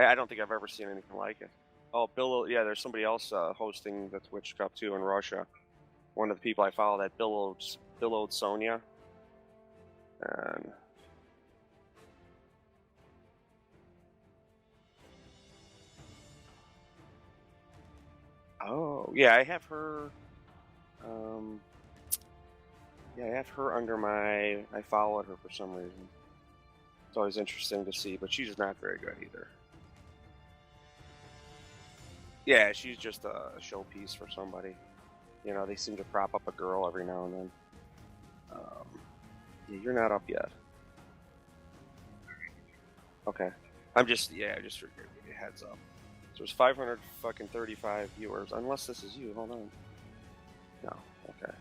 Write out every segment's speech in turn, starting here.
I don't think I've ever seen anything like it. Oh, Bill, yeah, there's somebody else hosting the Twitch Cup too in Russia. One of the people I follow, that Billowed Sonia. And oh, yeah, I have her. Yeah, I have her under my. I followed her for some reason. It's always interesting to see, but she's not very good either. Yeah, she's just a showpiece for somebody. You know, they seem to prop up a girl every now and then. Yeah, you're not up yet. Okay. I just figured I'd give you a heads up. So there's 535 viewers, unless this is you. Hold on. No. Okay.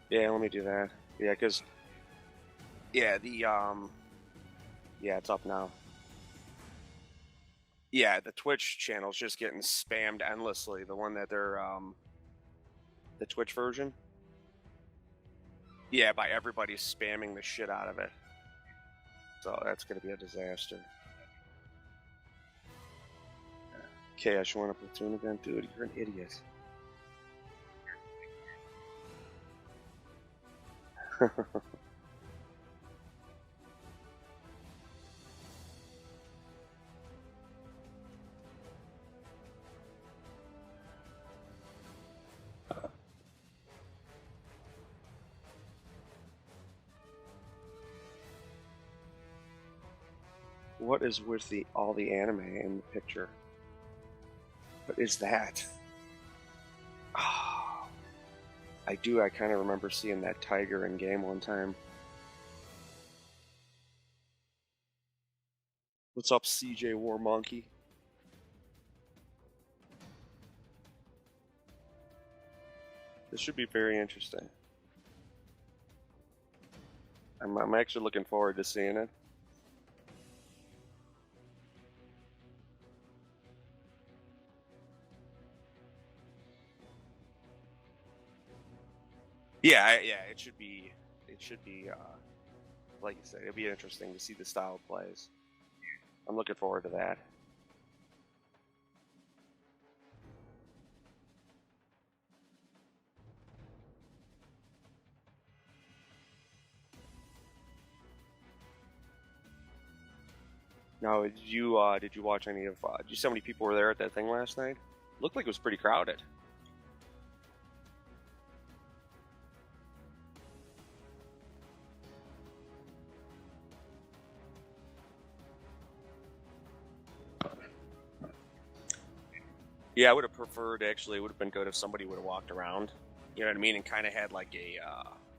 Yeah, let me do that. Yeah, because yeah, yeah, it's up now. Yeah, the Twitch channel's just getting spammed endlessly. The one that they're the Twitch version. Yeah, by everybody spamming the shit out of it. So that's gonna be a disaster. Chaos, you want a platoon again? Dude, you're an idiot. What is with all the anime in the picture? What is that? Oh, I kind of remember seeing that tiger in game one time. What's up, CJ War Monkey? This should be very interesting. I'm actually looking forward to seeing it. Yeah, it should be. Like you said, it'll be interesting to see the style it plays. I'm looking forward to that. Now, did you watch any of? Did you see how many people were there at that thing last night? Looked like it was pretty crowded. Yeah, I would have preferred, actually. It would have been good if somebody would have walked around, you know what I mean, and kind of had like a,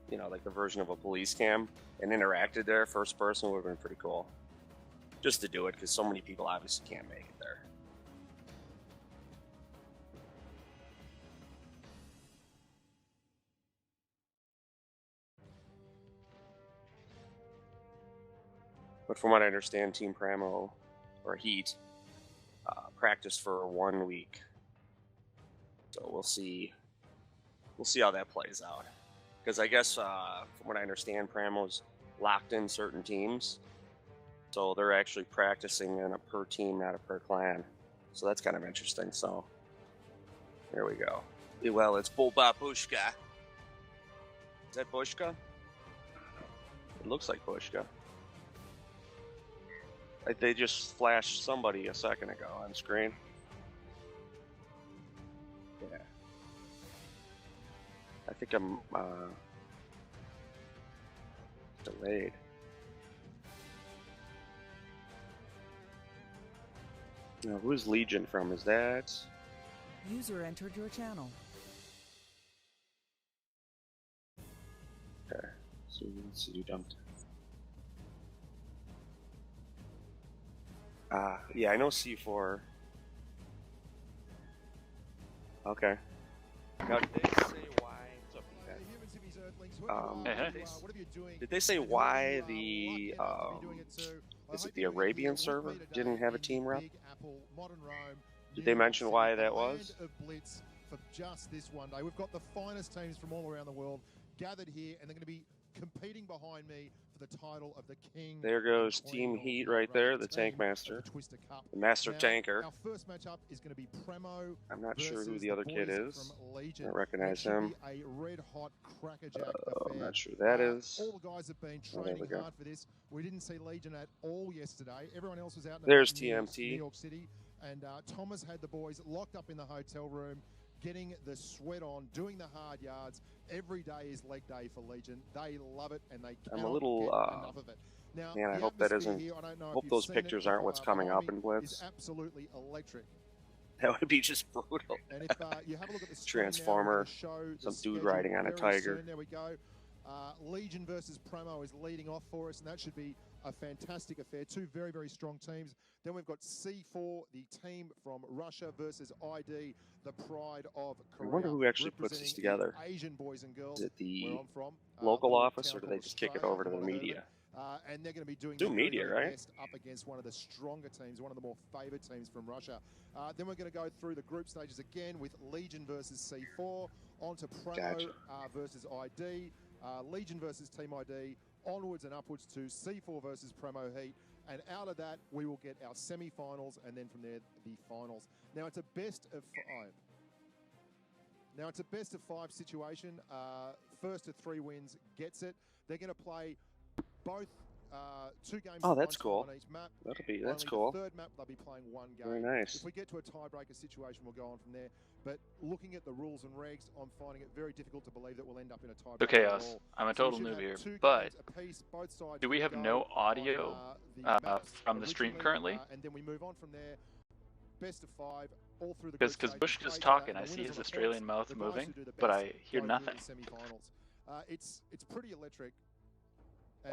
you know, like the version of a police cam and interacted there first person. Would have been pretty cool. Just to do it, because so many people obviously can't make it there. But from what I understand, Team Premo, or Heat, practiced for 1 week. So we'll see. We'll see how that plays out. Because I guess, from what I understand, Premo's locked in certain teams. So they're actually practicing in a per team, not a per clan. So that's kind of interesting. So there we go. Well, it's Boba Bushka. Is that Bushka? It looks like Bushka. Like they just flashed somebody a second ago on screen. Yeah. I think I'm delayed. Now, who's Legion from? Is that? User entered your channel. Okay. So let's see who dumped. Yeah, I know C4. Okay. Now, did they say why? Did they say why the is it the Arabian server didn't have a team rep? Did they mention why that was? Blitz for just this one day. We've got the finest teams from all around the world gathered here, and they're going to be competing behind me for the title of the King. There goes Team Heat right there, the Tank Master, the Master Tanker. Our first matchup is going to be Premo. I'm not sure who the other kid is. I don't recognize him. A red hot crackerjack I'm not sure who that is. All the guys have been training hard for this. We didn't see Legion at all yesterday. Everyone else was out in There's New TMT. York City, and Thomas had the boys locked up in the hotel room, getting the sweat on, doing the hard yards. Every day is leg day for Legion. They love it, and they I'm cannot a little, get enough of it. Now, man, I the hope that atmosphere isn't. here, I don't know if Hope you've those seen pictures it, aren't what's coming up in is Blitz. absolutely electric. That would be just brutal. And if you have a look at the screen Transformer, now, show some the dude schedule riding on a very tiger. soon. There we go. Legion versus Premo is leading off for us, and that should be a fantastic affair. Two very, very strong teams. Then we've got C4, the team from Russia, versus ID, the pride of Korea. I wonder who actually puts this together. Asian boys and girls. Is it the where I'm from, local little office, town or do they called just kick it Australia, over to the if you wanna media? and they're going to be doing Do their media, very right? best up against one of the stronger teams, one of the more favoured teams from Russia. Then we're going to go through the group stages again with Legion versus C4, on to Premo versus ID, Legion versus Team ID, onwards and upwards to C4 versus Premo Heat, and out of that we will get our semi-finals, and then from there the finals. Now it's a best of 5. Now it's a best of 5 situation. First to 3 wins gets it. They're going to play both 2 games. Oh, that's cool. On each map. That's Only cool. The third map they'll be playing 1 game. Very nice. If we get to a tiebreaker situation, we'll go on from there. But looking at the rules and regs, I'm finding it very difficult to believe that we'll end up in a tiebreaker. So Chaos, I'm a total noob here, but do we have no audio from the stream currently? And then we move on from there. Best of 5, all through the Because Bush is talking, I see his Australian mouth moving, but I hear nothing. It's pretty electric.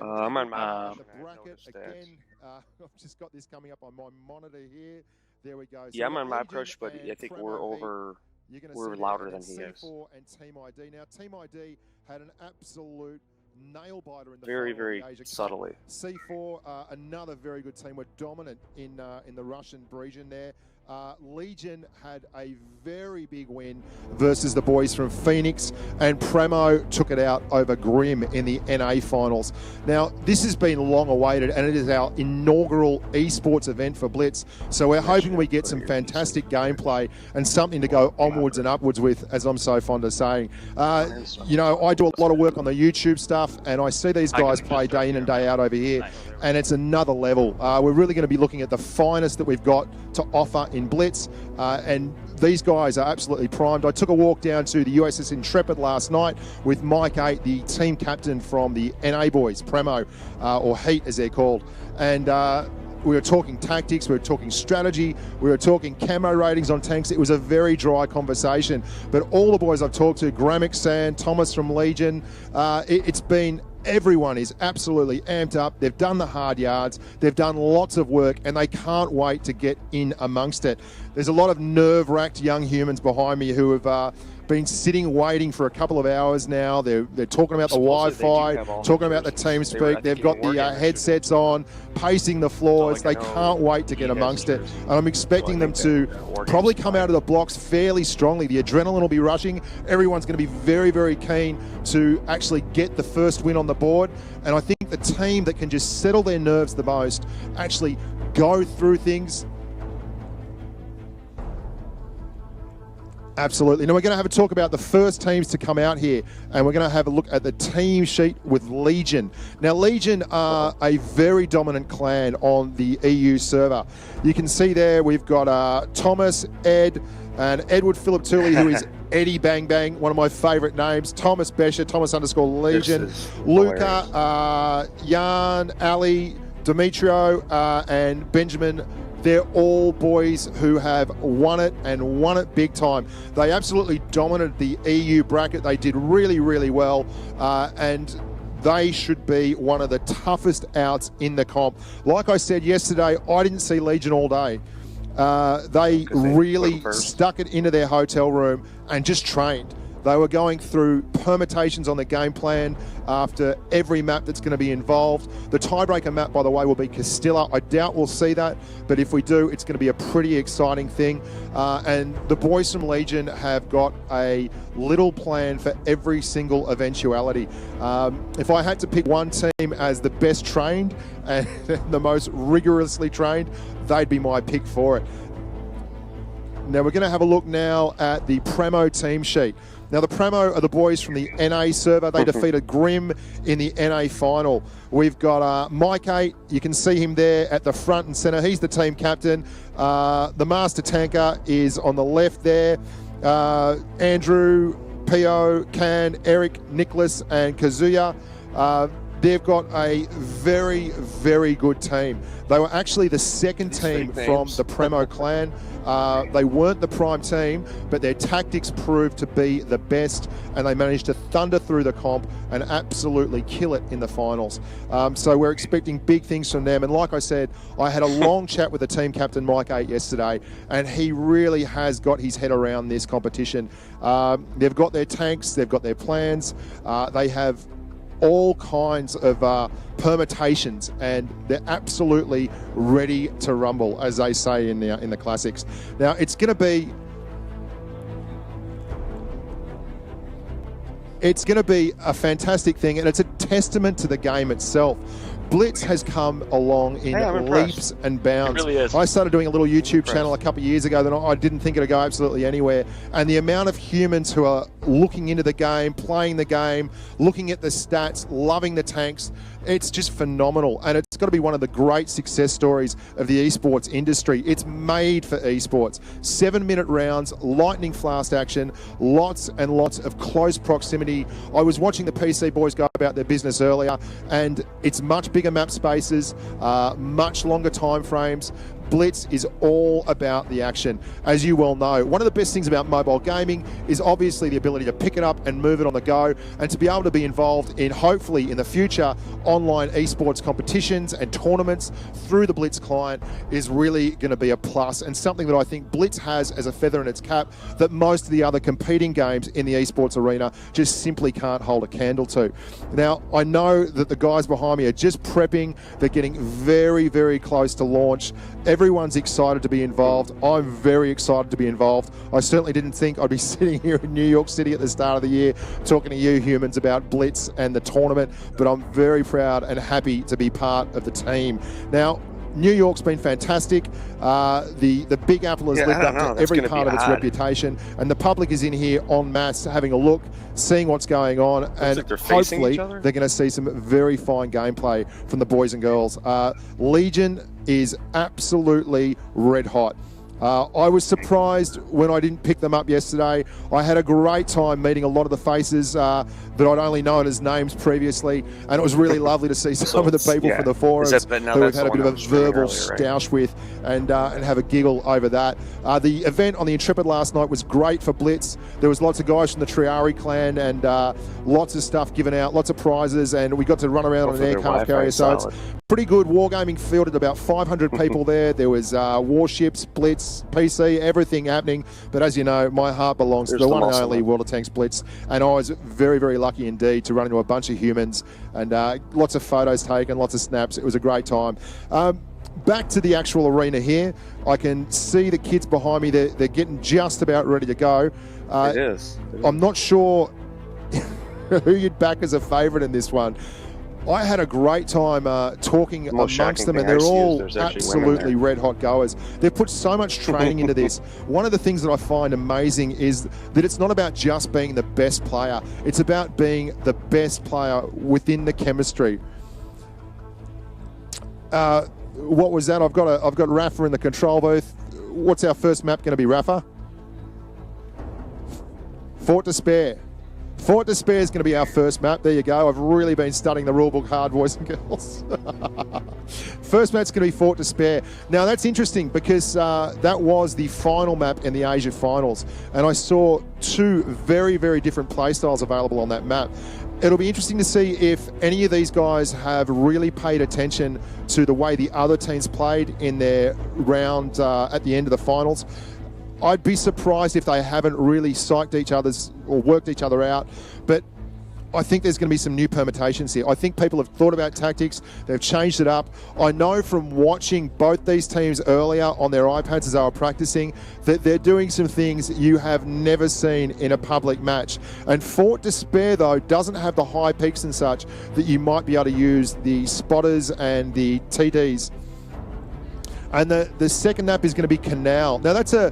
I'm on my the bracket again. I've just got this coming up on my monitor here. There we go. So yeah, I'm on Mob Legion Crush, but I think Premo we're Heat. over. You're gonna We're see louder there, than he is. C4 and Team ID. Now, Team ID had an absolute nail biter in the Very, final very of the Asia Cup. subtly. C4, another very good team. We're dominant in the Russian region there. Legion had a very big win versus the boys from Phoenix, and Premo took it out over Grim in the NA finals. Now, this has been long awaited, and it is our inaugural esports event for Blitz. So we're hoping we get some fantastic gameplay and something to go onwards and upwards with, as I'm so fond of saying. You know, I do a lot of work on the YouTube stuff, and I see these guys play day in and day out over here, and it's another level. We're really going to be looking at the finest that we've got to offer in Blitz, and these guys are absolutely primed. I took a walk down to the USS Intrepid last night with Mike 8, the team captain from the NA boys, Premo, or Heat as they're called, and we were talking tactics, we were talking strategy, we were talking camo ratings on tanks. It was a very dry conversation, but all the boys I've talked to, Gramick Sand, Thomas from Legion, it's been everyone is absolutely amped up. They've done the hard yards. They've done lots of work, and they can't wait to get in amongst it. There's a lot of nerve-wracked young humans behind me who have been sitting waiting for a couple of hours now. They're talking about the Wi-Fi, talking about the TeamSpeak. They've got the headsets on, pacing the floors. They can't wait to get amongst it. And I'm expecting them to probably come out of the blocks fairly strongly. The adrenaline will be rushing. Everyone's going to be very, very keen to actually get the first win on the board. And I think the team that can just settle their nerves the most, actually go through things. Absolutely. Now we're going to have a talk about the first teams to come out here, and we're going to have a look at the team sheet with Legion. Now Legion are a very dominant clan on the EU server. You can see there we've got Thomas, Ed, and Edward Philip Tooley, who is Eddie Bang Bang, one of my favourite names. Thomas Besher, Thomas_Legion, Luca, Jan, Ali, Demetrio, and Benjamin. They're all boys who have won it, and won it big time. They absolutely dominated the EU bracket. They did really, really well, and they should be one of the toughest outs in the comp. Like I said yesterday, I didn't see Legion all day. They really stuck it into their hotel room and just trained. They were going through permutations on the game plan after every map that's going to be involved. The tiebreaker map, by the way, will be Castilla. I doubt we'll see that, but if we do, it's going to be a pretty exciting thing. And the boys from Legion have got a little plan for every single eventuality. If I had to pick one team as the best trained and the most rigorously trained, they'd be my pick for it. Now we're going to have a look now at the Premo team sheet. Now the Premo are the boys from the NA server. They defeated Grim in the NA final. We've got Mike 8. You can see him there at the front and centre. He's the team captain. The master tanker is on the left there. Andrew, Pio, Can, Eric, Nicholas and Kazuya. They've got a very, very good team. They were actually the second team from the Premo clan. They weren't the prime team, but their tactics proved to be the best, and they managed to thunder through the comp and absolutely kill it in the finals. So we're expecting big things from them. And like I said, I had a long chat with the team captain, Mike 8, yesterday, and he really has got his head around this competition. They've got their tanks, they've got their plans, they have all kinds of permutations, and they're absolutely ready to rumble, as they say in the classics. Now it's going to be a fantastic thing, and it's a testament to the game itself. Blitz has come along in leaps and bounds. It really is. I started doing a little YouTube channel a couple of years ago that I didn't think it'd go absolutely anywhere. And the amount of humans who are looking into the game, playing the game, looking at the stats, loving the tanks, it's just phenomenal. And it's got to be one of the great success stories of the esports industry. It's made for esports. 7-minute rounds, lightning fast action, lots and lots of close proximity. I was watching the PC boys go about their business earlier, and it's much bigger map spaces, much longer time frames. Blitz is all about the action, as you well know. One of the best things about mobile gaming is obviously the ability to pick it up and move it on the go, and to be able to be involved in, hopefully in the future, online esports competitions and tournaments through the Blitz client is really going to be a plus, and something that I think Blitz has as a feather in its cap that most of the other competing games in the esports arena just simply can't hold a candle to. Now, I know that the guys behind me are just prepping. They're getting very, very close to launch. Everyone's excited to be involved. I'm very excited to be involved. I certainly didn't think I'd be sitting here in New York City at the start of the year talking to you humans about Blitz and the tournament, but I'm very proud and happy to be part of the team. Now, New York's been fantastic. The Big Apple has lived up to every part of its reputation, and the public is in here en masse having a look, seeing what's going on, and hopefully they're going to see some very fine gameplay from the boys and girls. Legion is absolutely red hot. I was surprised when I didn't pick them up yesterday. I had a great time meeting a lot of the faces that I'd only known as names previously, and it was really lovely to see some of the people from the forums who we've had a bit of a verbal stoush with and have a giggle over that. The event on the Intrepid last night was great for Blitz. There was lots of guys from the Triari clan and lots of stuff given out, lots of prizes, and we got to run around on an aircraft carrier, so it's pretty good. Wargaming fielded about 500 people there. There was warships, Blitz, PC, everything happening. But as you know, my heart belongs to the one and only World of Tanks Blitz, and I was very, very lucky indeed to run into a bunch of humans and lots of photos taken, lots of snaps. It was a great time. Back to the actual arena here. I can see the kids behind me. They're getting just about ready to go. It is. I'm not sure who you'd back as a favourite in this one. I had a great time talking amongst them, and they're all absolutely red-hot goers. They've put so much training into this. One of the things that I find amazing is that it's not about just being the best player. It's about being the best player within the chemistry. What was that? I've got Rafa in the control booth. What's our first map going to be, Rafa? Fort Despair. Fort Despair is going to be our first map. There you go. I've really been studying the rulebook hard, boys and girls. First map's going to be Fort Despair. Now, that's interesting because that was the final map in the Asia Finals, and I saw two very, very different playstyles available on that map. It'll be interesting to see if any of these guys have really paid attention to the way the other teams played in their round at the end of the finals. I'd be surprised if they haven't really psyched each other's or worked each other out. But I think there's going to be some new permutations here. I think people have thought about tactics. They've changed it up. I know from watching both these teams earlier on their iPads as they were practicing that they're doing some things you have never seen in a public match. And Fort Despair, though, doesn't have the high peaks and such that you might be able to use the spotters and the TDs. And the second nap is going to be Canal. Now that's a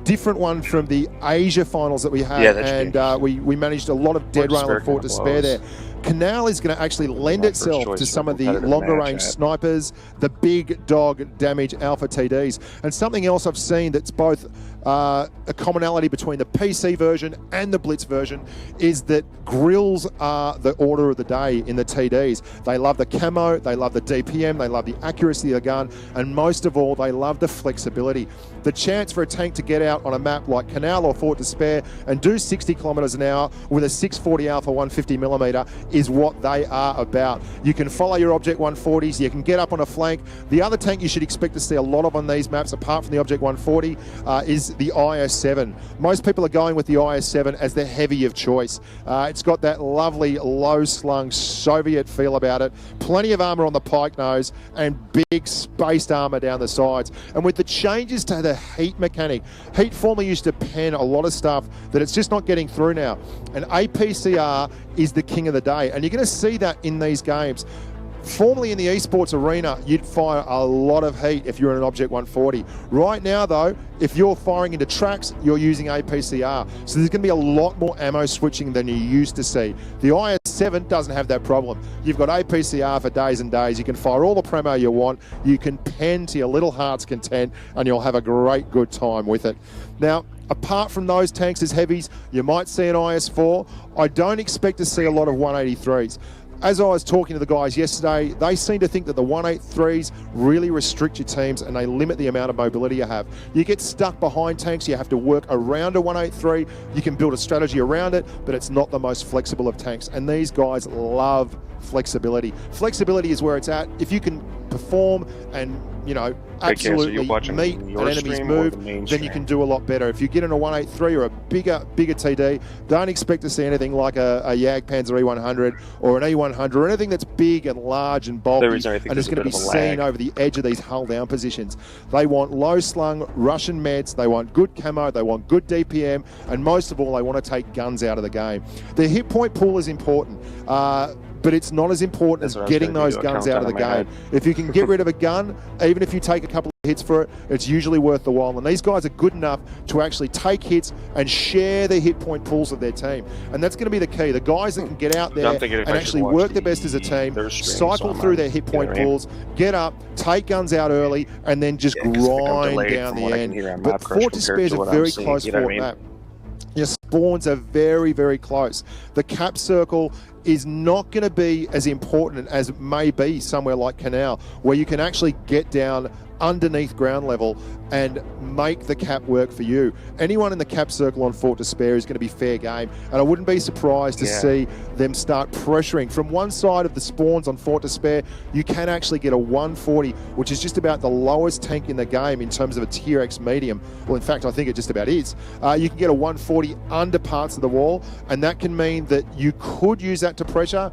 different one from the Asia finals that we had, and we managed a lot of dead rail and Fort Despair there. Canal is going to actually lend itself to some of the longer range snipers, the big dog damage alpha TDs. And something else I've seen that's both a commonality between the PC version and the Blitz version is that grills are the order of the day in the TDs. They love the camo, they love the DPM, they love the accuracy of the gun, and most of all, they love the flexibility. The chance for a tank to get out on a map like Canal or Fort Despair and do 60 kilometers an hour with a 640 Alpha 150mm is what they are about. You can follow your Object 140s, you can get up on a flank. The other tank you should expect to see a lot of on these maps, apart from the Object 140, is the IS-7. Most people are going with the IS-7 as the heavy of choice. It's got that lovely low-slung Soviet feel about it, plenty of armour on the pike nose, and big spaced armour down the sides. And with the changes to the heat mechanic, heat formerly used to pen a lot of stuff that it's just not getting through now. And APCR is the king of the day, and you're going to see that in these games. Formerly in the esports arena, you'd fire a lot of heat if you're in an Object 140. Right now, though, if you're firing into tracks, you're using APCR. So there's going to be a lot more ammo switching than you used to see. The IS-7 doesn't have that problem. You've got APCR for days and days. You can fire all the Premo you want. You can pen to your little heart's content, and you'll have a great good time with it. Now, apart from those tanks as heavies, you might see an IS-4. I don't expect to see a lot of 183s. As I was talking to the guys yesterday, they seem to think that the 183s really restrict your teams and they limit the amount of mobility you have. You get stuck behind tanks, you have to work around a 183. You can build a strategy around it, but it's not the most flexible of tanks. And these guys love flexibility. Flexibility is where it's at. If you can perform and, you know, absolutely meet an enemy's move, then you can do a lot better. If you get in a 183 or a bigger TD, don't expect to see anything like a Jagdpanzer E100 or an E100 or anything that's big and large and bulky and is going to be seen over the edge of these hull down positions. They want low-slung Russian meds, they want good camo, they want good DPM, and most of all, they want to take guns out of the game. The hit point pool is important. But it's not as important as getting those guns out of the game. If you can get rid of a gun, even if you take a couple of hits for it, it's usually worth the while. And these guys are good enough to actually take hits and share the hit point pools of their team. And that's going to be the key. The guys that can get out there and actually work their best as a team, cycle through their hit point pools, get up, take guns out early, and then just grind down the end. But Fort Despair is a very close Fort map. Your spawns are very, very close. The cap circle is not going to be as important as it may be somewhere like Canal, where you can actually get down underneath ground level and make the cap work for you. Anyone in the cap circle on Fort Despair is going to be fair game, and I wouldn't be surprised to see them start pressuring. From one side of the spawns on Fort Despair, you can actually get a 140, which is just about the lowest tank in the game in terms of a Tier X medium. Well, in fact, I think it just about is. You can get a 140 under parts of the wall, and that can mean that you could use that to pressure,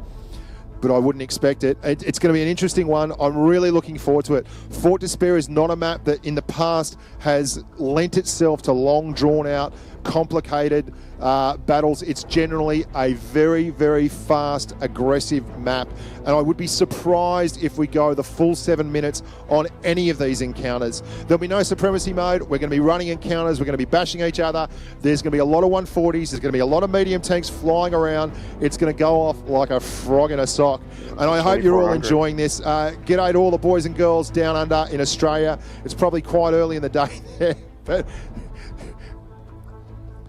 but I wouldn't expect it. It's going to be an interesting one. I'm really looking forward to it. Fort Despair is not a map that in the past has lent itself to long, drawn-out, complicated battles. It's generally a very, very fast, aggressive map, and I would be surprised if we go the full 7 minutes on any of these encounters. There'll be no supremacy mode. We're going to be running encounters. We're going to be bashing each other. There's going to be a lot of 140s. There's going to be a lot of medium tanks flying around. It's going to go off like a frog in a sock, and I hope you're all enjoying this. G'day to all the boys and girls down under in Australia. It's probably quite early in the day there, but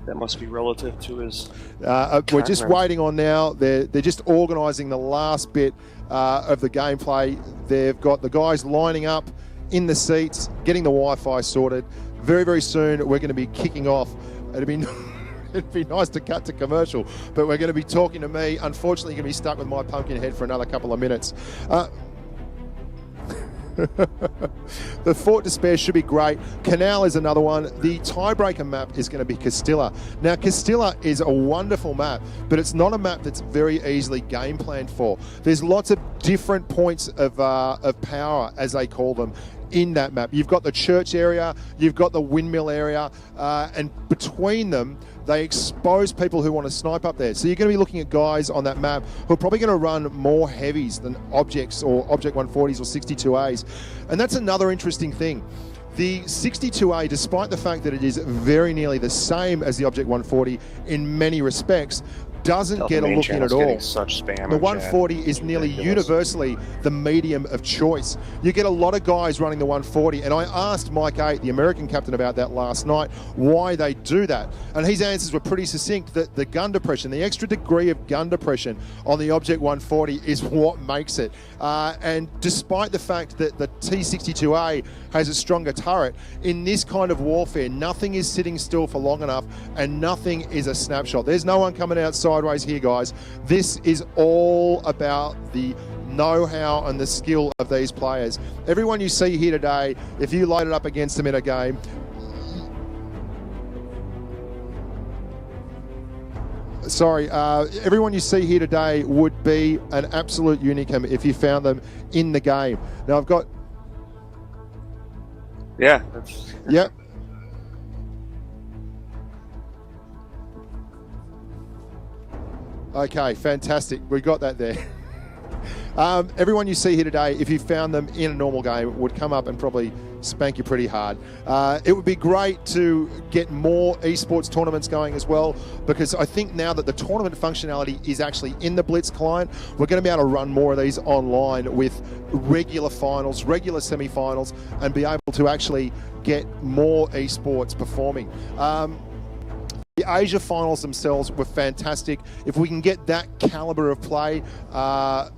that must be relative to his... we're just waiting on now. They're just organising the last bit of the gameplay. They've got the guys lining up in the seats, getting the Wi-Fi sorted. Very, very soon, we're going to be kicking off. It'd be nice to cut to commercial, but we're going to be talking to me. Unfortunately, you're going to be stuck with my pumpkin head for another couple of minutes. The Fort Despair should be great. Canal is another one. The tiebreaker map is going to be Castilla. Now, Castilla is a wonderful map, but it's not a map that's very easily game planned for. There's lots of different points of power, as they call them, in that map. You've got the church area, you've got the windmill area, and between them, they expose people who want to snipe up there. So you're going to be looking at guys on that map who are probably going to run more heavies than objects or Object 140s or 62As. And that's another interesting thing. The 62A, despite the fact that it is very nearly the same as the Object 140 in many respects, doesn't get a look in at all. Such spam the 140 is nearly universally the medium of choice. You get a lot of guys running the 140, and I asked Mike 8, the American captain, about that last night, why they do that. And his answers were pretty succinct, that the gun depression, the extra degree of gun depression on the Object 140 is what makes it. And despite the fact that the T62A has a stronger turret, in this kind of warfare, nothing is sitting still for long enough, and nothing is a snapshot. There's no one coming out sideways here, guys. This is all about the know-how and the skill of these players. Everyone you see here today, if you load it up against them in a game, everyone you see here today would be an absolute unicum if you found them in the game. Now I've got... Yeah. That's... Yep. Okay, fantastic. We got that there. Everyone you see here today, if you found them in a normal game, would come up and probably spank you pretty hard. It would be great to get more esports tournaments going as well, because I think now that the tournament functionality is actually in the Blitz client, we're going to be able to run more of these online with regular finals, regular semi-finals, and be able to actually get more esports performing. The Asia finals themselves were fantastic. If we can get that caliber of play,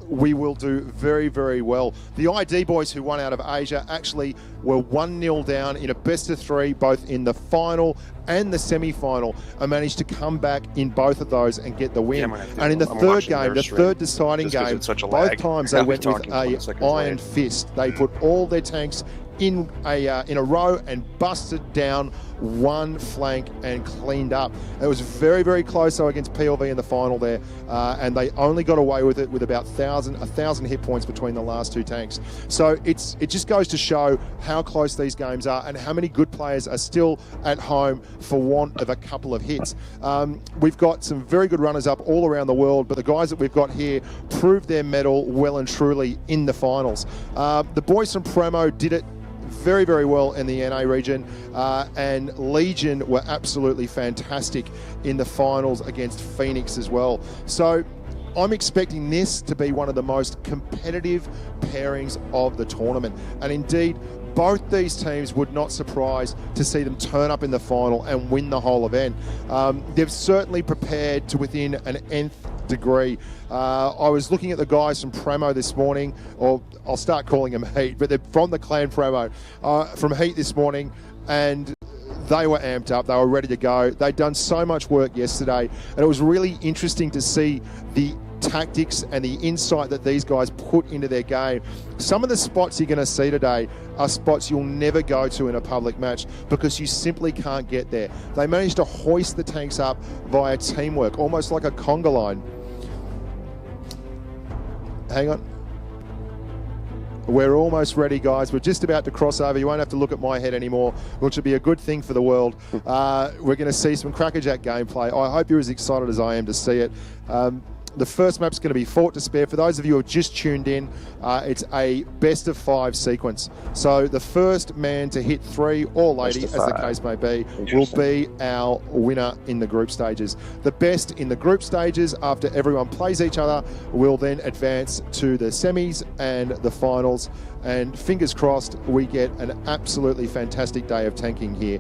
we will do very, very well. The ID boys who won out of Asia actually were 1-0 down in a best-of-3, both in the final and the semi-final, and managed to come back in both of those and get the win. And in the third game, the third deciding game, both times they went with an iron fist. They put all their tanks in a row and busted down one flank and cleaned up. It was very, very close though against PLV in the final there, and they only got away with it with about 1,000 hit points between the last two tanks. So it just goes to show how close these games are and how many good players are still at home for want of a couple of hits. We've got some very good runners up all around the world, but the guys that we've got here proved their mettle well and truly in the finals. The boys from Premo did it very, very well in the NA region, and Legion were absolutely fantastic in the finals against Phoenix as well. So I'm expecting this to be one of the most competitive pairings of the tournament, and indeed both these teams would not surprise to see them turn up in the final and win the whole event. They've certainly prepared to within an nth degree. I was looking at the guys from Premo this morning, or I'll start calling them Heat, but they're from the clan Premo, from Heat this morning, and they were amped up, they were ready to go. They'd done so much work yesterday, and it was really interesting to see the tactics and the insight that these guys put into their game. Some of the spots you're going to see today are spots you'll never go to in a public match because you simply can't get there. They managed to hoist the tanks up via teamwork, almost like a conga line. Hang on. We're almost ready, guys. We're just about to cross over. You won't have to look at my head anymore, which will be a good thing for the world. We're going to see some crackerjack gameplay. I hope you're as excited as I am to see it. The first map's going to be Fort Despair. For those of you who have just tuned in, it's a best-of-5 sequence. So the first man to hit 3, or lady, as the case may be, will be our winner in the group stages. The best in the group stages, after everyone plays each other, will then advance to the semis and the finals. And fingers crossed, we get an absolutely fantastic day of tanking here.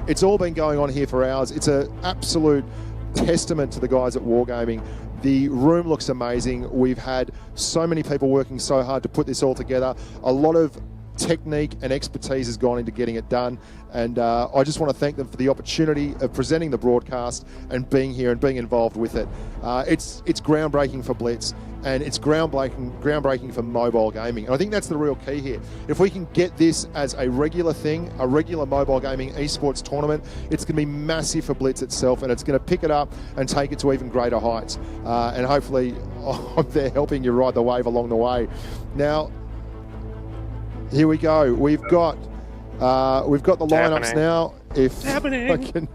It's all been going on here for hours. It's an absolute testament to the guys at Wargaming. The room looks amazing. We've had so many people working so hard to put this all together. A lot of technique and expertise has gone into getting it done, and I just want to thank them for the opportunity of presenting the broadcast and being here and being involved with it. It's groundbreaking for Blitz. and it's groundbreaking for mobile gaming. And I think that's the real key here. If we can get this as a regular thing, a regular mobile gaming esports tournament, it's going to be massive for Blitz itself, and it's going to pick it up and take it to even greater heights. And hopefully I'm there helping you ride the wave along the way. Now, here we go. We've got the lineups now. If I can,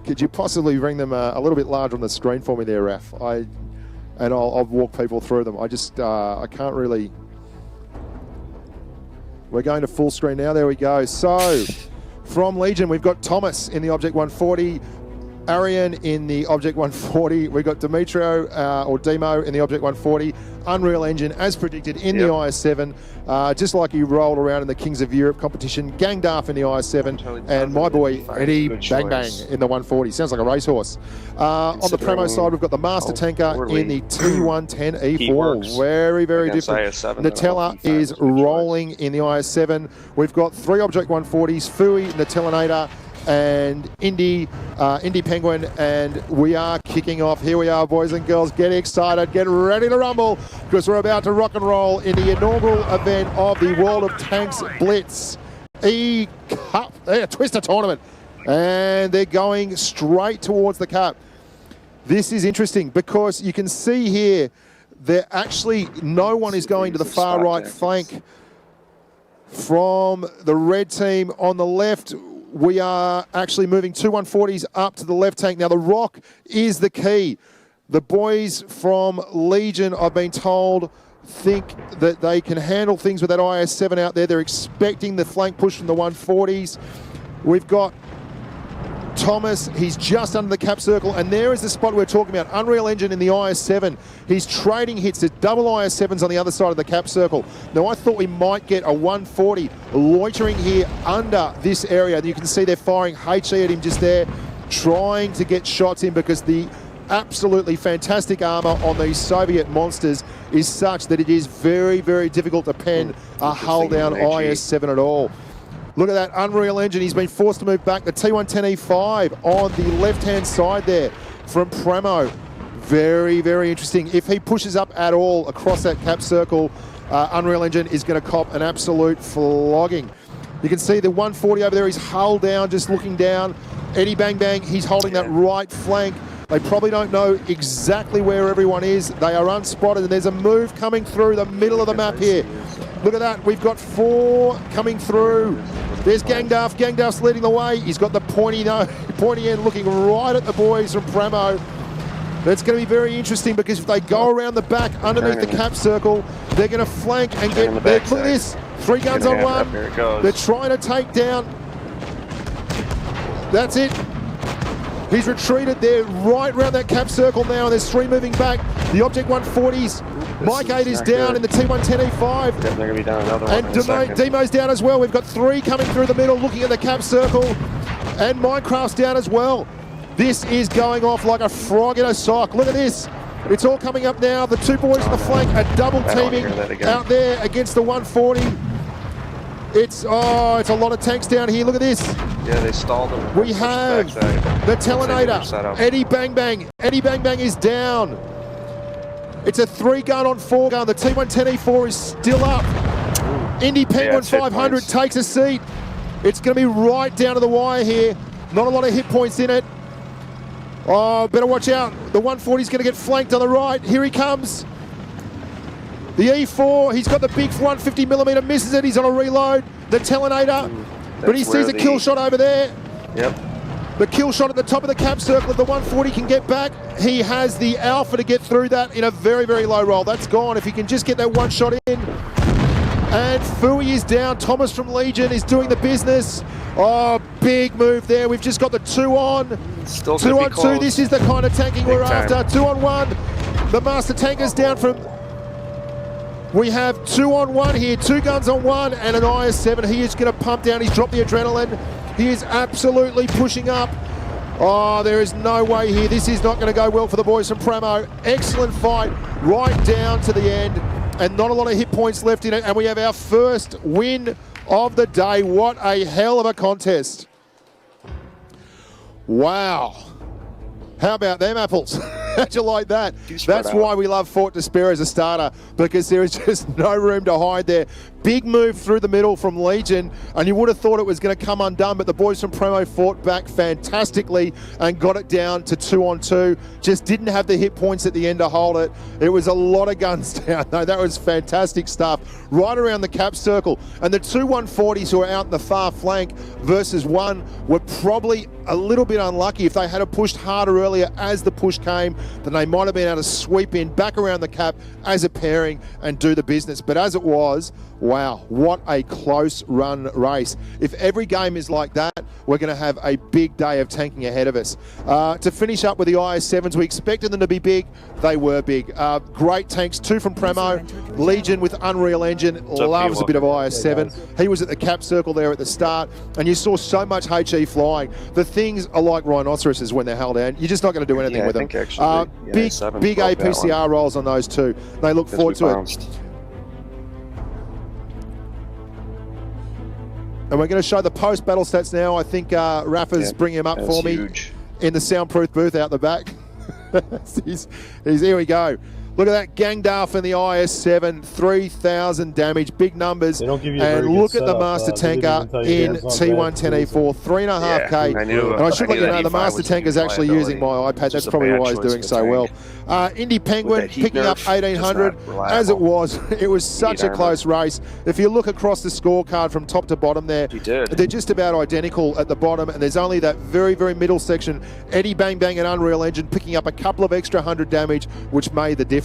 could you possibly bring them a little bit larger on the screen for me there, Raf? I'll walk people through them. I can't really. We're going to full screen now. There we go. So, from Legion, we've got Thomas in the Object 140, Arian in the Object 140. We've got Demetrio or Demo in the Object 140. Unreal Engine, as predicted, in the IS-7, just like he rolled around in the Kings of Europe competition. Gangdarf in the IS-7, and my boy Eddie Bang Bang in the 140. Sounds like a racehorse. On the Premo side, we've got the Master Tanker in the T110E4. Very, very different. Nutella is rolling in the IS-7. We've got 3 Object 140s, Fui, Nutellinator, and Indy Penguin, and we are kicking off. Here we are, boys and girls. Get excited, get ready to rumble, because we're about to rock and roll in the inaugural event of the World of Tanks Blitz E-Cup, Twister Tournament, and they're going straight towards the cup. This is interesting because you can see here that actually no one is going to the far right flank from the red team. On the left, we are actually moving 2 140s up to the left tank. Now, the rock is the key. The boys from Legion, I've been told, think that they can handle things with that IS-7 out there. They're expecting the flank push from the 140s. We've got Thomas, he's just under the cap circle, and there is the spot we're talking about. Unreal Engine in the IS-7. He's trading hits. There's double IS-7s on the other side of the cap circle. Now, I thought we might get a 140 loitering here under this area. You can see they're firing HE at him just there, trying to get shots in, because the absolutely fantastic armor on these Soviet monsters is such that it is very, very difficult to pen a hull down IS-7 at all. Look at that Unreal Engine. He's been forced to move back. The T110E5 on the left-hand side there from Premo. Very, very interesting. If he pushes up at all across that cap circle, Unreal Engine is going to cop an absolute flogging. You can see the 140 over there. He's hull down, just looking down. Eddie Bang Bang, he's holding that right flank. They probably don't know exactly where everyone is. They are unspotted, and there's a move coming through the middle of the map here. Look at that. We've got 4 coming through. There's Gangdarf. Gangdarf's leading the way. He's got the pointy end looking right at the boys from Premo. That's going to be very interesting, because if they go around the back underneath the cap circle, they're going to flank and get... Look at this. 3 guns on 1. They're trying to take down... That's it. He's retreated there right around that cap circle now, and there's 3 moving back. The Object 140s. Mike 8 is down in the T110E5. They're going to be down another one. And Demo's down as well. We've got 3 coming through the middle, looking at the cap circle. And Minecraft's down as well. This is going off like a frog in a sock. Look at this. It's all coming up now. The 2 boys on the flank are double teaming out there against the 140. It's a lot of tanks down here. Look at this. Yeah, they stalled them. We have the Telinator, Eddie Bang Bang. Eddie Bang Bang is down. It's a 3-gun on 4-gun. The T110E4 is still up. Indy Penguin 500 takes a seat. It's going to be right down to the wire here. Not a lot of hit points in it. Oh, better watch out. The 140 is going to get flanked on the right. Here he comes. The E4, he's got the big 150mm, misses it. He's on a reload. The Telinator, but he sees a kill shot over there. Yep. The kill shot at the top of the cap circle. If the 140 can get back, he has the alpha to get through that in a very, very low roll. That's gone. If he can just get that 1 shot in. And Fui is down. Thomas from Legion is doing the business. Oh, big move there. We've just got the 2 on. Still 2 on 2. This is the kind of tanking we're after. 2 on 1. The Master Tanker's down from... We have 2 on 1 here. 2 guns on 1 and an IS-7. He is going to pump down. He's dropped the adrenaline. He is absolutely pushing up. Oh, there is no way here. This is not going to go well for the boys from Premo. Excellent fight right down to the end, and not a lot of hit points left in it. And we have our first win of the day. What a hell of a contest. Wow. How about them apples? How'd you like that? Spread That's out. why we love Fort Despair as a starter, because there is just no room to hide there. Big move through the middle from Legion, and you would have thought it was going to come undone, but the boys from Premo fought back fantastically and got it down to 2-on-2. Just didn't have the hit points at the end to hold it. It was a lot of guns down, though. That was fantastic stuff. Right around the cap circle. And the two 140s who are out in the far flank versus one were probably a little bit unlucky. If they had pushed harder earlier as the push came, then they might have been able to sweep in back around the cap as a pairing and do the business. But as it was, wow, what a close run race. If every game is like that, we're going to have a big day of tanking ahead of us. To finish up with the IS-7s, we expected them to be big. They were big. Great tanks, two from Premo. Legion with Unreal Engine loves a bit of IS-7. He was at the cap circle there at the start, and you saw so much HE flying. The things are like rhinoceroses when they're held down. You're just not going to do anything with them. Actually, big APCR rolls on those two. They look forward to it. And we're going to show the post-battle stats now. I think Rafa's bringing him up for me in the soundproof booth out the back. he's here we go. Look at that Gangdarf in the IS-7, 3,000 damage, big numbers. And look at the Master Tanker in T110E4, 3.5K. And I should let you know the Master Tanker is actually using my iPad. That's probably why he's doing so well. Indy Penguin picking up 1,800. As it was such a close race. If you look across the scorecard from top to bottom there, they're just about identical at the bottom, and there's only that very, very middle section. Eddie Bang Bang and Unreal Engine picking up a couple of extra 100 damage, which made the difference.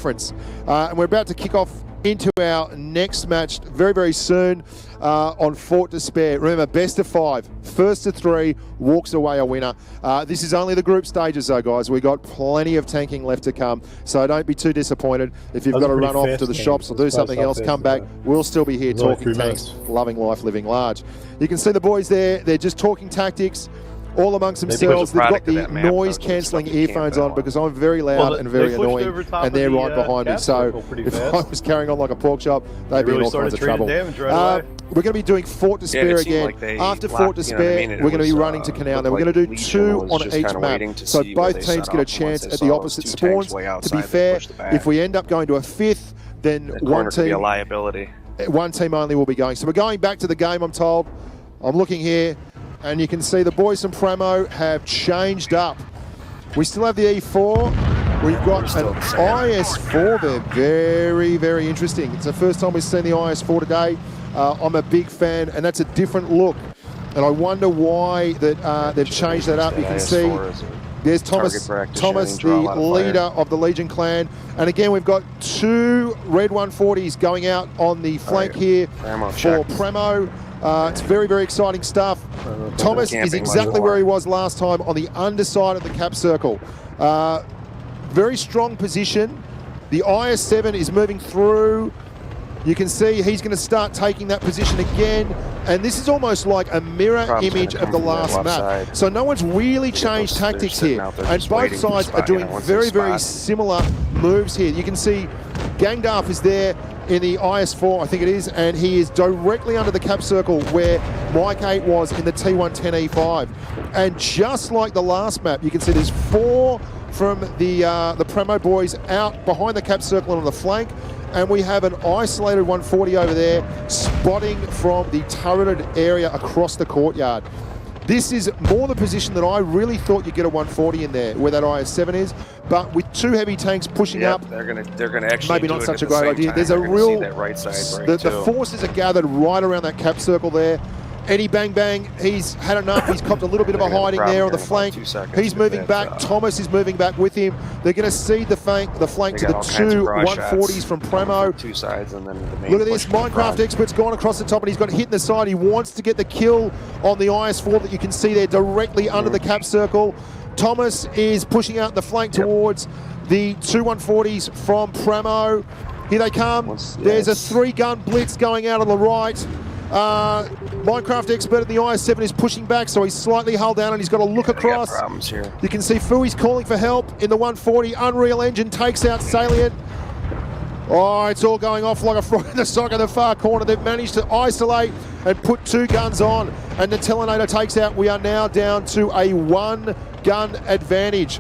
And we're about to kick off into our next match very, very soon on Fort Despair. Remember, best of 5, first to 3 walks away a winner. This is only the group stages though, guys. We've got plenty of tanking left to come, so don't be too disappointed. If you've got to run off to the shops or do something else, come back. We'll still be here talking tanks, loving life, living large. You can see the boys there. They're just talking tactics all amongst themselves. They've got the noise cancelling earphones on because I'm very loud and very annoying, and they're right behind me. So if I was carrying on like a pork chop, they'd be in all kinds of trouble. We're going to be doing Fort Despair again. After Fort Despair, we're going to be running to Canal. Now we're going to do 2 on each map, so both teams get a chance at the opposite spawns. To be fair, if we end up going to a 5th, then one team only will be going. So we're going back to the game, I'm told. I'm looking here, and you can see the boys from Premo have changed up. We still have the E4. We've got an IS4 there. Very, very interesting. It's the first time we've seen the IS4 today. I'm a big fan, and that's a different look. And I wonder why that they've changed that up. You can see there's Thomas, the leader of the Legion clan. And again, we've got 2 red 140s going out on the flank here for Premo. It's very, very exciting stuff. Thomas is exactly where he was last time, on the underside of the cap circle. Very strong position. The IS-7 is moving through. You can see he's going to start taking that position again. And this is almost like a mirror image of the last map. So no one's really changed tactics here. And both sides are doing very, very similar moves here. You can see Gangdarf is there in the IS-4, I think it is, and he is directly under the cap circle where Mike 8 was in the T110E5. And just like the last map, you can see there's 4 from the Premo boys out behind the cap circle and on the flank. And we have an isolated 140 over there, spotting from the turreted area across the courtyard. This is more the position that I really thought you'd get a 140 in there, where that IS-7 is. But with 2 heavy tanks pushing up, they're gonna actually maybe not such a great idea. There's a real, the forces are gathered right around that cap circle there. Eddie Bang Bang, he's had enough. He's copped a little bit of a hiding there on the flank. He's moving back. Thomas is moving back with him. They're going to cede the flank to the 2 140s from Premo. Look at this. Minecraft Expert's gone across the top, and he's got hit in the side. He wants to get the kill on the IS-4 that you can see there directly under the cap circle. Thomas is pushing out the flank towards the 2 140s from Premo. Here they come. There's a 3-gun Blitz going out on the right. Minecraft Expert in the IS-7 is pushing back, so he's slightly held down and he's got to look across. You can see Fui's calling for help in the 140. Unreal Engine takes out Salient. Oh, it's all going off like a frog in the sock in the far corner. They've managed to isolate and put 2 guns on, and the Telinator takes out. We are now down to a 1-gun advantage.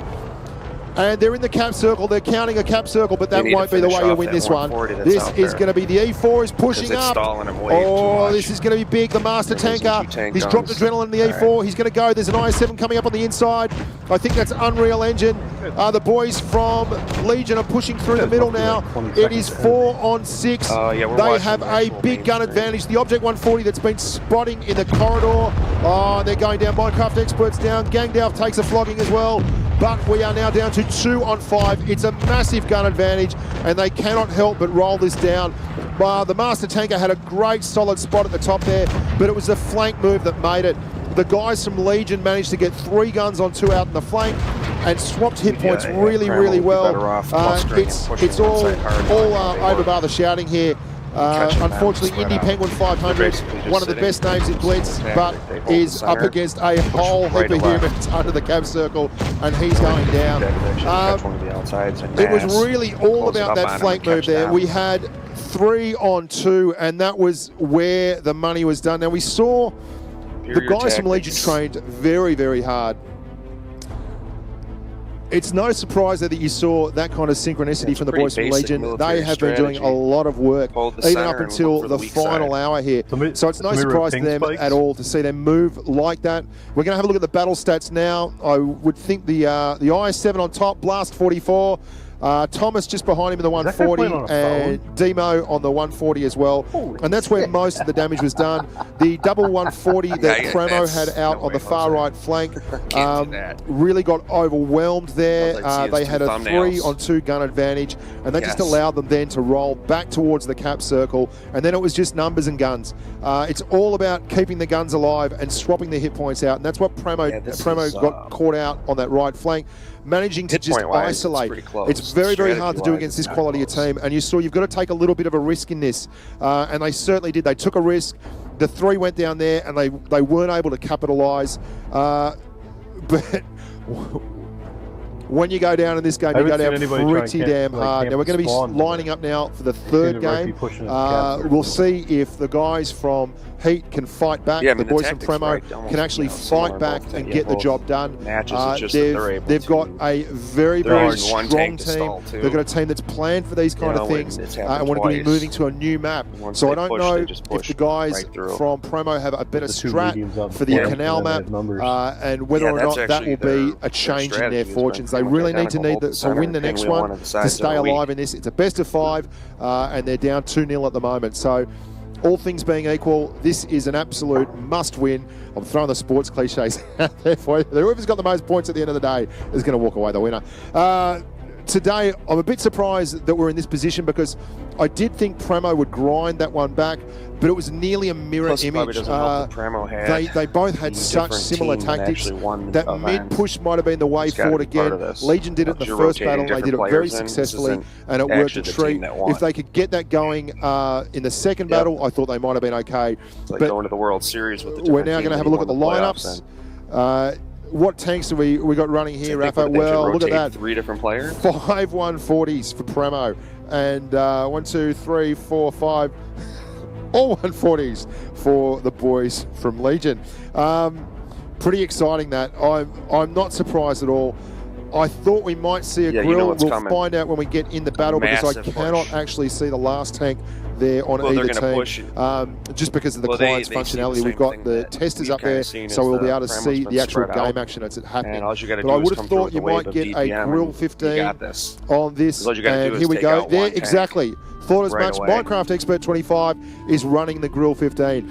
And they're in the cap circle. They're counting a cap circle, but that won't be the way you win this one. This is going to be the E4 is pushing up. Oh, this is going to be big. The Master Tanker. He's dropped adrenaline in the E4. He's going to go. There's an IS-7 coming up on the inside. I think that's Unreal Engine. The boys from Legion are pushing through the middle now. It is 4 on 6. They have a big gun advantage. The Object 140 that's been spotting in the corridor. Oh, they're going down. Minecraft Experts down. Gangdalf takes a flogging as well. But we are now down to 2 on 5. It's a massive gun advantage, and they cannot help but roll this down. The Master Tanker had a great solid spot at the top there, but it was the flank move that made it. The guys from Legion managed to get 3 guns on 2 out in the flank and swapped hit points really well. It's all over bar the shouting here. Unfortunately, Indie Penguin 500, one of the best names in Blitz, but is up against a whole heap of humans under the cap circle, and he's going down. It was really all about that flank move there. We had 3 on 2, and that was where the money was done. Now, we saw the guys from Legion trained very hard. It's no surprise that you saw that kind of synchronicity from the boys from Legion. They have been doing a lot of work, even up until the final hour here. So it's no surprise to them at all to see them move like that. We're going to have a look at the battle stats now. I would think the IS-7 on top, Blast 44. Thomas just behind him in the 140, and Demo on the 140 as well. And that's where most of the damage was done. The double 140 that Premo had out on the far right flank really got overwhelmed there. They had a 3 on 2 gun advantage, and that just allowed them then to roll back towards the cap circle, and then it was just numbers and guns. It's all about keeping the guns alive and swapping the hit points out, and that's what Premo got caught out on that right flank, managing to just isolate. It's very hard to do against this quality of team, and you saw you've got to take a little bit of a risk in this, and they certainly did. They took a risk. The 3 went down there, and they weren't able to capitalise. But when you go down in this game, you go down pretty damn hard. Now, we're going to be lining up now for the 3rd game. We'll see if the guys from Heat can fight back. The boys from Premo can actually fight back and get the job done. They've got a very strong team. They've got a team that's planned for these kind of things, and we're going to be moving to a new map. So I don't know if the guys from Premo have a better strat for the Canal map, and whether or not that will be a change in their fortunes. They really need to win the next one to stay alive in this. It's a best of 5, and they're down 2-0 at the moment. So all things being equal, this is an absolute must-win. I'm throwing the sports cliches out there for you. Whoever's got the most points at the end of the day is going to walk away the winner. Today, I'm a bit surprised that we're in this position, because I did think Premo would grind that one back, but it was nearly a mirror image. They both had such similar tactics. That mid-push might have been the way forward again. Legion did it in the first battle. They did it very successfully, and it worked a treat. If they could get that going in the second battle, I thought they might have been okay. But going to the World Series with the we're now going to have a look at the lineups. What tanks have we got running here, Rafa? Well, look at that. 3 different players. 5 140s for Premo, and 1, 2, 3, 4, 5. All 140s for the boys from Legion. Pretty exciting that. I'm not surprised at all. I thought we might see a grill. We'll find out when we get in the battle, because I cannot actually see the last tank there on either team, just because of the client's functionality. We've got the testers up there, so we'll be able to see the actual game action as it happening. But I would have thought you might get a grill 15 on this, and here we go. There, exactly. Thought as much. Minecraft Expert 25 is running the grill 15.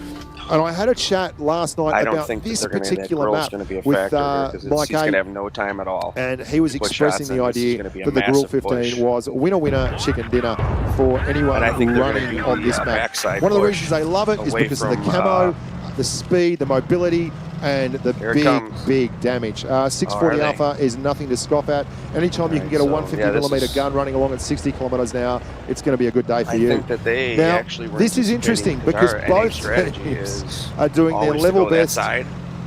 And I had a chat last night about this particular map with Mike he's going to have no time at all. And he was expressing the idea that the Grill 15 was winner chicken dinner for anyone running on this map. One of the reasons they love it is because of the camo, the speed, the mobility, and the big damage. 640 Alpha is nothing to scoff at. Anytime you can get a 150mm gun running along at 60 kilometers an hour, it's going to be a good day for you. Think that they now, this is interesting, because both teams are doing their level best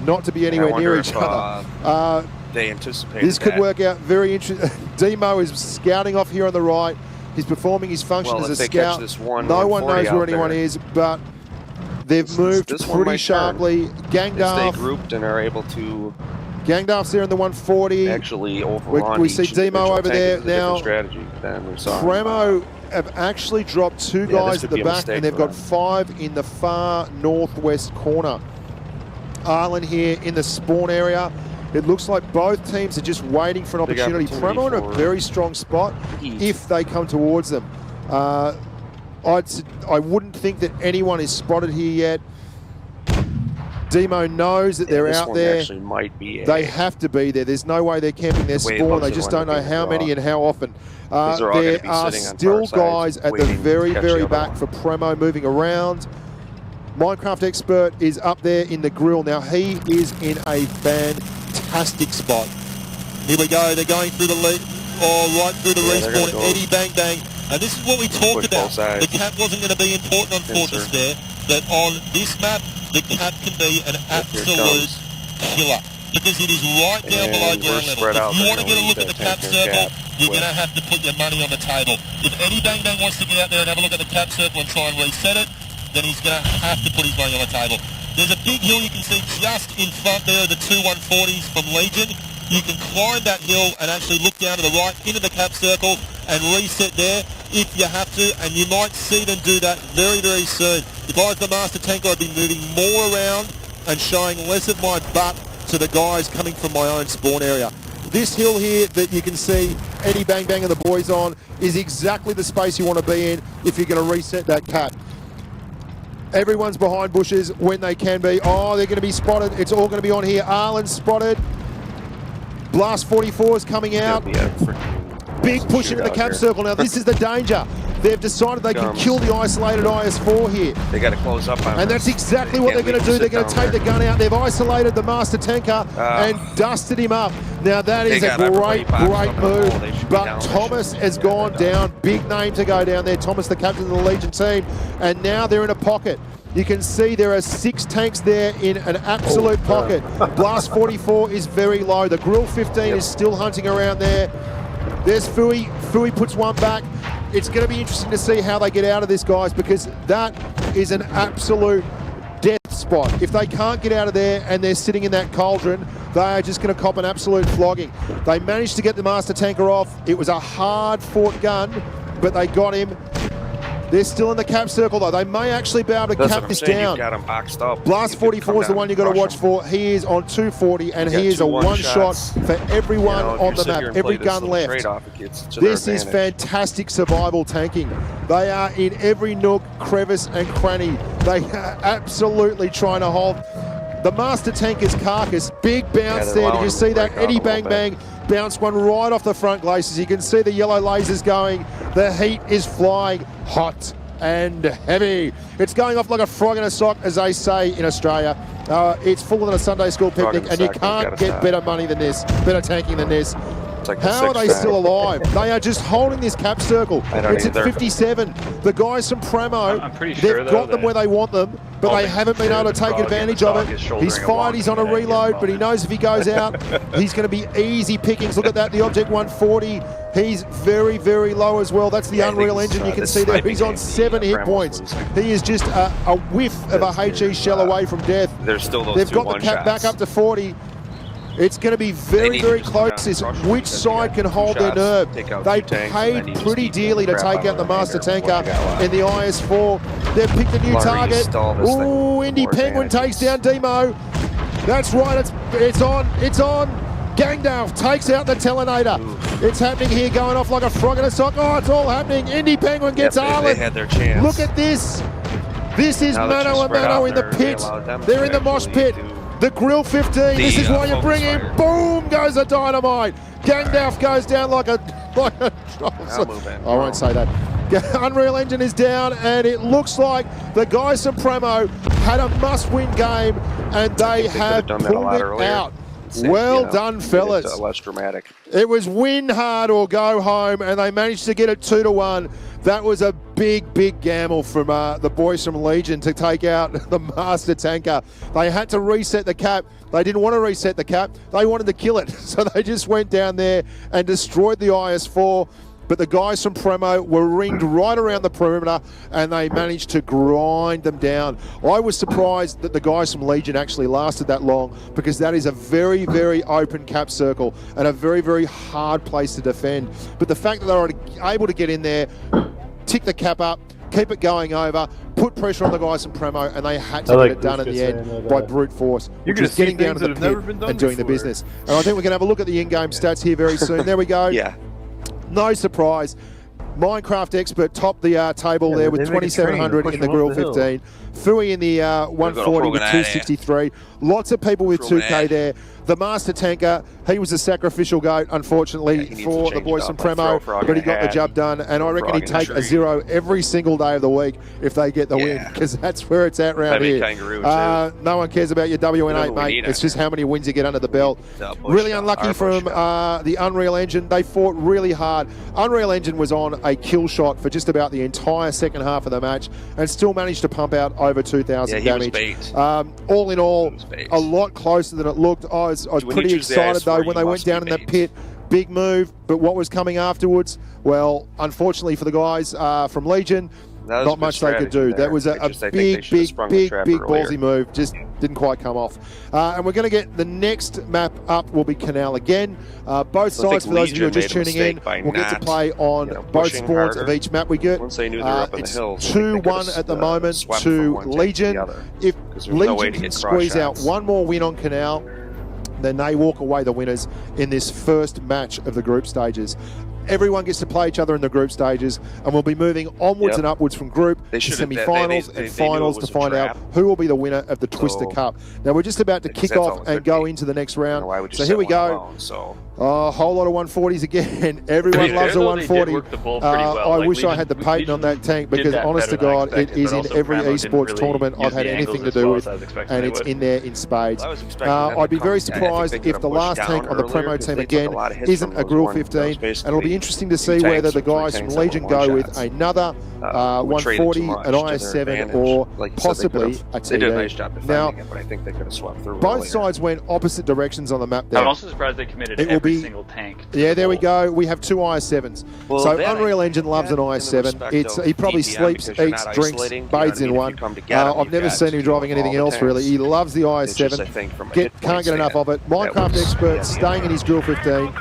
not to be anywhere near each other. They anticipate this could work out very interesting. Demo is scouting off here on the right. He's performing his function as a scout. No one knows where anyone is, but they've moved pretty sharply. Gangdalf. They grouped and are able to Gangdarf's there in the 140. Actually, overall, we see Demo over there now. Strategy than we saw. Premo have actually dropped 2 guys at the back, and they've got 5 in the far northwest corner. Arlen here in the spawn area. It looks like both teams are just waiting for an opportunity. Premo in a very strong spot if they come towards them. I wouldn't think that anyone is spotted here yet. Demo knows that they're out there. Might be they have to be there. There's no way they're camping their spawn. They just don't know how many and how often. There are still guys at the very, very back for Premo moving around. Minecraft Expert is up there in the grill. Now, he is in a fantastic spot. Here we go. They're going through the lead, right through the respawn. Eddie Bang Bang. And this is what we talked about. The cap wasn't going to be important on Fortress there, but on this map, the cap can be an absolute killer because it is right down below ground level. If you want to get a look at the cap circle, you're going to have to put your money on the table. If Eddie Bang Bang wants to get out there and have a look at the cap circle and try and reset it, then he's going to have to put his money on the table. There's a big hill you can see just in front there of the 2 140s from Legion. You can climb that hill and actually look down to the right into the cap circle and reset there if you have to, and you might see them do that very, very soon. If I was the Master Tanker, I'd be moving more around and showing less of my butt to the guys coming from my own spawn area. This hill here that you can see Eddie Bang Bang and the boys on is exactly the space you want to be in if you're going to reset that cap. Everyone's behind bushes when they can be. Oh, they're going to be spotted. It's all going to be on here. Arlen's spotted. Blast 44 is coming out. Big push into the cap circle. Now, this is the danger. They've decided they can kill the isolated IS-4 here. They got to close up on and that's exactly what they're going to do. They're going to take the gun out. They've isolated the Master Tanker and dusted him up. Now, that is a great, great move. But Thomas has gone down. Big name to go down there. Thomas, the captain of the Legion team. And now they're in a pocket. You can see there are 6 tanks there in an absolute pocket. Blast 44 is very low. The Grill 15 is still hunting around there. There's Fui. Fui puts one back. It's going to be interesting to see how they get out of this, guys, because that is an absolute death spot. If they can't get out of there and they're sitting in that cauldron, they are just going to cop an absolute flogging. They managed to get the Master Tanker off. It was a hard-fought gun, but they got him. They're still in the cap circle, though. They may actually be able to cap this down. Got him boxed up. Blast 44 is the one you've got to watch for. He is on 240, and he is a one-shot for everyone on the map, every gun left. This is fantastic survival tanking. They are in every nook, crevice, and cranny. They are absolutely trying to hold the Master Tanker's carcass. Big bounce there. Did you see that? Eddie Bang Bang bounced one right off the front glacis. You can see the yellow lasers going. The heat is flying hot and heavy. It's going off like a frog in a sock, as they say in Australia. It's fuller than a Sunday school picnic, and you can't get better money than this, better tanking than this. Like how are they still alive? They are just holding this cap circle. It's at 57. The guys from Premo, I'm pretty sure, they've got them where they want them, but they haven't been able to take advantage of it. He's fired, he's on a reload, but he knows if he goes out, he's going to be easy pickings. Look at that, the Object 140. He's very, very low as well. That's the Unreal Engine you can see there. He's on 7 hit points. He is just a whiff of a HE shell away from death. There's still those They've got the cap back up to 40. It's going to be very, very close. Is which side can hold their nerve. They paid pretty dearly to take out the Master Tanker in the IS-4. They've picked a new target. Ooh, Indy Penguin takes down Demo. That's right, it's on. Gangdarf takes out the Telinator. It's happening here, going off like a frog in a sock. Oh, it's all happening. Indy Penguin gets Arlen. They had their chance. Look at this. This is mano a mano in the pit. They're in the mosh pit. The Grill 15, this is why you bring him. Boom goes the dynamite. Gangdarf goes down like a I won't say that. Unreal Engine is down, and it looks like the guys from Premo had a must-win game, and they have pulled it out. Well done, fellas. Less dramatic. It was win hard or go home, and they managed to get it 2-1. That was a big, big gamble from the boys from Legion to take out the Master Tanker. They had to reset the cap. They didn't want to reset the cap. They wanted to kill it. So they just went down there and destroyed the IS-4. but the guys from Premo were ringed right around the perimeter and they managed to grind them down. I was surprised that the guys from Legion actually lasted that long, because that is a very, very open cap circle and a very, very hard place to defend. But the fact that they were able to get in there, tick the cap up, keep it going over, put pressure on the guys from Premo, and they had to get it done at the end by brute force, which is getting down to the pit and doing the business. And I think we're going to have a look at the in-game stats here very soon. There we go. Yeah. No surprise. Minecraft Expert topped the table there with 2,700 in the Grill 15. Fui in the 140 with 263. Lots of people with 2K there. The Master Tanker, he was a sacrificial goat, unfortunately, for the boys from Premo, but he got the job done. And I reckon he'd take a 0 every single day of the week if they get the win, because that's where it's at round here. No one cares about your WN8, mate. It's just how many wins you get under the belt. Really unlucky from the Unreal Engine. They fought really hard. Unreal Engine was on a kill shot for just about the entire second half of the match and still managed to pump out over 2,000 damage. All in all, a lot closer than it looked. I was pretty excited though when they went down in the pit. Big move, but what was coming afterwards? Well, unfortunately for the guys from Legion, not much they could do. That was a big ballsy move. Just didn't quite come off. And we're going to get the next map up will be Canal again. Both sides, for those of you who are just tuning in, will get to play on both spawns of each map we get. It's 2-1 at the moment to Legion. If Legion can squeeze out one more win on Canal, then they walk away the winners in this first match of the group stages. Everyone gets to play each other in the group stages, and we'll be moving onwards and upwards from group to semi-finals and finals to find out who will be the winner of the Twister Cup. Now, we're just about to kick off and go into the next round. So here we go. A whole lot of 140s again. Everyone loves a 140. I wish I had the patent on that tank, because honest to God, it is in every esports tournament I've had anything to do with, and it's in there in spades. I'd be very surprised if the last tank on the Premo team again isn't a Grill 15, and it'll be interesting to see whether the guys from Legion go with another 140, an IS7, or possibly a TD. Now, both sides went opposite directions on the map there. I'm also surprised they committed every single tank. Yeah, there we go. We have two IS7s. So Unreal Engine loves an IS7. He probably sleeps, eats, drinks, bathes in one. I've never seen him driving anything else, really. He loves the IS7. Can't get enough of it. Minecraft Expert staying in his Grill 15.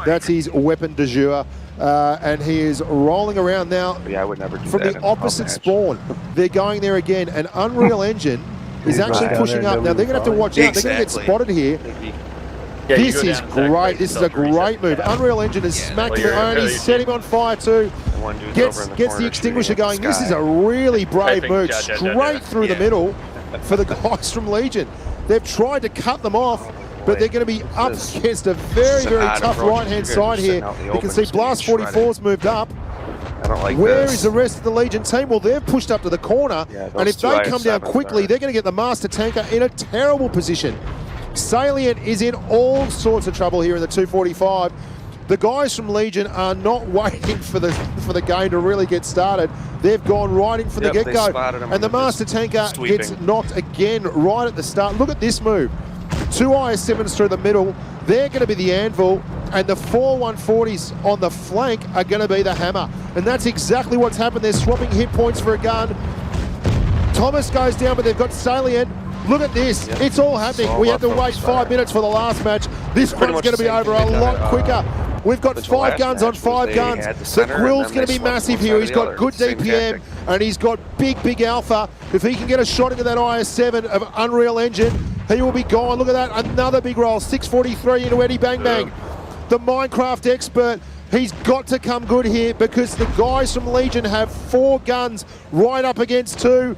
That's his weapon du jour. And he is rolling around now from the opposite spawn. They're going there again, and Unreal Engine is actually pushing up. Now, they're going to have to watch out. They're going to get spotted here. This is great. This is a great move. Unreal Engine has smacked him on. He's set him on fire too. Gets the extinguisher going. This is a really brave move. Straight through the middle for the guys from Legion. They've tried to cut them off, but they're going to be up against a very, very tough right-hand side here. You can see Blast 44's moved up. Where is the rest of the Legion team? Well, they've pushed up to the corner, and if they come down quickly, they're going to get the Master Tanker in a terrible position. Salient is in all sorts of trouble here in the 245. The guys from Legion are not waiting for the game to really get started. They've gone right in from the get-go. And the Master Tanker gets knocked again right at the start. Look at this move. Two IS7s through the middle. They're going to be the anvil, and the 4 140s on the flank are going to be the hammer. And that's exactly what's happened. They're swapping hit points for a gun. Thomas goes down, but they've got Salient. Look at this. It's all happening. We had to wait 5 minutes for the last match. This one's going to be over a lot quicker. We've got 5 guns on 5 guns. The Grill's going to be massive here. He's got good DPM, and he's got big alpha. If he can get a shot into that IS7 of Unreal Engine, he will be gone. Look at that. Another big roll. 643 into Eddie Bang Bang. The Minecraft Expert, he's got to come good here, because the guys from Legion have 4 guns right up against 2.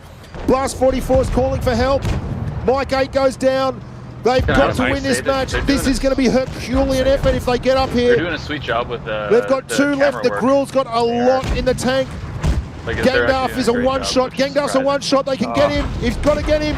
Blast 44 is calling for help. Mike 8 goes down. They've got to win this match. This is going to be Herculean effort if they get up here. They're doing a sweet job with they've got 2 left. The Grill's got a lot in the tank. Gangdarf is a one-shot. Gangdarf's a one-shot. They can get him. He's got to get him.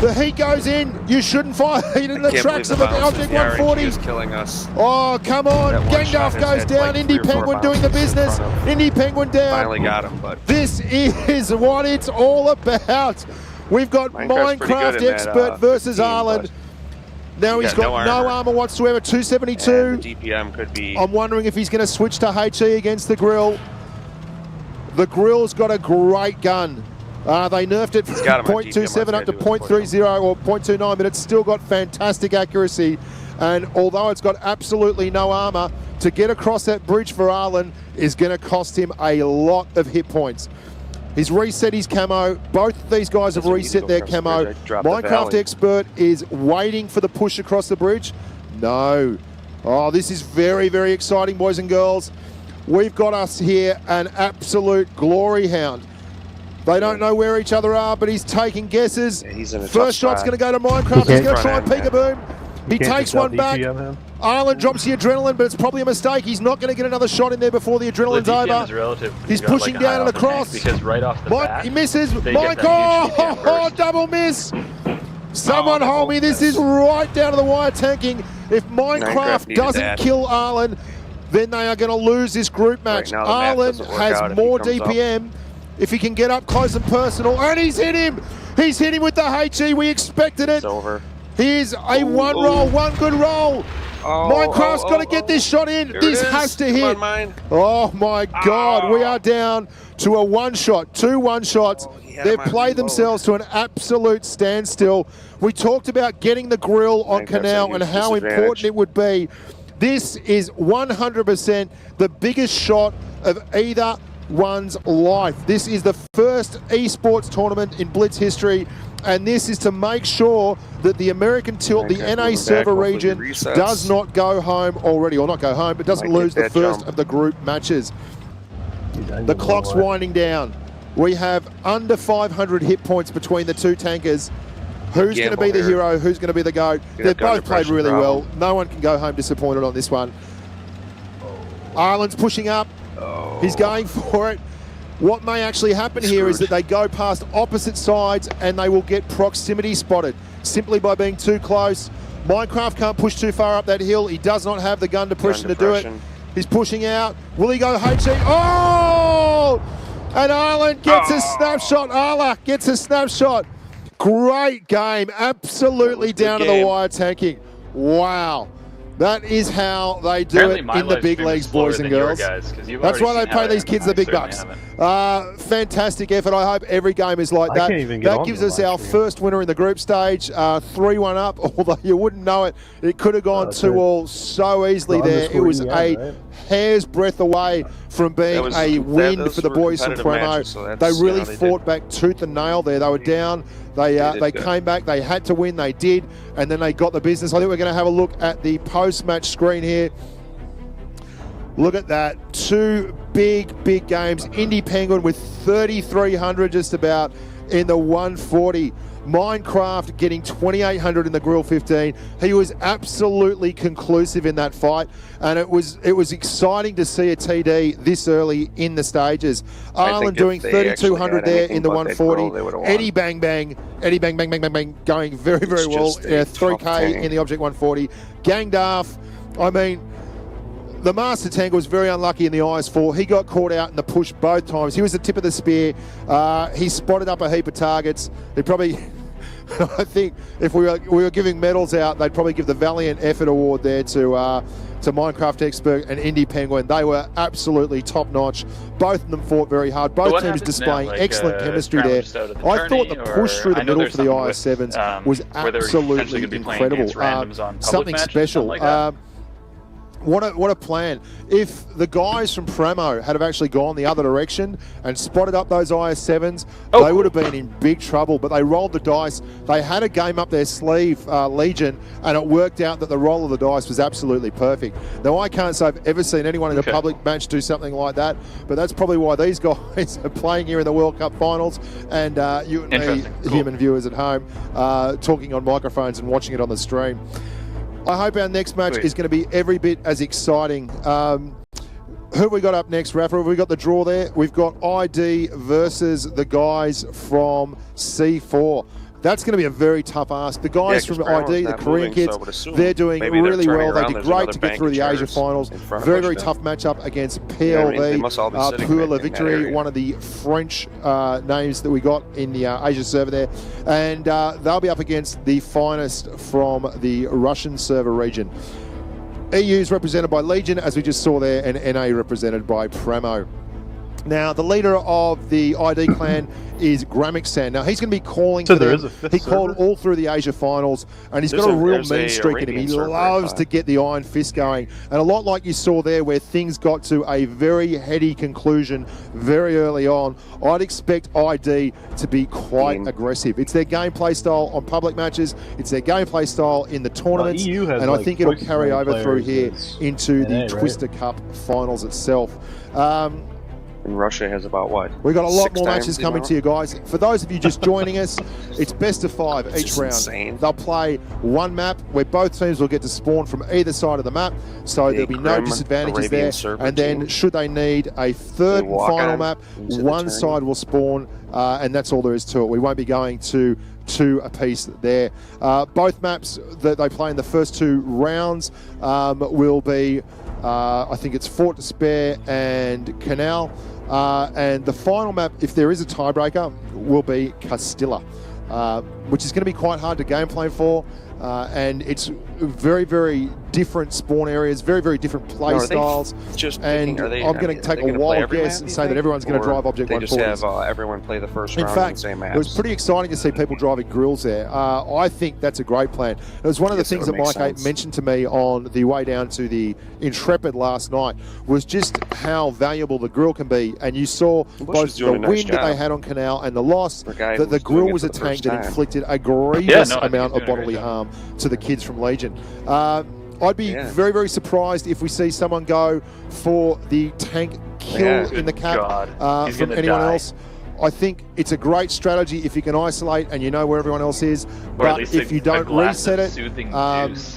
The heat goes in. You shouldn't fire heat in the tracks of the Object 140. Killing us. Oh, come on. Gangdarf goes down. Indie Penguin doing the business. Indie Penguin down. Finally got him, but this is what it's all about. We've got Minecraft Expert versus Arlen. Now he's got no armor whatsoever, 272. And the DPM could be... I'm wondering if he's going to switch to HE against the Grill. The Grill's got a great gun. They nerfed it from 0.27 up to 0.30 or 0.29, but it's still got fantastic accuracy. And although it's got absolutely no armor, to get across that bridge for Arlen is going to cost him a lot of hit points. He's reset his camo. Both of these guys have reset their camo. Minecraft Expert is waiting for the push across the bridge. No. Oh, this is very, very exciting, boys and girls. We've got us here an absolute glory hound. They don't know where each other are, but he's taking guesses. Yeah, he's in a First shot's going to go to Minecraft. He's going to try and peek-a-boom. He takes one back. Arlen drops the adrenaline, but it's probably a mistake. He's not going to get another shot in there before the adrenaline's over. He's pushing down and across. Because right off the bat, he misses. Michael, double miss. Someone hold me. This is right down to the wire tanking. If Minecraft doesn't kill Arlen, then they are going to lose this group match. Arlen has more DPM. If he can get up close and personal, and he's hit him. He's hit him with the HE. We expected it. It's over. Here's a one good roll. Minecraft's got to get this shot in. This has to hit. Oh my God, we are down to a one shot, 2 1-shots. They've played themselves to an absolute standstill. We talked about getting the Grill on Canal and how important it would be. This is 100% the biggest shot of either one's life. This is the first esports tournament in Blitz history, and this is to make sure that the American Tilt, the NA server region, does not go home already, or not go home, but doesn't lose the first of the group matches. The clock's winding down. We have under 500 hit points between the two tankers. Who's going to be the hero? Who's going to be the GOAT? They've both played really well. No one can go home disappointed on this one. Arlen's pushing up. He's going for it. What may actually happen here is that they go past opposite sides and they will get proximity spotted simply by being too close. Minecraft can't push too far up that hill. He does not have the gun depression to do it. He's pushing out. Will he go HE? Oh! And Arlen gets a snapshot. Arla gets a snapshot. Great game. Absolutely down to the wire tanking. Wow. That is how they do it in the big leagues, boys and girls. That's why they pay these kids the big bucks. Fantastic effort. I hope every game is like that. That gives us our first winner in the group stage, 3-1 up, although you wouldn't know it. It could have gone 2-all so easily there. It was a hair's breadth away from being a win for the boys from Premo. They really fought back tooth and nail there. They were down. They came back. They had to win. They did. And then they got the business. I think we're going to have a look at the post-match screen here. Look at that. 2 big games. Indy Penguin with 3,300 just about in the 140. Minecraft getting 2,800 in the Grill 15. He was absolutely conclusive in that fight, and it was exciting to see a TD this early in the stages. Arlen doing 3,200 there in the 140. Eddie Bang Bang going very well. 3K in the Object 140. Gangdarf, I mean, the Master Tank was very unlucky in the IS-4. He got caught out in the push both times. He was the tip of the spear. He spotted up a heap of targets. He probably, I think, if we were giving medals out, they'd probably give the Valiant Effort Award there to Minecraft Expert and Indy Penguin. They were absolutely top-notch. Both of them fought very hard. Both teams displaying excellent chemistry there. I thought the push through the middle for the IS-7s was absolutely incredible. Something special. What a plan. If the guys from Premo had have actually gone the other direction and spotted up those IS-7s, they would have been in big trouble, but they rolled the dice. They had a game up their sleeve, Legion, and it worked out that the roll of the dice was absolutely perfect. Now, I can't say I've ever seen anyone in a public match do something like that, but that's probably why these guys are playing here in the World Cup finals, and you and me, human viewers at home, talking on microphones and watching it on the stream. I hope our next match is going to be every bit as exciting. Who have we got up next, Rafa? Have we got the draw there? We've got ID versus the guys from C4. That's going to be a very tough ask. The guys from ID, the Korean kids, so they're doing really well. They did great to get through the Asia finals. Very, very tough matchup against PLV, Pour Victory, one of the French names that we got in the Asia server there. And they'll be up against the finest from the Russian server region. EU is represented by Legion, as we just saw there, and NA represented by Premo. Now, the leader of the ID clan is Gramixan. Now, he's going to be calling for them. He called all through the Asia finals, and he's got a real mean streak in him. He loves to get the Iron Fist going. And a lot like you saw there, where things got to a very heady conclusion very early on, I'd expect ID to be quite aggressive. It's their gameplay style on public matches. It's their gameplay style in the tournaments. And I think it'll carry over through here into the Twister Cup finals itself. And Russia has about what? We've got a lot more matches coming to you guys. For those of you just joining us, it's best of 5 each round. Insane. They'll play one map where both teams will get to spawn from either side of the map, so there'll be no disadvantages there. And then should they need a third and final map, one side will spawn, and that's all there is to it. We won't be going to 2 apiece there. Both maps that they play in the first 2 rounds will be, I think it's Fort Despair and Canal. And the final map, if there is a tiebreaker, will be Castilla, which is going to be quite hard to gameplay for. And it's very, very different spawn areas, very, very different play styles. And I'm going to take a wild guess and say that everyone's going to drive Object 140s. They just have everyone play the first round in fact, in the same maps. It was pretty exciting to see people driving grills there. I think that's a great plan. It was one of the things that Mike 8 mentioned to me on the way down to the Intrepid last night, was just how valuable the grill can be. And you saw both the wind that they had on Canal and the loss, that the grill was a tank that inflicted a grievous amount of bodily harm to the kids from Legion. I'd be very, very surprised if we see someone go for the tank kill in the cap from anyone else. I think it's a great strategy if you can isolate and you know where everyone else is. But if you don't reset it,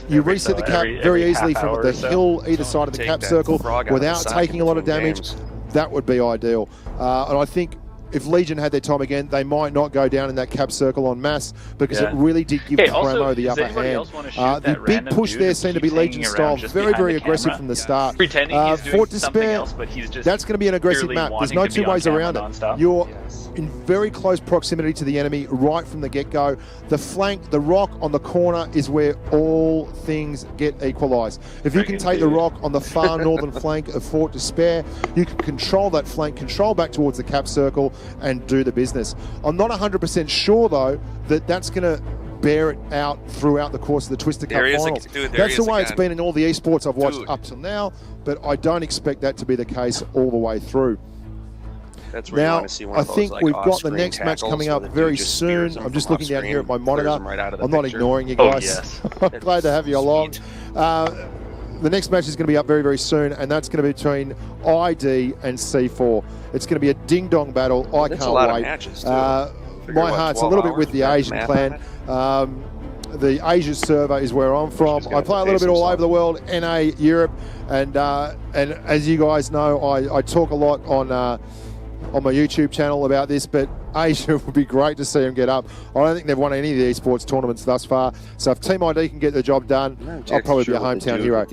you reset the cap very easily from the hill either side of the cap circle without taking a lot of damage. That would be ideal. And I think if Legion had their time again, they might not go down in that cap circle en masse, because it really did give Premo the upper hand. The big push there seemed to be Legion style, very, very aggressive from the start. Fort Despair, that's going to be an aggressive map. There's no 2 ways around it. You're in very close proximity to the enemy right from the get-go. The flank, the rock on the corner is where all things get equalised. If you can take the rock on the far northern flank of Fort Despair, you can control that flank, control back towards the cap circle, and do the business. I'm not 100% sure, though, that that's going to bear it out throughout the course of the Twister Cup finals. That's the way it's been in all the esports I've watched up till now, but I don't expect that to be the case all the way through. That's where you want to see one of those, I think we've got the next match coming up very soon. I'm just looking down here at my monitor. I'm not ignoring you guys. I'm glad to have you along. The next match is going to be up very, very soon, and that's going to be between ID and C4. It's going to be a ding-dong battle. I can't wait. My heart's a little bit with the Asian clan. The Asia server is where I'm from. I play a little bit all over the world, NA, Europe, and as you guys know, I talk a lot on my YouTube channel about this, but Asia would be great to see them get up. I don't think they've won any of the esports tournaments thus far, so if Team ID can get the job done, I'll probably be a hometown hero.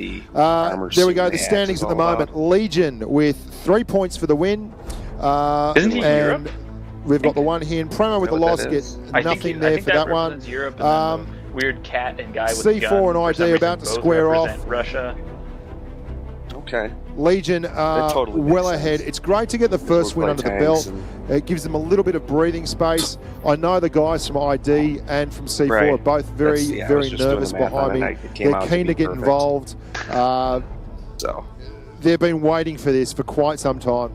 There we go, the standings at the moment. Legion with 3 points for the win. Isn't he Europe? We've got the one here, and Premo with the loss gets nothing there for that one. Weird cat and guy with C4 and ID about to square off. Russia. Okay. Legion are well ahead. It's great to get the first win under the belt. It gives them a little bit of breathing space. I know the guys from ID and from C4 are both very, very nervous behind me. They're keen to get involved. They've been waiting for this for quite some time.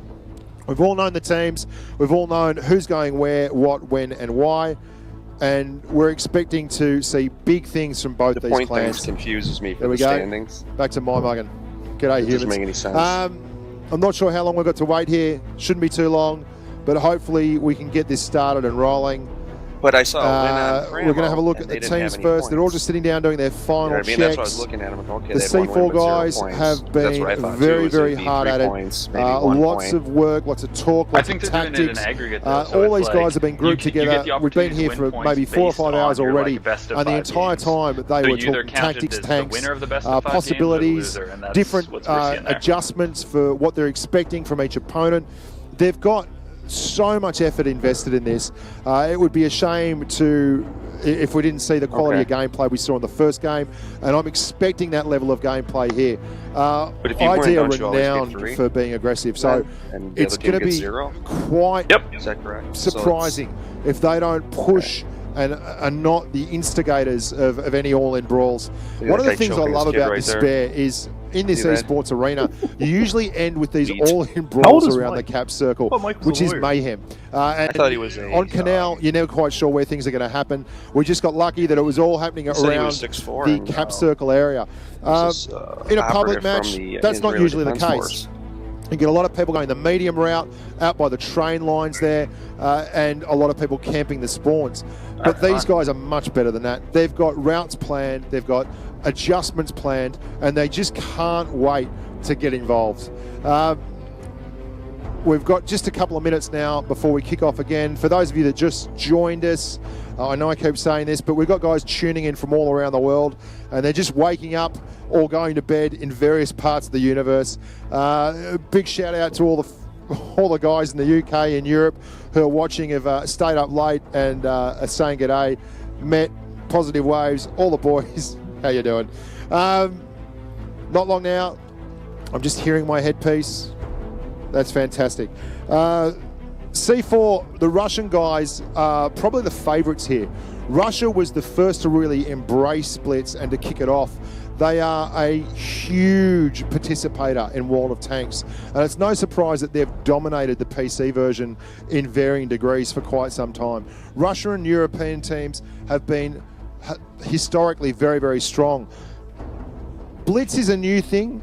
We've all known the teams. We've all known who's going where, what, when, and why. And we're expecting to see big things from both these clans. The point things confuses me for the standings. Back to my mugging. G'day, humans. Doesn't make any sense. I'm not sure how long we've got to wait here. Shouldn't be too long, but hopefully we can get this started and rolling. But I saw a win on Premo, we're going to have a look at the teams first. They're all just sitting down doing their final checks. That's what I was looking at. I'm like, okay, the C4 guys have been very, very hard at it. Lots of work, lots of talk, lots of tactics. All these guys have been grouped together. We've been here for maybe 4 or 5 hours already, and the entire time they were talking tactics, tanks, possibilities, different adjustments for what they're expecting from each opponent. They've got so much effort invested in this. It would be a shame if we didn't see the quality of gameplay we saw in the first game, and I'm expecting that level of gameplay here. ID are renowned for being aggressive, so it's going to be quite surprising if they don't push and are not the instigators of any all-in brawls. One of the things I love about Despair is in this esports arena, you usually end with these all-in brawls around the cap circle, which is mayhem. And I thought he was on Canal, you're never quite sure where things are going to happen. We just got lucky that it was all happening around the cap circle area. In a public match, that's not usually the case. You get a lot of people going the medium route out by the train lines there, and a lot of people camping the spawns. But these guys are much better than that. They've got routes planned, they've got adjustments planned, and they just can't wait to get involved. We've got just a couple of minutes now before we kick off again. For those of you that just joined us, I know I keep saying this, but we've got guys tuning in from all around the world, and they're just waking up or going to bed in various parts of the universe. Big shout out to all the guys in the UK and Europe who are watching, have stayed up late and are saying g'day. Met, Positive Waves, all the boys. How you doing? Not long now. I'm just hearing my headpiece. That's fantastic. C4, the Russian guys are probably the favourites here. Russia was the first to really embrace Blitz and to kick it off. They are a huge participator in World of Tanks, and it's no surprise that they've dominated the PC version in varying degrees for quite some time. Russia and European teams have been historically very, very strong. Blitz is a new thing,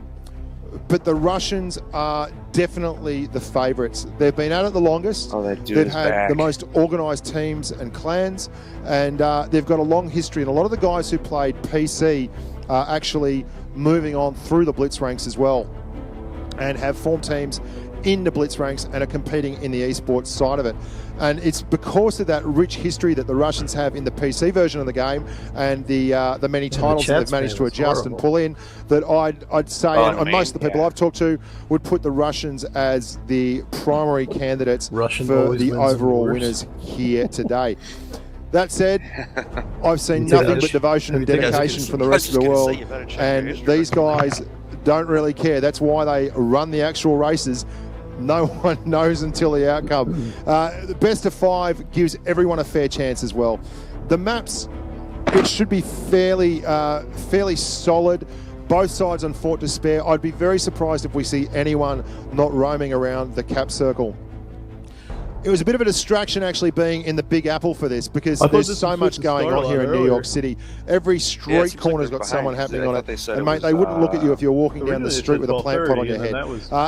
but the Russians are definitely the favourites. They've been at it the longest. They've had the most organised teams and clans, and they've got a long history. And a lot of the guys who played PC are actually moving on through the Blitz ranks as well, and have formed teams in the Blitz ranks and are competing in the esports side of it. And it's because of that rich history that the Russians have in the PC version of the game, and the many titles that they've managed to adjust and pull in, that I'd say, and most of the people I've talked to would put the Russians as the primary candidates for the overall winners here today. That said, I've seen nothing but devotion and dedication from the rest of the world, and these guys don't really care. That's why they run the actual races. No one knows until the outcome. The best of 5 gives everyone a fair chance as well. The maps, it should be fairly solid. Both sides on Fort Despair. I'd be very surprised if we see anyone not roaming around the cap circle. It was a bit of a distraction actually being in the Big Apple for this, because there's so much going on here in New York City. Every street corner's got someone happening on it. And mate, they wouldn't look at you if you're walking down the street with a plant pot on your head.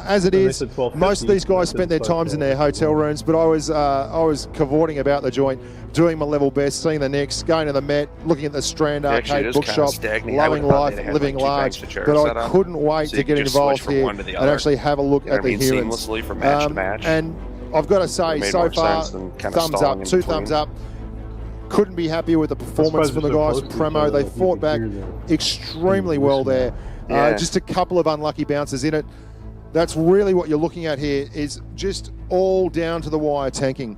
As it is, most of these guys spent their times in their hotel rooms, but I was cavorting about the joint, doing my level best, seeing the Knicks, going to the Met, looking at the Strand Arcade bookshop, loving life, living large. But I couldn't wait to get involved here and actually have a look at the hearings. And I've got to say, so far, thumbs up, 2 thumbs up. Couldn't be happier with the performance from the guys from Premo. They fought back extremely well there. Just a couple of unlucky bounces in it. That's really what you're looking at here, is just all down to the wire tanking.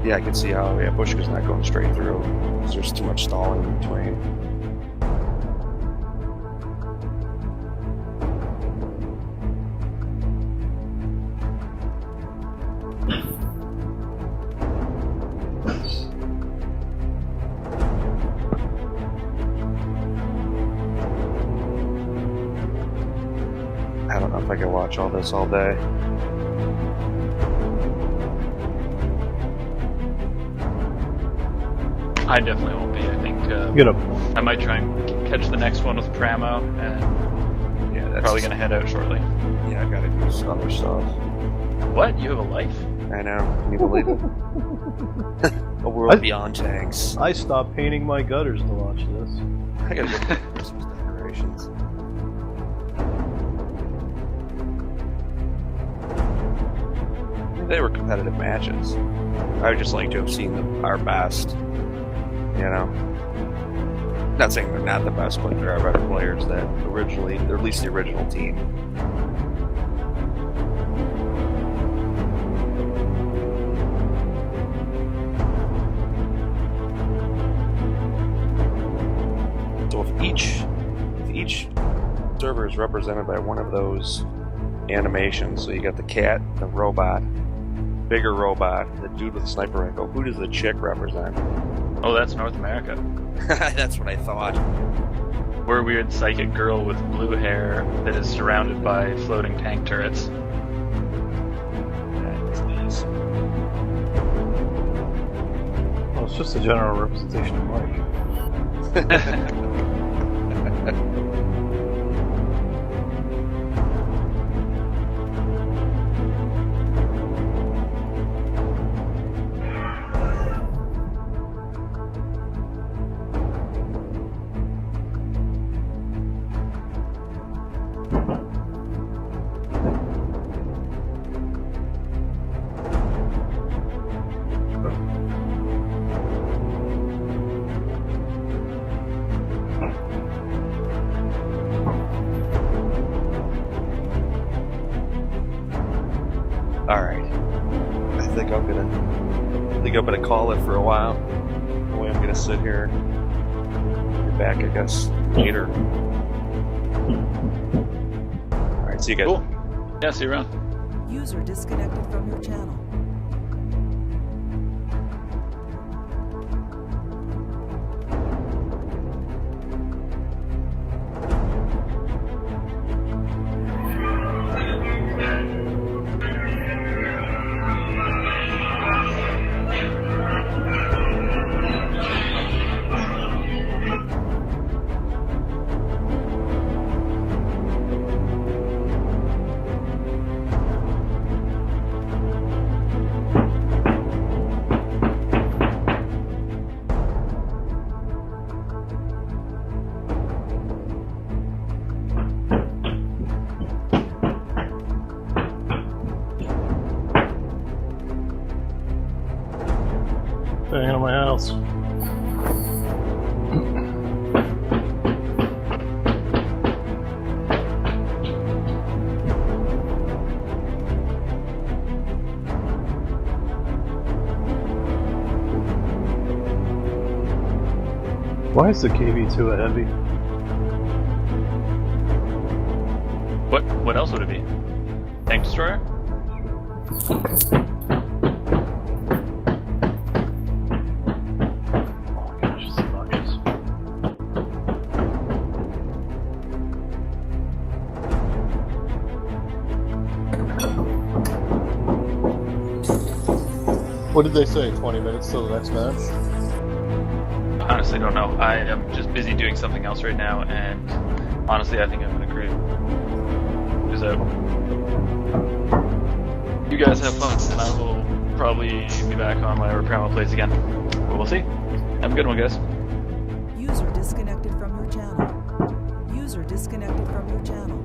Yeah, I can see how Bushka's not going straight through because there's too much stalling in between. if I can watch all this all day. I definitely won't be. I think I might try and catch the next one with Premo, and Yeah, that's probably gonna head out shortly. Yeah, I've got to do some other stuff. What? You have a life? I know. Can you believe it? A world beyond tanks. I stopped painting my gutters to watch this. I gotta get the Christmas decorations. They were competitive matches. I would just like to have seen our best. You know? Not saying they're not the best, but there are better players that originally, or at least the original team. So if each server is represented by one of those animations, so you got the cat, the robot, bigger robot, the dude with the sniper rifle, who does the chick represent? Oh, that's North America. That's what I thought. We're a weird psychic girl with blue hair that is surrounded by floating tank turrets. That's nice. Well, it's just a general representation of Mike. Alright. I think I'm gonna call it for a while. The way I'm gonna sit here. Be back, I guess, later. Alright, see you guys. Cool. Yeah, see you around. User disconnected from your channel. Hanging on my house. Why is the KV-2 a heavy? What else would it be? Tank destroyer? What did they say? 20 minutes till the next match? Honestly, don't know. I am just busy doing something else right now, and honestly, I think I'm gonna agree. Is out. You guys have fun, and I will probably be back on whenever Premo plays again. But we'll see. Have a good one, guys. User disconnected from your channel. User disconnected from your channel.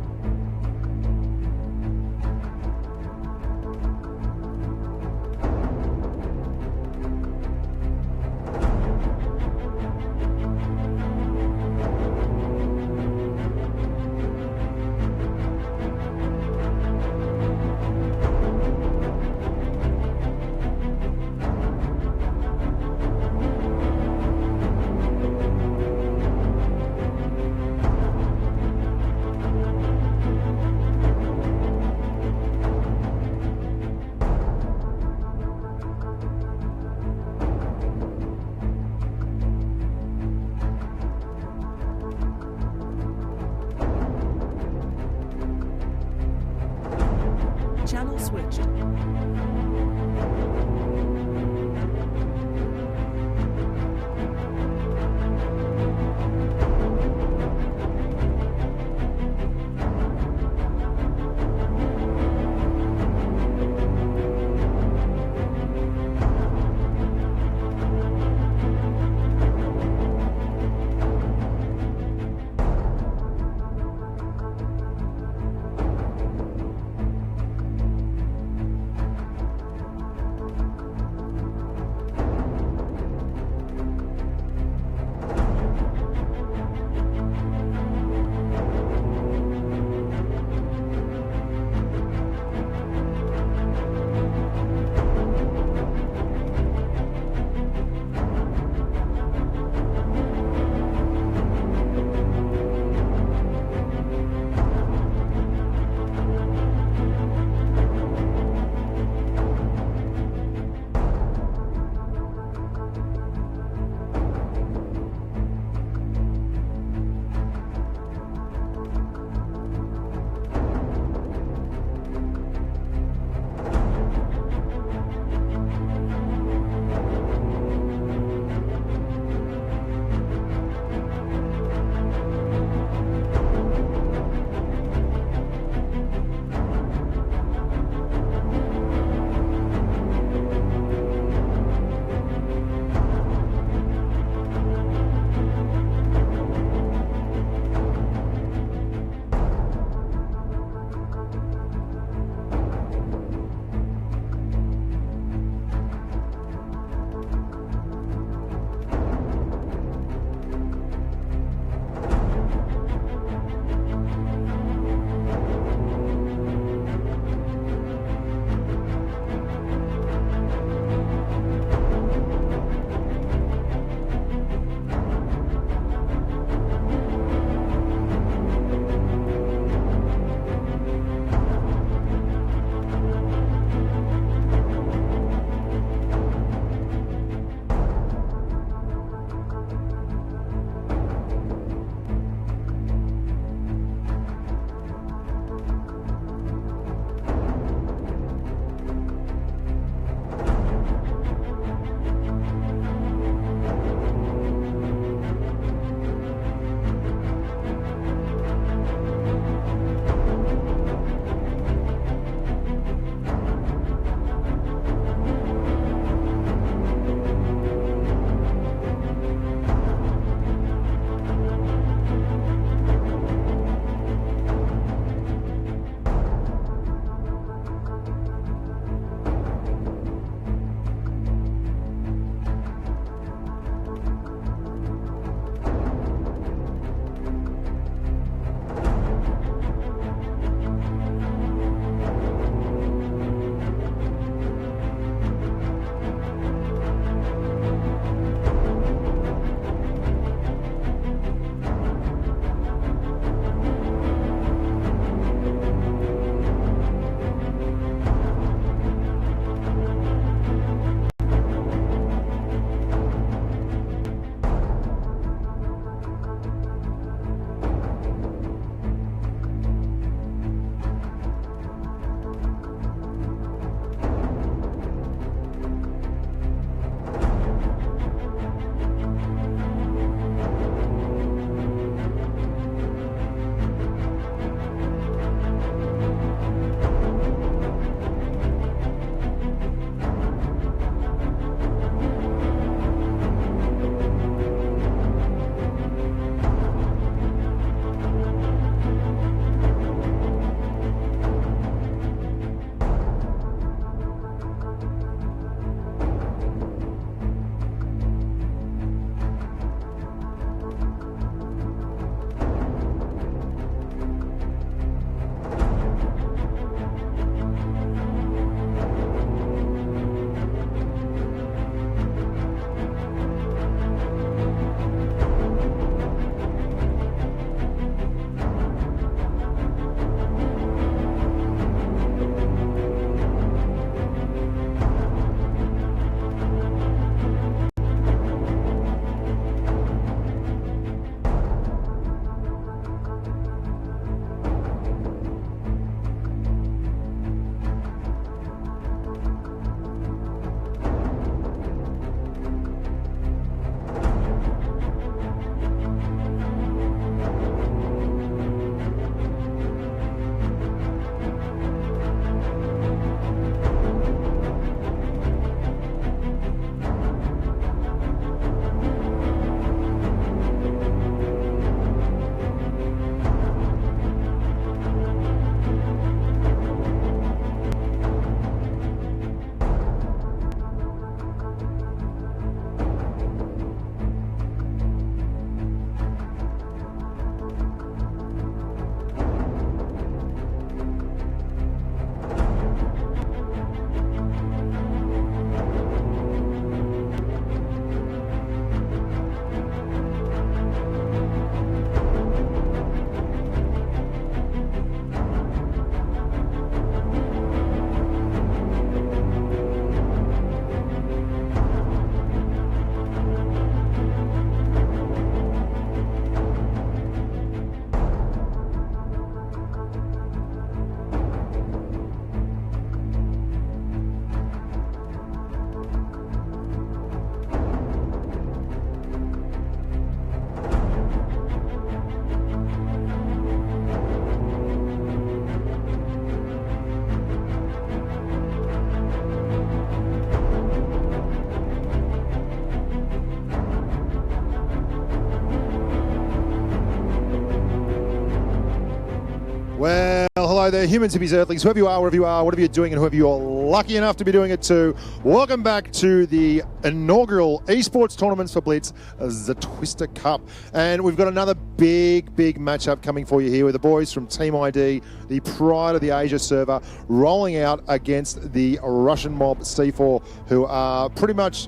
Well, hello there, humans, hippies, earthlings, whoever you are, wherever you are, whatever you're doing, and whoever you're lucky enough to be doing it to. Welcome back to the inaugural esports tournaments for Blitz, the Twister Cup. And we've got another big matchup coming for you here with the boys from Team ID, the pride of the Asia server, rolling out against the Russian mob C4, who are pretty much...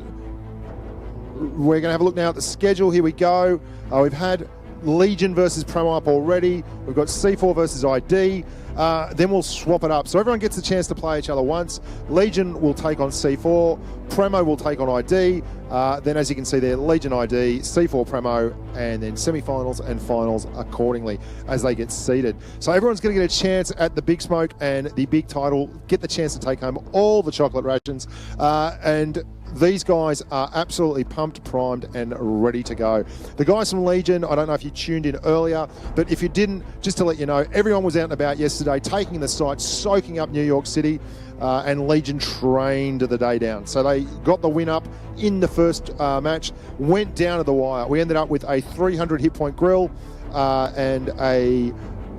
We're going to have a look now at the schedule. Here we go. We've had Legion versus Premo up already. We've got C4 versus ID. Then we'll swap it up. So everyone gets a chance to play each other once. Legion will take on C4. Premo will take on ID. Then as you can see there, Legion ID, C4 Premo, and then semi-finals and finals accordingly as they get seeded. So everyone's going to get a chance at the big smoke and the big title, get the chance to take home all the chocolate rations. And these guys are absolutely pumped, primed, and ready to go. The guys from Legion, I don't know if you tuned in earlier, but if you didn't, just to let you know, everyone was out and about yesterday, taking the site, soaking up New York City, and Legion trained the day down. So they got the win up in the first match, went down to the wire. We ended up with a 300 hit point grill and a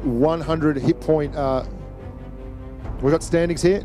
100 hit point... we got standings here.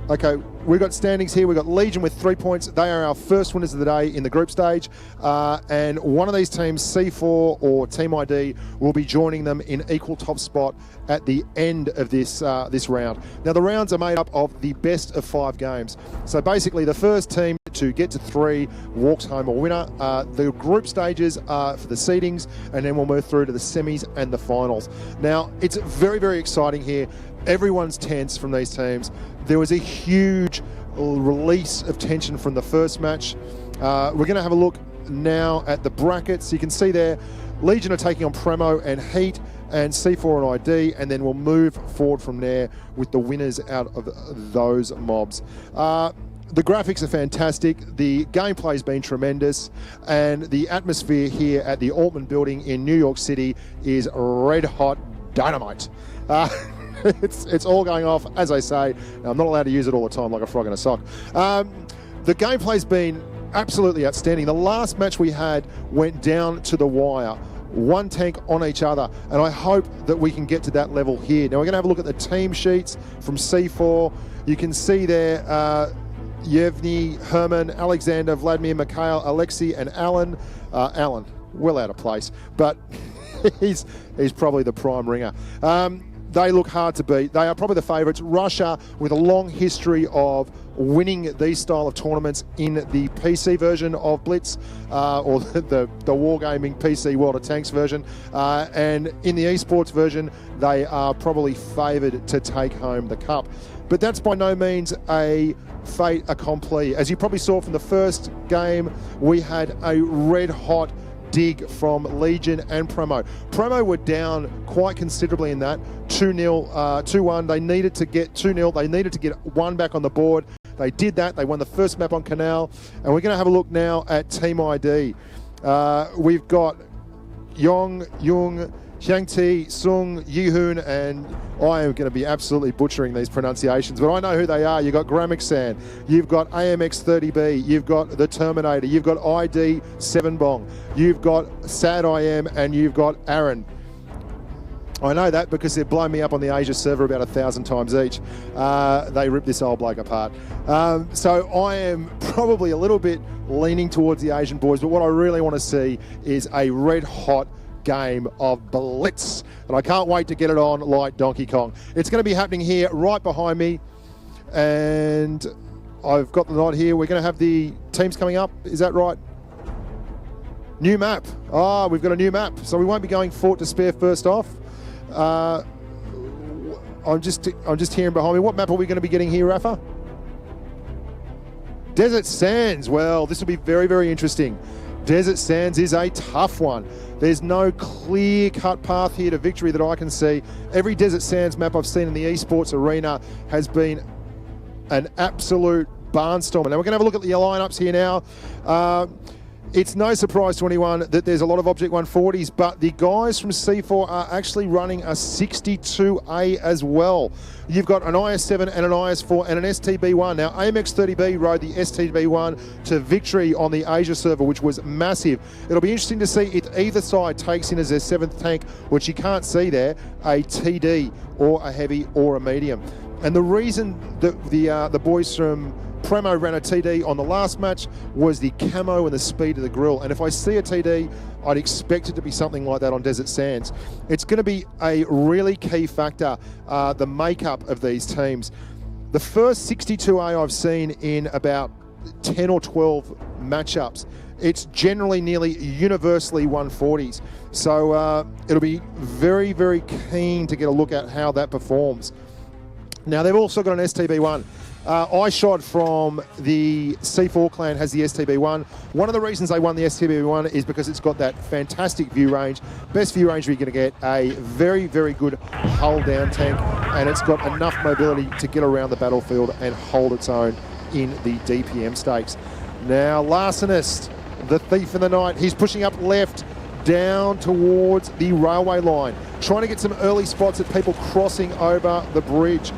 Okay, we've got standings here. We've got Legion with 3 points. They are our first winners of the day in the group stage. And one of these teams, C4 or Team ID, will be joining them in equal top spot at the end of this round. Now, the rounds are made up of the best of 5 games. So basically, the first team to get to 3 walks home a winner. The group stages are for the seedings, and then we'll move through to the semis and the finals. Now, it's very exciting here. Everyone's tense from these teams. There was a huge release of tension from the first match. We're going to have a look now at the brackets. You can see there, Legion are taking on Premo and Heat, and C4 and ID, and then we'll move forward from there with the winners out of those mobs. The graphics are fantastic. The gameplay's been tremendous, and the atmosphere here at the Altman Building in New York City is red hot dynamite. It's all going off, as I say. I'm not allowed to use it all the time like a frog in a sock. The gameplay's been absolutely outstanding. The last match we had went down to the wire. One tank on each other, and I hope that we can get to that level here. Now we're going to have a look at the team sheets from C4. You can see there Yevgeny, Herman, Alexander, Vladimir, Mikhail, Alexei, and Alan. Alan, well out of place, but he's probably the prime ringer. They look hard to beat. They are probably the favourites. Russia, with a long history of winning these style of tournaments in the PC version of Blitz, or the wargaming PC World of Tanks version, and in the esports version, they are probably favoured to take home the cup. But that's by no means a fait accompli. As you probably saw from the first game, we had a red-hot dig from Legion and Premo. Premo were down quite considerably in that, 2-0, 2-1. They needed to get 2-0. They needed to get 1 back on the board. They did that. They won the first map on Canal. And we're going to have a look now at Team ID. We've got Yong, Jung, Xiangti, Sung, Yihun, and I am going to be absolutely butchering these pronunciations, but I know who they are. You've got Gramixan, you've got AMX30B, you've got the Terminator, you've got ID 7bong, you've got Sad I Am, and you've got Aaron. I know that because they've blown me up on the Asia server about 1,000 times each. They ripped this old bloke apart. So I am probably a little bit leaning towards the Asian boys, but what I really want to see is a red-hot game of Blitz, and I can't wait to get it on like Donkey Kong. It's going to be happening here right behind me, and I've got the nod here. We're going to have the teams coming up. Is that right? New map. We've got a new map, so we won't be going Fort Despair first off. I'm just hearing behind me. What map are we going to be getting here, Rafa? Desert Sands. Well, this will be very interesting. Desert Sands is a tough one. There's no clear-cut path here to victory that I can see. Every Desert Sands map I've seen in the esports arena has been an absolute barnstorm. Now we're going to have a look at the lineups here now. It's no surprise to anyone that there's a lot of Object 140s, but the guys from C4 are actually running a 62A as well. You've got an IS-7 and an IS-4 and an STB-1. Now, AMX-30B rode the STB-1 to victory on the Asia server, which was massive. It'll be interesting to see if either side takes in as their 7th tank, which you can't see there, a TD or a heavy or a medium. And the reason that the boys from Premo ran a TD on the last match was the camo and the speed of the grill. And if I see a TD, I'd expect it to be something like that on Desert Sands. It's going to be a really key factor, the makeup of these teams. The first 62A I've seen in about 10 or 12 matchups. It's generally nearly universally 140s. So it'll be very, very keen to get a look at how that performs. Now, they've also got an STB-1. iShod from the C4 clan has the STB-1. One of the reasons they won the STB-1 is because it's got that fantastic view range. Best view range you're going to get, a very, very good hull down tank, and it's got enough mobility to get around the battlefield and hold its own in the DPM stakes. Now, Larcenist, the thief in the night, he's pushing up left down towards the railway line, trying to get some early spots at people crossing over the bridge.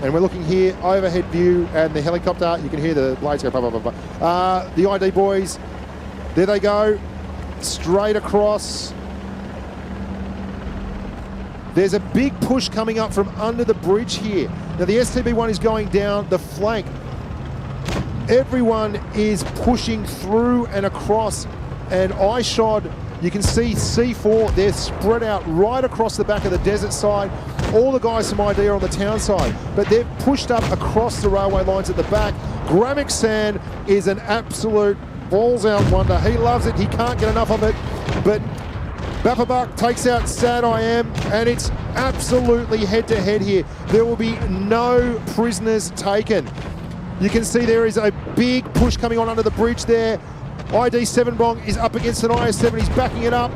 And we're looking here, overhead view, and the helicopter, you can hear the blades go, blah, blah, blah, blah. The ID boys, there they go, straight across. There's a big push coming up from under the bridge here. Now the STB-1 is going down the flank. Everyone is pushing through and across, and iShod, you can see C4, they're spread out right across the back of the desert side. All the guys from ID are on the town side, but they've pushed up across the railway lines at the back. Gramixan is an absolute balls-out wonder. He loves it. He can't get enough of it. But Bappabuck takes out Sad I Am, and it's absolutely head-to-head here. There will be no prisoners taken. You can see there is a big push coming on under the bridge there. ID 7 Bong is up against an IS-7. He's backing it up.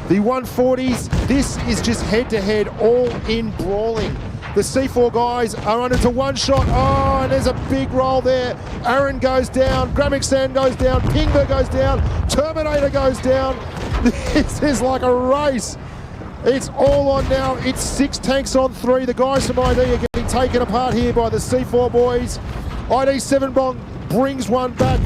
The 140s, this is just head-to-head, all in brawling. The C4 guys are under to one shot. Oh, and there's a big roll there. Aaron goes down, Gramixan goes down, Pingber goes down, Terminator goes down. This is like a race. It's all on now. It's 6 tanks on 3. The guys from ID are getting taken apart here by the C4 boys. ID 7 Bong brings one back.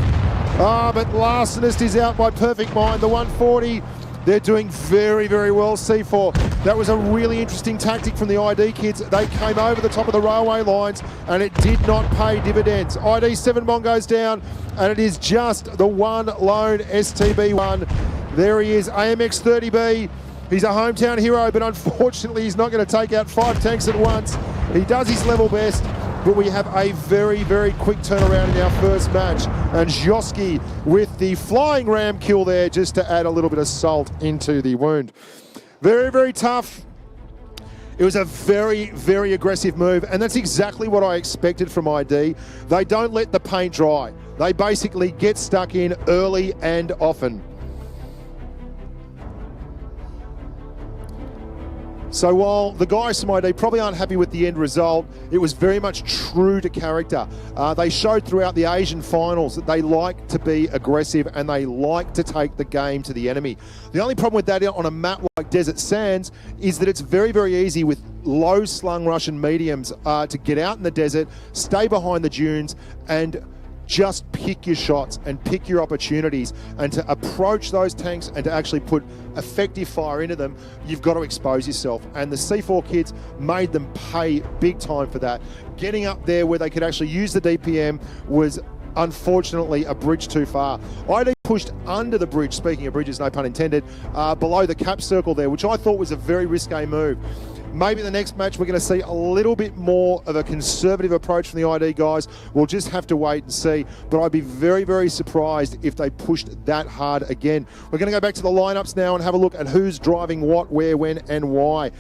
But Larcenist is out by Perfect Mind. The 140, they're doing very, very well, C4. That was a really interesting tactic from the ID kids. They came over the top of the railway lines, and it did not pay dividends. ID 7 Bong goes down, and it is just the one lone STB-1. There he is, AMX 30B. He's a hometown hero, but unfortunately he's not going to take out 5 tanks at once. He does his level best, but we have a very, very quick turnaround in our first match. And Zhosky with the flying ram kill there just to add a little bit of salt into the wound. Very, very tough. It was a very, very aggressive move, and that's exactly what I expected from ID. They don't let the paint dry. They basically get stuck in early and often. So while the guys from ID probably aren't happy with the end result, it was very much true to character. They showed throughout the Asian finals that they like to be aggressive and they like to take the game to the enemy. The only problem with that on a map like Desert Sands is that it's very, very easy with low slung Russian mediums to get out in the desert, stay behind the dunes, and just pick your shots and pick your opportunities, and to approach those tanks and to actually put effective fire into them, you've got to expose yourself. And the C4 kids made them pay big time for that. Getting up there where they could actually use the DPM was unfortunately a bridge too far. ID pushed under the bridge, speaking of bridges, no pun intended, below the cap circle there, which I thought was a very risque move. Maybe the next match we're going to see a little bit more of a conservative approach from the ID guys. We'll just have to wait and see. But I'd be very, very surprised if they pushed that hard again. We're going to go back to the lineups now and have a look at who's driving what, where, when, and why.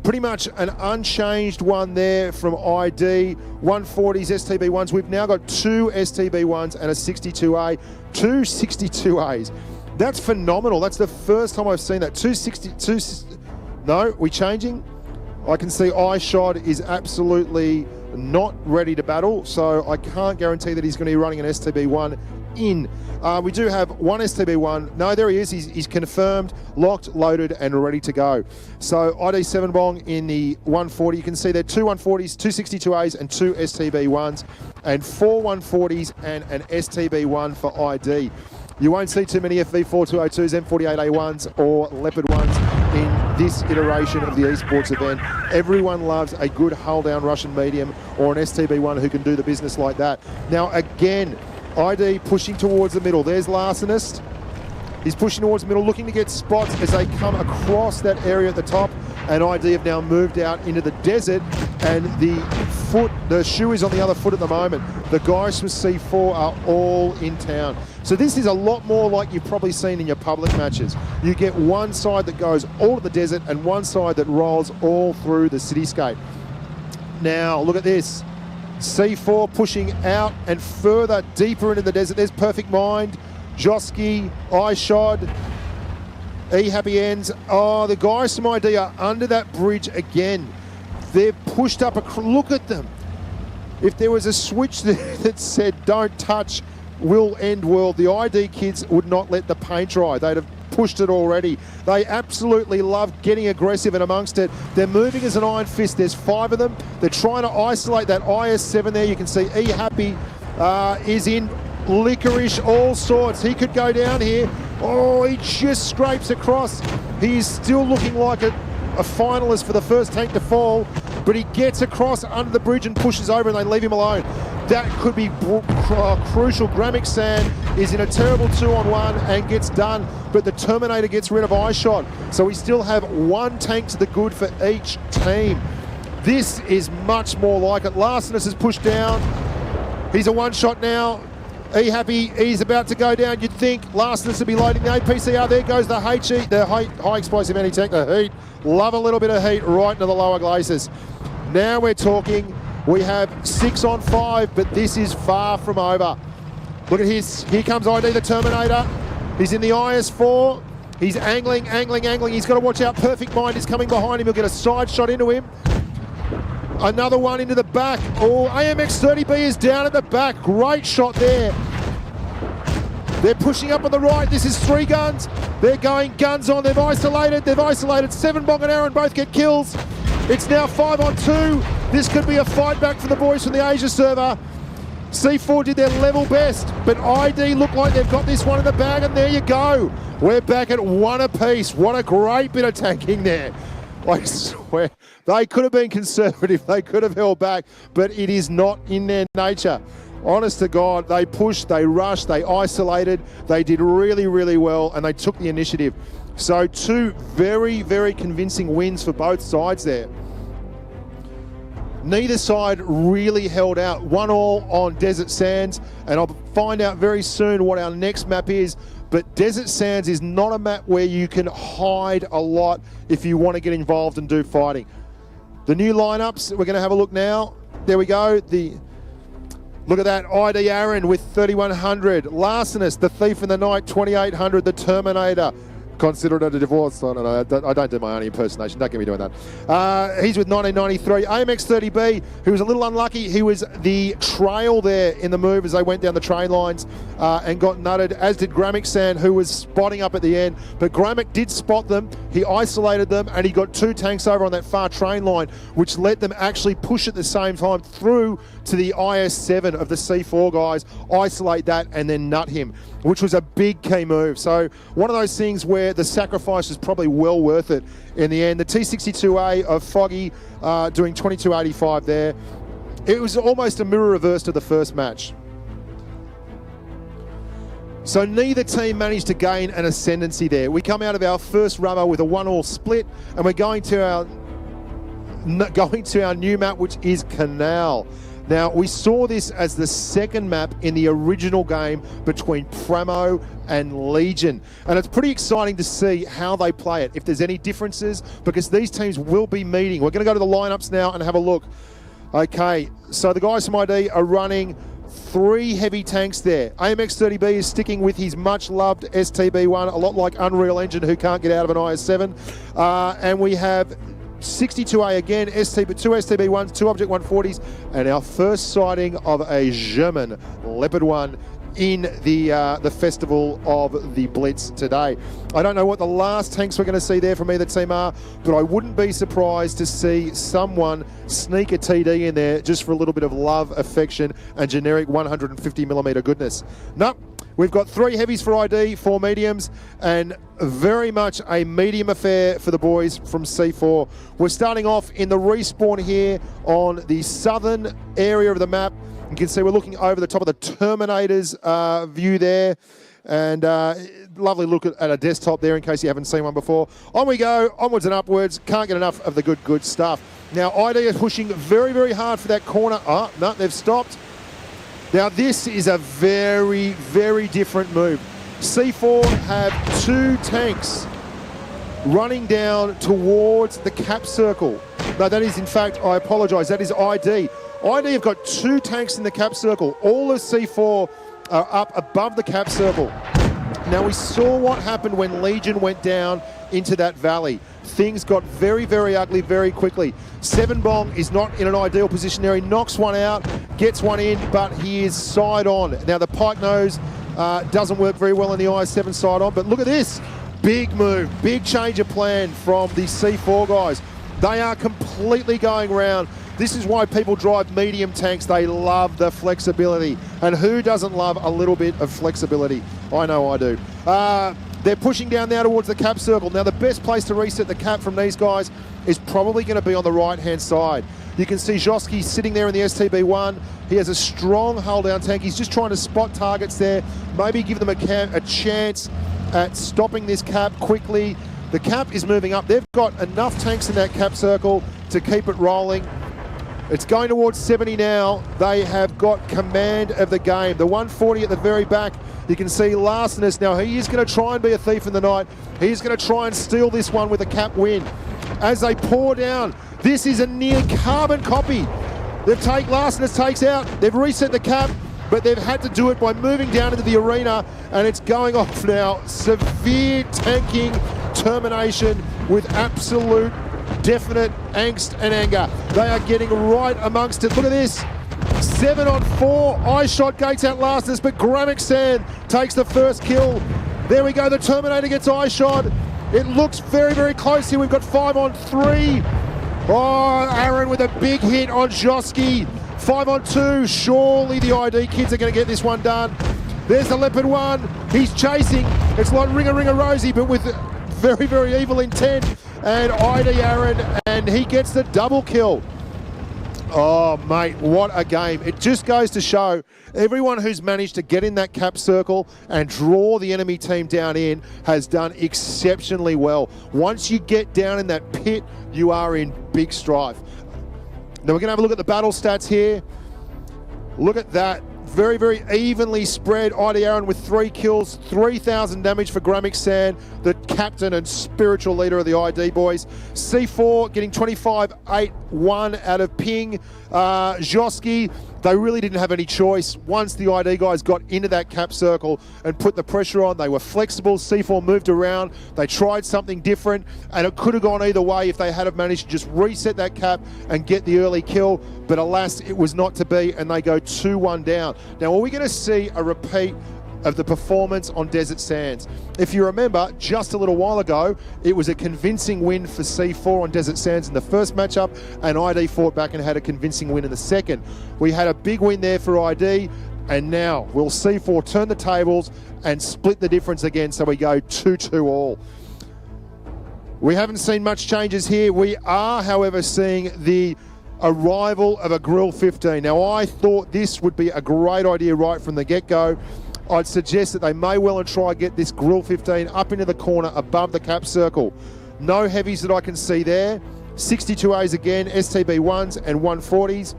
Pretty much an unchanged one there from ID. 140s, STB-1s. We've now got 2 STB-1s and a 62A. 2 62As. That's phenomenal. That's the first time I've seen that. 262... No, we changing? I can see iShod is absolutely not ready to battle, so I can't guarantee that he's going to be running an STB-1 in. We do have one STB1. No, there he is. He's confirmed, locked, loaded, and ready to go. So ID 7 bong in the 140. You can see there 2 140s, 2 62As, and 2 STB1s, and 4 140s and an STB1 for ID. You won't see too many FV4202s, M48A1s, or Leopard 1s in this iteration of the esports event. Everyone loves a good hull-down Russian medium or an STB1 who can do the business like that. Now, again, ID pushing towards the middle. There's Larsenist. He's pushing towards the middle, looking to get spots as they come across that area at the top. And ID have now moved out into the desert, and the shoe is on the other foot at the moment. The guys from C4 are all in town. So this is a lot more like you've probably seen in your public matches. You get one side that goes all to the desert and one side that rolls all through the cityscape. Now, look at this. C4 pushing out and further deeper into the desert. There's Perfect Mind, Josky, iShod, Happy Ends. Oh, the guys from ID are under that bridge again. They're pushed up. Look at them. If there was a switch that said don't touch, will end world, the ID kids would not let the paint dry. They'd have pushed it already. They absolutely love getting aggressive and amongst it. They're moving as an iron fist. There's 5 of them. They're trying to isolate that IS-7 there. You can see Happy is in licorice, all sorts. He could go down here. Oh, he just scrapes across. He's still looking like a finalist for the first tank to fall, but he gets across under the bridge and pushes over, and they leave him alone. That could be crucial. Gramixan is in a terrible 2-on-1 and gets done, but the Terminator gets rid of iShot. So we still have 1 tank to the good for each team. This is much more like it. Larsenus is pushed down. He's a 1-shot now. Happy, he's about to go down. You'd think Larsenus would be loading the APCR. There goes the HE, the high explosive anti-tank, the heat. Love a little bit of heat right into the lower glaciers. Now we're talking. We have 6 on 5, but this is far from over. Look at his. Here comes ID the Terminator. He's in the IS-4. He's angling. He's got to watch out. Perfect Mind is coming behind him. He'll get a side shot into him. Another one into the back. Oh, AMX-30B is down at the back. Great shot there. They're pushing up on the right. This is 3 guns. They're going guns on. They've isolated. 7 bong and Aaron both get kills. It's now 5 on 2. This could be a fight back for the boys from the Asia server. C4 did their level best, but ID look like they've got this one in the bag, and there you go. We're back at 1 apiece. What a great bit of tanking there. I swear, they could have been conservative. They could have held back, but it is not in their nature. Honest to God, they pushed, they rushed, they isolated. They did really, really well, and they took the initiative. So 2 very, very convincing wins for both sides there. Neither side really held out. 1-all on Desert Sands, and I'll find out very soon what our next map is. But Desert Sands is not a map where you can hide a lot if you want to get involved and do fighting. The new lineups, we're going to have a look now. There we go. Look at that. ID Aaron with 3100. Larsenus, the Thief in the Night, 2800. The Terminator. Considered a divorce. I don't know. I don't do my own impersonation. Don't get me doing that. He's with 1993. AMX-30B, who was a little unlucky. He was the trail there in the move as they went down the train lines and got nutted, as did Gramixan, who was spotting up at the end. But Gramic did spot them. He isolated them, and he got 2 tanks over on that far train line, which let them actually push at the same time through to the IS-7 of the C4 guys, isolate that, and then nut him, which was a big key move. So one of those things where the sacrifice is probably well worth it in the end. The T62A of Foggy doing 2285 there. It was almost a mirror reverse to the first match. So neither team managed to gain an ascendancy there. We come out of our first rubber with a 1-all split, and we're going to our new map, which is Canal. Now, we saw this as the second map in the original game between Premo and Legion. And it's pretty exciting to see how they play it, if there's any differences, because these teams will be meeting. We're going to go to the lineups now and have a look. Okay, so the guys from ID are running 3 heavy tanks there. AMX-30B is sticking with his much-loved STB1, a lot like Unreal Engine, who can't get out of an IS-7. And we have 62A again, 2 STB1s, 2 Object 140s, and our first sighting of a German Leopard 1 in the festival of the Blitz today. I don't know what the last tanks we're going to see there from either team are, but I wouldn't be surprised to see someone sneak a TD in there just for a little bit of love, affection, and generic 150mm goodness. No. We've got 3 heavies for ID, 4 mediums, and very much a medium affair for the boys from C4. We're starting off in the respawn here on the southern area of the map. You can see we're looking over the top of the Terminator's view there. And lovely look at a desktop there in case you haven't seen one before. On we go, onwards and upwards. Can't get enough of the good stuff. Now, ID are pushing very, very hard for that corner. Oh, no, they've stopped. Now, this is a very, very different move. C4 have 2 tanks running down towards the cap circle. No, that is, in fact, I apologise, that is ID. ID have got 2 tanks in the cap circle. All of C4 are up above the cap circle. Now, we saw what happened when Legion went down into that valley. Things got very, very ugly very quickly. 7bong is not in an ideal position there. He knocks one out, gets one in, but he is side on. Now, the pike nose doesn't work very well in the IS-7 side on, but look at this. Big move, big change of plan from the C4 guys. They are completely going round. This is why people drive medium tanks. They love the flexibility. And who doesn't love a little bit of flexibility? I know I do. They're pushing down now towards the cap circle. Now, the best place to reset the cap from these guys is probably going to be on the right-hand side. You can see Joski sitting there in the STB-1. He has a strong hold-down tank. He's just trying to spot targets there, maybe give them a chance at stopping this cap quickly. The cap is moving up. They've got enough tanks in that cap circle to keep it rolling. It's going towards 70 now. They have got command of the game. The 140 at the very back, you can see Larsenus. Now, he is going to try and be a thief in the night. He's going to try and steal this one with a cap win. As they pour down, this is a near carbon copy. Larsenus takes out. They've reset the cap, but they've had to do it by moving down into the arena, and it's going off now. Severe tanking termination with absolute definite angst and anger. They are getting right amongst it. Look at this. 7 on 4. Eye shot gates out Larsenus, but Gramixan takes the first kill. There we go. The Terminator gets eye shot. It looks very, very close here. We've got 5 on 3. Oh, Aaron with a big hit on Joski. 5 on 2. Surely the ID kids are going to get this one done. There's the Leopard 1. He's chasing. It's like Ringa Rosie, but with very, very evil intent. And ID Aaron, and he gets the double kill. Oh, mate, what a game. It just goes to show everyone who's managed to get in that cap circle and draw the enemy team down in has done exceptionally well. Once you get down in that pit, you are in big strife. Now we're going to have a look at the battle stats here. Look at that. Very, very evenly spread. ID Aaron with 3 kills, 3,000 damage for Gramixan, the captain and spiritual leader of the ID boys. C4 getting 25-8-1 out of Ping. Joski, they really didn't have any choice. Once the ID guys got into that cap circle and put the pressure on, they were flexible. C4 moved around. They tried something different, and it could have gone either way if they had have managed to just reset that cap and get the early kill. But alas, it was not to be, and they go 2-1 down. Now, are we going to see a repeat of the performance on Desert Sands? If you remember, just a little while ago, it was a convincing win for C4 on Desert Sands in the first matchup, and ID fought back and had a convincing win in the second. We had a big win there for ID, and now will C4 turn the tables and split the difference again, so we go 2-2 all. We haven't seen much changes here. We are, however, seeing the arrival of a Grill 15. Now, I thought this would be a great idea right from the get-go. I'd suggest that they may well and try get this Grill 15 up into the corner above the cap circle. No heavies that I can see there. 62As again, STB1s and 140s.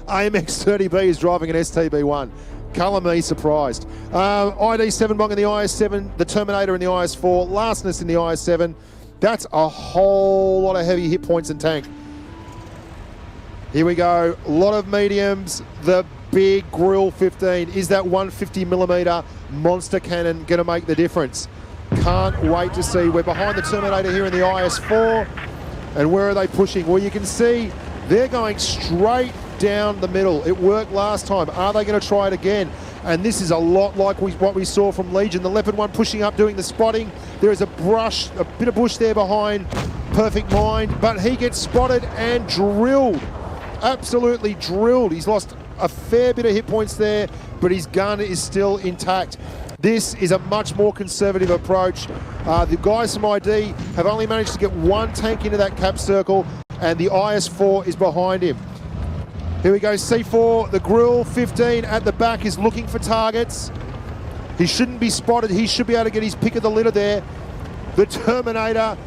AMX 30B is driving an STB1. Colour me surprised. ID 7bong in the IS-7, the Terminator in the IS-4, Larsenus in the IS-7. That's a whole lot of heavy hit points and tank. Here we go, a lot of mediums. The big Grill 15. Is that 150mm monster cannon going to make the difference? Can't wait to see. We're behind the Terminator here in the IS-4. And where are they pushing? Well, you can see they're going straight down the middle. It worked last time. Are they going to try it again? And this is a lot like what we saw from Legion. The Leopard one pushing up, doing the spotting. There is a bit of bush there behind Perfect Mind, but he gets spotted and drilled. Absolutely drilled. He's lost a fair bit of hit points there, but his gun is still intact. This is a much more conservative approach. The guys from ID have only managed to get one tank into that cap circle, and the IS-4 is behind him. Here we go, C4, the Grill 15 at the back is looking for targets. He shouldn't be spotted. He should be able to get his pick of the litter there. The Terminator,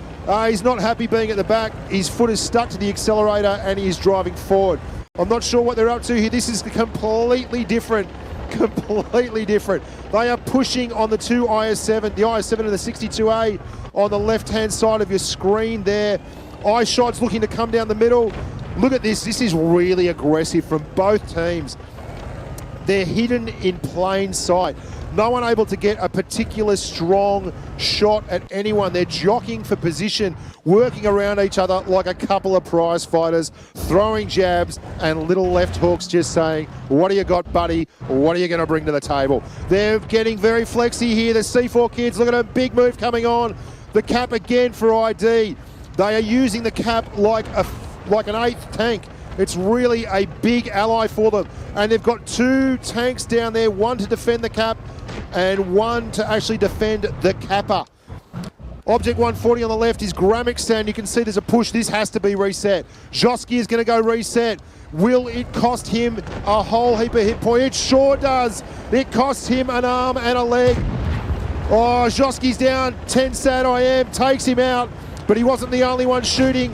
he's not happy being at the back. His foot is stuck to the accelerator and he is driving forward. I'm not sure what they're up to here. This is completely different. Completely different. They are pushing on the two IS-7, the IS-7 and the 62A on the left-hand side of your screen there. iShot's looking to come down the middle. Look at this. This is really aggressive from both teams. They're hidden in plain sight. No one able to get a particular strong shot at anyone. They're jockeying for position, working around each other like a couple of prize fighters, throwing jabs and little left hooks, just saying, what do you got, buddy? What are you going to bring to the table? They're getting very flexy here. The C4 kids, look at a big move coming on. The cap again for ID. They are using the cap like an 8th tank. It's really a big ally for them. And they've got two tanks down there, one to defend the cap and one to actually defend the capper. Object 140 on the left is Gramixan. You can see there's a push. This has to be reset. Joski is going to go reset. Will it cost him a whole heap of hit points? It sure does. It costs him an arm and a leg. Oh, Joski's down. 10 SAT IM takes him out, but he wasn't the only one shooting.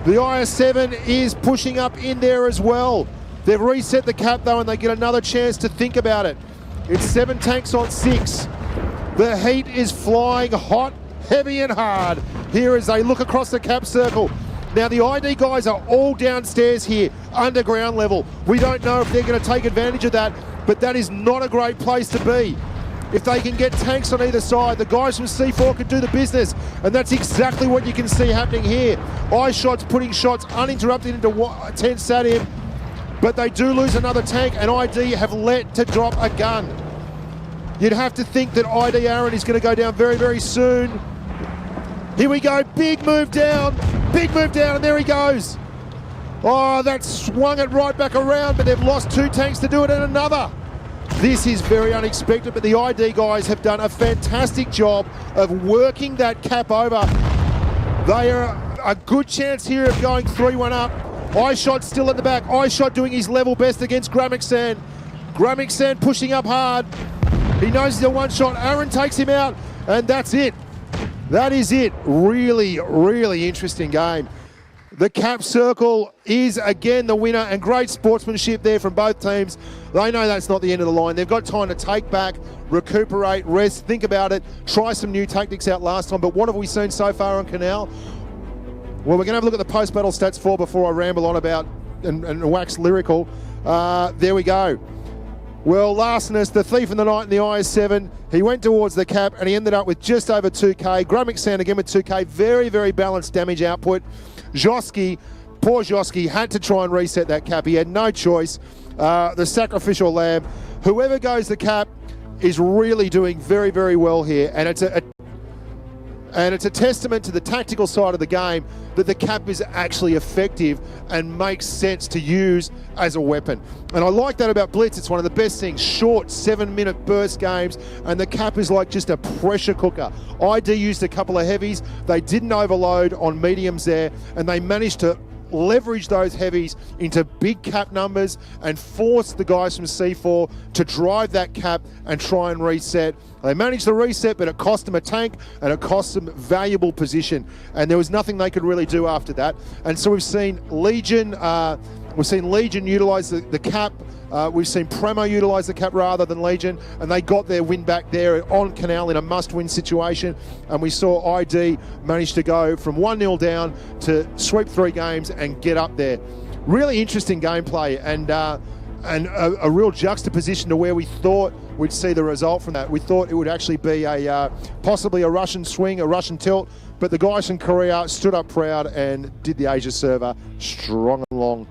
The IS-7 is pushing up in there as well. They've reset the cap though, and they get another chance to think about it. It's 7 tanks on 6. The heat is flying hot, heavy and hard here as they look across the cap circle. Now the ID guys are all downstairs here, underground level. We don't know if they're going to take advantage of that, but that is not a great place to be. If they can get tanks on either side, the guys from C4 can do the business, and that's exactly what you can see happening here. iShot's putting shots uninterrupted into 10 SAT-IM, but they do lose another tank, and ID have let to drop a gun. You'd have to think that ID Aaron is going to go down very, very soon. Here we go, big move down, and there he goes. Oh, that swung it right back around, but they've lost 2 tanks to do it and another. This is very unexpected, but the ID guys have done a fantastic job of working that cap over. They are a good chance here of going 3-1 up. iShot still at the back. iShot doing his level best against Gramixan. Gramixan pushing up hard. He knows he's a one-shot. Aaron takes him out, and that's it. That is it. Really, really interesting game. The cap circle is again the winner, and great sportsmanship there from both teams. They know that's not the end of the line. They've got time to take back, recuperate, rest, think about it, try some new tactics out last time. But what have we seen so far on Canal? Well, we're going to have a look at the post-battle stats before I ramble on about and wax lyrical. There we go. Well, Larsenus, the thief in the night in the IS-7, he went towards the cap and he ended up with just over 2K. Gramixan again with 2K. Very, very balanced damage output. Joski, poor Joski, had to try and reset that cap. He had no choice. The sacrificial lamb. Whoever goes the cap is really doing very, very well here. And it's a testament to the tactical side of the game that the cap is actually effective and makes sense to use as a weapon. And I like that about Blitz. It's one of the best things. Short 7-minute burst games, and the cap is like just a pressure cooker. ID used a couple of heavies. They didn't overload on mediums there, and they managed to leverage those heavies into big cap numbers and force the guys from C4 to drive that cap and try and reset. They managed to reset, but it cost them a tank and it cost them valuable position, and there was nothing they could really do after that. And so we've seen Legion utilize the cap. We've seen Premo utilise the cap rather than Legion, and they got their win back there on Canal in a must-win situation. And we saw ID manage to go from 1-0 down to sweep 3 games and get up there. Really interesting gameplay, and a real juxtaposition to where we thought we'd see the result from that. We thought it would actually be possibly a Russian swing, a Russian tilt, but the guys from Korea stood up proud and did the Asia server strong and long.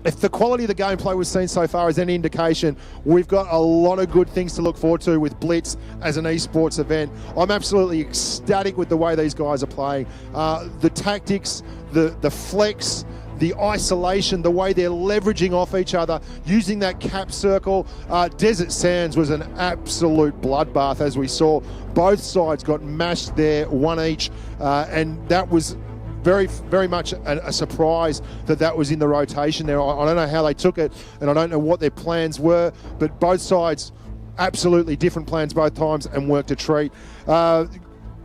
if the quality of the gameplay we've seen so far is any indication, we've got a lot of good things to look forward to with Blitz as an esports event. I'm absolutely ecstatic with the way these guys are playing. The tactics, the flex, the isolation, the way they're leveraging off each other, using that cap circle. Desert Sands was an absolute bloodbath, as we saw. Both sides got mashed there, one each, and that was very much a surprise that was in the rotation there. I don't know how they took it, and I don't know what their plans were, but both sides absolutely different plans both times and worked a treat.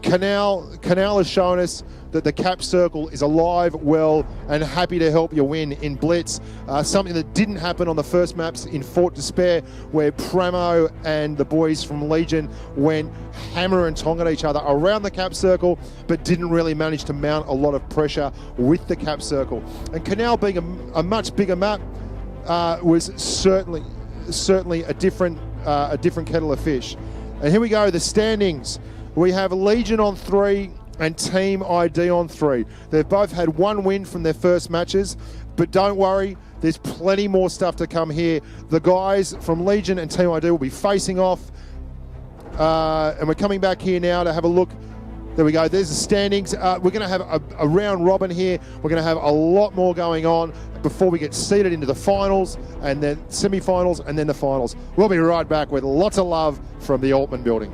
Canal has shown us that the cap circle is alive, well, and happy to help you win in Blitz. Something that didn't happen on the first maps in Fort Despair, where Premo and the boys from Legion went hammer and tong at each other around the cap circle, but didn't really manage to mount a lot of pressure with the cap circle. And Canal being a much bigger map was certainly a different kettle of fish. And here we go, the standings. We have Legion on 3 and Team ID on 3. They've both had one win from their first matches, but don't worry, there's plenty more stuff to come here. The guys from Legion and Team ID will be facing off, and we're coming back here now to have a look. There we go, there's the standings. We're going to have a round robin here. We're going to have a lot more going on before we get seeded into the finals, and then semi-finals, and then the finals. We'll be right back with lots of love from the Altman building.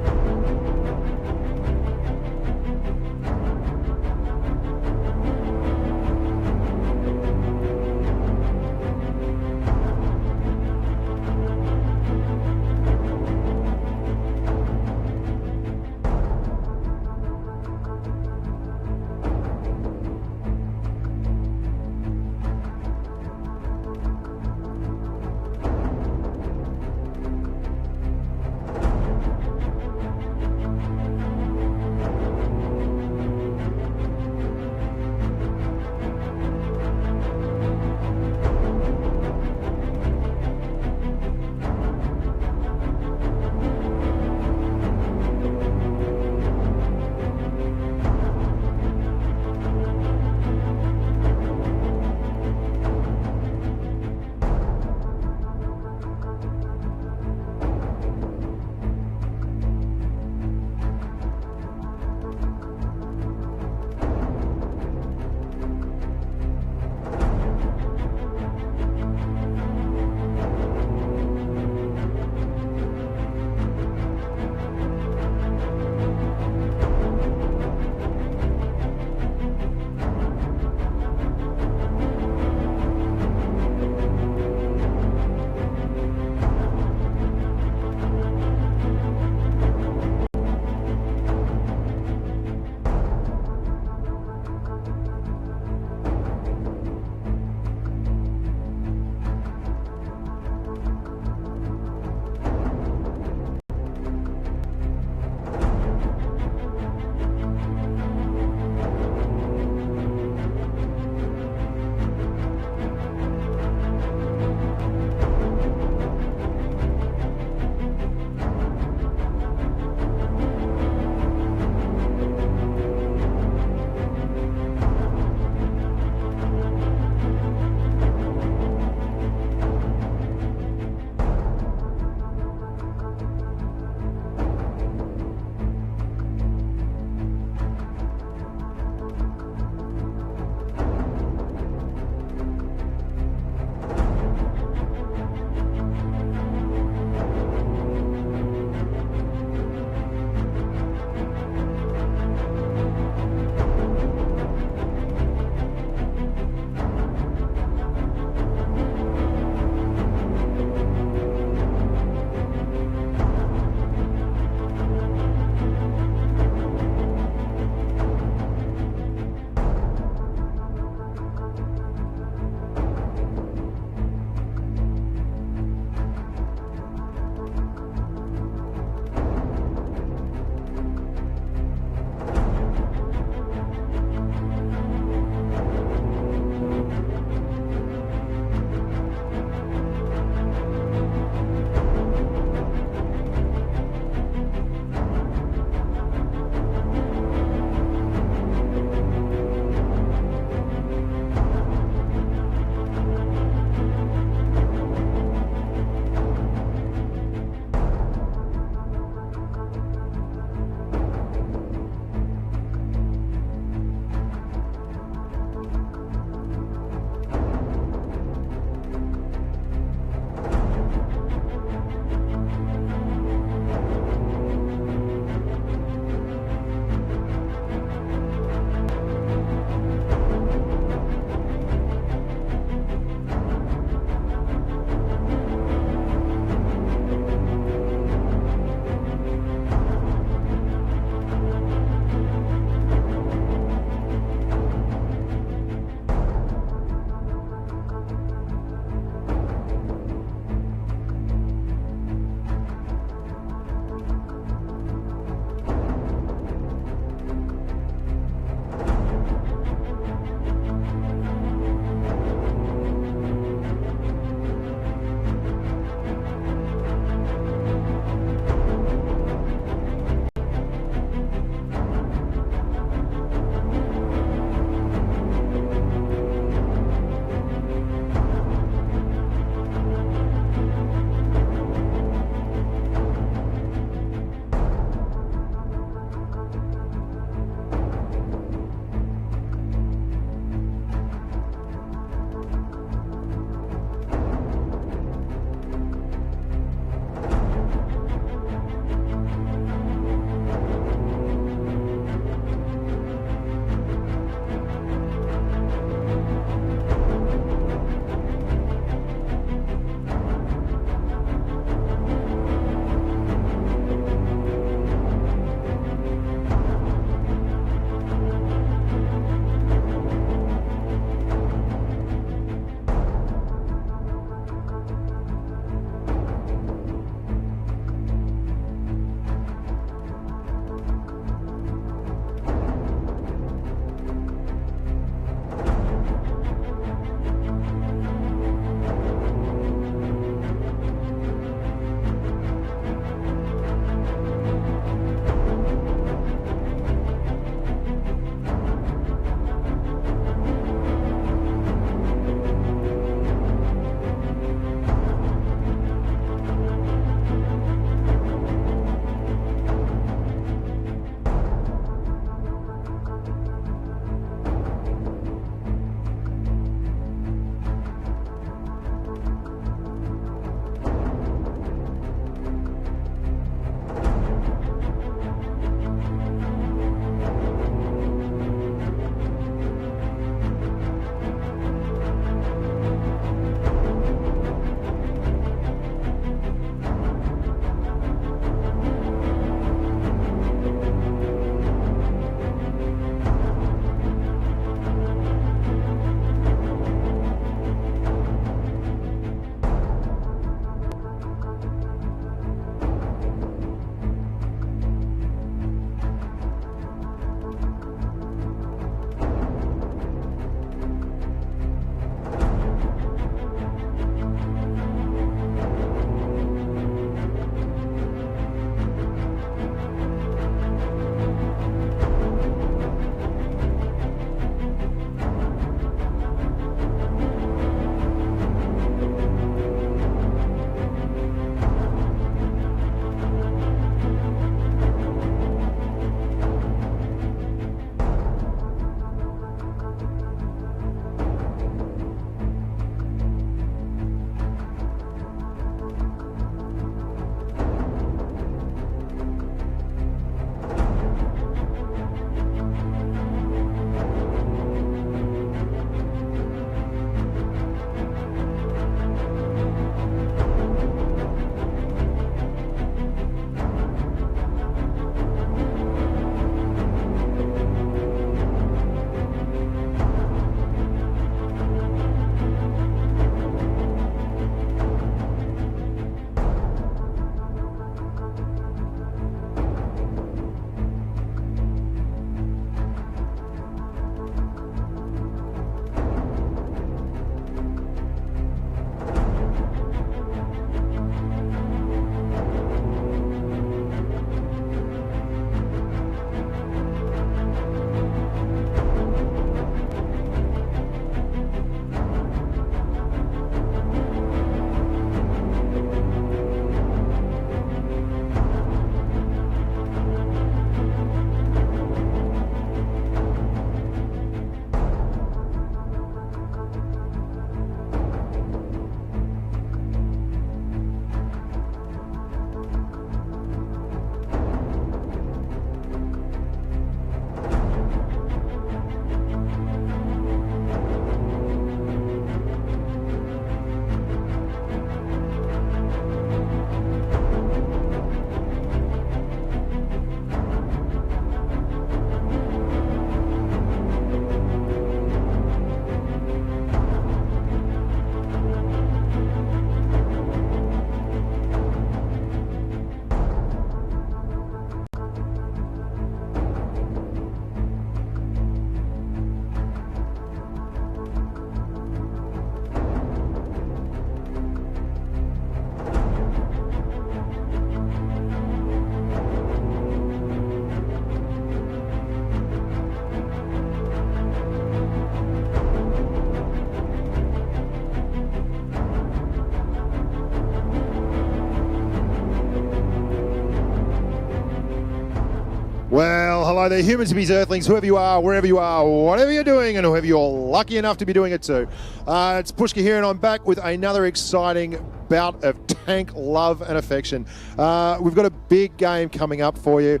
Hello there, humans, bees, earthlings, whoever you are, wherever you are, whatever you're doing, and whoever you're lucky enough to be doing it to. It's Pushka here, and I'm back with another exciting bout of tank love and affection. We've got a big game coming up for you.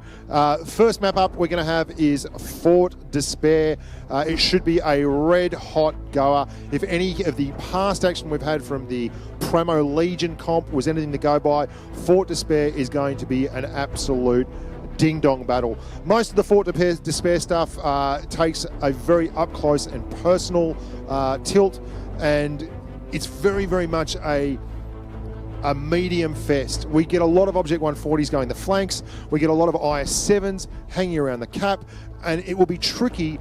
First map up we're going to have is Fort Despair. It should be a red hot goer. If any of the past action we've had from the Premo Legion comp was anything to go by, Fort Despair is going to be an absolute ding-dong battle. Most of the Fort Despair stuff takes a very up-close and personal tilt, and it's very, very much a medium fest. We get a lot of Object 140s going the flanks, we get a lot of IS-7s hanging around the cap, and it will be tricky,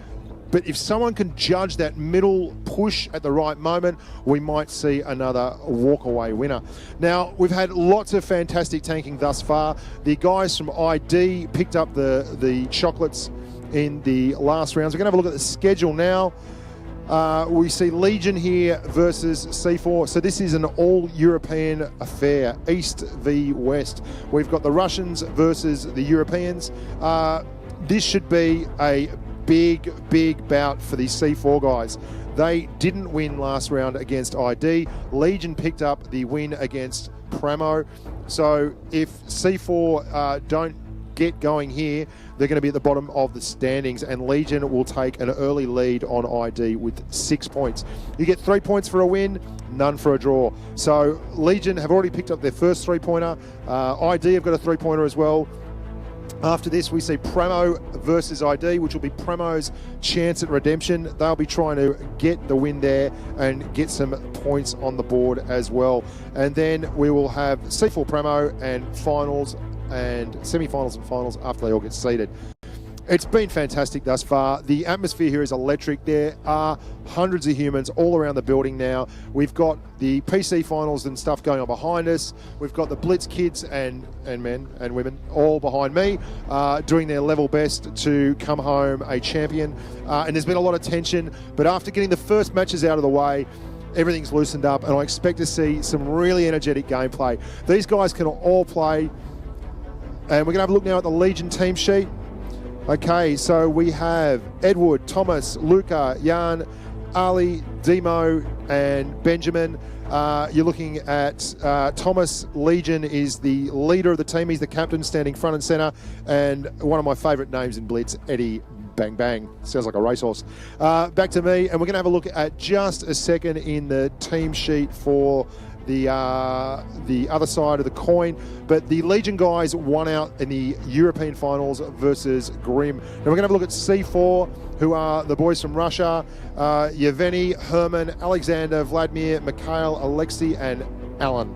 but if someone can judge that middle push at the right moment, we might see another walk-away winner. Now, we've had lots of fantastic tanking thus far. The guys from ID picked up the chocolates in the last rounds. We're going to have a look at the schedule now. We see Legion here versus C4. So this is an all-European affair, East v West. We've got the Russians versus the Europeans. This should be a big bout for the C4 guys. They didn't win last round against ID. Legion picked up the win against Premo. So if C4 don't get going here, they're going to be at the bottom of the standings, and Legion will take an early lead on ID with 6 points. You get 3 points for a win, none for a draw. So Legion have already picked up their first three-pointer. ID have got a three-pointer as well. After this, we see Premo versus ID, which will be Premo's chance at redemption. They'll be trying to get the win there and get some points on the board as well. And then we will have C4 Premo and finals and semi-finals and finals after they all get seeded. It's been fantastic thus far. The atmosphere here is electric. There are hundreds of humans all around the building now. We've got the PC finals and stuff going on behind us. We've got the Blitz kids and men and women all behind me doing their level best to come home a champion. And there's been a lot of tension, but after getting the first matches out of the way, everything's loosened up, and I expect to see some really energetic gameplay. These guys can all play, and we're going to have a look now at the Legion team sheet. Okay, so we have Edward, Thomas, Luca, Jan, Ali, Demo, and Benjamin. You're looking at Thomas. Legion is the leader of the team. He's the captain, standing front and centre, and one of my favourite names in Blitz, Eddie Bang Bang. Sounds like a racehorse. Back to me, and we're going to have a look at just a second in the team sheet for the other side of the coin, but the Legion guys won out in the European finals versus Grim. Now we're going to have a look at C4, who are the boys from Russia, Yevgeny, Herman, Alexander, Vladimir, Mikhail, Alexei, and Alan.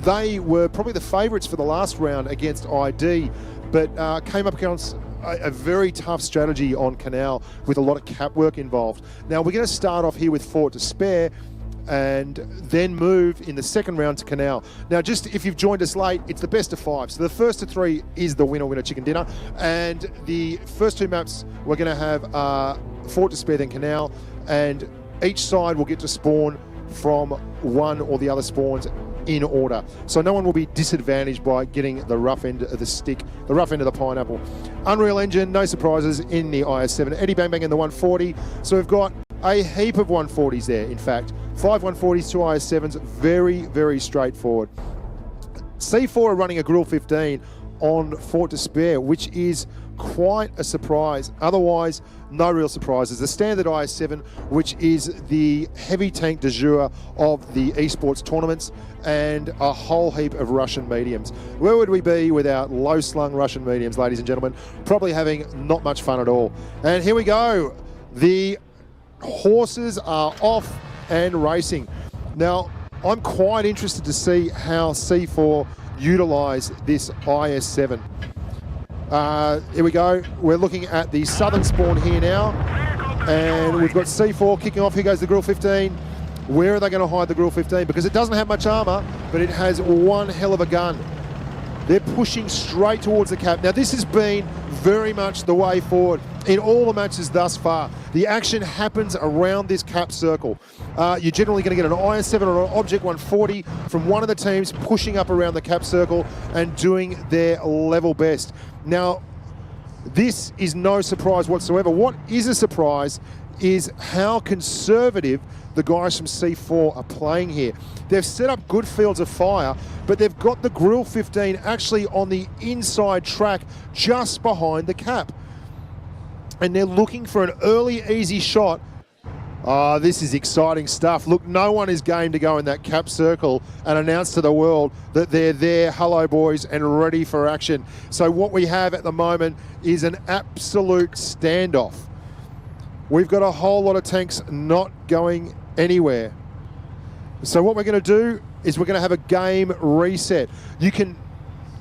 They were probably the favourites for the last round against ID, but came up against a very tough strategy on Canal with a lot of cap work involved. Now we're going to start off here with Fort Despair, and then move in the second round to Canal. Now, just if you've joined us late, it's the best of 5. So the first of 3 is the winner chicken dinner. And the first 2 maps, we're going to have Fort Despair, then Canal. And each side will get to spawn from one or the other spawns in order. So no one will be disadvantaged by getting the rough end of the stick, the rough end of the pineapple. Unreal Engine, no surprises in the IS-7. Eddie Bang Bang in the 140. So we've got a heap of 140s there, in fact. 5 140s, 2 IS-7s, very, very straightforward. C4 are running a Grill 15 on Fort Despair, which is quite a surprise. Otherwise, no real surprises. The standard IS-7, which is the heavy tank de jour of the esports tournaments, and a whole heap of Russian mediums. Where would we be without low-slung Russian mediums, ladies and gentlemen? Probably having not much fun at all. And here we go. The horses are off and racing. Now, I'm quite interested to see how C4 utilise this IS-7. Here we go. We're looking at the southern spawn here now, and we've got C4 kicking off. Here goes the Grill 15. Where are they going to hide the Grill 15? Because it doesn't have much armour, but it has one hell of a gun. They're pushing straight towards the cap. Now, this has been very much the way forward in all the matches thus far. The action happens around this cap circle. You're generally going to get an IS-7 or an Object 140 from one of the teams pushing up around the cap circle and doing their level best. Now, This is no surprise whatsoever. What is a surprise is how conservative the guys from C4 are playing here. They've set up good fields of fire, but they've got the Grill 15 actually on the inside track just behind the cap. And they're looking for an early, easy shot. Oh, this is exciting stuff. Look, no one is game to go in that cap circle and announce to the world that they're there, hello boys, and ready for action. So what we have at the moment is an absolute standoff. We've got a whole lot of tanks not going anywhere. So what we're going to do is we're going to have a game reset.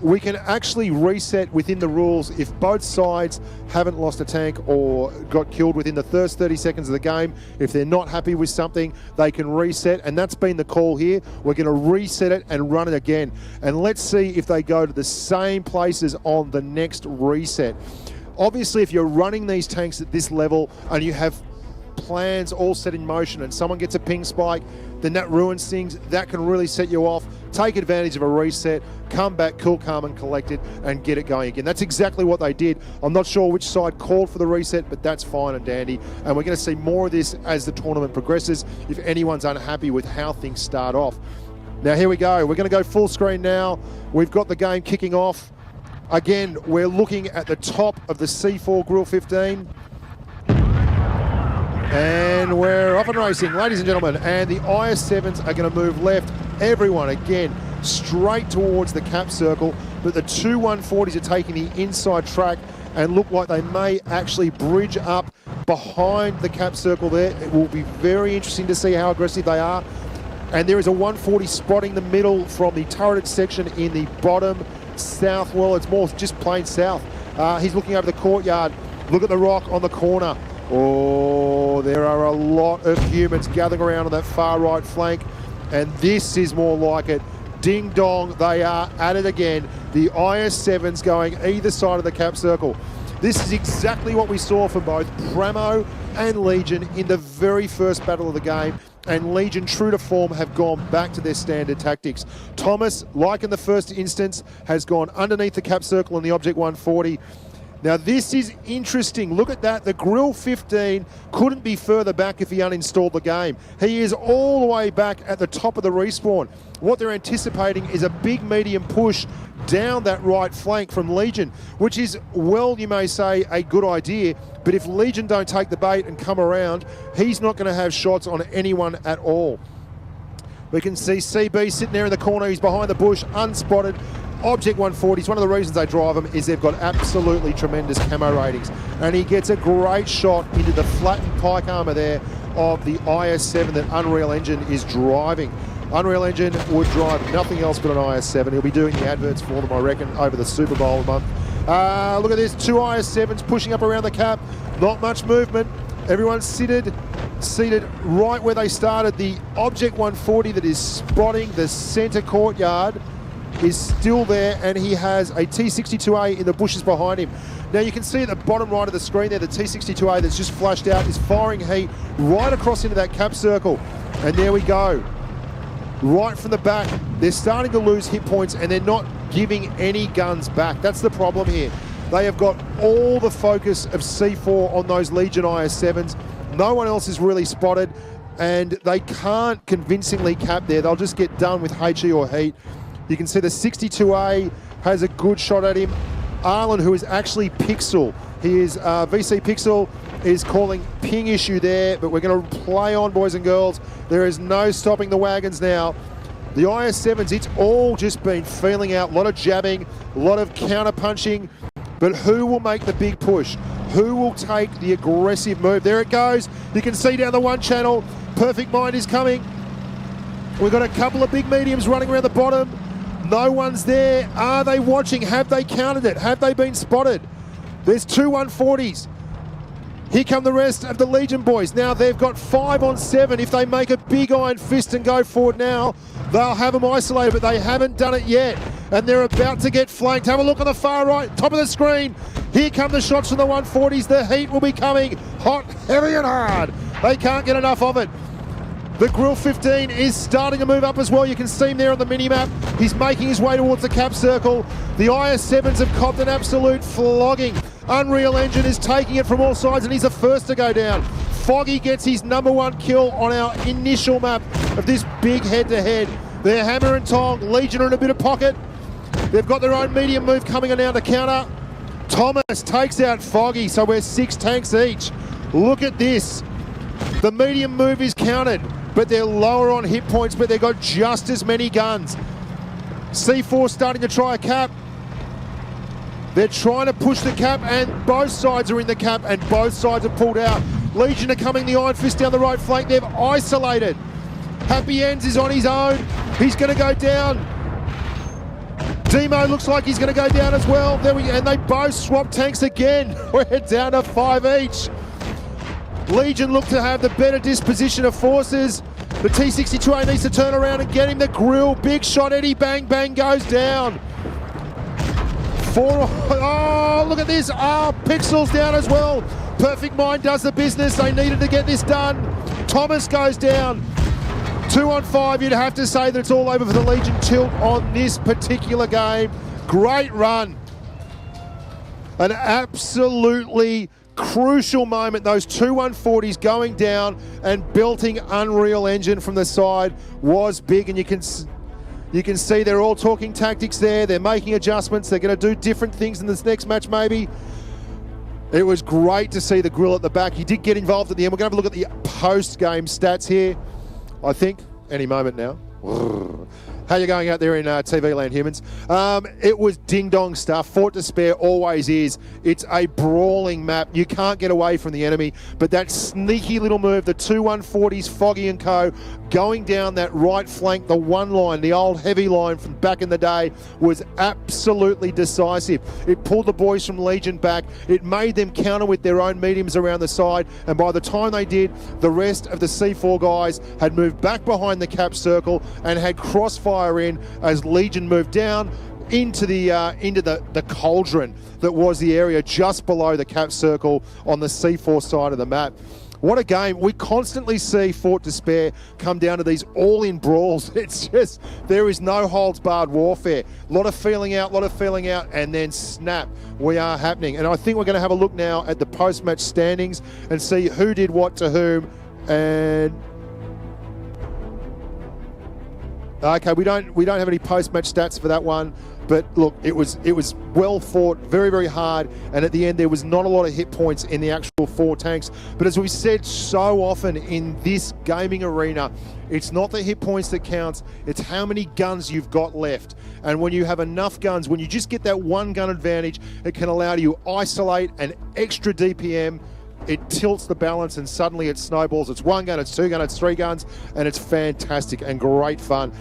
We can actually reset within the rules if both sides haven't lost a tank or got killed within the first 30 seconds of the game. If they're not happy with something, they can reset, and that's been the call here. We're going to reset it and run it again. And let's see if they go to the same places on the next reset. Obviously, if you're running these tanks at this level and you have plans all set in motion and someone gets a ping spike, then that ruins things. That can really set you off. Take advantage of a reset, come back, cool, calm and collected, and get it going again. That's exactly what they did. I'm not sure which side called for the reset, but that's fine and dandy. And we're going to see more of this as the tournament progresses if anyone's unhappy with how things start off. Now here we go. We're going to go full screen now. We've got the game kicking off. Again, we're looking at the top of the C4 Grill 15. And we're off and racing, ladies and gentlemen. And the IS-7s are going to move left. Everyone, again, straight towards the cap circle. But the two 140s are taking the inside track and look like they may actually bridge up behind the cap circle there. It will be very interesting to see how aggressive they are. And there is a 140 spotting the middle from the turreted section in the bottom south. Well, it's more just plain south. He's looking over the courtyard. Look at the rock on the corner. Oh, there are a lot of humans gathering around on that far right flank, and this is more like it. Ding dong, they are at it again. The IS-7s going either side of the cap circle. This is exactly what we saw from both Premo and Legion in the very first battle of the game, and Legion, true to form, have gone back to their standard tactics. Thomas, like in the first instance, has gone underneath the cap circle on the Object 140. Now this is interesting. Look at that. The Grill 15 couldn't be further back if he uninstalled the game. He is all the way back at the top of the respawn. What they're anticipating is a big medium push down that right flank from Legion, which is, well, you may say, a good idea. But if Legion don't take the bait and come around, he's not going to have shots on anyone at all. We can see CB sitting there in the corner. He's behind the bush, unspotted. Object 140s, one of the reasons they drive them is they've got absolutely tremendous camo ratings. And he gets a great shot into the flattened pike armor there of the IS-7 that Unreal Engine is driving. Unreal Engine would drive nothing else but an IS-7. He'll be doing the adverts for them, I reckon, over the Super Bowl month. Look at this, two IS-7s pushing up around the cap. Not much movement. Everyone's seated right where they started. The Object 140 that is spotting the center courtyard is still there, and he has a T-62A in the bushes behind him. Now you can see at the bottom right of the screen there, the T-62A that's just flashed out is firing heat right across into that cap circle. And there we go. Right from the back, they're starting to lose hit points and they're not giving any guns back. That's the problem here. They have got all the focus of C4 on those Legion IS-7s. No one else is really spotted, and they can't convincingly cap there. They'll just get done with HE or heat. You can see the 62A has a good shot at him. Arlen, who is actually Pixel, he is VC Pixel, is calling ping issue there, but we're going to play on, boys and girls. There is no stopping the wagons now. The IS-7s, it's all just been feeling out, a lot of jabbing, a lot of counter punching, but who will make the big push? Who will take the aggressive move? There it goes. You can see down the one channel, Perfect Mind is coming. We've got a couple of big mediums running around the bottom. No one's there. Are they watching? Have they counted it? Have they been spotted? There's two 140s. Here come the rest of the Legion boys. Now they've got 5 on 7. If they make a big iron fist and go forward now, they'll have them isolated, but they haven't done it yet. And they're about to get flanked. Have a look on the far right, top of the screen. Here come the shots from the 140s. The heat will be coming hot, heavy and hard. They can't get enough of it. The Grill 15 is starting to move up as well. You can see him there on the mini-map. He's making his way towards the cap circle. The IS-7s have copped an absolute flogging. Unreal Engine is taking it from all sides, and he's the first to go down. Foggy gets his #1 kill on our initial map of this big head-to-head. They're hammer and tong. Legion are in a bit of pocket. They've got their own medium move coming on now to counter. Thomas takes out Foggy, so we're 6 tanks each. Look at this. The medium move is counted, but they're lower on hit points, but they've got just as many guns. C4 starting to try a cap. They're trying to push the cap, and both sides are in the cap, and both sides are pulled out. Legion are coming the Iron Fist down the right flank. They've isolated. Happy Ends is on his own. He's going to go down. Demo looks like he's going to go down as well. And they both swap tanks again. We're down to 5 each. Legion look to have the better disposition of forces. The T-62A needs to turn around and get him the grill. Big shot, Eddie Bang Bang goes down. Oh, look at this. Pixel's down as well. Perfect Mind does the business. They needed to get this done. Thomas goes down. 2 on 5, you'd have to say that it's all over for the Legion tilt on this particular game. Great run. An absolutely crucial moment. Those 2 140s going down and belting Unreal Engine from the side was big, and you can see they're all talking tactics there. They're making adjustments. They're going to do different things in this next match maybe. It was great to see the grill at the back. He did get involved at the end. We're going to have a look at the post-game stats here. I think any moment now. How you going out there in TV land, humans? It was ding-dong stuff. Fort Despair always is. It's a brawling map. You can't get away from the enemy. But that sneaky little move, the 2 140s, Foggy and co, going down that right flank, the one line, the old heavy line from back in the day, was absolutely decisive. It pulled the boys from Legion back. It made them counter with their own mediums around the side. And by the time they did, the rest of the C4 guys had moved back behind the cap circle and had crossfire in as Legion moved down into the cauldron that was the area just below the cap circle on the C4 side of the map. What a game. We constantly see Fort Despair come down to these all-in brawls. It's just, there is no holds-barred warfare. A lot of feeling out, and then snap, we are happening. And I think we're going to have a look now at the post-match standings and see who did what to whom. And okay, we don't have any post-match stats for that one, but look, it was well fought, very, very hard, and at the end there was not a lot of hit points in the actual 4 tanks. But as we've said so often in this gaming arena, it's not the hit points that counts, it's how many guns you've got left. And when you have enough guns, when you just get that one gun advantage, it can allow you to isolate an extra DPM. It tilts the balance and suddenly it snowballs. It's 1 gun, it's 2 guns, it's 3 guns, and it's fantastic and great fun.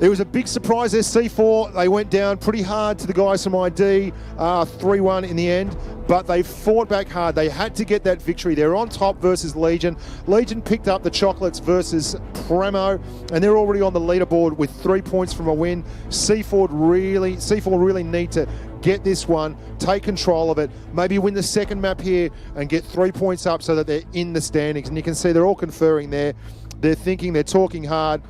It was a big surprise there, C4. They went down pretty hard to the guys from ID, 3-1 in the end, but they fought back hard. They had to get that victory. They're on top versus Legion. Legion picked up the chocolates versus Premo, and they're already on the leaderboard with 3 points from a win. C4 really need to get this one, take control of it, maybe win the second map here and get 3 points up so that they're in the standings. And you can see they're all conferring there. They're thinking, they're talking hard.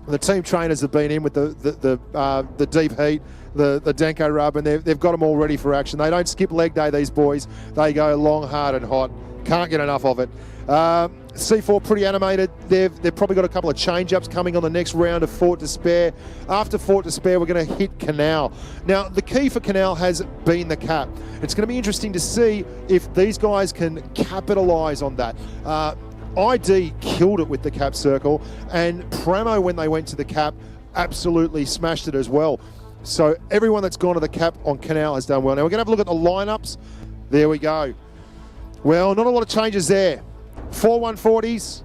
The team trainers have been in with the deep heat, the Danko rub, and they've got them all ready for action. They don't skip leg day, these boys. They go long, hard and hot. Can't get enough of it. C4 pretty animated. They've probably got a couple of change-ups coming on the next round of Fort Despair. After Fort Despair, we're going to hit Canal. Now, the key for Canal has been the cap. It's going to be interesting to see if these guys can capitalise on that. ID killed it with the cap circle, and Premo, when they went to the cap, absolutely smashed it as well. So everyone that's gone to the cap on Canal has done well. Now we're going to have a look at the lineups. There we go. Well, not a lot of changes there. 4 140s.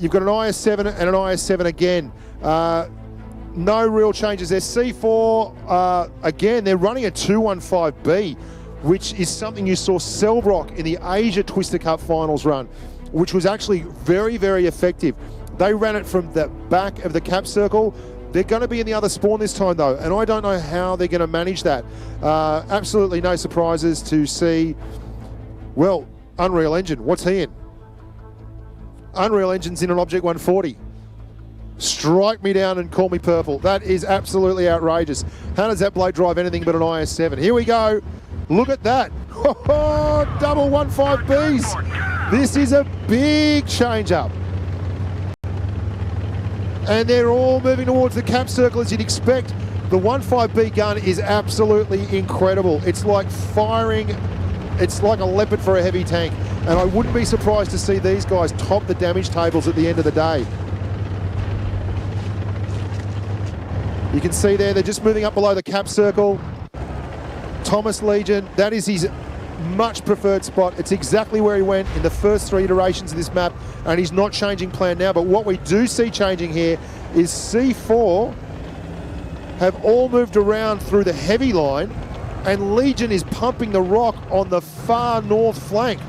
You've got an IS-7 and an IS-7 again. No real changes there. C4, again, they're running a 215B, which is something you saw Cellbrock in the Asia Twister Cup finals run, which was actually very, very effective. They ran it from the back of the cap circle. They're going to be in the other spawn this time, though, and I don't know how they're going to manage that. Absolutely no surprises to see. Well, Unreal Engine, what's he in? Unreal Engine's in an Object 140. Strike me down and call me purple. That is absolutely outrageous. How does that bloke drive anything but an IS-7? Here we go. Look at that. Double 1.5Bs. This is a big change-up. And they're all moving towards the cap circle as you'd expect. The 1.5B gun is absolutely incredible. It's like firing, it's like a leopard for a heavy tank. And I wouldn't be surprised to see these guys top the damage tables at the end of the day. You can see there, they're just moving up below the cap circle. Thomas Legion, that is his much preferred spot. It's exactly where he went in the first 3 iterations of this map, and he's not changing plan now. But what we do see changing here is C4 have all moved around through the heavy line, and Legion is pumping the rock on the far north flank.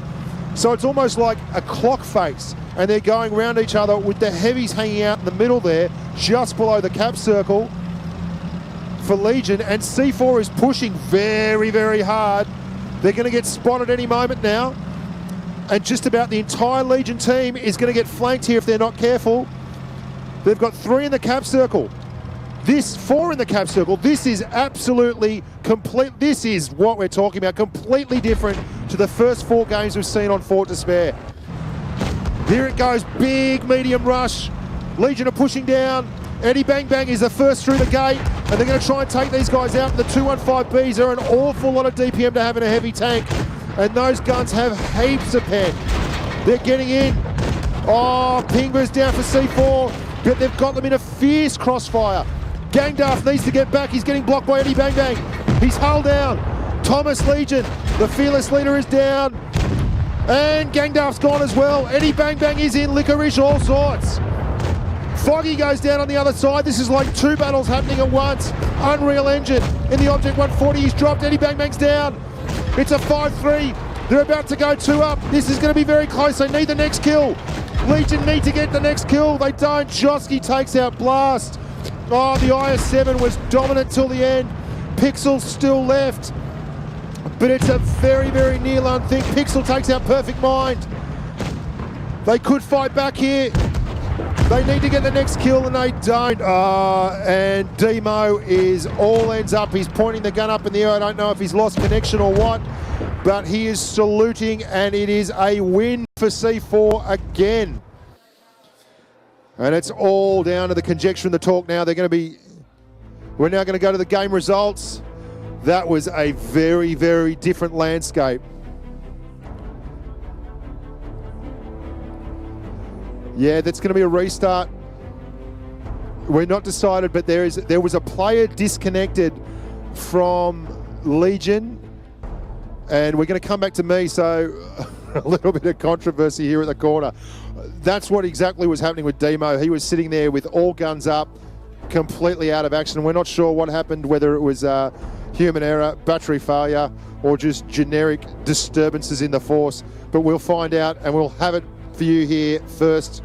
So it's almost like a clock face, and they're going around each other with the heavies hanging out in the middle there, just below the cap circle for Legion, and C4 is pushing very, very hard. They're going to get spotted any moment now, and just about the entire Legion team is going to get flanked here if they're not careful. They've got 3 in the cap circle. 4 in the cap circle. This is absolutely complete. This is what we're talking about. Completely different to the first 4 games we've seen on Fort Despair. Here it goes. Big medium rush. Legion are pushing down. Eddie Bang Bang is the first through the gate, and they're going to try and take these guys out. The 215Bs are an awful lot of DPM to have in a heavy tank, and those guns have heaps of pen. They're getting in. Oh, Pingver's down for C4, but they've got them in a fierce crossfire. Gangdarf needs to get back. He's getting blocked by Eddie Bang Bang. He's hulled down. Thomas Legion, the fearless leader, is down, and Gangdarf's gone as well. Eddie Bang Bang is in. Licorice, all sorts. Foggy goes down on the other side. This is like 2 battles happening at once. Unreal Engine in the Object 140. He's dropped. Eddie Bang Bang's down. It's a 5-3. They're about to go 2 up. This is going to be very close. They need the next kill. Legion need to get the next kill. They don't. Josky takes out Blast. Oh, the IS-7 was dominant till the end. Pixel's still left. But it's a very, very near-run thing. Pixel takes out Perfect Mind. They could fight back here. They need to get the next kill, and they don't. And Demo is all ends up. He's pointing the gun up in the air. I don't know if he's lost connection or what, but he is saluting, and it is a win for C4 again. And it's all down to the conjecture and the talk now. We're now going to go to the game results. That was a very, very different landscape. Yeah, that's going to be a restart. We're not decided, but there was a player disconnected from Legion, and we're going to come back to me, so a little bit of controversy here at the corner. That's what exactly was happening with Demo. He was sitting there with all guns up, completely out of action. We're not sure what happened, whether it was human error, battery failure, or just generic disturbances in the force, but we'll find out, and we'll have it for you here first.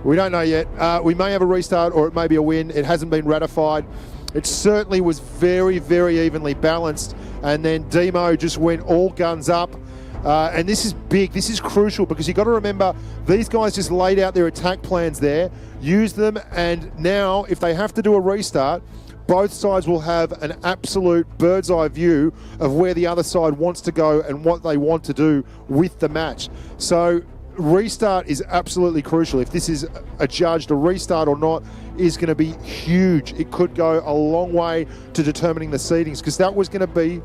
We don't know yet. We may have a restart, or it may be a win. It hasn't been ratified. It certainly was very, very evenly balanced, and then Demo just went all guns up. And this is big. This is crucial, because you've got to remember, these guys just laid out their attack plans there, used them, and now if they have to do a restart, both sides will have an absolute bird's eye view of where the other side wants to go and what they want to do with the match. So restart is absolutely crucial. If this is adjudged a restart or not is going to be huge. It could go a long way to determining the seedings, because that was going to be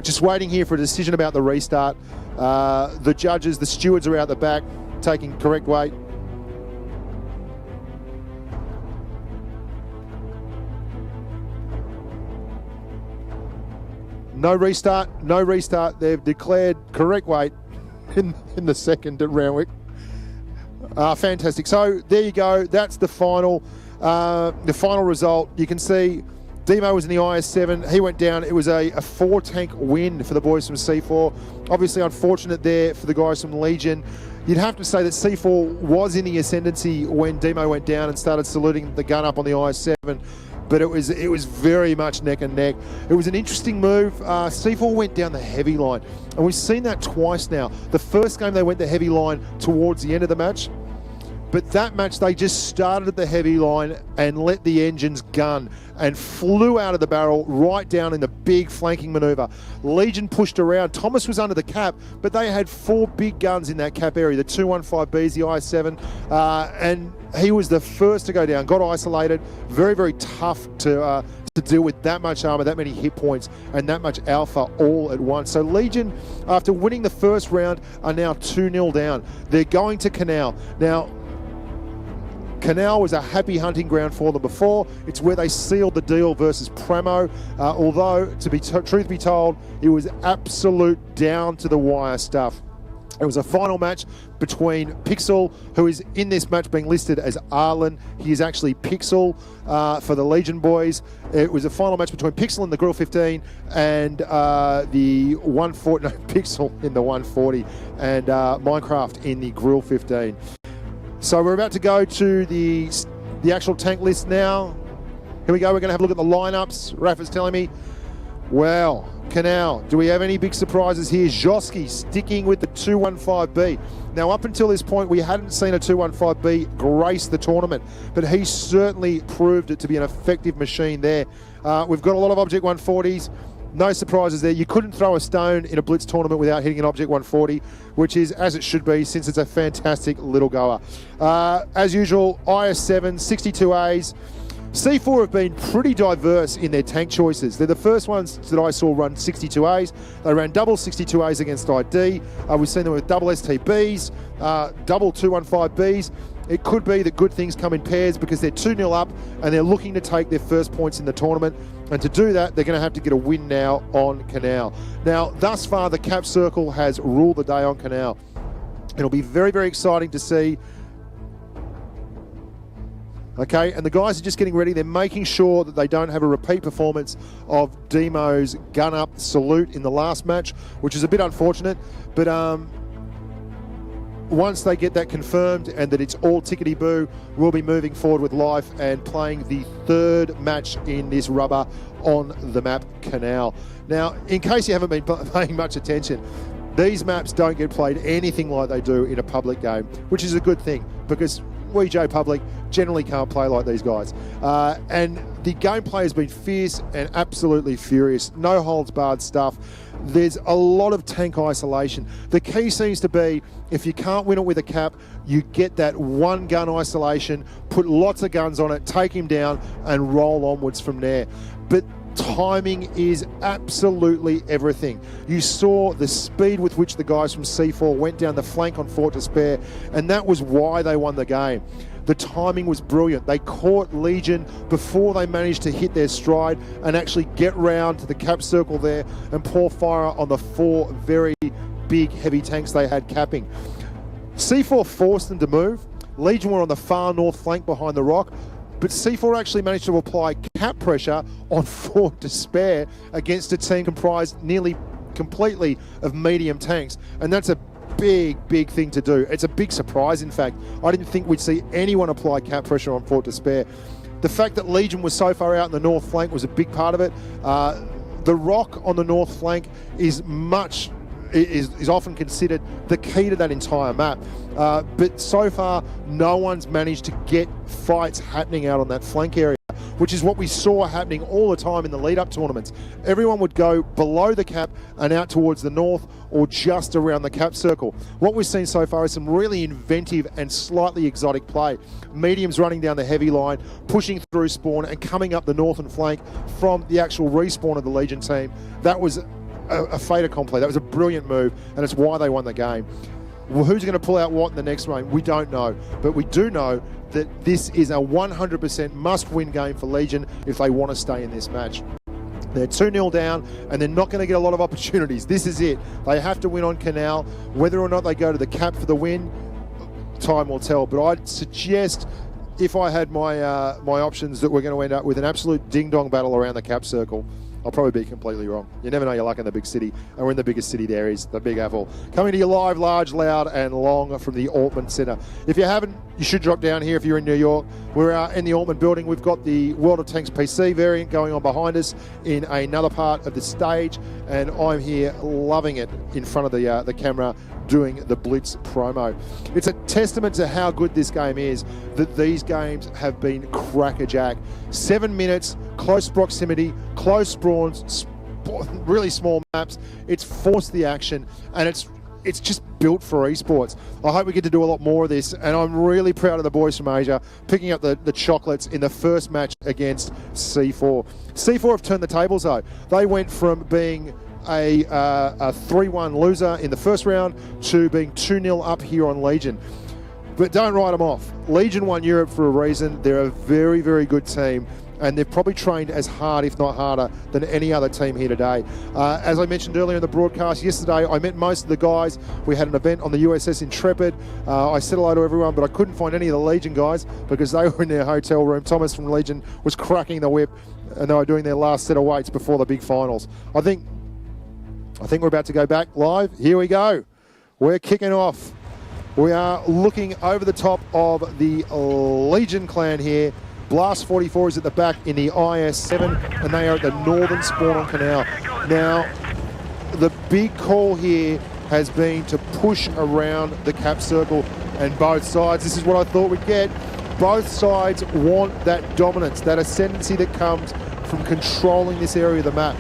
just waiting here for a decision about the restart. The judges, the stewards are out the back taking correct weight. No restart, no restart. They've declared correct weight in the second at Randwick. Fantastic. So there you go. That's the final result. You can see Demo was in the IS-7. He went down. It was a 4-tank win for the boys from C4. Obviously unfortunate there for the guys from Legion. You'd have to say that C4 was in the ascendancy when Demo went down and started saluting the gun up on the IS-7. But it was very much neck and neck. It was an interesting move. C4 went down the heavy line, and we've seen that twice now. The first game they went the heavy line towards the end of the match, But that match, they just started at the heavy line and let the engines gun and flew out of the barrel right down in the big flanking manoeuvre. Legion pushed around. Thomas was under the cap, but they had 4 big guns in that cap area, the 215Bs, the IS-7, and he was the first to go down, got isolated. Very, very tough to deal with that much armor, that many hit points, and that much alpha all at once. So Legion, after winning the first round, are now 2-0 down. They're going to Canal. Now, Canal was a happy hunting ground for them before. It's where they sealed the deal versus Premo. Although, truth be told, it was absolute down to the wire stuff. It was a final match between Pixel, who is in this match being listed as Arlen. He is actually Pixel for the Legion boys. It was a final match between Pixel in the Grill 15 and the 140, no, Pixel in the 140 and Minecraft in the Grill 15. So we're about to go to the actual tank list now. Here we go. We're going to have a look at the lineups. Rafa's telling me. Well, Canal, do we have any big surprises here? Joski sticking with the 215B. Now, up until this point, we hadn't seen a 215B grace the tournament, but he certainly proved it to be an effective machine there. We've got a lot of Object 140s. No surprises there. You couldn't throw a stone in a Blitz tournament without hitting an Object 140, which is as it should be, since it's a fantastic little goer. As usual, IS-7, 62As. C4 have been pretty diverse in their tank choices. They're the first ones that I saw run 62As. They ran double 62As against ID. We've seen them with double STBs, double 215Bs. It could be that good things come in pairs because they're 2-0 up and they're looking to take their first points in the tournament. And to do that, they're going to have to get a win now on Canal. Now, thus far, the cap circle has ruled the day on Canal. It'll be very, very exciting to see. Okay, and the guys are just getting ready. They're making sure that they don't have a repeat performance of Demo's gun-up salute in the last match, which is a bit unfortunate. But once they get that confirmed and that it's all tickety-boo, we'll be moving forward with life and playing the third match in this rubber on the map Canal. Now, in case you haven't been paying much attention, these maps don't get played anything like they do in a public game, which is a good thing because we J Public generally can't play like these guys. And the gameplay has been fierce and absolutely furious. No holds barred stuff. There's a lot of tank isolation. The key seems to be, if you can't win it with a cap, you get that one gun isolation, put lots of guns on it, take him down and roll onwards from there. But timing is absolutely everything. You saw the speed with which the guys from C4 went down the flank on Fort Despair, and that was why they won the game. The timing was brilliant. They caught Legion before they managed to hit their stride and actually get round to the cap circle there and pour fire on the 4 very big heavy tanks they had capping. C4 forced them to move. Legion were on the far north flank behind the rock, but C4 actually managed to apply cap pressure on Fort Despair against a team comprised nearly completely of medium tanks, and that's a big thing to do. It's a big surprise, in fact. I didn't think we'd see anyone apply cap pressure on Fort Despair. The fact that Legion was so far out in the north flank was a big part of it. The rock on the north flank is often considered the key to that entire map. But so far, no one's managed to get fights happening out on that flank area, which is what we saw happening all the time in the lead-up tournaments. Everyone would go below the cap and out towards the north or just around the cap circle. What we've seen so far is some really inventive and slightly exotic play. Mediums running down the heavy line, pushing through spawn and coming up the northern flank from the actual respawn of the Legion team. That was a fait accompli. That was a brilliant move, and it's why they won the game. Well, who's going to pull out what in the next round? We don't know, but we do know that this is a 100% must-win game for Legion if they want to stay in this match. They're 2-0 down, and they're not going to get a lot of opportunities. This is it. They have to win on Canal. Whether or not they go to the cap for the win, time will tell. But I'd suggest, if I had my options, that we're going to end up with an absolute ding-dong battle around the cap circle. I'll probably be completely wrong. You never know your luck in the big city. And we're in the biggest city there is, the Big Apple. Coming to you live, large, loud, and long from the Altman Centre. If you haven't, you should drop down here if you're in New York. We're in the Altman building. We've got the World of Tanks PC variant going on behind us in another part of the stage. And I'm here loving it in front of the camera, doing the Blitz promo. It's a testament to how good this game is that these games have been crackerjack. 7 minutes, close proximity, close spawns, really small maps. It's forced the action, and it's just built for esports. I hope we get to do a lot more of this, and I'm really proud of the boys from Asia picking up the chocolates in the first match against C4. C4 have turned the tables though. They went from being a 3-1 loser in the first round to being 2-0 up here on Legion. But don't write them off. Legion won Europe for a reason. They're a very, very good team, and they've probably trained as hard, if not harder, than any other team here today. As I mentioned earlier in the broadcast yesterday, I met most of the guys. We had an event on the USS Intrepid. I said hello to everyone, but I couldn't find any of the Legion guys because they were in their hotel room. Thomas from Legion was cracking the whip, and they were doing their last set of weights before the big finals. I think we're about to go back live. Here we go. We're kicking off. We are looking over the top of the Legion clan here. Blast 44 is at the back in the IS-7, and they are at the northern spawn on Canal. Now, the big call here has been to push around the cap circle and both sides. This is what I thought we'd get. Both sides want that dominance, that ascendancy that comes from controlling this area of the map.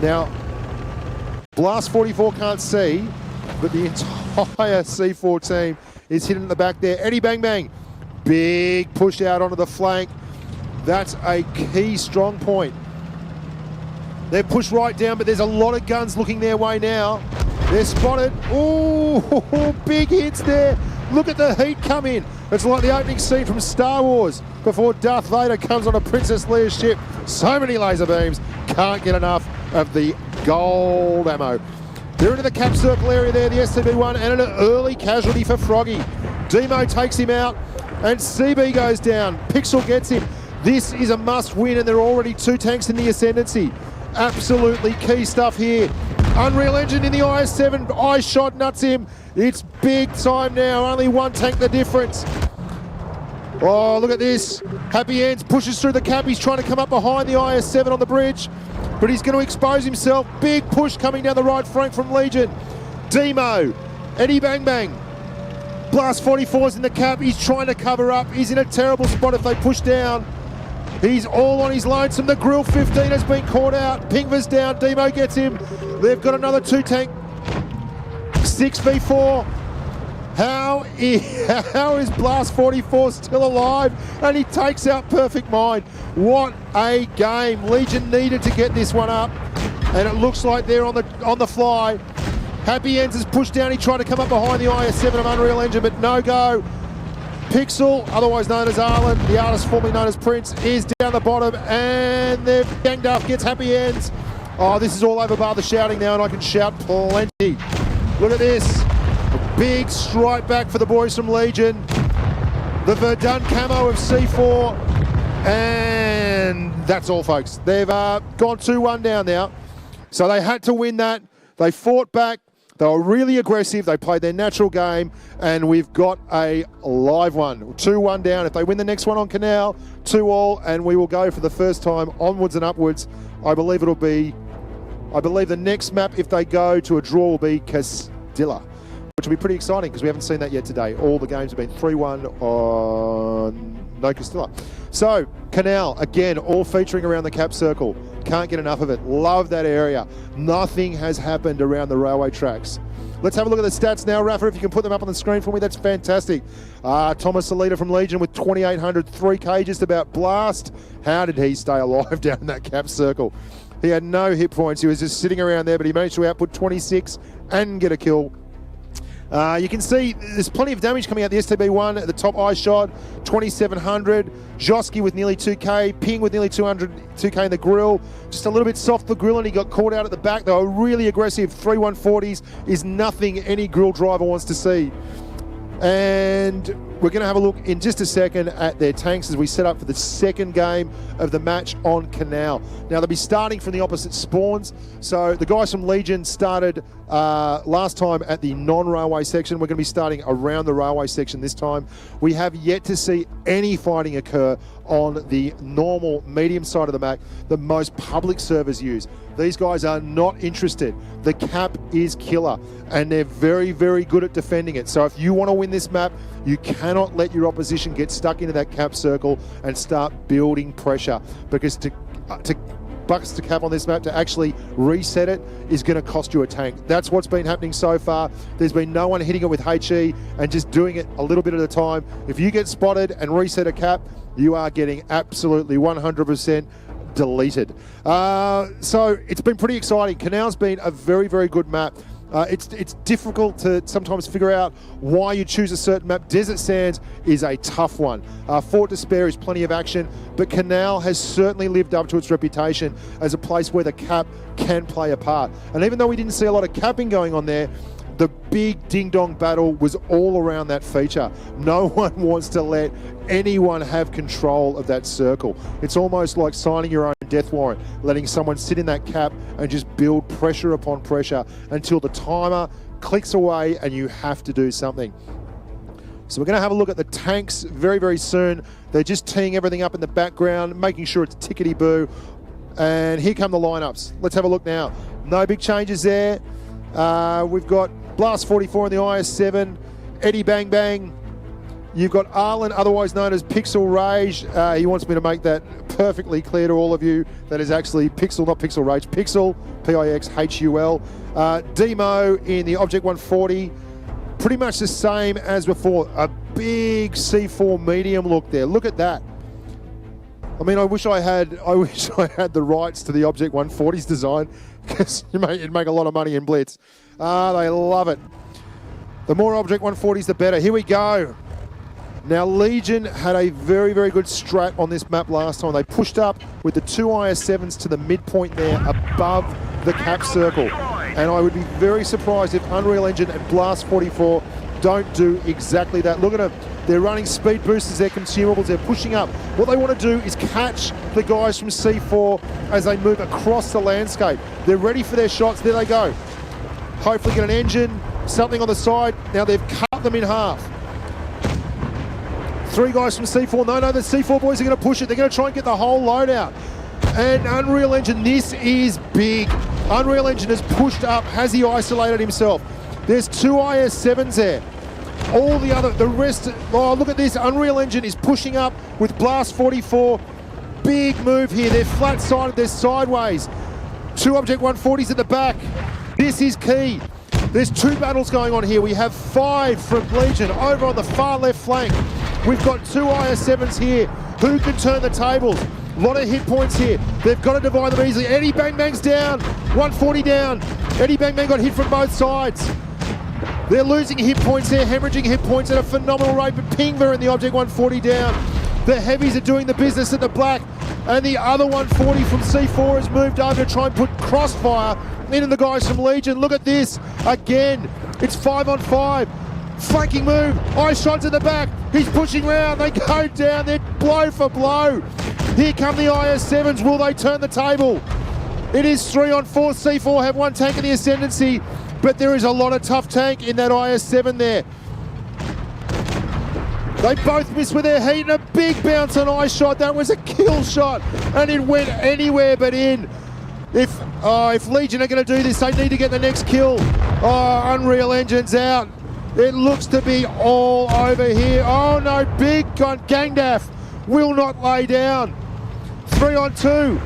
Now, Blast 44 can't see, but the entire C4 team is hidden in the back there. Eddie Bang Bang, big push out onto the flank. That's a key strong point. They're pushed right down, but there's a lot of guns looking their way now. They're spotted. Ooh, big hits there. Look at the heat come in. It's like the opening scene from Star Wars before Darth Vader comes on a Princess Leia's ship. So many laser beams. Can't get enough of the gold ammo. They're into the cap circle area there, the STB1, and an early casualty for Froggy. Demo takes him out, and CB goes down. Pixel gets him. This is a must win, and there are already 2 tanks in the ascendancy. Absolutely key stuff here. Unreal Engine in the IS-7, eye shot nuts him. It's big time now, only 1 tank the difference. Oh, look at this. Happy Ends pushes through the cap. He's trying to come up behind the IS-7 on the bridge, but he's going to expose himself. Big push coming down the right flank from Legion. Demo, Eddie Bang Bang. Blast 44's in the cap. He's trying to cover up. He's in a terrible spot if they push down. He's all on his lonesome. The Grill 15 has been caught out. Pingver's down. Demo gets him. They've got another 2 tank. 6v4. How is Blast 44 still alive? And he takes out Perfect Mind. What a game. Legion needed to get this one up, and it looks like they're on the fly. Happy Ends is pushed down. He tried to come up behind the IS-7 of Unreal Engine, but no go. Pixel, otherwise known as Arlen, the artist formerly known as Prince, is down the bottom, and they're ganged up, gets Happy Ends. Oh, this is all over bar the shouting now, and I can shout plenty. Look at this. A big strike back for the boys from Legion. The Verdun camo of C4, and that's all, folks. They've gone 2-1 down now, so they had to win that. They fought back. They were really aggressive. They played their natural game, and we've got a live one. 2-1 down. If they win the next one on Canal, 2-all, and we will go for the first time onwards and upwards. I believe the next map, if they go to a draw, will be Castilla, which will be pretty exciting because we haven't seen that yet today. All the games have been 3-1 on no Castilla. So, Canal, again, all featuring around the cap circle. Can't get enough of it. Love that area. Nothing has happened around the railway tracks. Let's have a look at the stats now, Rafa. If you can put them up on the screen for me, that's fantastic. Thomas, the leader from Legion, with 2,800, 3K just about. Blast. How did he stay alive down in that cap circle? He had no hit points. He was just sitting around there, but he managed to output 26 and get a kill. You can see there's plenty of damage coming out the STB1 at the top eye shot, 2,700. Josky with nearly 2K, Ping with nearly 2K in the grill. Just a little bit soft the grill, and he got caught out at the back. They were really aggressive. 3-140s is nothing any grill driver wants to see. And we're going to have a look in just a second at their tanks as we set up for the second game of the match on Canal. Now, they'll be starting from the opposite spawns. So the guys from Legion started last time at the non-railway section. We're going to be starting around the railway section this time. We have yet to see any fighting occur on the normal medium side of the map that most public servers use. These guys are not interested. The cap is killer, and they're very, very good at defending it. So if you want to win this map, you cannot let your opposition get stuck into that cap circle and start building pressure, because to bust the cap on this map, to actually reset it, is going to cost you a tank. That's what's been happening so far. There's been no one hitting it with HE and just doing it a little bit at a time. If you get spotted and reset a cap, you are getting absolutely 100% deleted. So it's been pretty exciting. Canal's been a very, very good map. It's difficult to sometimes figure out why you choose a certain map. Desert Sands is a tough one. Fort Despair is plenty of action, but Canal has certainly lived up to its reputation as a place where the cap can play a part. And even though we didn't see a lot of capping going on there, the big ding-dong battle was all around that feature. No one wants to let anyone have control of that circle. It's almost like signing your own death warrant, letting someone sit in that cap and just build pressure upon pressure until the timer clicks away and you have to do something. So we're going to have a look at the tanks very, very soon. They're just teeing everything up in the background, making sure it's tickety-boo. And here come the lineups. Let's have a look now. No big changes there. We've got Blast 44 in the IS-7, Eddie Bang Bang. You've got Arlen, otherwise known as Pixel Rage. He wants me to make that perfectly clear to all of you. That is actually Pixel, not Pixel Rage. Pixel, P-I-X-H-U-L. Demo in the Object 140. Pretty much the same as before. A big C4 medium look there. Look at that. I mean, I wish I had the rights to the Object 140's design, because you'd make a lot of money in Blitz. They love it. The more Object 140s, the better. Here we go. Now, Legion had a very, very good strat on this map last time. They pushed up with the two IS-7s to the midpoint there above the cap circle. And I would be very surprised if Unreal Engine and Blast 44 don't do exactly that. Look at them. They're running speed boosters, their consumables, they're pushing up. What they want to do is catch the guys from C4 as they move across the landscape. They're ready for their shots. There they go. Hopefully get an engine, something on the side. Now they've cut them in half. Three guys from C4. No, the C4 boys are going to push it. They're going to try and get the whole load out. And Unreal Engine, this is big. Unreal Engine has pushed up. Has he isolated himself? There's two IS-7s there. All the rest, oh, look at this. Unreal Engine is pushing up with Blast 44. Big move here. They're flat-sided, they're sideways. Two Object 140s at the back. This is key. There's two battles going on here. We have 5 from Legion over on the far left flank. We've got two IS-7s here. Who can turn the tables? A lot of hit points here. They've got to divide them easily. Eddie Bang Bang's down. 140 down. Eddie Bang Bang got hit from both sides. They're losing hit points there, hemorrhaging hit points at a phenomenal rate, but Pingver in the Object 140 down. The heavies are doing the business at the black, and the other 140 from C4 has moved over to try and put crossfire into the guys from Legion. Look at this. Again, it's 5 on 5. Flanking move. Ice shots at the back. He's pushing round. They go down. They're blow for blow. Here come the IS-7s. Will they turn the table? It is 3 on 4. C4 have one tank in the ascendancy, but there is a lot of tough tank in that IS-7 there. They both missed with their heat, and a big bounce on Ice shot. That was a kill shot, and it went anywhere but in. If Legion are going to do this, they need to get the next kill. Oh, Unreal Engine's out. It looks to be all over here. Oh no, big gun. Gangdaff will not lay down. 3 on 2.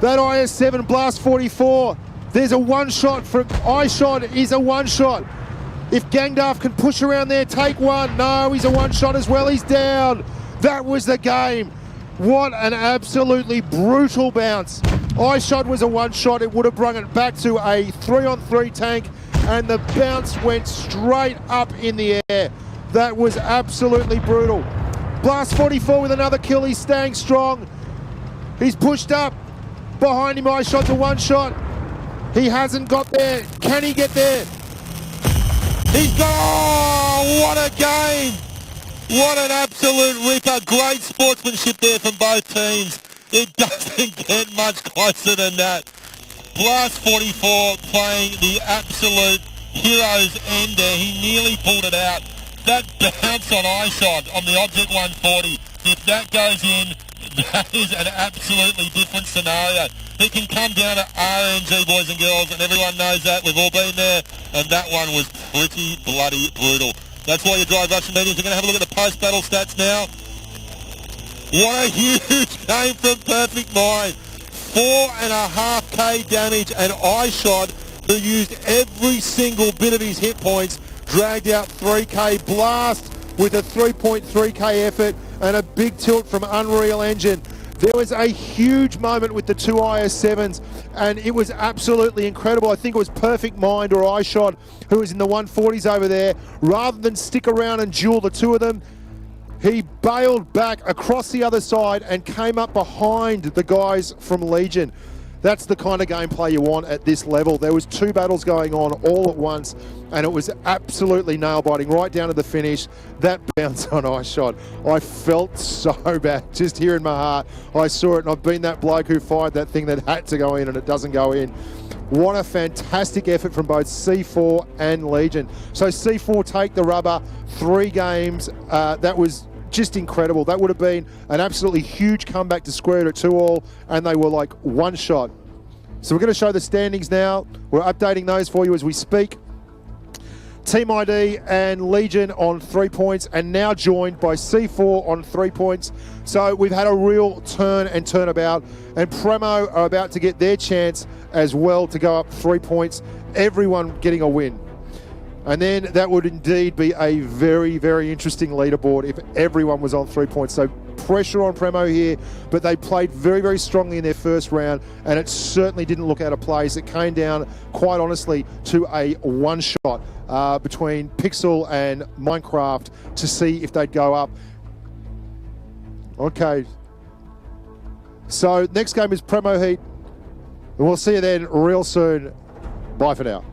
That IS-7 Blast 44. There's a one shot from Ice shot is a one shot. If Gangdaff can push around there, take one. No, he's a one shot as well. He's down. That was the game. What an absolutely brutal bounce. Ice shot was a one shot. It would have brought it back to a 3 on 3 tank, and the bounce went straight up in the air. That was absolutely brutal. Blast 44 with another kill. He's staying strong. He's pushed up. Behind him, Ice shot's a one shot. He hasn't got there. Can he get there? He's gone! Oh, what a game! What an absolute ripper. Great sportsmanship there from both teams. It doesn't get much closer than that. Blast 44 playing the absolute hero's end there. He nearly pulled it out. That bounce on eyeshot on the Object 140, if that goes in, that is an absolutely different scenario. It can come down to RNG, boys and girls, and everyone knows that. We've all been there, and that one was pretty bloody brutal. That's why you drive Russian mediums. We're going to have a look at the post-battle stats now. What a huge game from Perfect Mind. 4.5k damage, and Eyeshot, who used every single bit of his hit points, dragged out 3k. Blast with a 3.3k effort and a big tilt from Unreal Engine. There was a huge moment with the two IS7s, and it was absolutely incredible. I think it was Perfect Mind or Eyeshot who was in the 140s over there. Rather than stick around and duel the two of them, he bailed back across the other side and came up behind the guys from Legion. That's the kind of gameplay you want at this level. There was two battles going on all at once, and it was absolutely nail-biting right down to the finish. That bounce on Eyeshot, I felt so bad just here in my heart. I saw it, and I've been that bloke who fired that thing that had to go in and it doesn't go in. What a fantastic effort from both C4 and Legion. So C4 take the rubber, 3 games. That was just incredible. That would have been an absolutely huge comeback to square it at 2-all, and they were like one shot. So we're going to show the standings now. We're updating those for you as we speak. Team ID and Legion on 3 points, and now joined by C4 on 3 points. So we've had a real turnabout, and Premo are about to get their chance as well to go up 3 points. Everyone getting a win. And then that would indeed be a very, very interesting leaderboard if everyone was on 3 points. So pressure on Premo here, but they played very, very strongly in their first round, and it certainly didn't look out of place. It came down, quite honestly, to a one-shot between Pixel and Minecraft to see if they'd go up. Okay. So next game is Premo Heat. And we'll see you then real soon. Bye for now.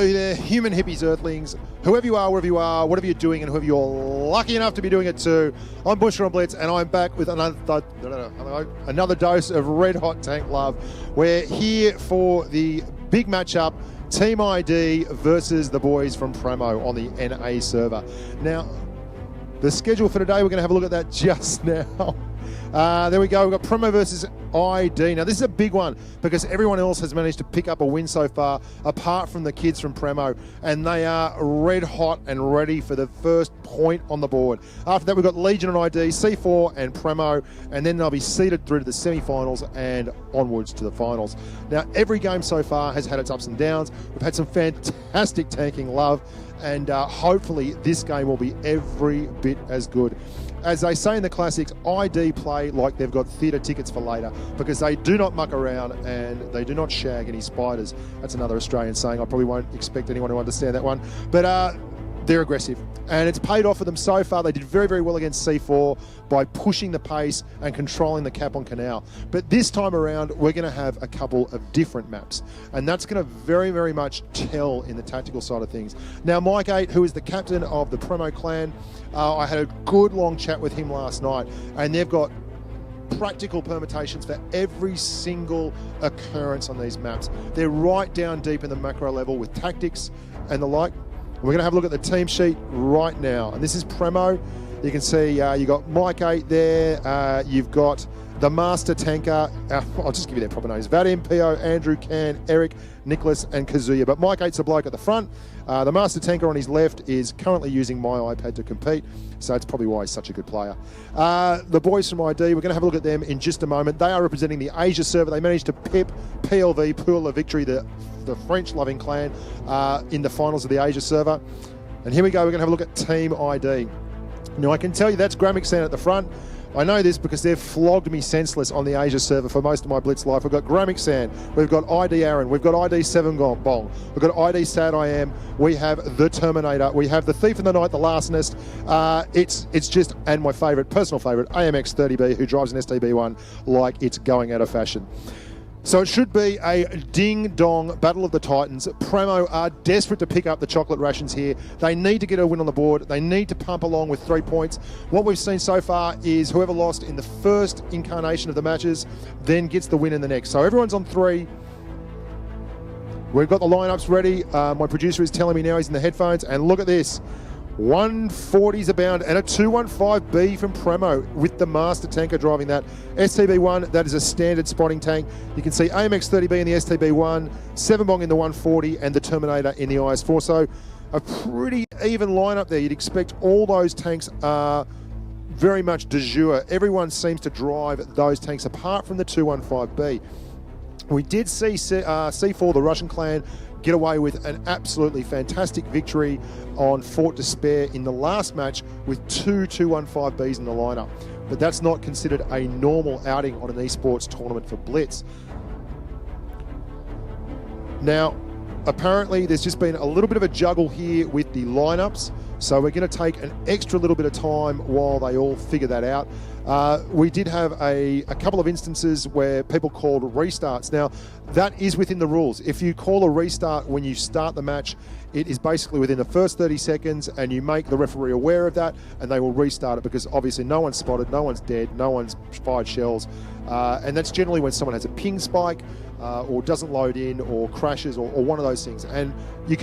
Hello there, human hippies, earthlings, whoever you are, wherever you are, whatever you're doing, and whoever you're lucky enough to be doing it too. I'm Busher on Blitz, and I'm back with another dose of red hot tank love. We're here for the big matchup, Team ID versus the boys from Premo on the NA server. Now, the schedule for today, we're going to have a look at that just now. There we go. We've got Premo versus ID. Now, this is a big one because everyone else has managed to pick up a win so far, apart from the kids from Premo, and they are red hot and ready for the first point on the board. After that, we've got Legion and ID, C4 and Premo, and then they'll be seeded through to the semi-finals and onwards to the finals. Now, every game so far has had its ups and downs. We've had some fantastic tanking love, and hopefully this game will be every bit as good. As they say in the classics, ID play like they've got theatre tickets for later because they do not muck around and they do not shag any spiders. That's another Australian saying. I probably won't expect anyone to understand that one. But they're aggressive, and it's paid off for them so far. They did very, very well against C4 by pushing the pace and controlling the cap on Canal. But this time around, we're going to have a couple of different maps, and that's going to very, very much tell in the tactical side of things. Now, Mike 8, who is the captain of the Premo clan, I had a good long chat with him last night, and they've got practical permutations for every single occurrence on these maps. They're right down deep in the macro level with tactics and the like. We're going to have a look at the team sheet right now. And this is Premo. You can see you got Mike 8 there. You've got the Master Tanker. I'll just give you their proper names. Vadim, Pio, Andrew, Can, Eric, Nicholas, and Kazuya. But Mike 8's the bloke at the front. The Master Tanker on his left is currently using my iPad to compete, so it's probably why he's such a good player. The boys from ID, we're going to have a look at them in just a moment. They are representing the Asia server. They managed to pip PLV, Pool of Victory, the French-loving clan, in the finals of the Asia server. And here we go. We're going to have a look at Team ID. Now, I can tell you that's Gramixan at the front. I know this because they've flogged me senseless on the Asia server for most of my Blitz life. We've got Gramixan, we've got ID Aaron, we've got ID 7 Bong, we've got ID Sad I Am, we have the Terminator, we have the Thief in the Night, the Larcenist. It's just, and my personal favourite, AMX 30B, who drives an STB1 like it's going out of fashion. So it should be a ding-dong battle of the Titans. Premo are desperate to pick up the chocolate rations here. They need to get a win on the board. They need to pump along with 3 points. What we've seen so far is whoever lost in the first incarnation of the matches then gets the win in the next. So everyone's on 3. We've got the lineups ready. My producer is telling me now he's in the headphones. And look at this. 140s abound and a 215B from Premo with the Master Tanker driving that. STB1, that is a standard spotting tank. You can see AMX 30B in the STB1, 7 Bong in the 140 and the Terminator in the IS4. So a pretty even lineup there. You'd expect all those tanks are very much de jour. Everyone seems to drive those tanks apart from the 215B. We did see C4, the Russian clan, get away with an absolutely fantastic victory on Fort Despair in the last match with 2 215Bs in the lineup. But that's not considered a normal outing on an esports tournament for Blitz. Now, apparently there's just been a little bit of a juggle here with the lineups, so we're going to take an extra little bit of time while they all figure that out. We did have a couple of instances where people called restarts. Now, that is within the rules. If you call a restart when you start the match, it is basically within the first 30 seconds, and you make the referee aware of that, and they will restart it because obviously no one's spotted, no one's dead, no one's fired shells. And that's generally when someone has a ping spike or doesn't load in or crashes or one of those things. And you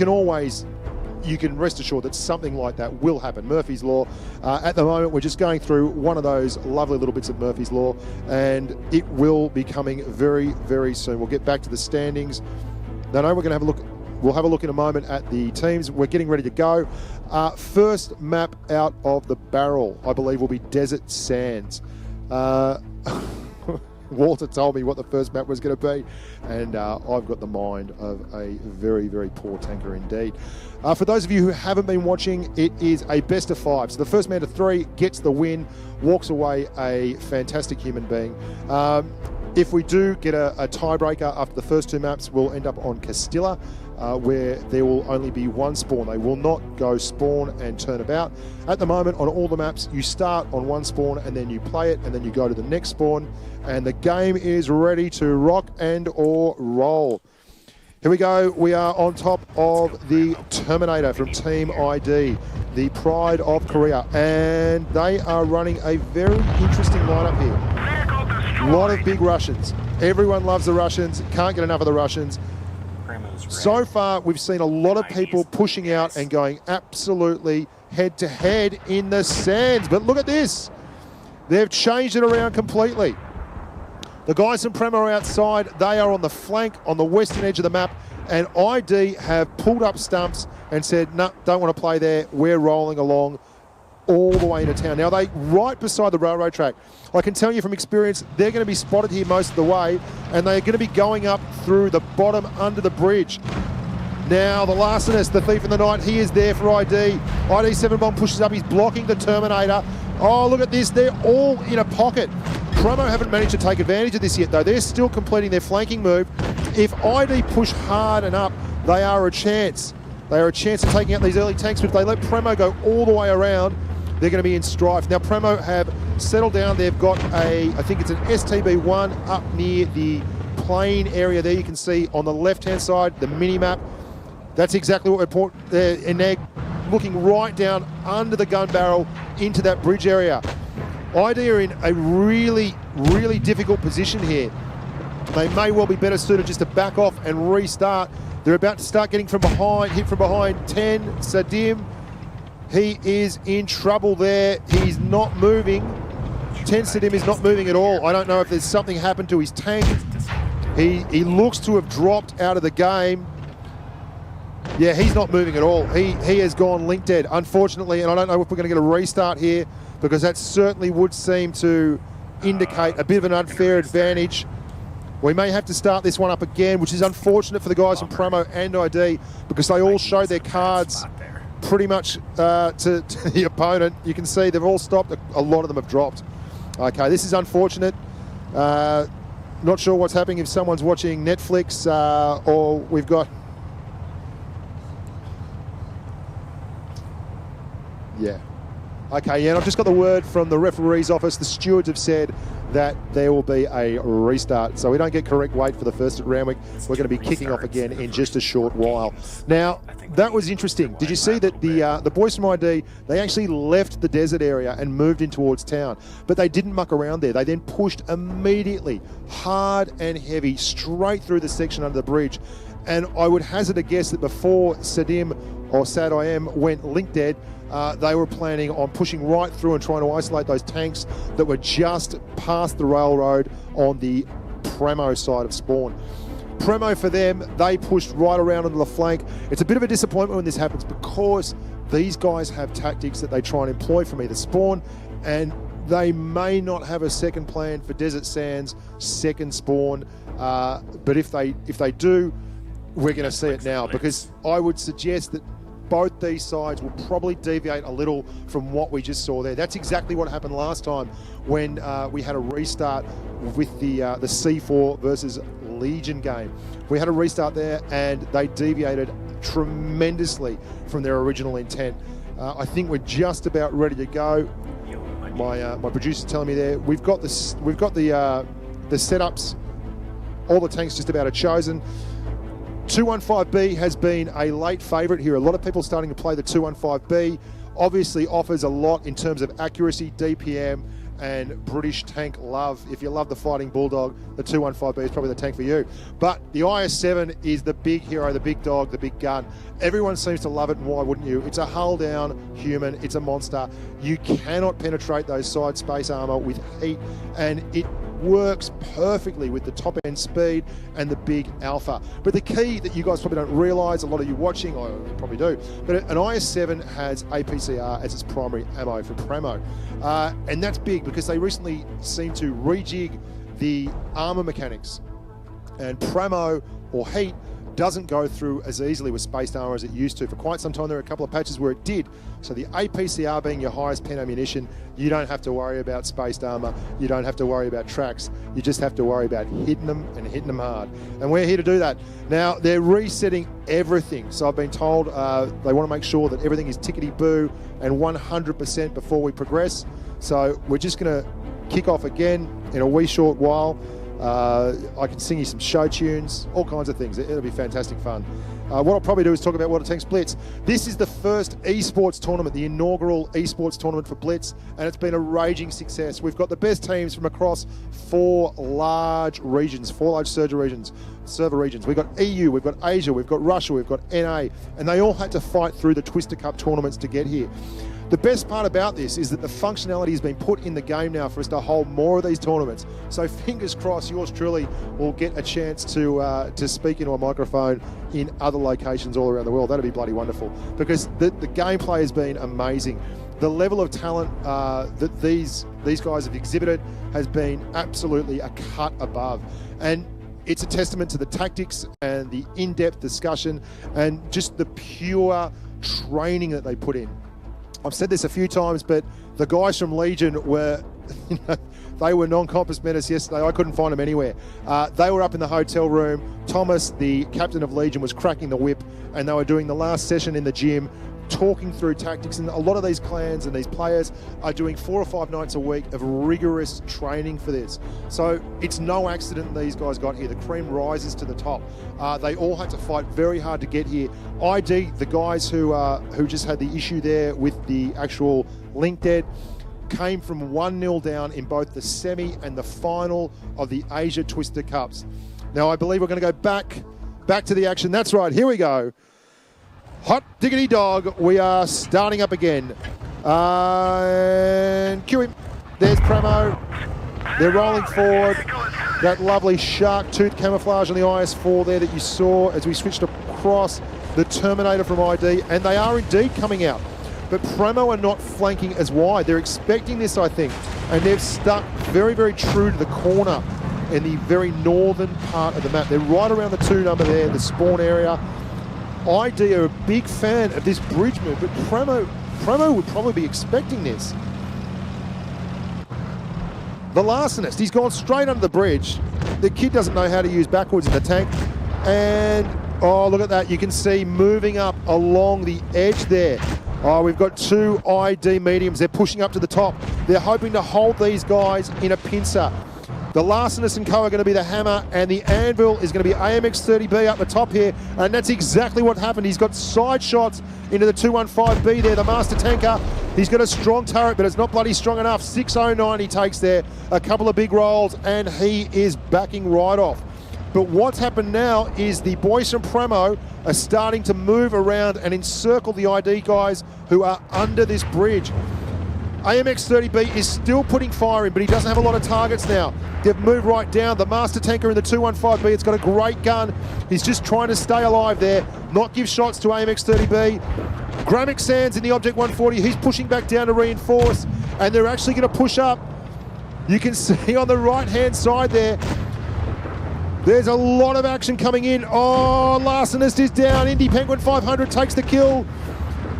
can rest assured that something like that will happen. Murphy's Law. At the moment, we're just going through one of those lovely little bits of Murphy's Law, and it will be coming very, very soon. We'll get back to the standings. Then we're going to have a look. We'll have a look in a moment at the teams. We're getting ready to go. First map out of the barrel, I believe, will be Desert Sands. Walter told me what the first map was going to be, and I've got the mind of a very, very poor tanker indeed. For those of you who haven't been watching, it is a best of 5. So the first man to 3 gets the win, walks away a fantastic human being. If we do get a tiebreaker after the first 2 maps, we'll end up on Castilla, where there will only be 1 spawn. They will not go spawn and turn about. At the moment, on all the maps, you start on 1 spawn and then you play it and then you go to the next spawn, and the game is ready to rock and or roll. Here we go. We are on top of the Terminator from Team ID, the pride of Korea. And they are running a very interesting lineup here. A lot of big Russians. Everyone loves the Russians. Can't get enough of the Russians. So far, we've seen a lot of people pushing out and going absolutely head-to-head in the sands. But look at this. They've changed it around completely. The guys from Premo are outside. They are on the flank, on the western edge of the map. And ID have pulled up stumps and said, no, don't want to play there. We're rolling along all the way into town. Now, they right beside the railroad track. I can tell you from experience, they're going to be spotted here most of the way, and they're going to be going up through the bottom under the bridge. Now, the larcenist, the thief in the night, he is there for ID. ID 7 bomb pushes up. He's blocking the Terminator. Oh, look at this. They're all in a pocket. Premo haven't managed to take advantage of this yet, though. They're still completing their flanking move. If ID push hard and up, they are a chance. They are a chance of taking out these early tanks, but if they let Premo go all the way around, they're going to be in strife. Now, Premo have settled down. They've got I think it's an STB-1 up near the plain area there. You can see on the left-hand side, the mini-map. That's exactly what we're put there, and they're looking right down under the gun barrel into that bridge area. ID are in a really, really difficult position here. They may well be better suited just to back off and restart. They're about to start getting from behind, hit from behind. 10, Sadim, he is in trouble there. He's not moving. 10, Sadim is not moving at all. I don't know if there's something happened to his tank. He looks to have dropped out of the game. Yeah, he's not moving at all. He has gone link dead, unfortunately, and I don't know if we're going to get a restart here, because that certainly would seem to indicate a bit of an unfair advantage. We may have to start this one up again, which is unfortunate for the guys from Premo and ID, because they all show their cards pretty much to the opponent. You can see they've all stopped. A lot of them have dropped. Okay, this is unfortunate. Not sure what's happening if someone's watching Netflix or we've got... Yeah. Okay, yeah, and I've just got the word from the referee's office. The stewards have said that there will be a restart. So we don't get correct weight for the first round week. We're going to be kicking off again in just a short while. Now, that was interesting. Did you see that the boys from ID, they actually left the desert area and moved in towards town, but they didn't muck around there. They then pushed immediately, hard and heavy, straight through the section under the bridge. And I would hazard a guess that before Sadim or Sad I Am went link dead, they were planning on pushing right through and trying to isolate those tanks that were just past the railroad on the Premo side of spawn. Premo, for them, they pushed right around onto the flank. It's a bit of a disappointment when this happens, because these guys have tactics that they try and employ from either spawn, and they may not have a second plan for Desert Sands second spawn, but if they do, we're going to see it now, because I would suggest that both these sides will probably deviate a little from what we just saw there. That's exactly what happened last time when we had a restart with the C4 versus Legion game. We had a restart there and they deviated tremendously from their original intent. I think we're just about ready to go. My producer's telling me there we've got the setups. All the tanks just about are chosen. 215B has been a late favourite here. A lot of people starting to play the 215B. Obviously offers a lot in terms of accuracy, DPM, and British tank love. If you love the Fighting Bulldog, the 215B is probably the tank for you. But the IS-7 is the big hero, the big dog, the big gun. Everyone seems to love it, and why wouldn't you? It's a hull-down human. It's a monster. You cannot penetrate those side space armour with heat, and it works perfectly with the top end speed and the big alpha. But the key that you guys probably don't realise, a lot of you watching, I probably do, but an IS-7 has APCR as its primary ammo for Premo. And that's big because they recently seem to rejig the armour mechanics. And Premo, or heat, doesn't go through as easily with spaced armour as it used to. For quite some time, there were a couple of patches where it did. So the APCR being your highest pen ammunition, you don't have to worry about spaced armour. You don't have to worry about tracks. You just have to worry about hitting them and hitting them hard. And we're here to do that. Now, they're resetting everything. So I've been told they want to make sure that everything is tickety-boo and 100% before we progress. So we're just going to kick off again in a wee short while. I can sing you some show tunes, all kinds of things. It'll be fantastic fun. What I'll probably do is talk about WoT Tanks Blitz. This is the first esports tournament, the inaugural esports tournament for Blitz, and it's been a raging success. We've got the best teams from across 4 large regions, 4 large server regions. We've got EU, we've got Asia, we've got Russia, we've got NA, and they all had to fight through the Twister Cup tournaments to get here. The best part about this is that the functionality has been put in the game now for us to hold more of these tournaments. So fingers crossed, yours truly will get a chance to speak into a microphone in other locations all around the world. That'd be bloody wonderful, because the gameplay has been amazing. The level of talent that these guys have exhibited has been absolutely a cut above, and it's a testament to the tactics and the in-depth discussion and just the pure training that they put in. I've said this a few times, but the guys from Legion were, they were non-compass menace yesterday. I couldn't find them anywhere. They were up in the hotel room. Thomas, the captain of Legion, was cracking the whip, and they were doing the last session in the gym, talking through tactics. And a lot of these clans and these players are doing 4 or 5 nights a week of rigorous training for this. So it's no accident these guys got here. The cream rises to the top. They all had to fight very hard to get here. ID, the guys who just had the issue there with the actual link dead, came from 1-0 down in both the semi and the final of the Asia Twister Cups. Now I believe we're going to go back to the action. That's right, here we go. Hot diggity dog, we are starting up again. And cue him. There's Premo. They're rolling forward. That lovely shark tooth camouflage on the IS-4 there that you saw as we switched across. The Terminator from ID, and they are indeed coming out. But Premo are not flanking as wide. They're expecting this, I think, and they've stuck very, very true to the corner in the very northern part of the map. They're right around the 2 number there, the spawn area. ID are a big fan of this bridge move, but Premo would probably be expecting this. The Larcenist, he's gone straight under the bridge. The kid doesn't know how to use backwards in the tank. And, oh, look at that. You can see moving up along the edge there. Oh, we've got 2 ID mediums. They're pushing up to the top. They're hoping to hold these guys in a pincer. The Larcenist and Co are going to be the hammer, and the anvil is going to be AMX-30B up the top here, and that's exactly what happened. He's got side shots into the 215B there, the Master Tanker. He's got a strong turret, but it's not bloody strong enough. 609 he takes there, a couple of big rolls, and he is backing right off. But what's happened now is the boys from Premo are starting to move around and encircle the ID guys who are under this bridge. AMX-30B is still putting fire in, but he doesn't have a lot of targets now. They've moved right down. The Master Tanker in the 215B, it's got a great gun. He's just trying to stay alive there, not give shots to AMX-30B. Gramic Sands in the Object 140, he's pushing back down to reinforce, and they're actually going to push up. You can see on the right-hand side there, there's a lot of action coming in. Oh, Larcenist is down. Indy Penguin 500 takes the kill.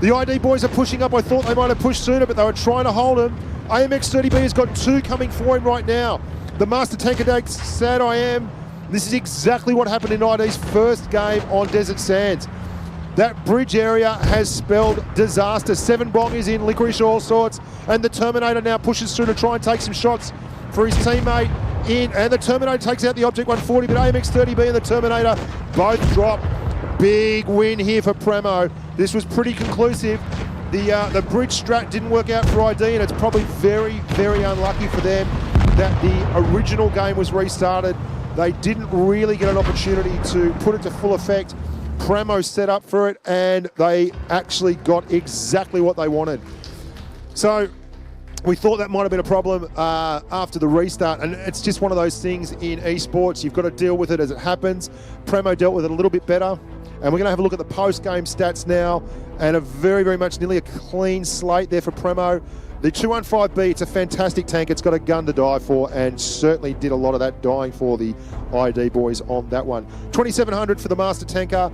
The ID boys are pushing up. I thought they might have pushed sooner, but they were trying to hold him. AMX-30B has got 2 coming for him right now. The Master Tanker takes Sad I Am. This is exactly what happened in ID's first game on Desert Sands. That bridge area has spelled disaster. 7 bongers in, licorice all sorts, and the Terminator now pushes through to try and take some shots for his teammate in, and the Terminator takes out the Object 140, but AMX-30B and the Terminator both drop. Big win here for Premo. This was pretty conclusive. The bridge strat didn't work out for ID, and it's probably very, very unlucky for them that the original game was restarted. They didn't really get an opportunity to put it to full effect. Premo set up for it, and they actually got exactly what they wanted. So we thought that might have been a problem after the restart, and it's just one of those things in esports. You've got to deal with it as it happens. Premo dealt with it a little bit better. And we're going to have a look at the post-game stats now, and a very, very much nearly a clean slate there for Premo. The 215B, it's a fantastic tank. It's got a gun to die for, and certainly did a lot of that dying for the ID boys on that one. 2700 for the Master Tanker.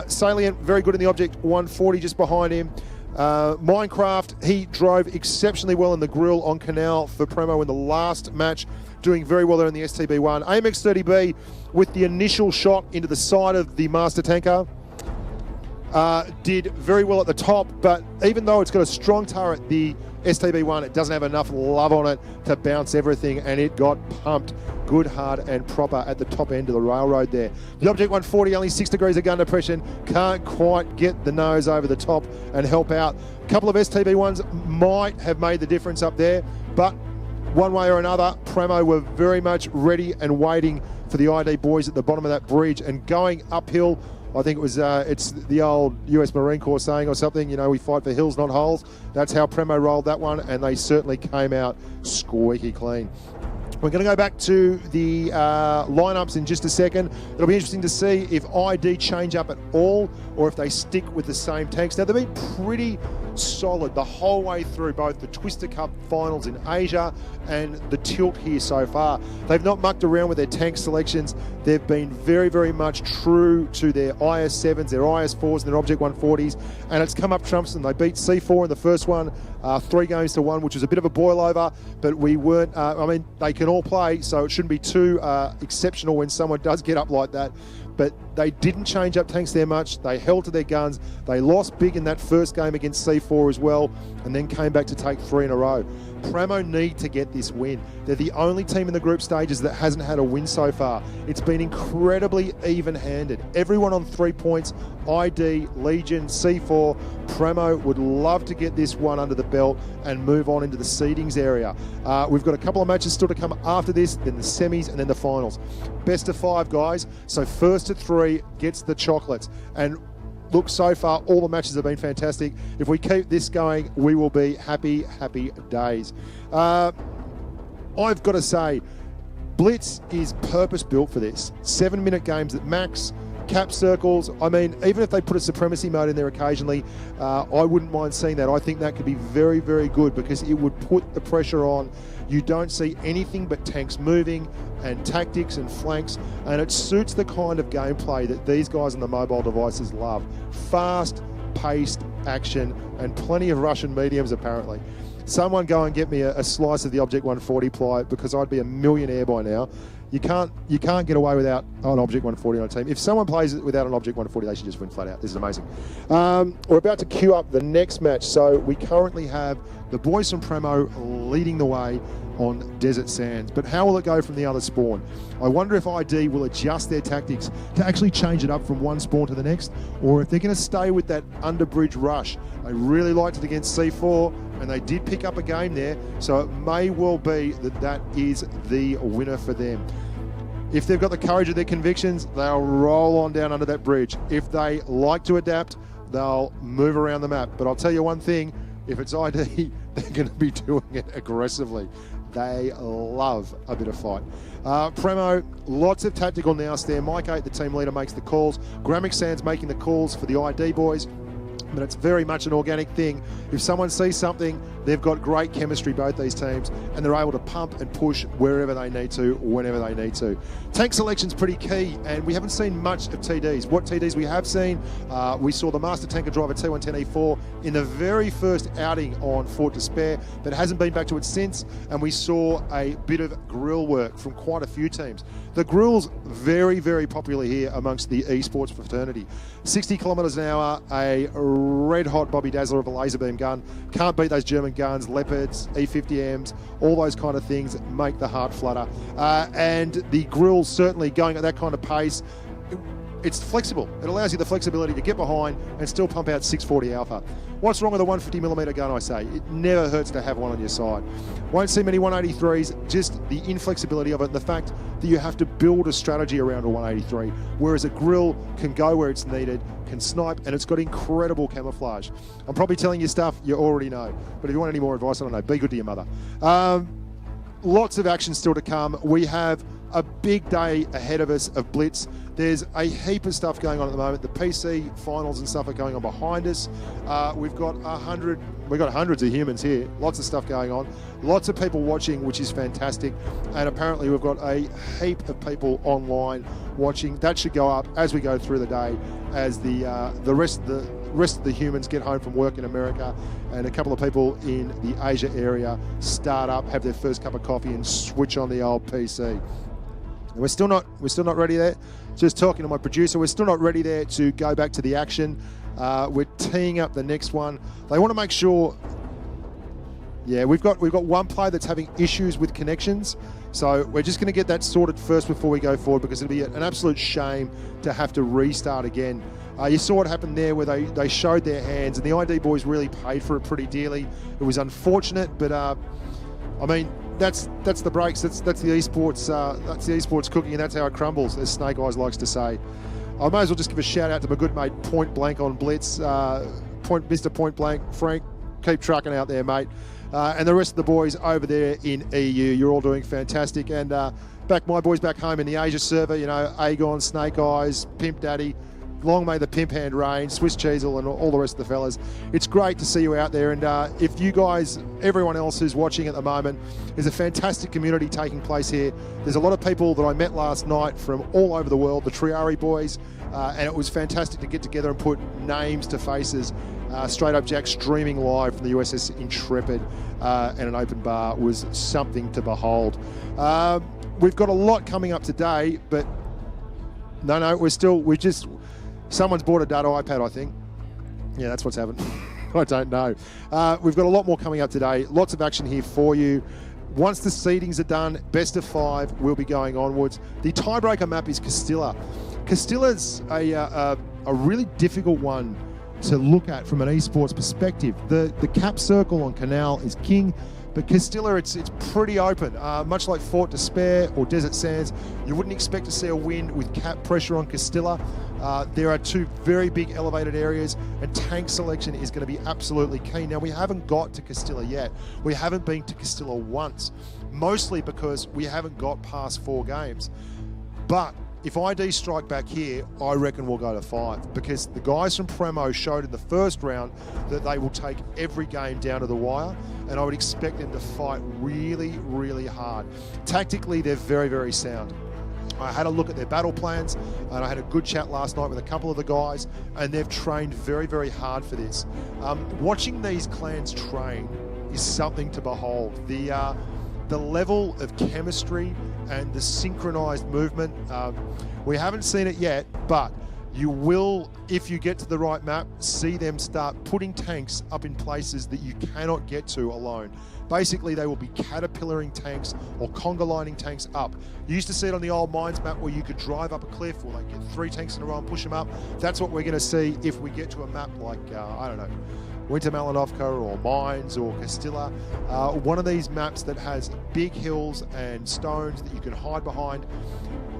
Salient, very good in the Object 140 just behind him. Minecraft, he drove exceptionally well in the grill on Canal for Premo in the last match, doing very well there in the STB1. AMX-30B with the initial shot into the side of the Master Tanker did very well at the top, but even though it's got a strong turret, the STB1, it doesn't have enough love on it to bounce everything, and it got pumped good, hard, and proper at the top end of the railroad there. The Object 140, only 6 degrees of gun depression, can't quite get the nose over the top and help out. A couple of STB1s might have made the difference up there, but one way or another, Premo were very much ready and waiting for the ID boys at the bottom of that bridge and going uphill. I think it was, it's the old US Marine Corps saying or something, you know, we fight for hills, not holes. That's how Premo rolled that one, and they certainly came out squeaky clean. We're going to go back to the lineups in just a second. It'll be interesting to see if ID change up at all or if they stick with the same tanks. Now, they've been pretty solid the whole way through both the Twister Cup finals in Asia and the tilt here so far. They've not mucked around with their tank selections. They've been very, very much true to their IS-7s, their IS-4s, and their Object 140s, and it's come up trumps them. They beat C4 in the first one, 3-1, which was a bit of a boil over, but we weren't, I mean, they can all play, so it shouldn't be too exceptional when someone does get up like that. But they didn't change up tanks there much. They held to their guns. They lost big in that first game against C4 as well, and then came back to take 3 in a row. Premo need to get this win. They're the only team in the group stages that hasn't had a win so far. It's been incredibly even-handed. Everyone on 3 points, ID, Legion, C4. Premo would love to get this one under the belt and move on into the seedings area. We've got a couple of matches still to come after this, then the semis and then the finals. Best of 5, guys. So first to 3 gets the chocolates. And look, so far, all the matches have been fantastic. If we keep this going, we will be happy, happy days. I've got to say, Blitz is purpose-built for this. 7-minute games at max, cap circles. I mean, even if they put a supremacy mode in there occasionally, I wouldn't mind seeing that. I think that could be very, very good because it would put the pressure on. You don't see anything but tanks moving and tactics and flanks, and it suits the kind of gameplay that these guys on the mobile devices love. Fast-paced action and plenty of Russian mediums, apparently. Someone go and get me a slice of the Object 140 ply because I'd be a millionaire by now. You can't get away without an Object 140 on a team. If someone plays it without an Object 140, they should just win flat out. This is amazing. We're about to queue up the next match. So we currently have the boys from Premo leading the way on Desert Sands. But how will it go from the other spawn? I wonder if ID will adjust their tactics to actually change it up from one spawn to the next, or if they're going to stay with that underbridge rush. They really liked it against C4, and they did pick up a game there, so it may well be that that is the winner for them. If they've got the courage of their convictions, they'll roll on down under that bridge. If they like to adapt, they'll move around the map. But I'll tell you one thing, if it's ID, they're going to be doing it aggressively. They love a bit of fight. Premo, lots of tactical nous there. Mike 8, the team leader, makes the calls. Gramic Sands making the calls for the ID boys. But it's very much an organic thing. If someone sees something, they've got great chemistry, both these teams, and they're able to pump and push wherever they need to, whenever they need to. Tank selection's pretty key, and we haven't seen much of TDs. What TDs we have seen, we saw the Master Tanker Driver T110E4 in the very first outing on Fort Despair, but hasn't been back to it since, and we saw a bit of grill work from quite a few teams. The grill's very, very popular here amongst the esports fraternity. 60 kilometres an hour, a red-hot Bobby Dazzler of a laser beam gun. Can't beat those German guns, Leopards, E50Ms, all those kind of things make the heart flutter. And the grill's certainly going at that kind of pace. It's flexible. It allows you the flexibility to get behind and still pump out 640 alpha. What's wrong with a 150mm gun, I say? It never hurts to have one on your side. Won't see many 183s, just the inflexibility of it and the fact that you have to build a strategy around a 183, whereas a grill can go where it's needed, can snipe, and it's got incredible camouflage. I'm probably telling you stuff you already know, but if you want any more advice, I don't know, be good to your mother. Lots of action still to come. We have a big day ahead of us of Blitz. There's a heap of stuff going on at the moment. The PC finals and stuff are going on behind us. We've got hundreds of humans here. Lots of stuff going on. Lots of people watching, which is fantastic. And apparently we've got a heap of people online watching. That should go up as we go through the day, as the rest of the humans get home from work in America, and a couple of people in the Asia area start up, have their first cup of coffee, and switch on the old PC. And we're still not ready there. Just talking to my producer, we're still not ready there to go back to the action. We're teeing up the next one. They want to make sure Yeah, we've got one player that's having issues with connections, so we're just going to get that sorted first before we go forward, because it'll be an absolute shame to have to restart again. You saw what happened there where they showed their hands, and the ID boys really paid for it pretty dearly. It was unfortunate, but I mean, that's the breaks. That's the esports. That's the esports cooking, and that's how it crumbles, as Snake Eyes likes to say. I may as well just give a shout out to my good mate Point Blank on Blitz, Mr. Point Blank, Frank. Keep trucking out there, mate. And the rest of the boys over there in EU, you're all doing fantastic. And my boys back home in the Asia server, you know, Aegon, Snake Eyes, Pimp Daddy, long may the pimp hand reign, Swiss Cheezel, and all the rest of the fellas. It's great to see you out there. And if you guys, everyone else who's watching at the moment, there's a fantastic community taking place here. There's a lot of people that I met last night from all over the world, the Triari boys, and it was fantastic to get together and put names to faces. Straight Up Jack streaming live from the USS Intrepid and an open bar was something to behold. We've got a lot coming up today, but someone's bought a dud iPad, I think. Yeah, that's what's happened. I don't know. We've got a lot more coming up today. Lots of action here for you. Once the seedings are done, best of 5 will be going onwards. The tiebreaker map is Castilla. Castilla's a really difficult one to look at from an esports perspective. The cap circle on Canal is king, but Castilla, it's pretty open. Much like Fort Despair or Desert Sands, you wouldn't expect to see a win with cap pressure on Castilla. There are 2 very big elevated areas, and tank selection is going to be absolutely key. Now, we haven't got to Castilla yet. We haven't been to Castilla once, mostly because we haven't got past 4 games. But if ID strike back here, I reckon we'll go to 5, because the guys from Premo showed in the first round that they will take every game down to the wire, and I would expect them to fight really, really hard. Tactically, they're very, very sound. I had a look at their battle plans, and I had a good chat last night with a couple of the guys, and they've trained very, very hard for this. Watching these clans train is something to behold. The level of chemistry and the synchronized movement, we haven't seen it yet, but you will, if you get to the right map, see them start putting tanks up in places that you cannot get to alone. Basically, they will be caterpillaring tanks or conga lining tanks up. You used to see it on the old mines map where you could drive up a cliff, or like get 3 tanks in a row and push them up. That's what we're going to see if we get to a map like, I don't know, Winter Malinovka or Mines or Castilla. One of these maps that has big hills and stones that you can hide behind.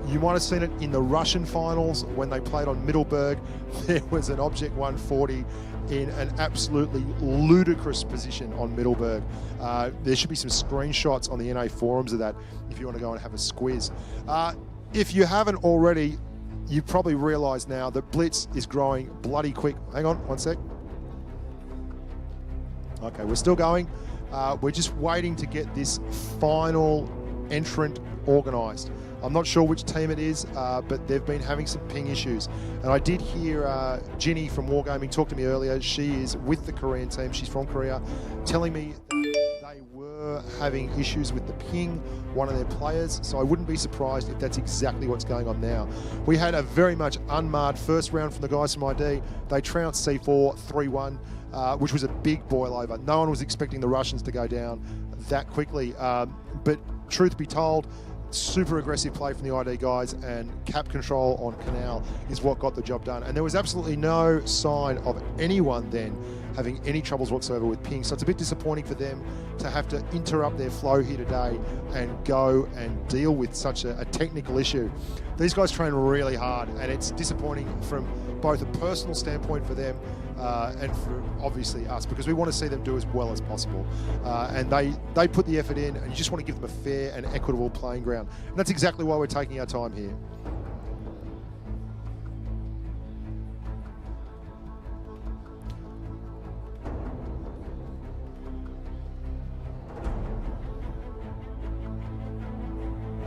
You might have seen it in the Russian finals when they played on Middleburg. There was an Object 140 in an absolutely ludicrous position on Middleburg. There should be some screenshots on the NA forums of that if you want to go and have a squiz. If you haven't already, you probably realise now that Blitz is growing bloody quick. Hang on, one sec. Okay, we're still going. We're just waiting to get this final entrant organised. I'm not sure which team it is, but they've been having some ping issues. And I did hear Ginny from Wargaming talk to me earlier. She is with the Korean team. She's from Korea, telling me that they were having issues with the ping, one of their players. So I wouldn't be surprised if that's exactly what's going on now. We had a very much unmarred first round from the guys from ID. They trounced C4 3-1. Which was a big boil over. No one was expecting the Russians to go down that quickly. But truth be told, super aggressive play from the ID guys, and cap control on Canal is what got the job done. And there was absolutely no sign of anyone then having any troubles whatsoever with ping. So it's a bit disappointing for them to have to interrupt their flow here today and go and deal with such a technical issue. These guys train really hard, and it's disappointing from both a personal standpoint for them and for obviously us, because we want to see them do as well as possible. And they put the effort in, and you just want to give them a fair and equitable playing ground. And that's exactly why we're taking our time here.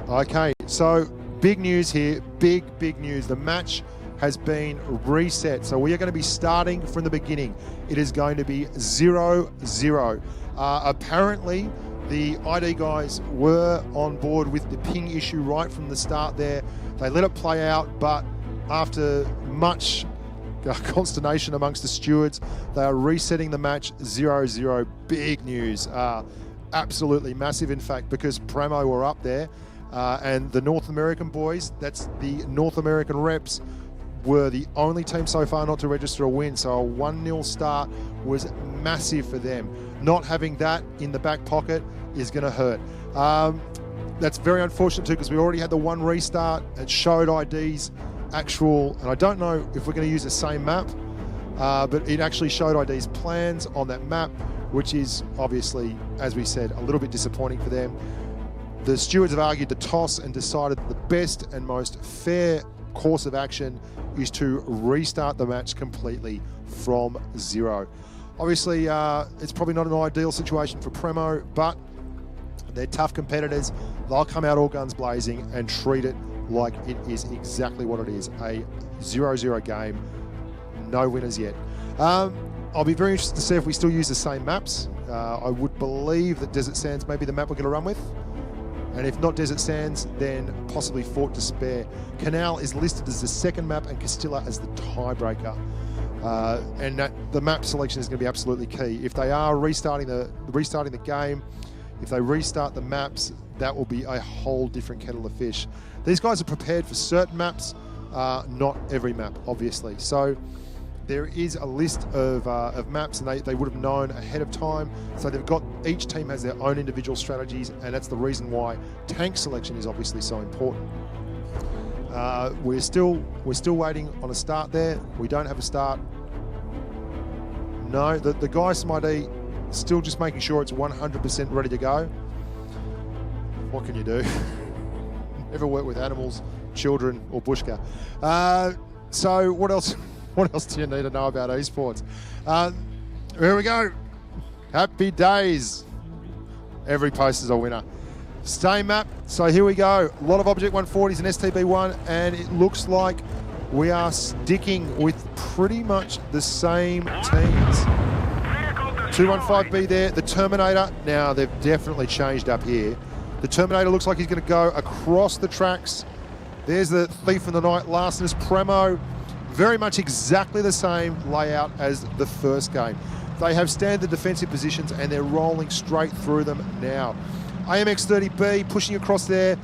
Okay, so big news here, big news. The match has been reset. So we are going to be starting from the beginning. It is going to be 0-0. Apparently, the ID guys were on board with the ping issue right from the start there. They let it play out, but after much consternation amongst the stewards. They are resetting the match 0-0. Big news. Absolutely massive, in fact, because Premo were up there and the North American boys, that's the North American reps, were the only team so far not to register a win. So a 1-0 start was massive for them. Not having that in the back pocket is going to hurt. That's very unfortunate too, because we already had the one restart. It showed ID's actual, and I don't know if we're going to use the same map, but it actually showed ID's plans on that map, which is obviously, as we said, a little bit disappointing for them. The stewards have argued the toss and decided that the best and most fair course of action is to restart the match completely from 0. Obviously, it's probably not an ideal situation for Premo, but they're tough competitors. They'll come out all guns blazing and treat it like it is exactly what it is, a 0-0 game, no winners yet. I'll be very interested to see if we still use the same maps. I would believe that Desert Sands may be the map we're going to run with. And if not Desert Sands, then possibly Fort Despair. Canal is listed as the second map and Castilla as the tiebreaker. And that the map selection is going to be absolutely key. If they are restarting the game, if they restart the maps, that will be a whole different kettle of fish. These guys are prepared for certain maps, not every map, obviously. So there is a list of maps, and they would have known ahead of time. So they've got, each team has their own individual strategies, and that's the reason why tank selection is obviously so important. We're still waiting on a start there. We don't have a start. No, the guys from ID still just making sure it's 100% ready to go. What can you do? Never work with animals, children, or bushka. So what else? What else do you need to know about esports? Here we go. Happy days. Every post is a winner. Stay map. So here we go. A lot of Object 140s and STB1, and it looks like we are sticking with pretty much the same teams. 215B there. The Terminator. Now they've definitely changed up here. The Terminator looks like he's going to go across the tracks. There's the Thief in the Night, Larcenous, Premo. Very much exactly the same layout as the first game. They have standard defensive positions and they're rolling straight through them now. AMX30B pushing across there.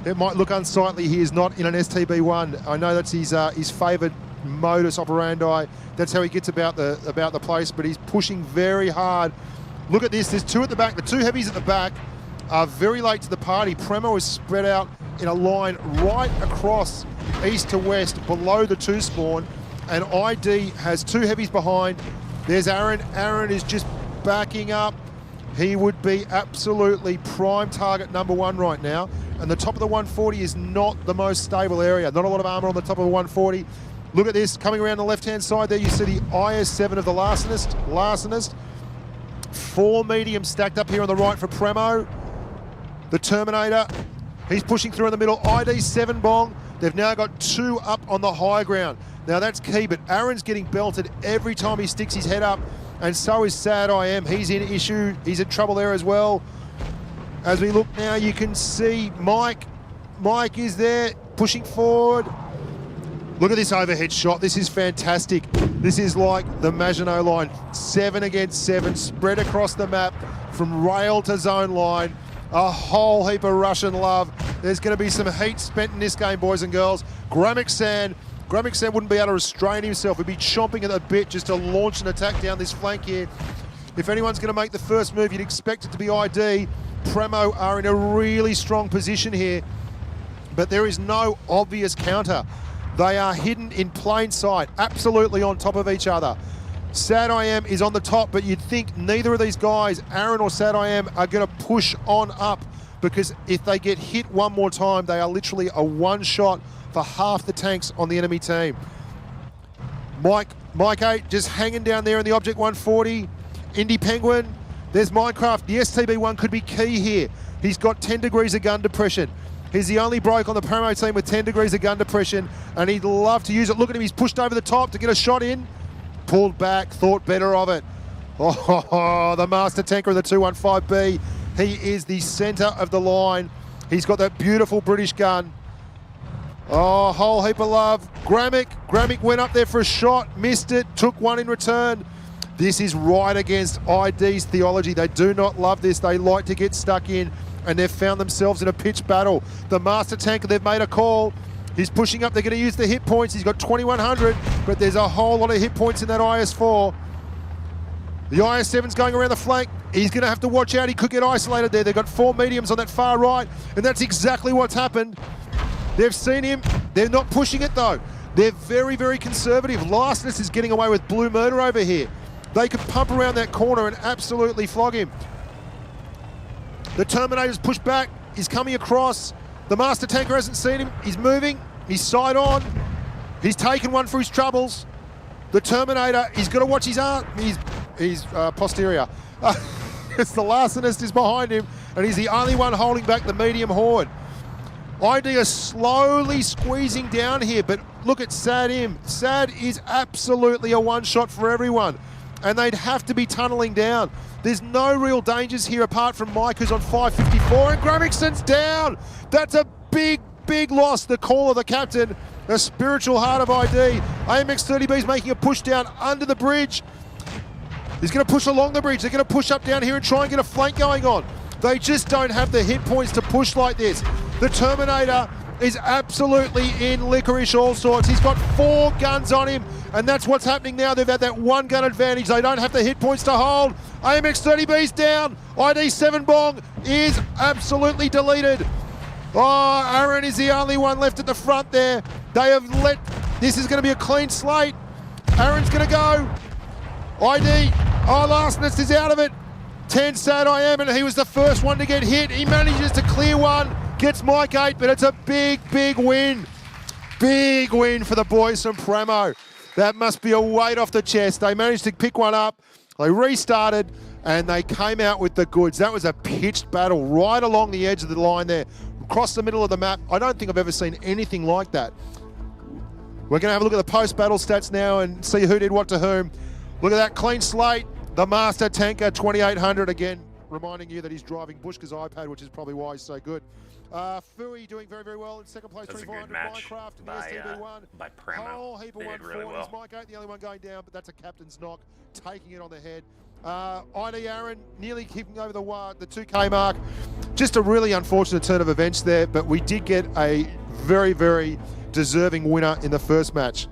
It might look unsightly. He is not in an STB1. I know that's his favoured modus operandi. That's how he gets about the place, but he's pushing very hard. Look at this. There's two at the back. The two heavies at the back are very late to the party. Premo is spread out in a line right across east to west below the 2 spawn, and ID has 2 heavies behind. There's Aaron. Aaron is just backing up. He would be absolutely prime target number 1 right now, and the top of the 140 is not the most stable area. Not a lot of armor on the top of the 140. Look at this, coming around the left-hand side there, you see the IS-7 of the Larcenist. 4 mediums stacked up here on the right for Premo. The Terminator, he's pushing through in the middle. ID 7 bong. They've now got 2 up on the high ground. Now that's key, but Aaron's getting belted every time he sticks his head up, and so is Sad I Am. He's in issue. He's in trouble there as well. As we look now, you can see Mike. Mike is there, pushing forward. Look at this overhead shot. This is fantastic. This is like the Maginot Line. 7 against 7, spread across the map from rail to zone line. A whole heap of Russian love. There's going to be some heat spent in this game, boys and girls. Gramixan wouldn't be able to restrain himself. He'd be chomping at the bit just to launch an attack down this flank here. If anyone's going to make the first move, you'd expect it to be ID. Premo are in a really strong position here, but there is no obvious counter. They are hidden in plain sight, absolutely on top of each other. Sad I Am is on the top, but you'd think neither of these guys, Aaron or Sad I Am, are going to push on up, because if they get hit one more time, they are literally a one-shot for half the tanks on the enemy team. Mike 8 just hanging down there in the Object 140. Indy Penguin, there's Minecraft. The STB1 could be key here. He's got 10 degrees of gun depression. He's the only bloke on the Premo team with 10 degrees of gun depression, and he'd love to use it. Look at him, he's pushed over the top to get a shot in. Pulled back, thought better of it. Oh, the master tanker of the 215B. He is the centre of the line. He's got that beautiful British gun. Oh, whole heap of love. Gramick went up there for a shot, missed it, took one in return. This is right against ID's theology. They do not love this. They like to get stuck in, and they've found themselves in a pitched battle. The Master Tanker, they've made a call. He's pushing up. They're going to use the hit points. He's got 2,100, but there's a whole lot of hit points in that IS-4. The IS-7's going around the flank. He's going to have to watch out. He could get isolated there. They've got 4 mediums on that far right, and that's exactly what's happened. They've seen him. They're not pushing it, though. They're very, very conservative. Lastness is getting away with Blue Murder over here. They could pump around that corner and absolutely flog him. The Terminator's pushed back. He's coming across. The Master Tanker hasn't seen him. He's moving. He's side on. He's taken one for his troubles. The Terminator, he's got to watch his arm. He's posterior. It's the Larcenist is behind him, and he's the only one holding back the medium horde. ID are slowly squeezing down here, but look at Sad Im. Sad is absolutely a one-shot for everyone, and they'd have to be tunneling down. There's no real dangers here apart from Mike, who's on 554, and Gravickson's down. That's a big, big loss. The call of the captain, the spiritual heart of ID. AMX30B is making a push down under the bridge. He's going to push along the bridge. They're going to push up down here and try and get a flank going on. They just don't have the hit points to push like this. The Terminator is absolutely in licorice all sorts. He's got 4 guns on him, and that's what's happening now. They've had that 1 gun advantage. They don't have the hit points to hold. AMX30B's down. ID 7 Bong is absolutely deleted. Oh, Aaron is the only one left at the front there. They have let, this is going to be a clean slate. Aaron's going to go. ID, Lastness is out of it. 10 Sad I Am, and he was the first one to get hit. He manages to clear one, gets Mike 8, but it's a big, big win. Big win for the boys from Premo. That must be a weight off the chest. They managed to pick one up, they restarted, and they came out with the goods. That was a pitched battle right along the edge of the line there, across the middle of the map. I don't think I've ever seen anything like that. We're going to have a look at the post-battle stats now and see who did what to whom. Look at that clean slate. The Master Tanker, 2,800 again, reminding you that he's driving Bushka's iPad, which is probably why he's so good. Fui doing very, very well in second place. That's 2,400. Minecraft in the STB1. By Premo. Whole heap of they did really well. Mike 8, the only one going down, but that's a captain's knock, taking it on the head. ID Aaron nearly keeping over the 2K mark. Just a really unfortunate turn of events there, but we did get a very, very deserving winner in the first match.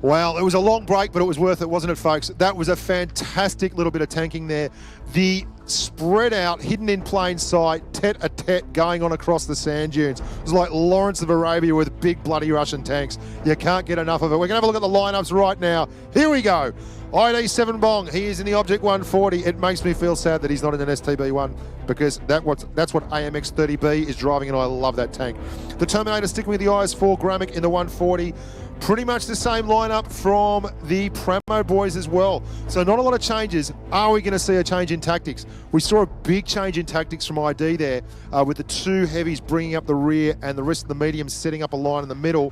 Well, it was a long break, but it was worth it, wasn't it, folks? That was a fantastic little bit of tanking there. The spread out, hidden in plain sight, tete-a-tete going on across the sand dunes. It was like Lawrence of Arabia with big bloody Russian tanks. You can't get enough of it. We're going to have a look at the lineups right now. Here we go. ID 7 Bong, he is in the Object 140. It makes me feel sad that he's not in an STB1 because that's what AMX30B is driving, and I love that tank. The Terminator sticking with the IS-4, Gramick in the 140. Pretty much the same lineup from the Premo boys as well. So not a lot of changes. Are we going to see a change in tactics? We saw a big change in tactics from ID there with the 2 heavies bringing up the rear and the rest of the mediums setting up a line in the middle.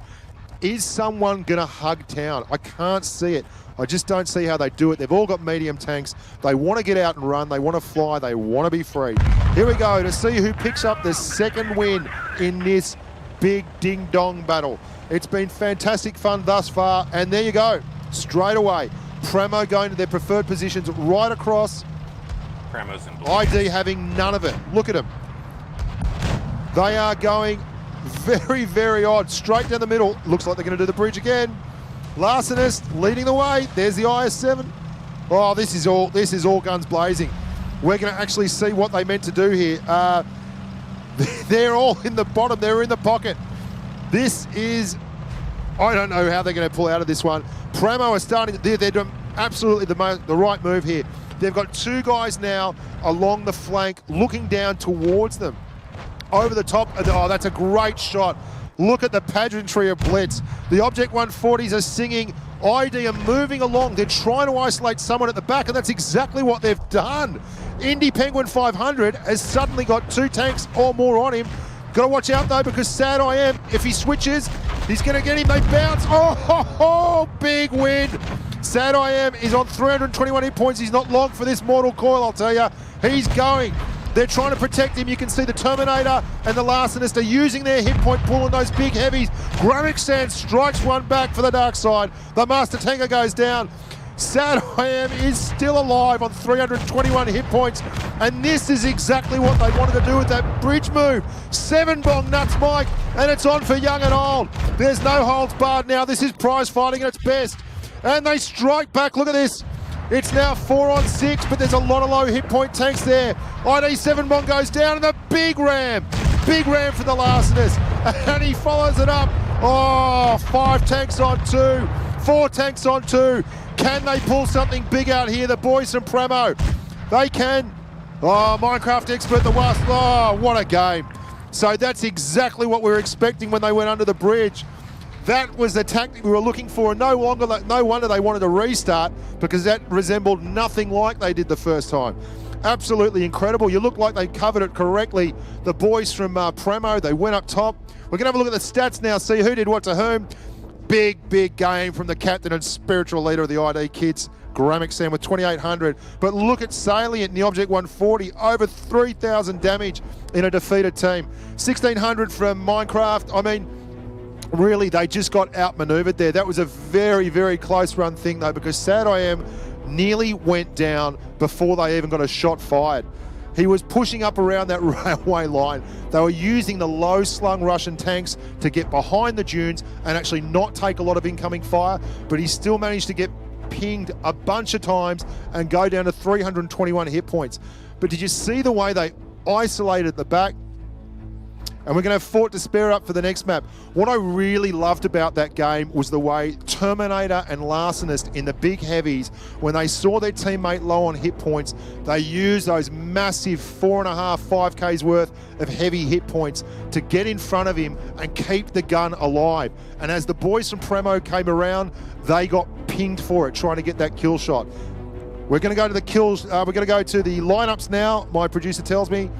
Is someone going to hug town? I can't see it. I just don't see how they do it. They've all got medium tanks. They want to get out and run. They want to fly. They want to be free. Here we go to see who picks up the second win in this big ding-dong battle. It's been fantastic fun thus far, and there you go. Straight away, Premo going to their preferred positions right across. Premo's in blue. ID having none of it. Look at them. They are going very, very odd. Straight down the middle. Looks like they're going to do the bridge again. Larcenist leading the way. There's the IS-7. Oh, this is all guns blazing. We're going to actually see what they meant to do here. They're all in the bottom. They're in the pocket. This is, I don't know how they're going to pull out of this one. Premo are starting, they're doing absolutely the right move here. They've got 2 guys now along the flank looking down towards them. Over the top, oh, that's a great shot. Look at the pageantry of Blitz. The Object 140s are singing. ID are moving along. They're trying to isolate someone at the back, and that's exactly what they've done. Indy Penguin 500 has suddenly got 2 tanks or more on him. Got to watch out, though, because Sad I Am, if he switches, he's going to get him. They bounce. Oh, big win. Sad I Am is on 321 hit points. He's not long for this mortal coil, I'll tell you. He's going. They're trying to protect him. You can see the Terminator and the Larcenist are using their hit point pool on those big heavies. Gramixan strikes one back for the dark side. The Master Tanker goes down. Sad I Am is still alive on 321 hit points, and this is exactly what they wanted to do with that bridge move. 7 bong nuts, Mike, and it's on for young and old. There's no holds barred now. This is prize fighting at its best, and they strike back. Look at this. It's now 4 on 6, but there's a lot of low hit point tanks there. ID 7 bong goes down, and the big ram for the Larcenist, and he follows it up. Oh, 5 tanks on 2, 4 tanks on 2. Can they pull something big out here? The boys from Premo, they can. Oh, Minecraft expert, the Wasp. Oh, what a game. So that's exactly what we were expecting when they went under the bridge. That was the tactic we were looking for. No wonder they wanted to restart, because that resembled nothing like they did the first time. Absolutely incredible. You look like they covered it correctly. The boys from Premo, they went up top. We're going to have a look at the stats now, see who did what to whom. Big game from the captain and spiritual leader of the ID kids, Gramixan, with 2,800. But look at Salient in the Object 140, over 3,000 damage in a defeated team. 1,600 from Minecraft. I mean, really, they just got outmaneuvered there. That was a very close run thing, though, because Sad I Am nearly went down before they even got a shot fired. He was pushing up around that railway line. They were using the low-slung Russian tanks to get behind the dunes and actually not take a lot of incoming fire, but he still managed to get pinged a bunch of times and go down to 321 hit points. But did you see the way they isolated the back? And we're going to have Fort Despair up for the next map. What I really loved about that game was the way Terminator and Larcenist in the big heavies, when they saw their teammate low on hit points, they used those massive 4.5, 5Ks worth of heavy hit points to get in front of him and keep the gun alive. And as the boys from Premo came around, they got pinged for it, trying to get that kill shot. We're going to go to the kills. We're going to go to the lineups now, my producer tells me.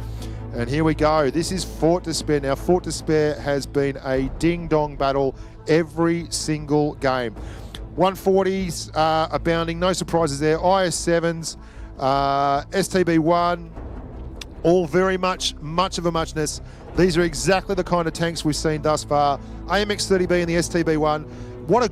And here we go. This is Fort Despair. Now, Fort Despair has been a ding-dong battle every single game. 140s abounding, no surprises there. IS-7s, STB-1, all very much of a muchness. These are exactly the kind of tanks we've seen thus far. AMX-30B and the STB-1. What a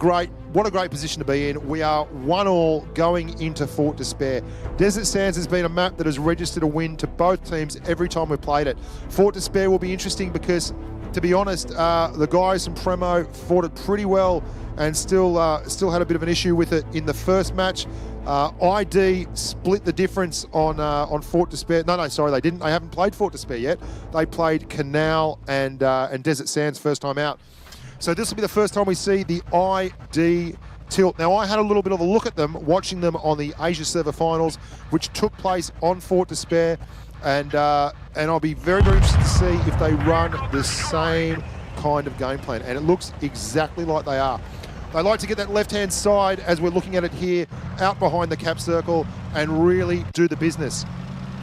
great position to be in. We are 1-1 going into Fort Despair. Desert Sands has been a map that has registered a win to both teams every time we've played it. Fort Despair will be interesting because, to be honest, the guys from Premo fought it pretty well and still had a bit of an issue with it in the first match. ID split the difference on Fort Despair. No, sorry, they didn't. They haven't played Fort Despair yet. They played Canal and Desert Sands first time out. So this will be the first time we see the ID tilt. Now, I had a little bit of a look at them, watching them on the Asia Server Finals, which took place on Fort Despair, and I'll be very interested to see if they run the same kind of game plan, and it looks exactly like they are. They like to get that left-hand side, as we're looking at it here, out behind the cap circle and really do the business.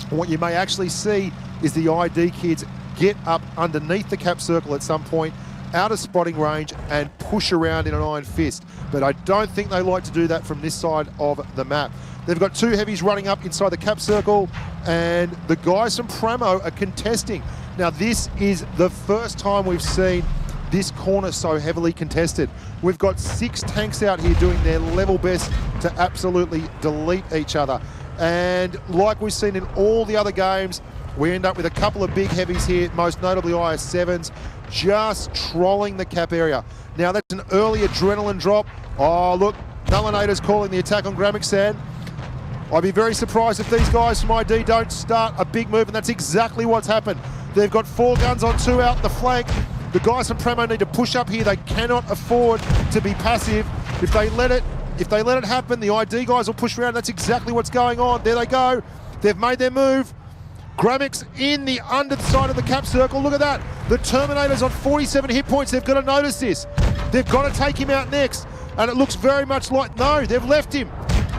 What you may actually see is the ID kids get up underneath the cap circle at some point, out of spotting range, and push around in an iron fist. But I don't think they like to do that from this side of the map. They've got 2 heavies running up inside the cap circle, and the guys from Premo are contesting. Now, this is the first time we've seen this corner so heavily contested. We've got 6 tanks out here doing their level best to absolutely delete each other. And like we've seen in all the other games, we end up with a couple of big heavies here, most notably IS-7s, just trolling the cap area. Now, that's an early adrenaline drop. Oh, look, Nullinator's calling the attack on Gramixan. I'd be very surprised if these guys from ID don't start a big move, and that's exactly what's happened. They've got 4 guns on 2 out the flank. The guys from Premo need to push up here. They cannot afford to be passive. If they let it happen, the ID guys will push around. That's exactly what's going on. There they go. They've made their move. Gramix in the underside of the cap circle. Look at that. The Terminator's on 47 hit points. They've got to notice this. They've got to take him out next. And it looks very much like, no, they've left him.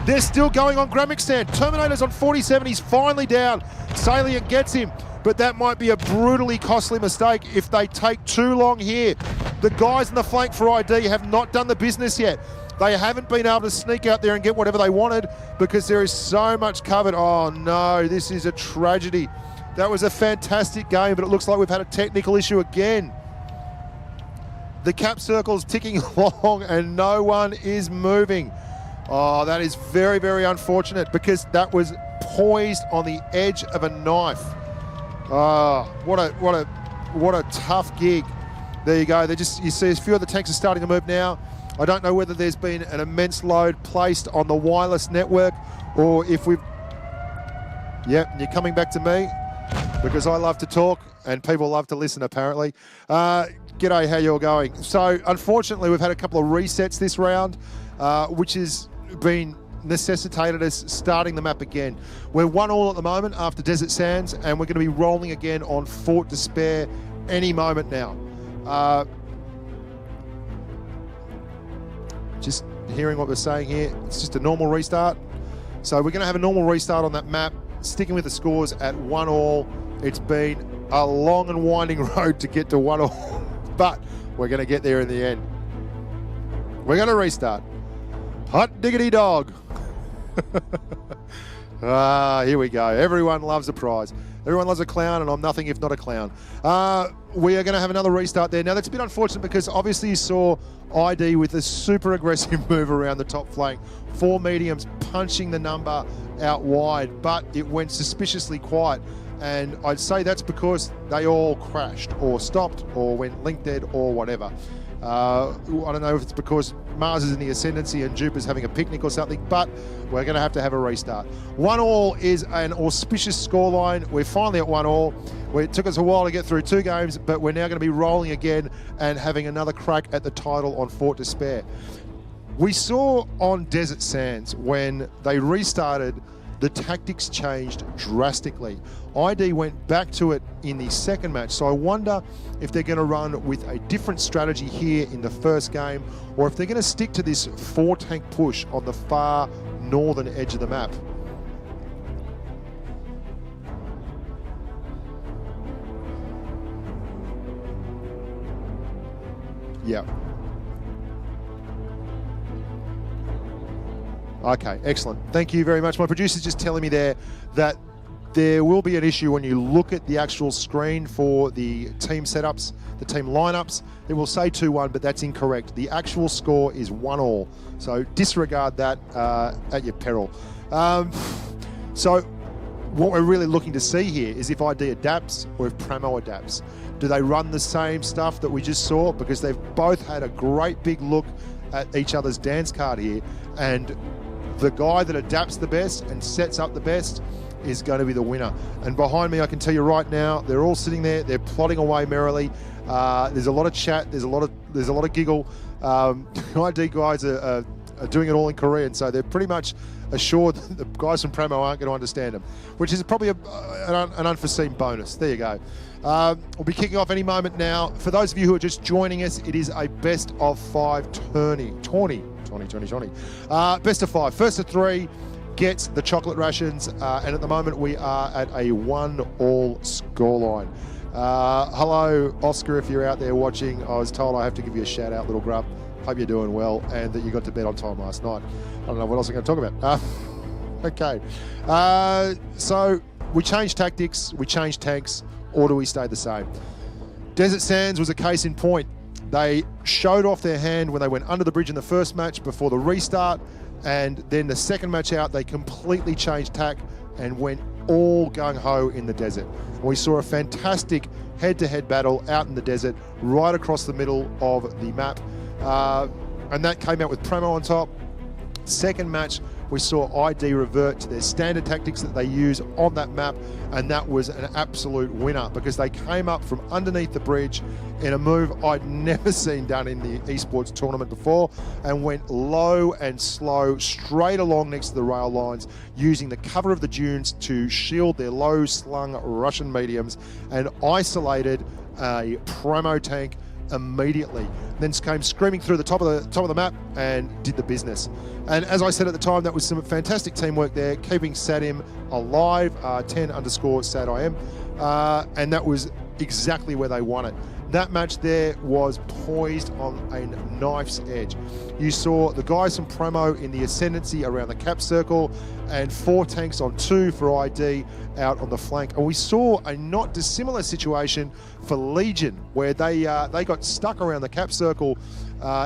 They're still going on Gramixan. Terminator's on 47. He's finally down. Salient gets him. But that might be a brutally costly mistake if they take too long here. The guys in the flank for ID have not done the business yet. They haven't been able to sneak out there and get whatever they wanted because there is so much covered. Oh no, this is a tragedy. That was a fantastic game, but it looks like we've had a technical issue again. The cap circle's ticking along and no one is moving. Oh, that is very, very unfortunate because that was poised on the edge of a knife. Oh, what a tough gig. There you go. You see a few of the tanks are starting to move now. I don't know whether there's been an immense load placed on the wireless network or if we've... Yep, you're coming back to me because I love to talk and people love to listen apparently. G'day, how you're going? So unfortunately we've had a couple of resets this round, which has been necessitated us starting the map again. We're 1-1 at the moment after Desert Sands and we're going to be rolling again on Fort Despair any moment now. Just hearing what we're saying here, it's just a normal restart. So we're going to have a normal restart on that map, sticking with the scores at 1-1. It's been a long and winding road to get to 1-1. But we're going to get there in the end. We're going to restart. Hot diggity dog. Here we go. Everyone loves a prize. Everyone loves a clown, and I'm nothing if not a clown. We are going to have another restart there. Now, that's a bit unfortunate because obviously you saw ID with a super aggressive move around the top flank. 4 mediums punching the number out wide, but it went suspiciously quiet. And I'd say that's because they all crashed or stopped or went link dead or whatever. I don't know if it's because Mars is in the ascendancy and Jupiter's having a picnic or something, but we're going to have a restart. 1-1 is an auspicious scoreline. We're finally at 1-1. It took us a while to get through 2 games, but we're now going to be rolling again and having another crack at the title on Fort Despair. We saw on Desert Sands when they restarted, the tactics changed drastically. ID went back to it in the second match, so I wonder if they're going to run with a different strategy here in the first game, or if they're going to stick to this 4-tank push on the far northern edge of the map. Yeah. Okay, excellent. Thank you very much. My producer's just telling me there that there will be an issue when you look at the actual screen for the team setups, the team lineups. It will say 2-1, but that's incorrect. The actual score is 1-1. So disregard that at your peril. So what we're really looking to see here is if ID adapts or if Premo adapts. Do they run the same stuff that we just saw? Because they've both had a great big look at each other's dance card here, and the guy that adapts the best and sets up the best is going to be the winner. And behind me, I can tell you right now, they're all sitting there. They're plodding away merrily. There's a lot of chat. There's a lot of giggle. ID guys are doing it all in Korean, so they're pretty much assured that the guys from Premo aren't going to understand them, which is probably an unforeseen bonus. There you go. We'll be kicking off any moment now. For those of you who are just joining us, it is a best of 5 tourney. Best of 5. First of 3 gets the chocolate rations, and at the moment we are at a 1-1 scoreline. Hello, Oscar, if you're out there watching. I was told I have to give you a shout out, little grub. Hope you're doing well and that you got to bed on time last night. I don't know what else I'm going to talk about. Okay. So we changed tactics, we changed tanks, or do we stay the same? Desert Sands was a case in point. They showed off their hand when they went under the bridge in the first match before the restart, and then the second match out, they completely changed tack and went all gung-ho in the desert. We saw a fantastic head-to-head battle out in the desert, right across the middle of the map. And that came out with Premo on top. Second match, we saw ID revert to their standard tactics that they use on that map, and that was an absolute winner because they came up from underneath the bridge in a move I'd never seen done in the esports tournament before, and went low and slow straight along next to the rail lines, using the cover of the dunes to shield their low slung Russian mediums, and isolated a Premo tank immediately. Then came screaming through the top of the map and did the business. And as I said at the time, that was some fantastic teamwork there, keeping Sadim alive, 10_SadIM, and that was exactly where they want it. That match there was poised on a knife's edge. You saw the guys from Premo in the ascendancy around the cap circle and 4 tanks on 2 for ID out on the flank. And we saw a not dissimilar situation for Legion, where they got stuck around the cap circle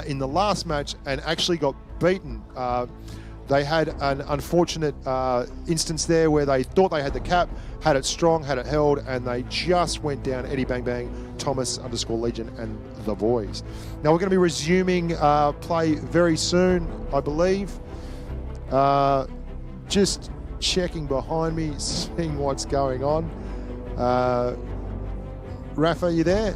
in the last match and actually got beaten. They had an unfortunate instance there where they thought they had the cap, had it strong, had it held, and they just went down Eddie Bang Bang, Thomas _ Legion, and the boys. Now we're going to be resuming play very soon, I believe. Just checking behind me, seeing what's going on. Rafa, you there?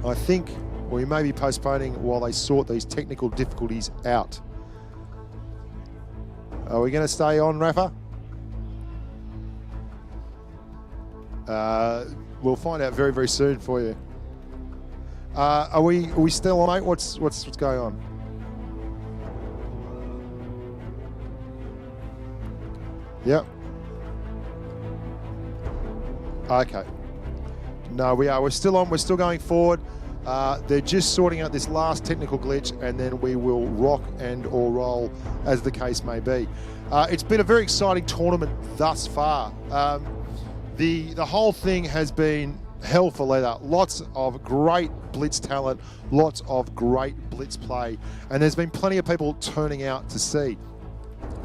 I think we may be postponing while they sort these technical difficulties out. Are we going to stay on, Rafa? We'll find out very, very soon for you. Are we still on, mate? What's going on? Yep. Okay. No, we are. We're still on. We're still going forward. They're just sorting out this last technical glitch, and then we will rock and or roll, as the case may be. It's been a very exciting tournament thus far. The whole thing has been hell for leather. Lots of great Blitz talent, lots of great Blitz play, and there's been plenty of people turning out to see.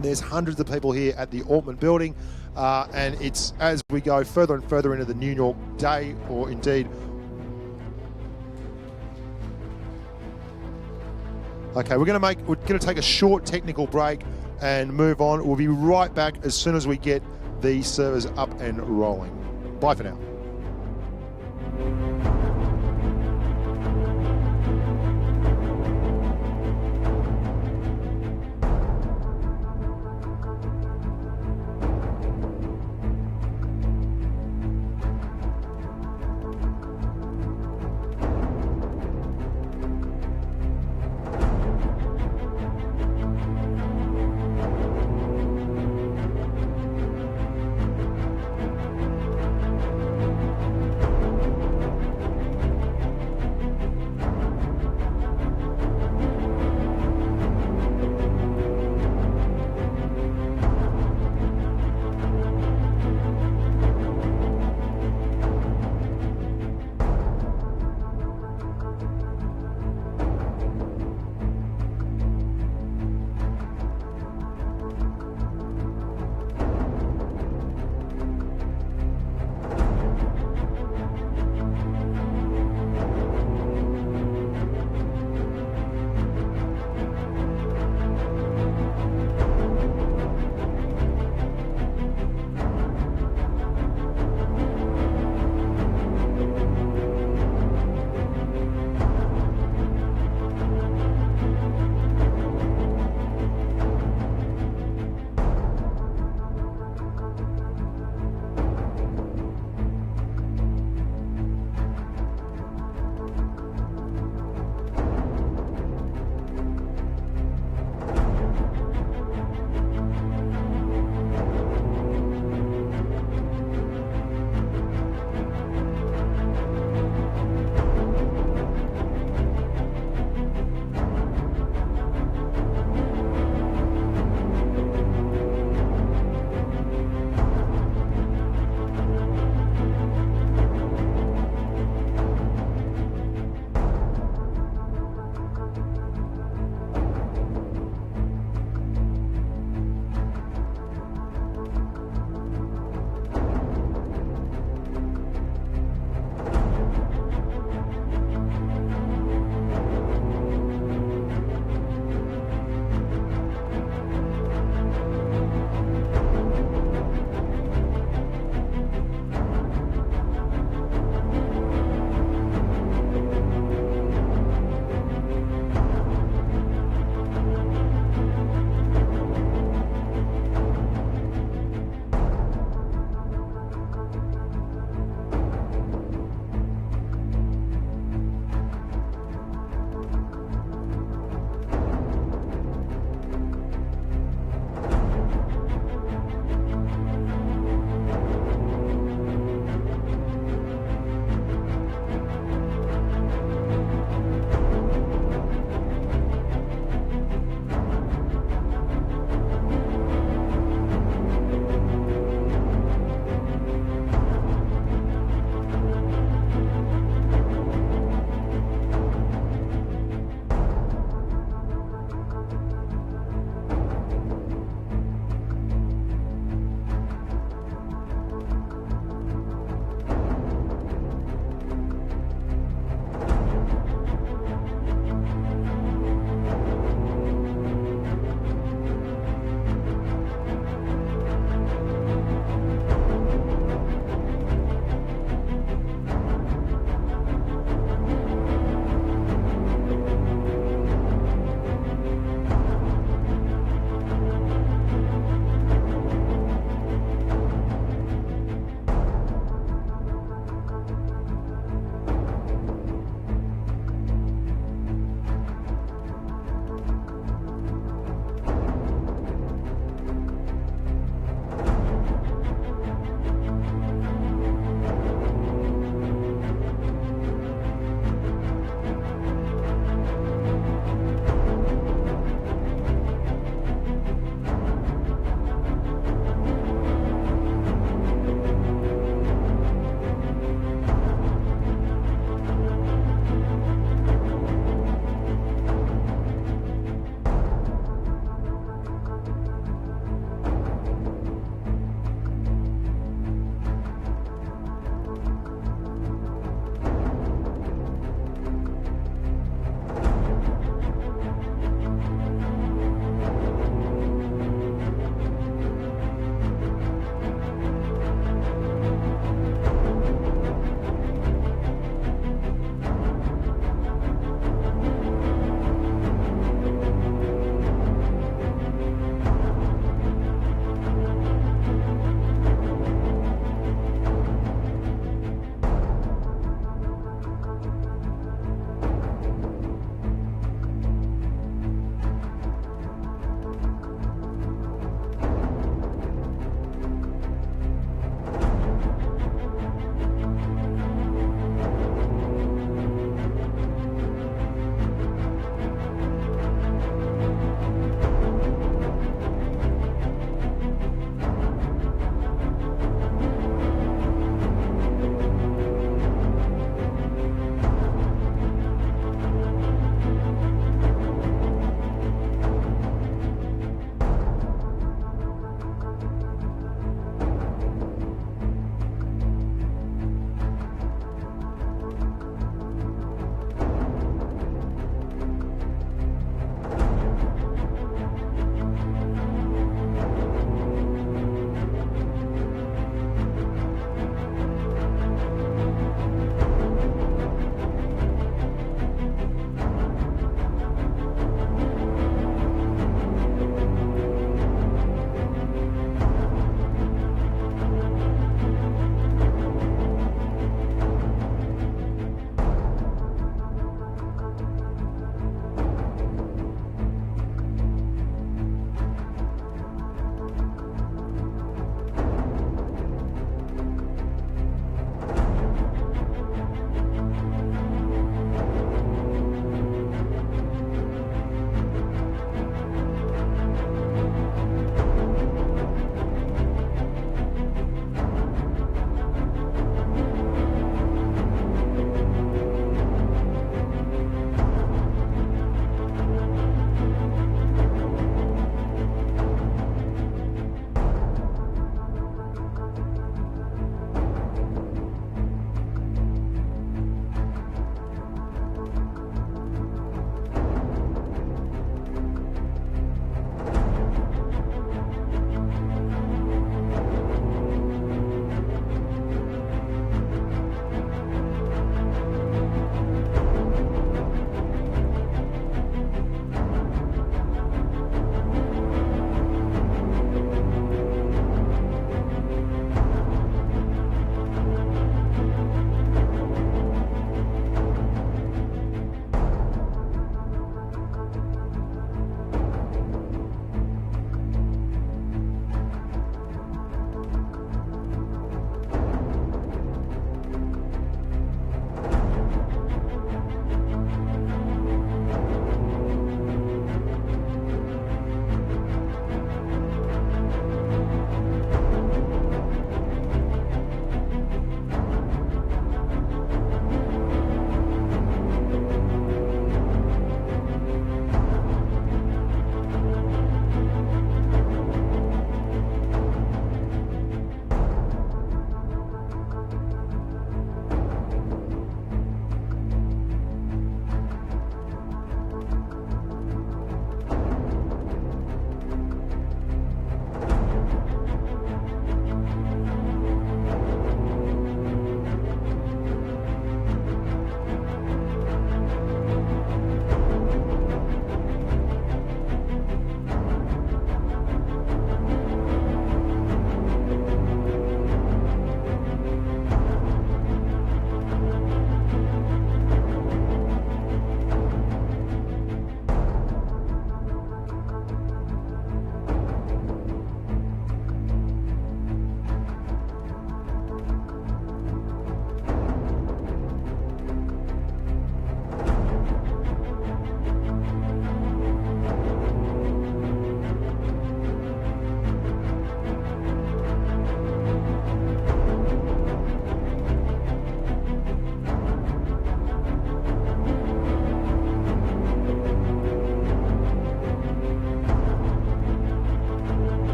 There's hundreds of people here at the Altman building, and it's as we go further and further into the New York day, or indeed. Okay, we're going to take a short technical break and move on. We'll be right back as soon as we get the servers up and rolling. Bye for now.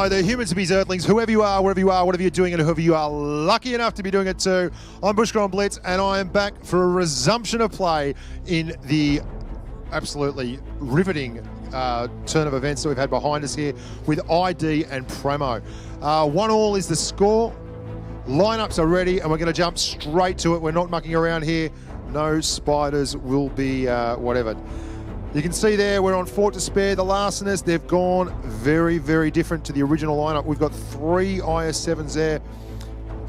hello there, humans to be earthlings, whoever you are, wherever you are, whatever you're doing, and whoever you are lucky enough to be doing it too. I'm Bushgrind Blitz, and I am back for a resumption of play in the absolutely riveting turn of events that we've had behind us here with ID and Premo. 1-1 is the score. Lineups are ready, and we're going to jump straight to it. We're not mucking around here. No spiders will be whatever. You can see there, we're on Fort Despair, the Larcenist. They've gone very, very different to the original lineup. We've got 3 IS-7s there.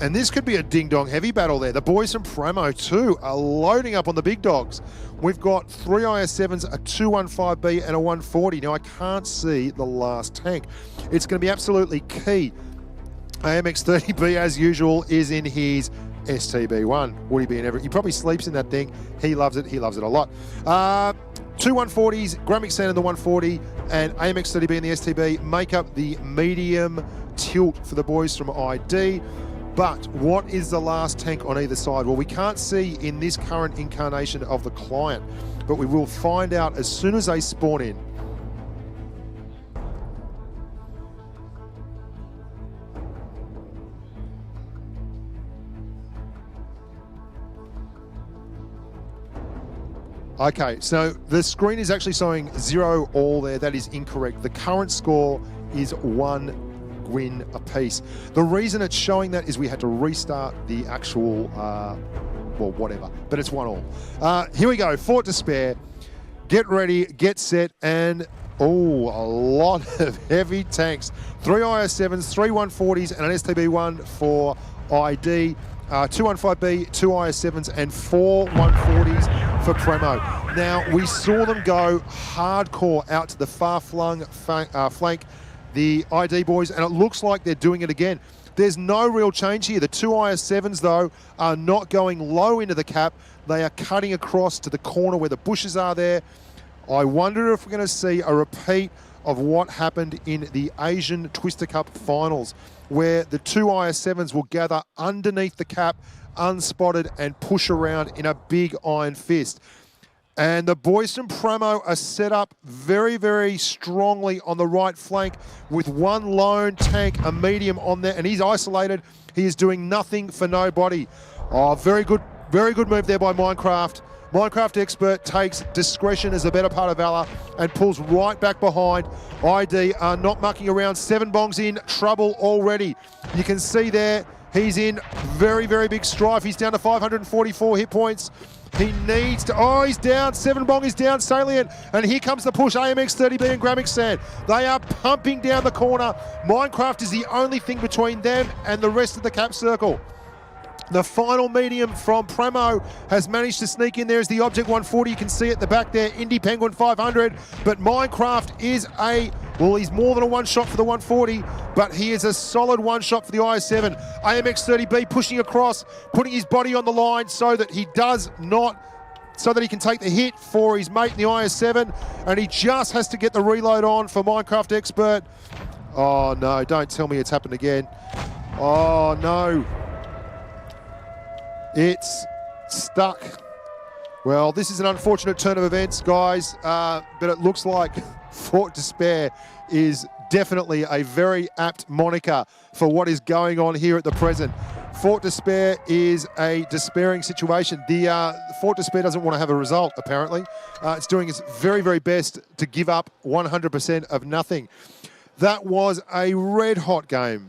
And this could be a ding-dong heavy battle there. The boys from Premo, too, are loading up on the big dogs. We've got 3 IS-7s, a 215B and a 140. Now, I can't see the last tank. It's going to be absolutely key. AMX30B, as usual, is in his STB1. Would he be in every... He probably sleeps in that thing. He loves it. He loves it a lot. 2 140s, Gramic Sand in the 140, and AMX30B in the STB make up the medium tilt for the boys from ID. But what is the last tank on either side? Well, we can't see in this current incarnation of the client, but we will find out as soon as they spawn in. Okay, so the screen is actually showing 0 all there. That is incorrect. The current score is 1 win apiece. The reason it's showing that is we had to restart the actual, well, whatever, but it's 1-1. Here we go, Fort Despair. Get ready, get set, and a lot of heavy tanks. 3 IS-7s, 3 140s, and an STB1 for ID. 215B, 2 IS-7s, and 4 140s for Premo. Now, we saw them go hardcore out to the far-flung flank, the ID boys, and it looks like they're doing it again. There's no real change here. The 2 IS-7s, though, are not going low into the cap. They are cutting across to the corner where the bushes are there. I wonder if we're going to see a repeat of what happened in the Asian Twister Cup finals, where the 2 IS-7s will gather underneath the cap, unspotted, and push around in a big iron fist. And the boys from Premo are set up very, very strongly on the right flank with 1 lone tank, a medium on there, and he's isolated. He is doing nothing for nobody. Oh, very good move there by Minecraft. Minecraft Expert takes discretion as the better part of valor and pulls right back behind. ID are not mucking around. 7 bongs in, trouble already. You can see there, he's in very, very big strife. He's down to 544 hit points. He needs to, he's down. 7 bong is down, Salient. And here comes the push, AMX30B and Gramic Sand. They are pumping down the corner. Minecraft is the only thing between them and the rest of the cap circle. The final medium from Premo has managed to sneak in there as the Object 140. You can see at the back there, Indie Penguin 500. But Minecraft is he's more than a 1-shot for the 140, but he is a solid 1-shot for the IS-7. AMX30B pushing across, putting his body on the line so that he can take the hit for his mate in the IS-7, and he just has to get the reload on for Minecraft Expert. Oh no, don't tell me it's happened again. Oh no. It's stuck. Well, this is an unfortunate turn of events, guys, but it looks like Fort Despair is definitely a very apt moniker for what is going on here at the present. Fort Despair is a despairing situation. The Fort Despair doesn't want to have a result, apparently. It's doing its very, very best to give up 100% of nothing. That was a red-hot game.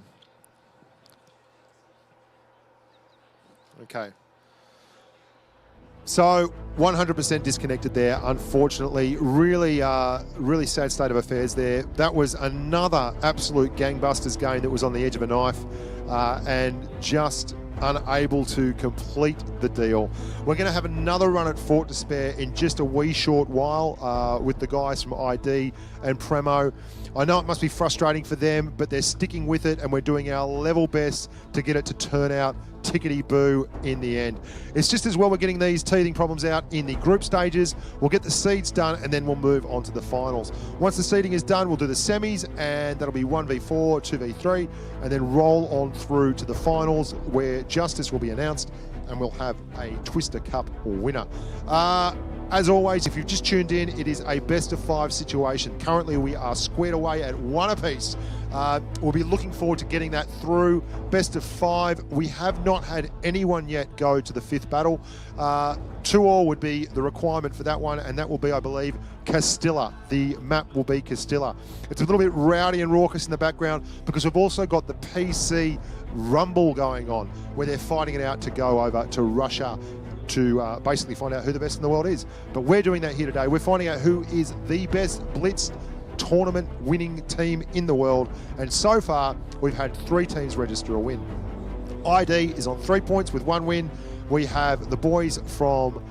Okay. So 100% disconnected there, unfortunately. Really, really sad state of affairs there. That was another absolute gangbusters game that was on the edge of a knife and just unable to complete the deal. We're going to have another run at Fort Despair in just a wee short while with the guys from ID and Premo. I know it must be frustrating for them, but they're sticking with it, and we're doing our level best to get it to turn out tickety-boo in the end. It's just as well we're getting these teething problems out in the group stages. We'll get the seeds done, and then we'll move on to the finals. Once the seeding is done, we'll do the semis, and that'll be 1v4, 2v3, and then roll on through to the finals, where justice will be announced, and we'll have a Twister Cup winner. As always, if you've just tuned in, it is a best-of-5 situation. Currently, we are squared away at 1 apiece. We'll be looking forward to getting that through. Best-of-5. We have not had anyone yet go to the 5th battle. 2-all would be the requirement for that one, and that will be, I believe, Castilla. The map will be Castilla. It's a little bit rowdy and raucous in the background because we've also got the PC Rumble going on, where they're fighting it out to go over to Russia to basically find out who the best in the world is. But we're doing that here today. We're finding out who is the best Blitz tournament winning team in the world. And so far, we've had 3 teams register a win. ID is on 3 points with 1 win. We have the boys from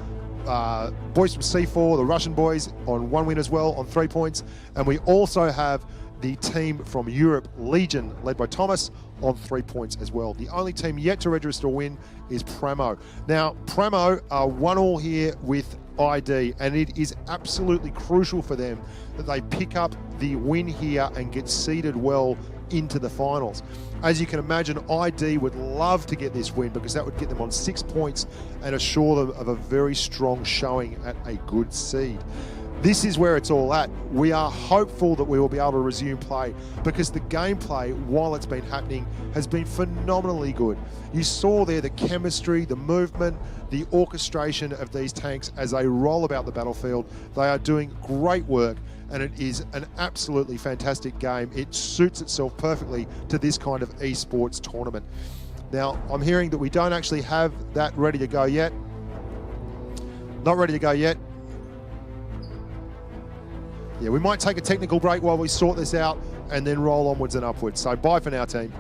C4, the Russian boys, on 1 win as well, on 3 points. And we also have the team from Europe, Legion, led by Thomas, on 3 points as well. The only team yet to register a win is Premo. Now, Premo are 1-all here with ID, and it is absolutely crucial for them that they pick up the win here and get seeded well into the finals. As you can imagine, ID would love to get this win because that would get them on 6 points and assure them of a very strong showing at a good seed. This is where it's all at. We are hopeful that we will be able to resume play because the gameplay, while it's been happening, has been phenomenally good. You saw there the chemistry, the movement, the orchestration of these tanks as they roll about the battlefield. They are doing great work, and it is an absolutely fantastic game. It suits itself perfectly to this kind of esports tournament. Now, I'm hearing that we don't actually have that ready to go yet. Not ready to go yet. Yeah, we might take a technical break while we sort this out and then roll onwards and upwards. So bye for now, team.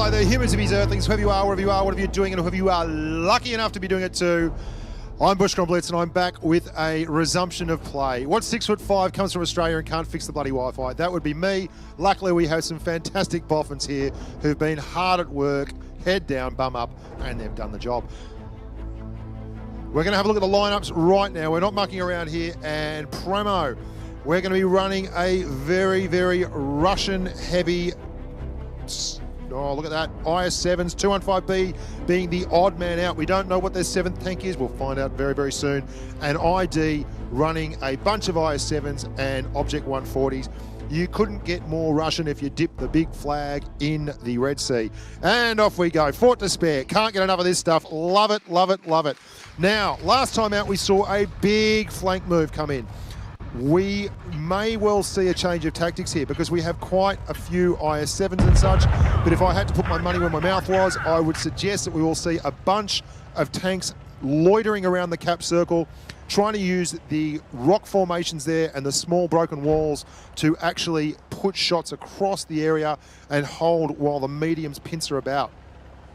hello there, humans of his earthlings, whoever you are, whatever you're doing, and whoever you are lucky enough to be doing it too. I'm Bushcon Blitz, and I'm back with a resumption of play. What 6'5" comes from Australia and can't fix the bloody Wi-Fi? That would be me. Luckily, we have some fantastic boffins here who've been hard at work, head down, bum up, and they've done the job. We're going to have a look at the lineups right now. We're not mucking around here. And Premo, we're going to be running a very, very Russian-heavy. Oh, look at that. IS-7s, 215B being the odd man out. We don't know what their 7th tank is. We'll find out very, very soon. And ID running a bunch of IS-7s and Object 140s. You couldn't get more Russian if you dipped the big flag in the Red Sea. And off we go. Fort Despair. Can't get enough of this stuff. Love it, love it, love it. Now, last time out, we saw a big flank move come in. We may well see a change of tactics here because we have quite a few IS-7s and such. But if I had to put my money where my mouth was, I would suggest that we will see a bunch of tanks loitering around the cap circle, trying to use the rock formations there and the small broken walls to actually put shots across the area and hold while the mediums pincer about.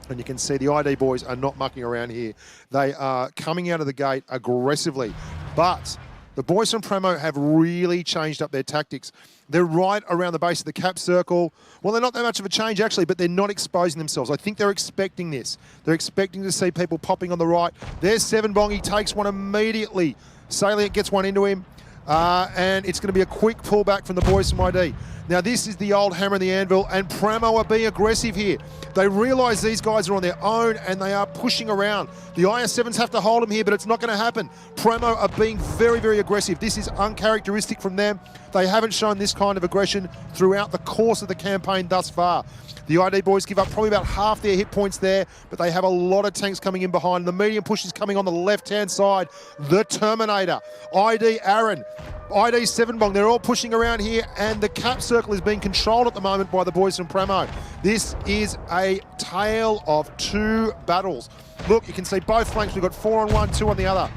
And you can see the ID boys are not mucking around here. They are coming out of the gate aggressively. But the boys from Premo have really changed up their tactics. They're right around the base of the cap circle. Well, they're not that much of a change, actually, but they're not exposing themselves. I think they're expecting this. They're expecting to see people popping on the right. There's 7-bong. He takes one immediately. Salient gets one into him. And it's going to be a quick pullback from the boys from ID. Now, this is the old hammer and the anvil, and Premo are being aggressive here. They realise these guys are on their own, and they are pushing around. The IS-7s have to hold them here, but it's not going to happen. Premo are being very, very aggressive. This is uncharacteristic from them. They haven't shown this kind of aggression throughout the course of the campaign thus far. The ID boys give up probably about half their hit points there, but they have a lot of tanks coming in behind. The medium push is coming on the left-hand side. The Terminator, ID Aaron, ID 7-bong, they're all pushing around here, and the cap circle is being controlled at the moment by the boys from Premo. This is a tale of two battles. Look, you can see both flanks. We've got 4 on one, 2 on the other.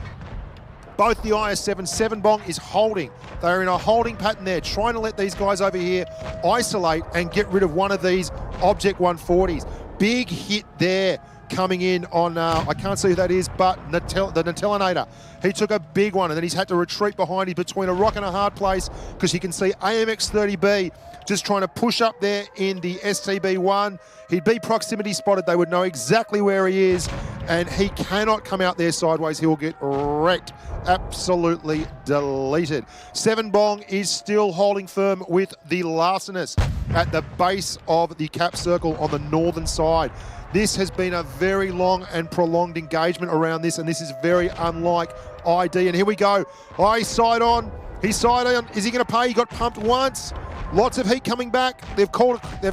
Both the IS-7, 7-bong is holding. They're in a holding pattern there, trying to let these guys over here isolate and get rid of one of these Object 140s. Big hit there coming in on, I can't see who that is, but the Natellinator. He took a big one, and then he's had to retreat behind. He's between a rock and a hard place because you can see AMX-30B just trying to push up there in the STB-1. He'd be proximity spotted. They would know exactly where he is, and he cannot come out there sideways. He will get wrecked. Absolutely deleted. 7-bong is still holding firm with the Larcenist at the base of the cap circle on the northern side. This has been a very long and prolonged engagement around this, and this is very unlike ID. And here we go. He's side on. He's side on. Is he going to pay? He got pumped once. Lots of heat coming back. They've called a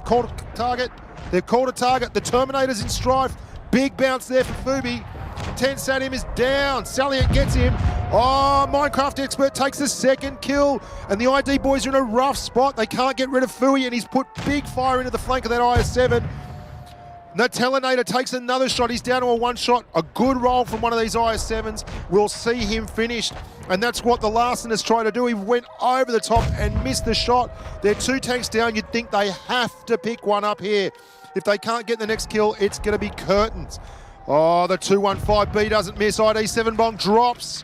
target. They've called a target. The Terminator's in strife. Big bounce there for Fubi. 10 Sadim is down. Salient gets him. Oh, Minecraft Expert takes the second kill. And the ID boys are in a rough spot. They can't get rid of Fui, and he's put big fire into the flank of that IS-7. Natellinator takes another shot. He's down to a 1-shot. A good roll from one of these IS-7s. We'll see him finished. And that's what the Larcenist tried to do. He went over the top and missed the shot. They're 2 tanks down. You'd think they have to pick one up here. If they can't get the next kill, it's going to be curtains. Oh, the 215B doesn't miss. ID 7-bong drops,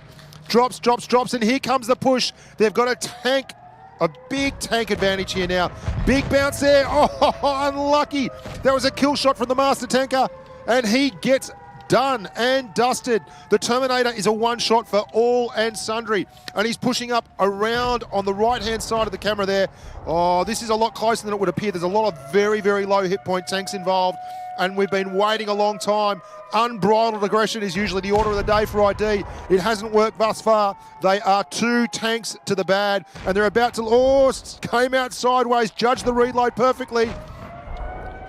and here comes the push. They've got a tank, a big tank advantage here now. Big bounce there. Oh, unlucky. That was a kill shot from the Master Tanker, and he gets done and dusted. The Terminator is a 1-shot for all and sundry, and he's pushing up around on the right-hand side of the camera there. Oh, this is a lot closer than it would appear. There's a lot of very, very low hit point tanks involved, and we've been waiting a long time. Unbridled aggression is usually the order of the day for ID. It hasn't worked thus far. They are 2 tanks to the bad, and they're about to, oh, came out sideways, judged the reload perfectly.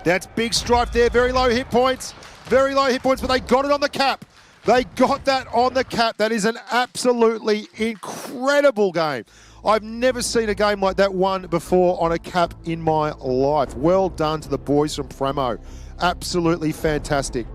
That's big strife there, very low hit points, but they got it on the cap. They got that on the cap. That is an absolutely incredible game. I've never seen a game like that won before on a cap in my life. Well done to the boys from Premo. Absolutely fantastic.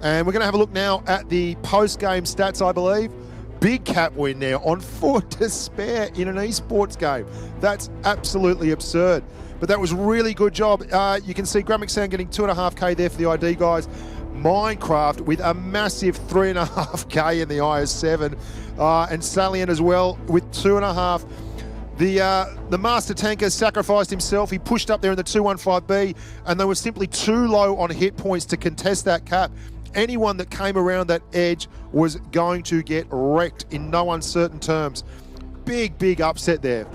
And we're going to have a look now at the post-game stats, I believe. Big cap win there on Fort Despair in an esports game. That's absolutely absurd. but that was really good job. You can see Grummick getting 2.5k there for the ID guys. Minecraft with a massive 3.5k in the IS7, and Salient as well with 2.5. The Master Tanker sacrificed himself. He pushed up there in the 215B, and they were simply too low on hit points to contest that cap. Anyone that came around that edge was going to get wrecked in no uncertain terms. Big upset there.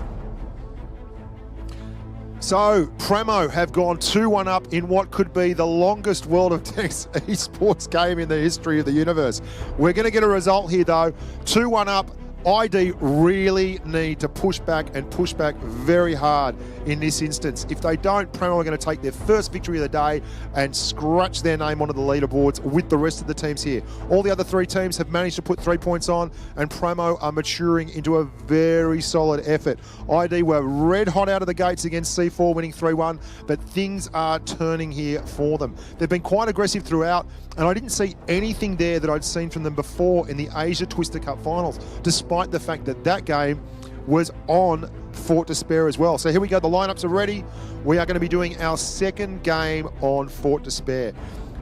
So, Premo have gone 2-1 up in what could be the longest World of Tanks esports game in the history of the universe. We're going to get a result here, though. 2-1 up. ID really need to push back very hard in this instance. If they don't, Premo are going to take their first victory of the day and scratch their name onto the leaderboards with the rest of the teams here. All the other 3 teams have managed to put 3 points on, and Premo are maturing into a very solid effort. ID were red hot out of the gates against C4, winning 3-1, but things are turning here for them. They've been quite aggressive throughout, and I didn't see anything there that I'd seen from them before in the Asia Twister Cup finals, despite the fact that that game was on Fort Despair as well. So here we go, the lineups are ready. We are going to be doing our second game on Fort Despair.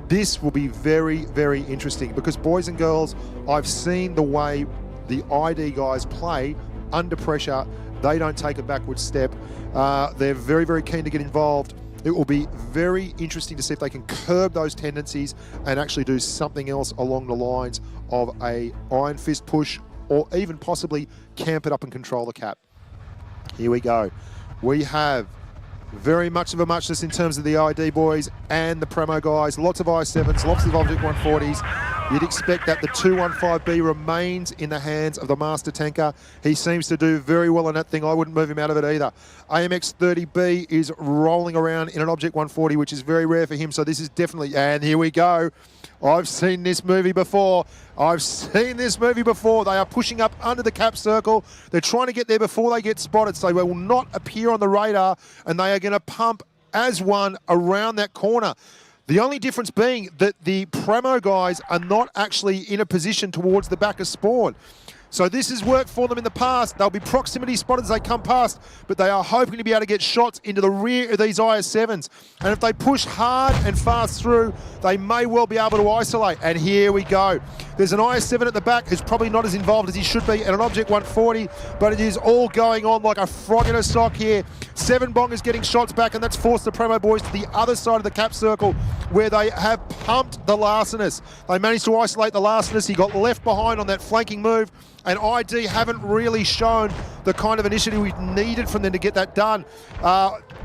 This will be very interesting because, boys and girls, I've seen the way the ID guys play under pressure. They don't take a backward step. They're very keen to get involved. It will be very interesting to see if they can curb those tendencies and actually do something else along the lines of a Iron Fist push, or even possibly camp it up and control the cap. Here we go. We have very much of a muchness in terms of the ID boys and the Premo guys. Lots of I7s, lots of Object 140s. You'd expect that the 215B remains in the hands of the Master Tanker. He seems to do very well on that thing. I wouldn't move him out of it either. AMX 30B is rolling around in an Object 140, which is very rare for him. So this is definitely, and here we go. I've seen this movie before. They are pushing up under the cap circle. They're trying to get there before they get spotted, so they will not appear on the radar, and they are going to pump as one around that corner. The only difference being that the Premo guys are not actually in a position towards the back of spawn. So this has worked for them in the past. They'll be proximity spotted as they come past, but they are hoping to be able to get shots into the rear of these IS7s. And if they push hard and fast through, they may well be able to isolate. And here we go. There's an IS7 at the back who's probably not as involved as he should be, and an Object 140, but it is all going on like a frog in a sock here. 7bong is getting shots back, and that's forced the Premo boys to the other side of the cap circle where they have pumped the Larcenist. They managed to isolate the Larcenist. He got left behind on that flanking move, and ID haven't really shown the kind of initiative we needed from them to get that done.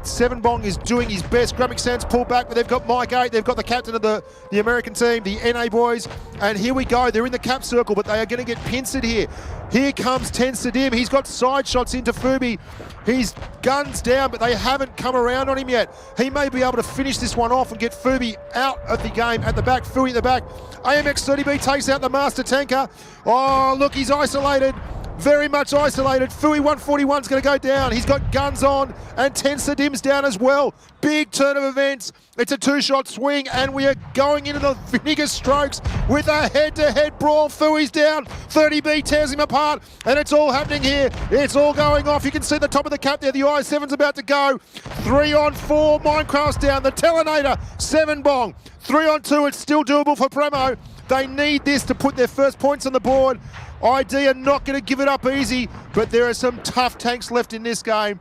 7bong is doing his best. Grummick Sands pull back, but they've got Mike 8. They've got the captain of the American team, the NA boys. And here we go. They're in the cap circle, but they are going to get pincered here. Here comes Ten Sadim. He's got side shots into Fubi. He's guns down, but they haven't come around on him yet. He may be able to finish this one off and get Fubi out of the game at the back. Fui at the back. AMX 30B takes out the Master Tanker. Oh, look, he's isolated. Very much isolated. Fui 141's going to go down. He's got guns on, and Ten Sadim's down as well. Big turn of events. It's a 2-shot swing, and we are going into the vinegar strokes with a head-to-head brawl. Fui's down. 30B tears him apart, and it's all happening here. It's all going off. You can see the top of the cap there. The I7's about to go. 3-on-4. Minecraft's down. The Telinator. 7bong. 3-on-2. It's still doable for Premo. They need this to put their first points on the board. ID are not going to give it up easy, but there are some tough tanks left in this game.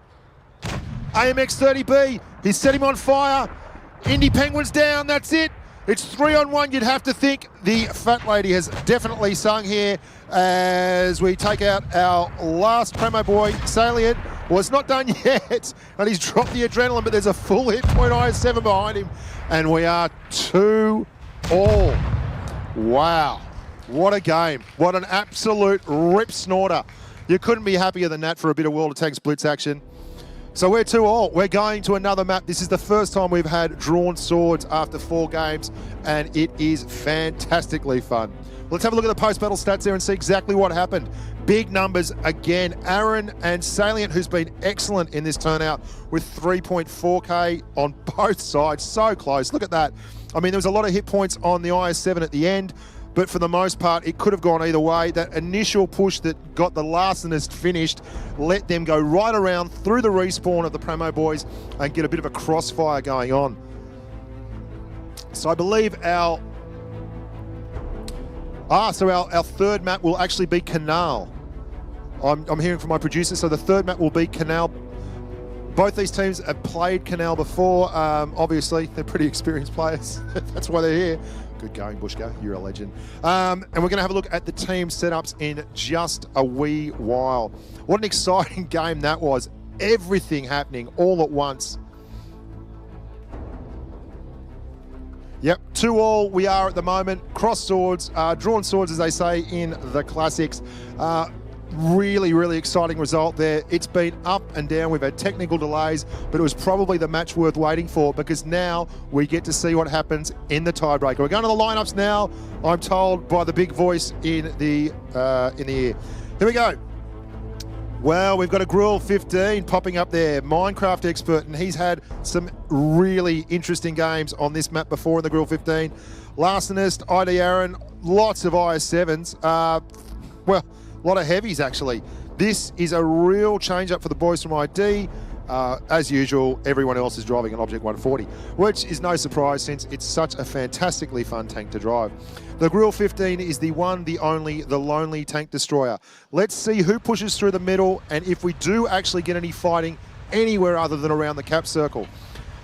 AMX 30B, he's set him on fire. Indie Penguin's down, that's it. It's 3-on-1, you'd have to think. The Fat Lady has definitely sung here as we take out our last Premo boy, Salient. Well, it's not done yet, and he's dropped the adrenaline, but there's a full hit point IS7 behind him, and we are 2-all. Wow. What a game. What an absolute rip snorter. You couldn't be happier than that for a bit of World of Tanks Blitz action. So we're 2-all. We're going to another map. This is the first time we've had drawn swords after 4 games, and it is fantastically fun. Let's have a look at the post-battle stats there and see exactly what happened. Big numbers again. Aaron and Salient, who's been excellent in this turnout with 3.4k on both sides. So close. Look at that. I mean, there was a lot of hit points on the IS7 at the end, but for the most part, it could have gone either way. That initial push that got the larcenist finished let them go right around through the respawn of the Premo boys and get a bit of a crossfire going on. So I believe our third map will actually be Canal. I'm hearing from my producer, so the third map will be Canal. Both these teams have played Canal before. Obviously, they're pretty experienced players. That's why they're here. Good going, Bushka. You're a legend. And we're going to have a look at the team setups in just a wee while. What an exciting game that was. Everything happening all at once. Yep, 2-2 we are at the moment. Cross swords, drawn swords, as they say in the classics. Really, really exciting result there. It's been up and down. We've had technical delays, but it was probably the match worth waiting for, because now we get to see what happens in the tiebreaker. We're going to the lineups now, I'm told by the big voice in the ear. Here we go. Well, we've got a Gruel 15 popping up there, Minecraft expert, and he's had some really interesting games on this map before in the Gruel 15. Larcenist, ID Aaron, lots of IS7s. Well, a lot of heavies, actually. This is a real change-up for the boys from ID. As usual, everyone else is driving an Object 140, which is no surprise since it's such a fantastically fun tank to drive. The Gruel 15 is the one, the only, the lonely tank destroyer. Let's see who pushes through the middle and if we do actually get any fighting anywhere other than around the cap circle.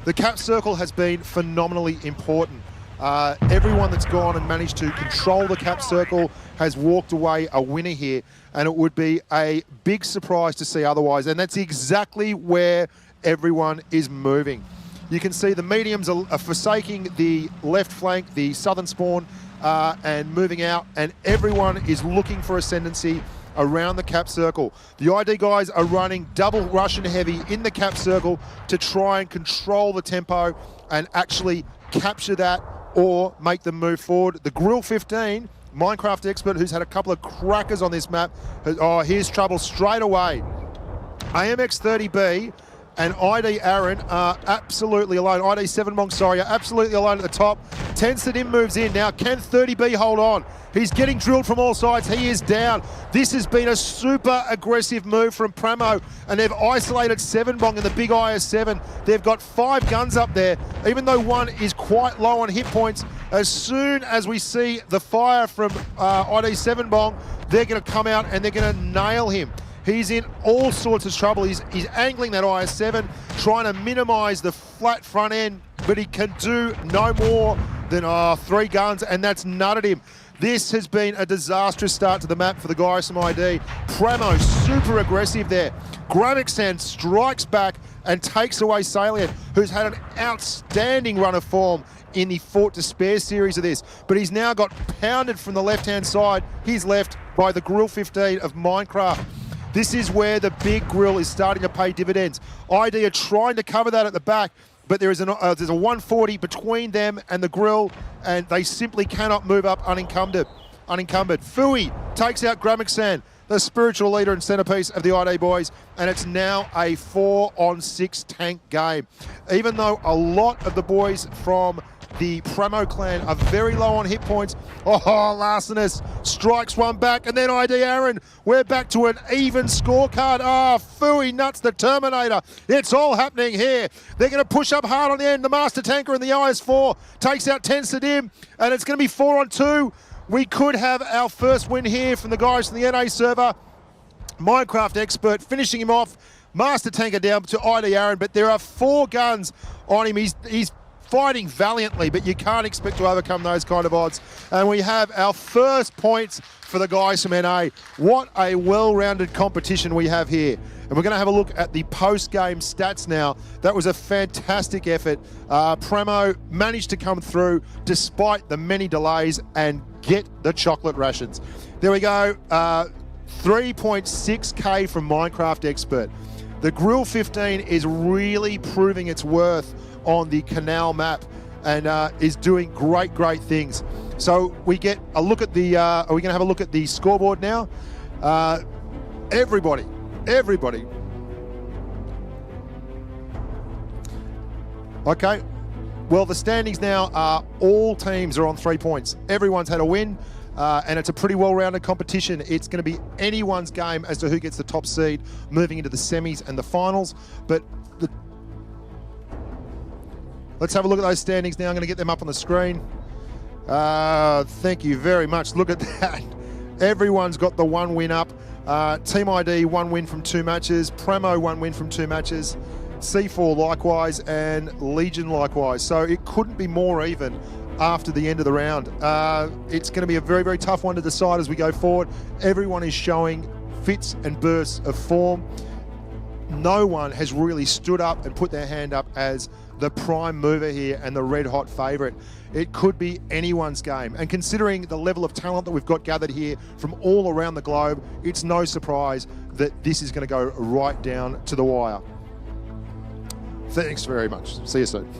The cap circle has been phenomenally important. Everyone that's gone and managed to control the cap circle has walked away a winner here, and it would be a big surprise to see otherwise, and that's exactly where everyone is moving. You can see the mediums are forsaking the left flank, the southern spawn, and moving out, and everyone is looking for ascendancy around the cap circle. The ID guys are running double Russian heavy in the cap circle to try and control the tempo and actually capture that or make them move forward. The Gruel 15, Minecraft expert, who's had a couple of crackers on this map, here's trouble straight away. AMX 30B and ID Aaron are absolutely alone. ID 7 sorry, are absolutely alone at the top. 10 Sadim moves in. Now, can 30B hold on? He's getting drilled from all sides. He is down. This has been a super aggressive move from Premo, and they've isolated 7 in the big IS7. They've got 5 guns up there, even though one is quite low on hit points. As soon as we see the fire from ID 7 they're going to come out and they're going to nail him. He's in all sorts of trouble. He's angling that IS7, trying to minimize the flat front end, but he can do no more than 3 guns, and that's nutted him. This has been a disastrous start to the map for the guys from ID. Premo, super aggressive there. Gramixan strikes back and takes away Salient, who's had an outstanding run of form in the Fort Despair series of this, but he's now got pounded from the left-hand side, his left, by the Gruel 15 of Minecraft. This is where the big Gruel is starting to pay dividends. ID are trying to cover that at the back, but there's a 140 between them and the Gruel, and they simply cannot move up unencumbered. Fui takes out Gramixan, the spiritual leader and centerpiece of the ID boys, and it's now a 4-on-6 tank game. Even though a lot of the boys from the Premo clan are very low on hit points. Larcenist strikes one back, and then ID Aaron. We're back to an even scorecard. Fui nuts the Terminator. It's all happening here. They're going to push up hard on the end. The Master Tanker and the IS4 takes out 10 Sadim, and it's going to be 4-on-2. We could have our first win here from the guys from the NA server. Minecraft expert finishing him off. Master Tanker down to ID Aaron, but there are 4 guns on him. He's fighting valiantly, but you can't expect to overcome those kind of odds. And we have our first points for the guys from NA. What a well-rounded competition we have here. And we're going to have a look at the post-game stats now. That was a fantastic effort. Premo managed to come through despite the many delays and get the chocolate rations. There we go. 3.6k from Minecraft expert. The Gruel 15 is really proving its worth on the Canal map and is doing great things. So we get a look at the, are we going to have a look at the scoreboard now? Everybody. Okay, well the standings now are all teams are on 3 points. Everyone's had a win. and it's a pretty well-rounded competition. It's going to be anyone's game as to who gets the top seed moving into the semis and the finals. But let's have a look at those standings now. I'm going to get them up on the screen. Thank you very much. Look at that. Everyone's got the 1 win up. Team ID 1 win from 2 matches. Premo 1 win from 2 matches. C4 likewise, and Legion likewise. So it couldn't be more even after the end of the round. It's going to be a very, very tough one to decide as we go forward. Everyone is showing fits and bursts of form. No one has really stood up and put their hand up as the prime mover here and the red hot favourite. It could be anyone's game. And considering the level of talent that we've got gathered here from all around the globe, it's no surprise that this is going to go right down to the wire. Thanks very much. See you soon.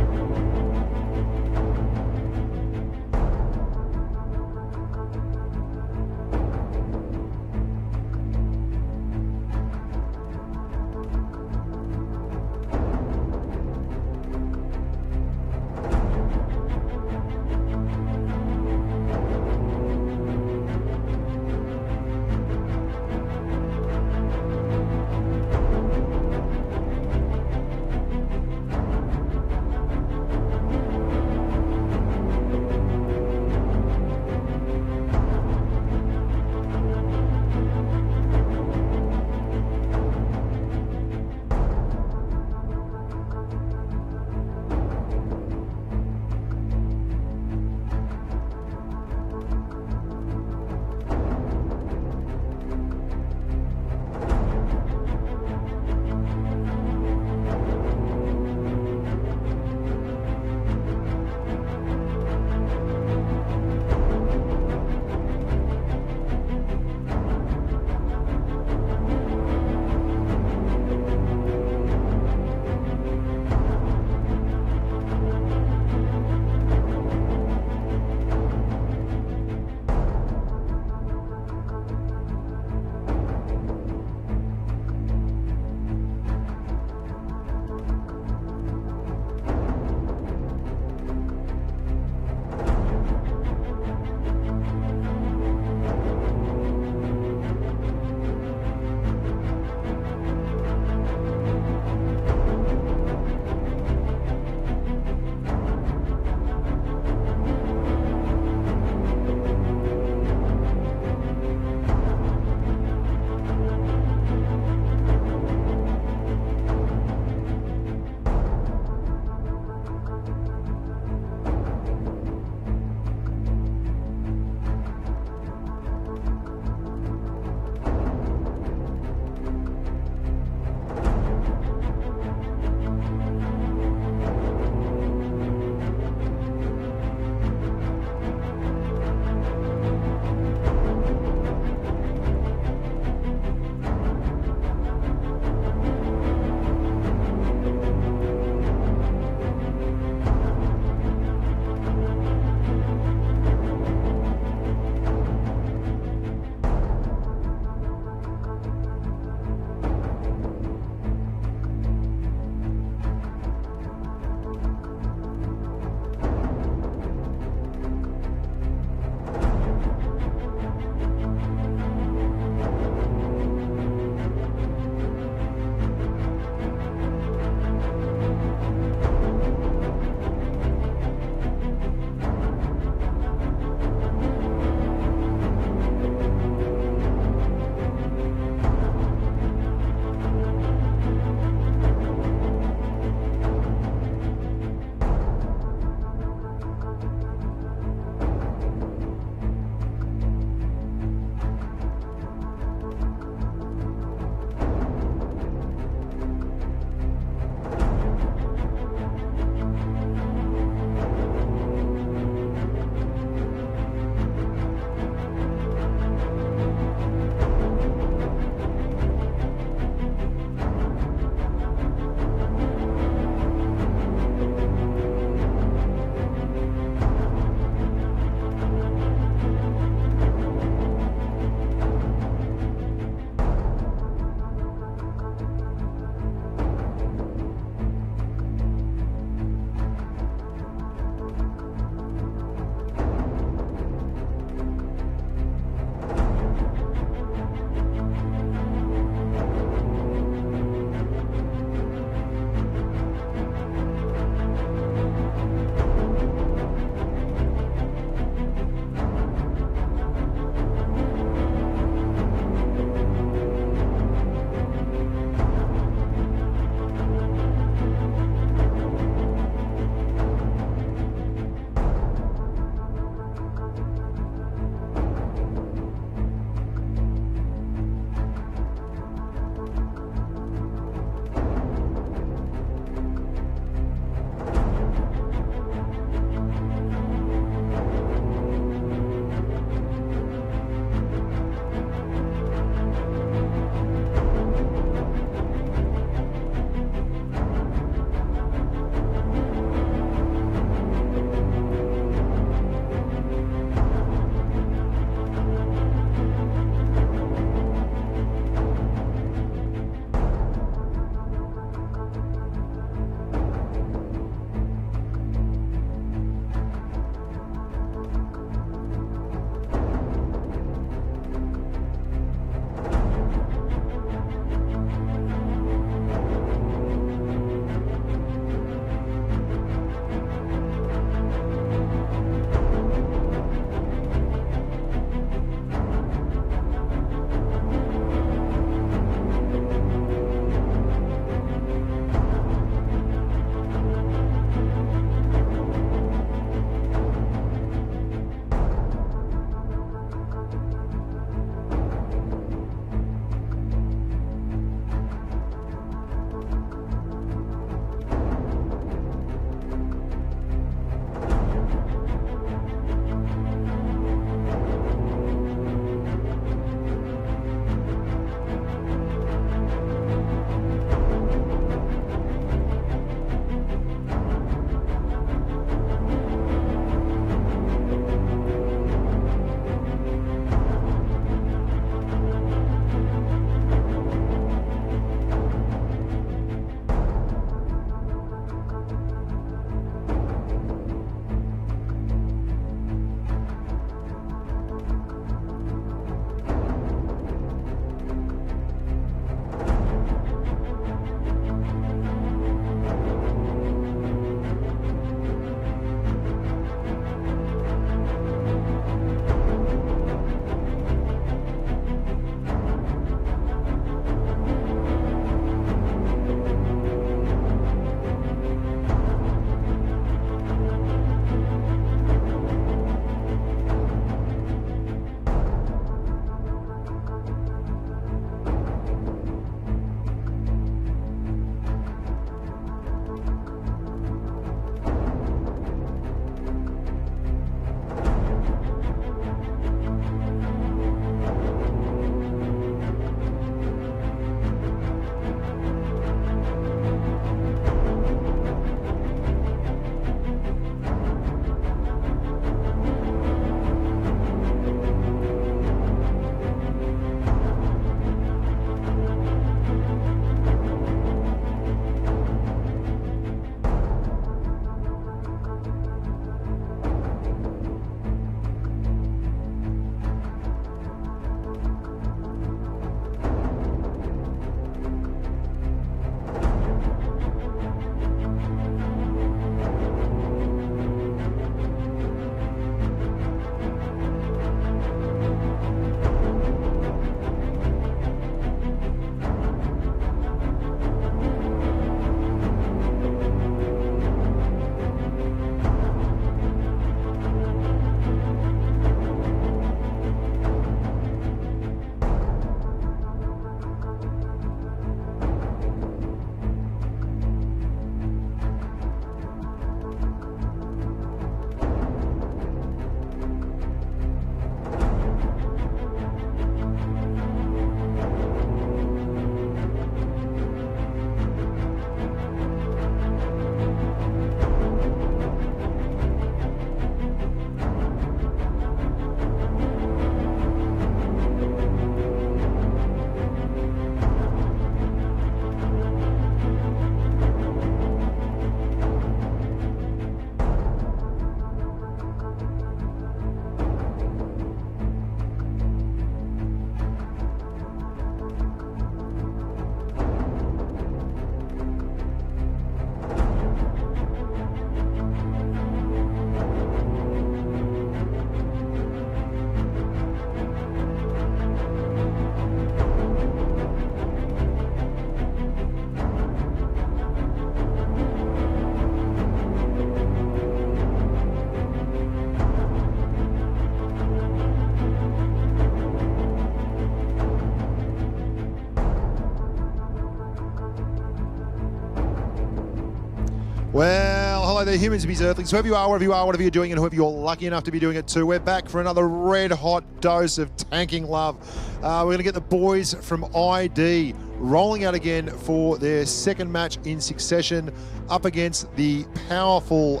Well, hello there, humans, bees, earthlings, whoever you are, whatever you're doing, and whoever you're lucky enough to be doing it too. We're back for another red-hot dose of tanking love. We're going to get the boys from ID rolling out again for their second match in succession up against the powerful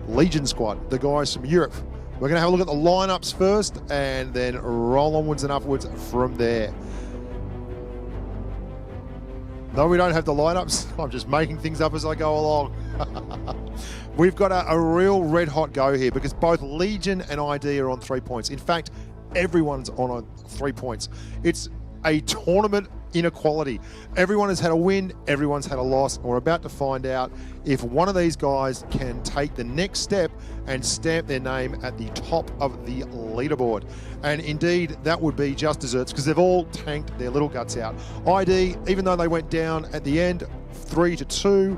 Legion squad, the guys from Europe. We're going to have a look at the lineups first and then roll onwards and upwards from there. No, we don't have the lineups. I'm just making things up as I go along. We've got a real red-hot go here because both Legion and ID are on 3 points. In fact, everyone's on 3 points. It's a tournament inequality. Everyone has had a win, everyone's had a loss. We're about to find out if one of these guys can take the next step and stamp their name at the top of the leaderboard. And indeed, that would be just desserts because they've all tanked their little guts out. ID, even though they went down at the end, 3-2,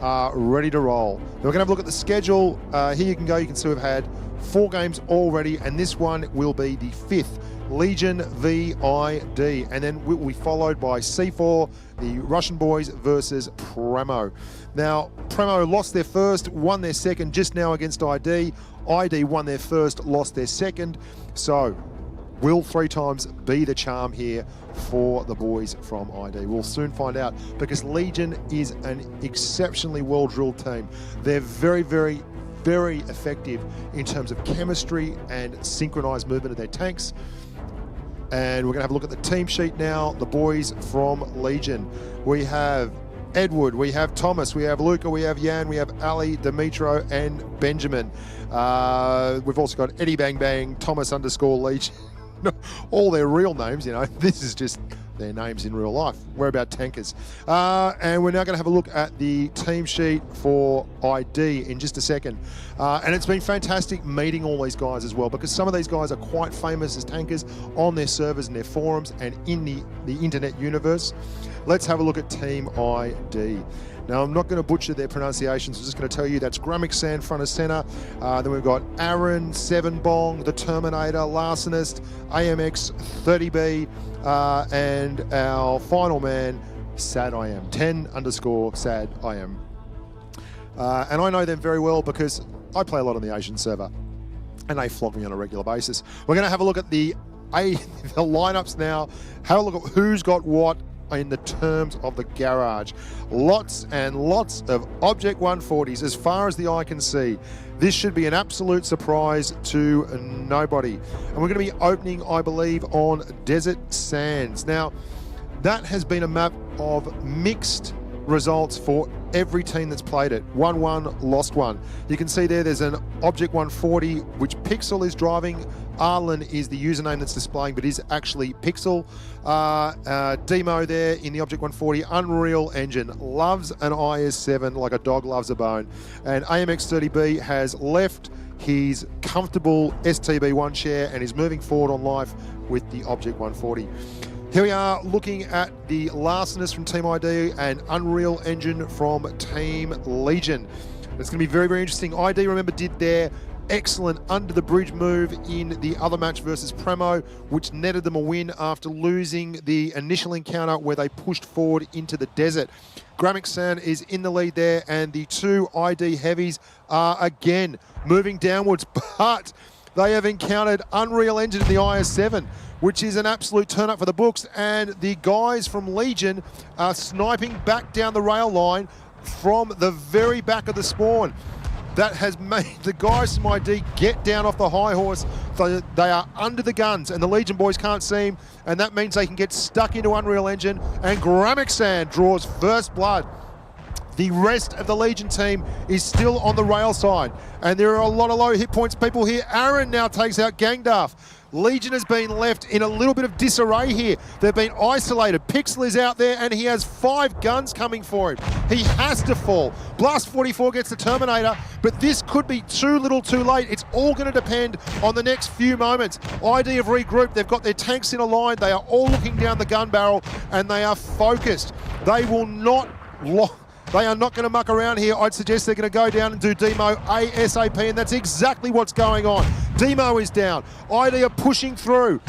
are ready to roll. We're going to have a look at the schedule. Here you can go. You can see we've had 4 games already, and this one will be the 5th. Legion v ID, and then we'll be followed by C4, the Russian boys versus Premo. Now, Premo lost their first, won their second just now against ID. ID won their first, lost their second. So, will 3 times be the charm here for the boys from ID? We'll soon find out because Legion is an exceptionally well-drilled team. They're very, very, very effective in terms of chemistry and synchronized movement of their tanks. And we're going to have a look at the team sheet now. The boys from Legion. We have Edward, we have Thomas, we have Luca, we have Jan, we have Ali, Dimitro, and Benjamin. We've also got Eddie Bang Bang, Thomas _ Legion. All their real names, you know. This is just their names in real life. We're about tankers. And we're now going to have a look at the team sheet for ID in just a second. And it's been fantastic meeting all these guys as well because some of these guys are quite famous as tankers on their servers and their forums and in the internet universe. Let's have a look at Team ID. Now, I'm not going to butcher their pronunciations. I'm just going to tell you that's Gramixan front of center. Then we've got Aaron, 7Bong, the Terminator, Larcenist, AMX, 30B, and our final man, Sad I Am, 10 _ Sad I Am. And I know them very well because I play a lot on the Asian server and they flog me on a regular basis. We're going to have a look at the lineups now, have a look at who's got what in the terms of the garage. Lots and lots of Object 140s as far as the eye can see. This should be an absolute surprise to nobody. And we're going to be opening, I believe, on Desert Sands. Now, that has been a map of mixed results for every team that's played it. 1-1, lost 1. You can see there's an Object 140, which Pixel is driving. Arlen is the username that's displaying, but is actually Pixel. Demo there in the Object 140. Unreal Engine loves an IS-7 like a dog loves a bone. And AMX30B has left his comfortable STB1 chair and is moving forward on life with the Object 140. Here we are looking at the Larcenist from Team ID and Unreal Engine from Team Legion. It's going to be very, very interesting. ID, remember, did their excellent under the bridge move in the other match versus Premo, which netted them a win after losing the initial encounter where they pushed forward into the desert. Gramixan is in the lead there, and the 2 ID heavies are again moving downwards, but they have encountered Unreal Engine in the IS-7, which is an absolute turn up for the books, and the guys from Legion are sniping back down the rail line from the very back of the spawn. That has made the guys from ID get down off the high horse. So they are under the guns, and the Legion boys can't see him, and that means they can get stuck into Unreal Engine, and Gramixan draws first blood. The rest of the Legion team is still on the rail side, and there are a lot of low hit points people here. Aaron now takes out Gangdarf. Legion has been left in a little bit of disarray here. They've been isolated. Pixel is out there and he has 5 guns coming for him. He has to fall. Blast 44 gets the Terminator, but this could be too little too late. It's all going to depend on the next few moments. ID have regrouped. They've got their tanks in a line. They are all looking down the gun barrel and they are focused. They will not... They are not going to muck around here. I'd suggest they're going to go down and do Demo ASAP, and that's exactly what's going on. Demo is down. ID are pushing through.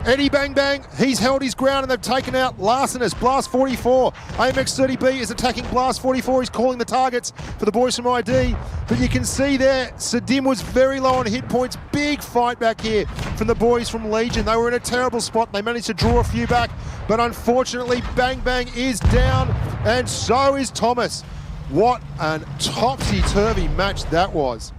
Eddie Bang Bang, he's held his ground and they've taken out Larsenus. Blast 44. AMX30B is attacking Blast 44. He's calling the targets for the boys from ID. But you can see there, Sadim was very low on hit points. Big fight back here from the boys from Legion. They were in a terrible spot. They managed to draw a few back. But unfortunately, Bang Bang is down and so is Thomas. What a topsy-turvy match that was.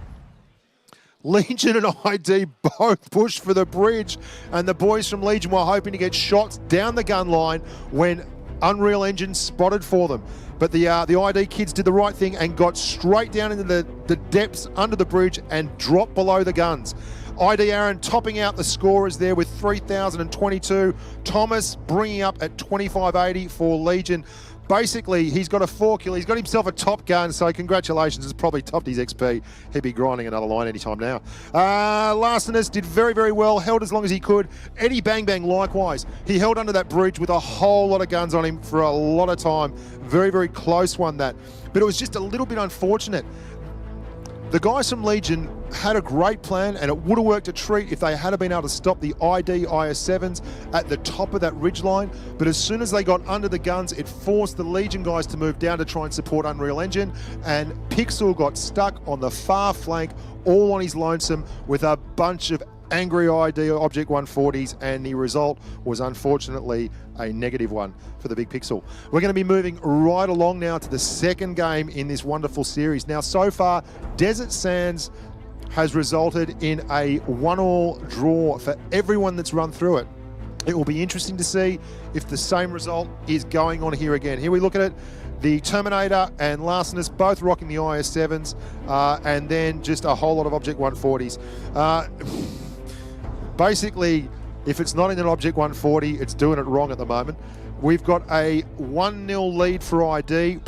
Legion and ID both pushed for the bridge, and the boys from Legion were hoping to get shots down the gun line when Unreal Engine spotted for them. But the ID kids did the right thing and got straight down into the depths under the bridge and dropped below the guns. ID Aaron topping out the scorers there with 3,022. Thomas bringing up at 2,580 for Legion. Basically, he's got a 4 kill. He's got himself a top gun, so congratulations. It's probably topped his XP. He'd be grinding another line anytime now. Larsenus did very, very well, held as long as he could. Eddie Bang Bang, likewise. He held under that bridge with a whole lot of guns on him for a lot of time. Very, very close one, that. But it was just a little bit unfortunate. The guys from Legion had a great plan, and it would have worked a treat if they had been able to stop the ID IS-7s at the top of that ridge line. But as soon as they got under the guns, it forced the Legion guys to move down to try and support Unreal Engine, and Pixel got stuck on the far flank, all on his lonesome, with a bunch of angry ID Object 140s, and the result was unfortunately a negative one for the Big Pixel. We're going to be moving right along now to the second game in this wonderful series. Now, so far, Desert Sands has resulted in a 1-all draw for everyone that's run through it. It will be interesting to see if the same result is going on here again. Here we look at it. The Terminator and Larsenus both rocking the IS-7s, and then just a whole lot of Object 140s. Basically, if it's not in an Object 140, it's doing it wrong at the moment. We've got a 1-0 lead for ID.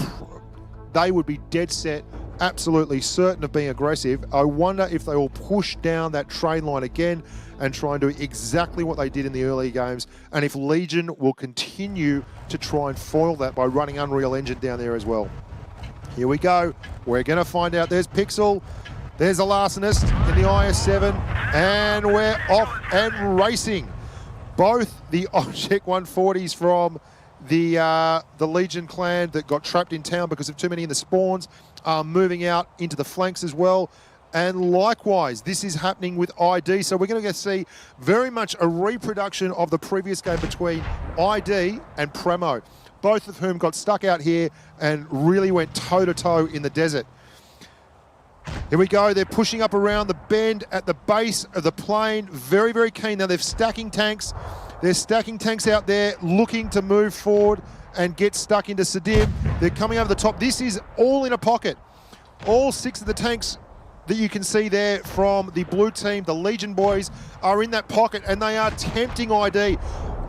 They would be dead set, absolutely certain of being aggressive. I wonder if they will push down that train line again and try and do exactly what they did in the early games, and if Legion will continue to try and foil that by running Unreal Engine down there as well. Here we go. We're going to find out. There's Pixel. There's a Larsenist in the IS-7, and we're off and racing. Both the Object 140s from the Legion clan that got trapped in town because of too many in the spawns are moving out into the flanks as well. And likewise, this is happening with ID. So we're going to see very much a reproduction of the previous game between ID and Premo, both of whom got stuck out here and really went toe-to-toe in the desert. Here we go. They're pushing up around the bend at the base of the plane. Very, very keen. Now they're stacking tanks. They're stacking tanks out there looking to move forward and get stuck into Sadim. They're coming over the top. This is all in a pocket. All 6 of the tanks that you can see there from the blue team, the Legion boys, are in that pocket, and they are tempting ID.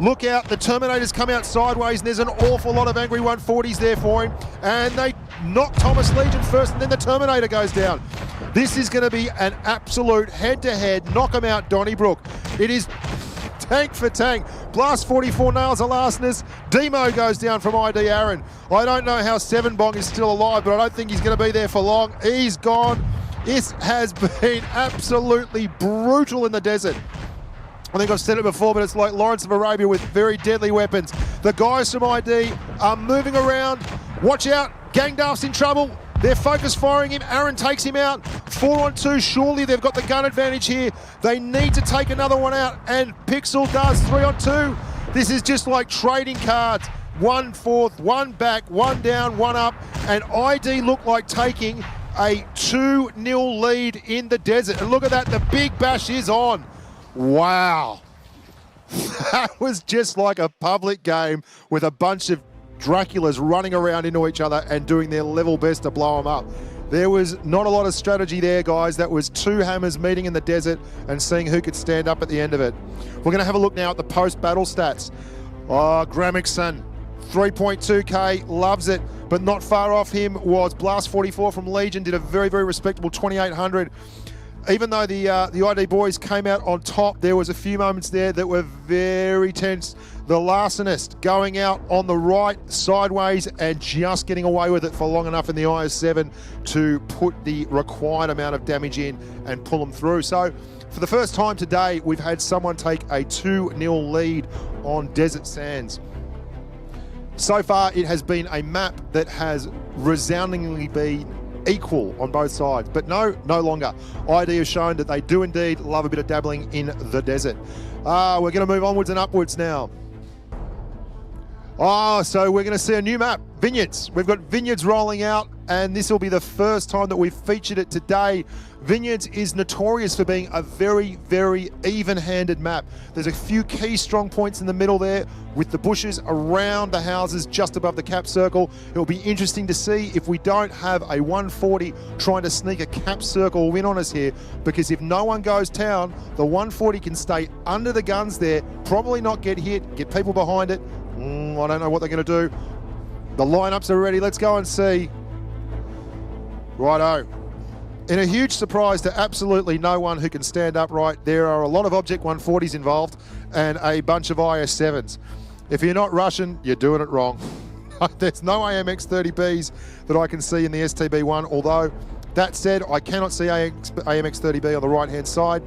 Look out, the Terminators come out sideways, and there's an awful lot of angry 140s there for him, and they knock Thomas Legion first, and then the Terminator goes down. This is going to be an absolute head-to-head, knock 'em out Donnybrook. It is tank for tank. Blast 44 nails a Larsenus. Demo goes down from ID Aaron. I don't know how 7bong is still alive, but I don't think he's going to be there for long. He's gone. This has been absolutely brutal in the desert. I think I've said it before, but it's like Lawrence of Arabia with very deadly weapons. The guys from ID are moving around. Watch out, Gangdaft's in trouble. They're focus firing him. Aaron takes him out. 4-on-2, surely they've got the gun advantage here. They need to take another one out, and Pixel does 3-on-2. This is just like trading cards. 1 fourth, 1 back, 1 down, 1 up, and ID look like taking a 2-0 lead in the desert. And look at that, the big bash is on. Wow. That was just like a public game with a bunch of Draculas running around into each other and doing their level best to blow them up. There was not a lot of strategy there, guys. That was 2 hammers meeting in the desert and seeing who could stand up at the end of it. We're going to have a look now at the post-battle stats. Oh, Grammickson, 3.2k, loves it, but not far off him was Blast 44 from Legion, did a very, very respectable 2,800. Even though the ID boys came out on top, there was a few moments there that were very tense. The Larcenist going out on the right, sideways, and just getting away with it for long enough in the IS-7 to put the required amount of damage in and pull them through. So for the first time today, we've had someone take a 2-0 lead on Desert Sands. So far, it has been a map that has resoundingly been equal on both sides, but no longer. ID has shown that they do indeed love a bit of dabbling in the desert. We're going to move onwards and upwards now. So we're going to see a new map, Vineyards. We've got Vineyards rolling out, and this will be the first time that we've featured it today. Vineyards is notorious for being a very, very even-handed map. There's a few key strong points in the middle there with the bushes around the houses just above the cap circle. It'll be interesting to see if we don't have a 140 trying to sneak a cap circle win on us here, because if no one goes down, the 140 can stay under the guns there, probably not get hit, get people behind it. I don't know what they're going to do. The lineups are ready. Let's go and see. Righto. In a huge surprise to absolutely no one who can stand upright, there are a lot of Object 140s involved and a bunch of IS-7s. If you're not Russian, you're doing it wrong. There's no AMX-30Bs that I can see in the STB1, although that said, I cannot see AMX-30B on the right-hand side.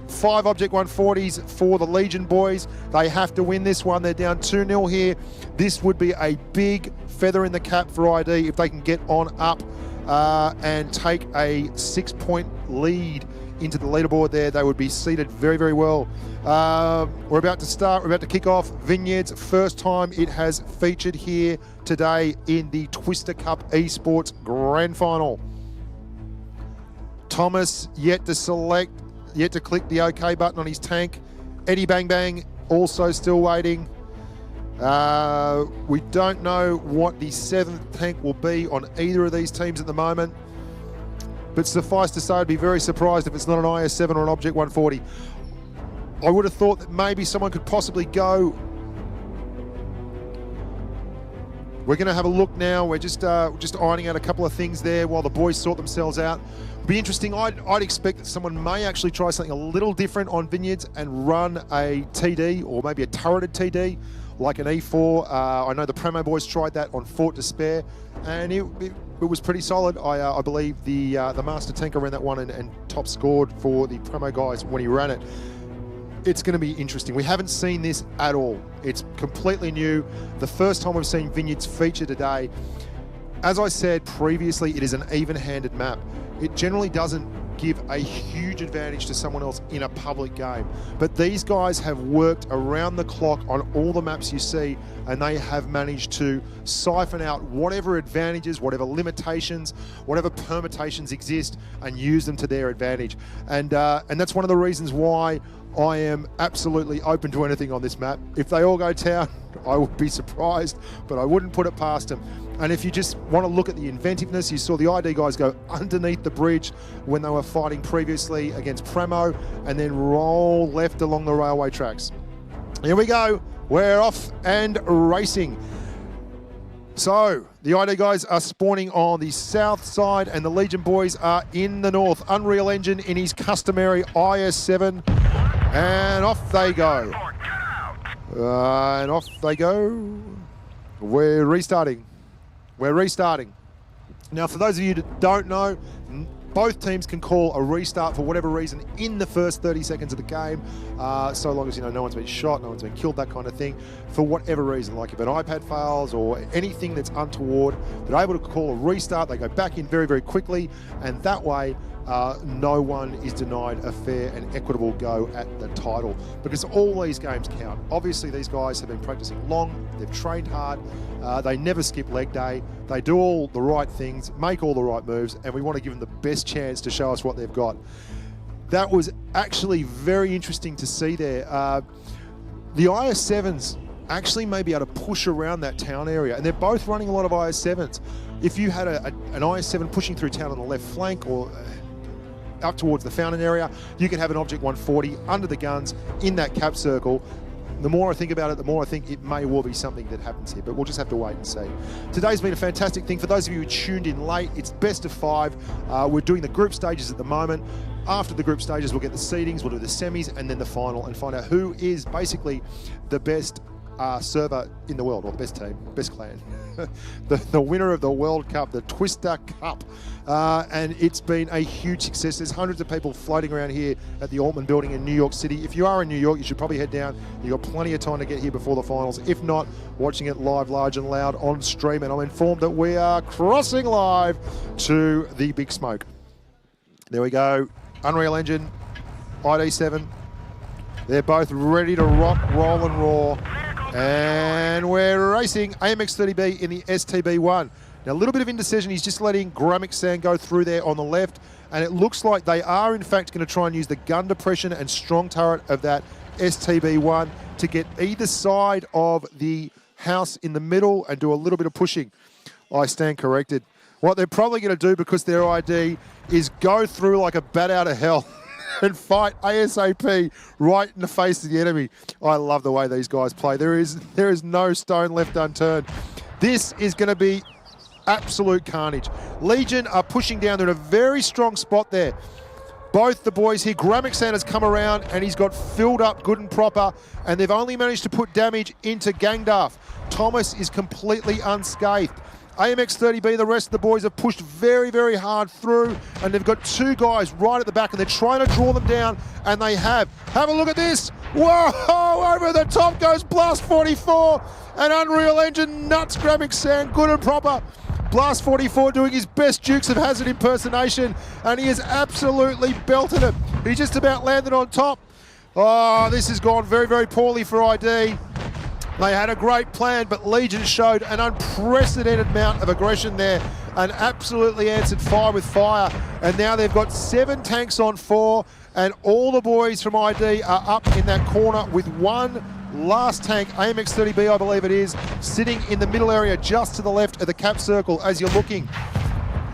5 Object 140s for the Legion boys. They have to win this one. They're down 2-0 here. This would be a big feather in the cap for ID if they can get on up and take a 6-point lead into the leaderboard there. They would be seated very, very well. We're about to start. We're about to kick off Vineyards. First time it has featured here today in the Twister Cup Esports Grand Final. Thomas yet to select, yet to click the OK button on his tank. Eddie Bang Bang also still waiting. We don't know what the 7th tank will be on either of these teams at the moment. But suffice to say, I'd be very surprised if it's not an IS-7 or an Object 140. I would have thought that maybe someone could possibly go. We're going to have a look now. We're just ironing out a couple of things there while the boys sort themselves out. It'll be interesting. I'd expect that someone may actually try something a little different on Vineyards and run a TD or maybe a turreted TD like an E4. I know the Premo boys tried that on Fort Despair, and it was pretty solid. I believe the Master Tanker ran that one and top scored for the Premo guys when he ran it. It's going to be interesting. We haven't seen this at all. It's completely new. The first time we've seen Vineyards feature today. As I said previously, it is an even-handed map. It generally doesn't give a huge advantage to someone else in a public game. But these guys have worked around the clock on all the maps you see, and they have managed to siphon out whatever advantages, whatever limitations, whatever permutations exist, and use them to their advantage. And that's one of the reasons why I am absolutely open to anything on this map. If they all go down, I would be surprised, but I wouldn't put it past them. And if you just want to look at the inventiveness, you saw the ID guys go underneath the bridge when they were fighting previously against Premo and then roll left along the railway tracks. Here we go. We're off and racing. So the ID guys are spawning on the south side and the Legion boys are in the north. Unreal Engine in his customary IS-7. And off they go. And off they go. We're restarting. We're restarting. Now, for those of you that don't know, both teams can call a restart for whatever reason in the first 30 seconds of the game, so long as no one's been shot, no one's been killed, that kind of thing. For whatever reason, like if an iPad fails or anything that's untoward, they're able to call a restart. They go back in very, very quickly, and that way no one is denied a fair and equitable go at the title, because all these games count. Obviously, these guys have been practicing long, they've trained hard, they never skip leg day, they do all the right things, make all the right moves, and we want to give them the best chance to show us what they've got. That was actually very interesting to see there. The IS-7s actually may be able to push around that town area, and they're both running a lot of IS-7s. If you had an IS-7 pushing through town on the left flank or up towards the fountain area, you can have an Object 140 under the guns in that cap circle. the more I think about it, the more I think it may well be something that happens here, but we'll just have to wait and see. Today's been a fantastic thing. For those of you who tuned in late, it's best of 5. We're doing the group stages at the moment. After the group stages, we'll get the seedings, we'll do the semis, and then the final, and find out who is basically the best server in the world, or the best team, best clan. the winner of the World Cup, the Twister Cup. And it's been a huge success. There's hundreds of people floating around here at the Altman building in New York City. If you are in New York, you should probably head down. You've got plenty of time to get here before the finals. If not, watching it live, large and loud on stream. And I'm informed that we are crossing live to the Big Smoke. There we go. Unreal Engine, ID7. They're both ready to rock, roll and roar. And we're racing AMX30B in the STB1. Now, a little bit of indecision. He's just letting Gramixan go through there on the left. And it looks like they are, in fact, going to try and use the gun depression and strong turret of that STB1 to get either side of the house in the middle and do a little bit of pushing. I stand corrected. What they're probably going to do, because their ID, is go through like a bat out of hell and fight ASAP right in the face of the enemy. I love the way these guys play. There is no stone left unturned. This is going to be absolute carnage. Legion are pushing down. They're in a very strong spot there. Both the boys here, Gramixan has come around and he's got filled up good and proper, and they've only managed to put damage into Gangdarf. Thomas is completely unscathed. AMX30B, the rest of the boys have pushed very, very hard through, and they've got 2 guys right at the back, and they're trying to draw them down, and they have. Have a look at this. Whoa, over the top goes Blast 44, and Unreal Engine nuts Gramixan, good and proper. Blast 44 doing his best Dukes of Hazzard impersonation, and he has absolutely belted him. He just about landed on top. Oh, this has gone very, very poorly for ID. They had a great plan, but Legion showed an unprecedented amount of aggression there and absolutely answered fire with fire. And now they've got 7 tanks on 4, and all the boys from ID are up in that corner with one last tank, AMX30B I believe it is, sitting in the middle area just to the left of the cap circle as you're looking.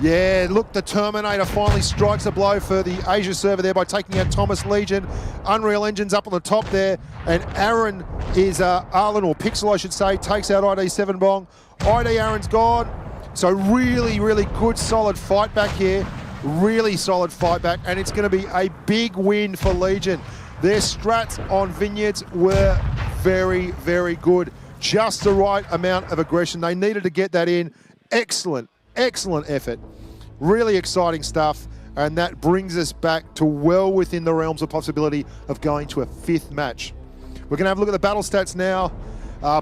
Yeah, look, the Terminator finally strikes a blow for the Asia server there by taking out Thomas Legion. Unreal Engine's up on the top there, and Aaron is, Arlen, or Pixel I should say, takes out ID7 Bong. ID Aaron's gone. So really, really good, solid fight back here. Really solid fight back, and it's going to be a big win for Legion. Their strats on Vineyards were very, very good. Just the right amount of aggression. They needed to get that in. Excellent. Excellent effort. Really exciting stuff. And that brings us back to well within the realms of possibility of going to a 5th match. We're going to have a look at the battle stats now.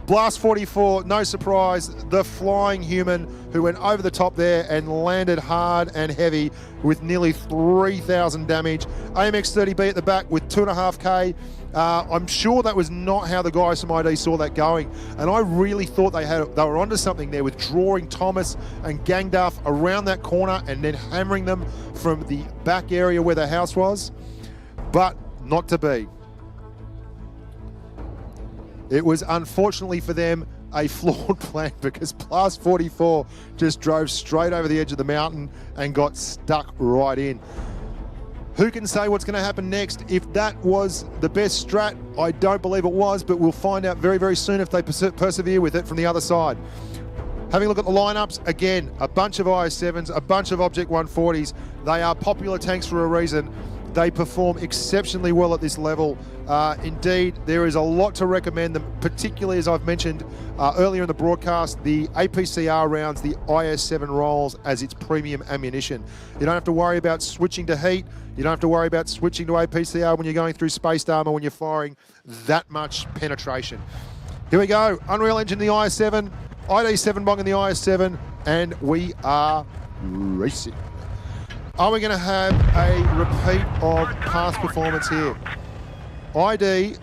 Blast 44, no surprise, the flying human who went over the top there and landed hard and heavy with nearly 3,000 damage. AMX30B at the back with 2.5k. I'm sure that was not how the guys from ID saw that going, and I really thought they were onto something there with drawing Thomas and Gangdarf around that corner and then hammering them from the back area where the house was, but not to be. It was, unfortunately for them, a flawed plan because Blast 44 just drove straight over the edge of the mountain and got stuck right in. Who can say what's going to happen next? If that was the best strat, I don't believe it was, but we'll find out very, very soon if they persevere with it from the other side. Having a look at the lineups, again, a bunch of IS-7s, a bunch of Object 140s. They are popular tanks for a reason. They perform exceptionally well at this level. Indeed, there is a lot to recommend them, particularly as I've mentioned earlier in the broadcast, the APCR rounds, the IS-7 rolls as its premium ammunition. You don't have to worry about switching to heat. You don't have to worry about switching to APCR when you're going through spaced armor, when you're firing that much penetration. Here we go, Unreal Engine in the IS-7, ID7 Bong in the IS-7, and we are racing. Are we going to have a repeat of past performance here? ID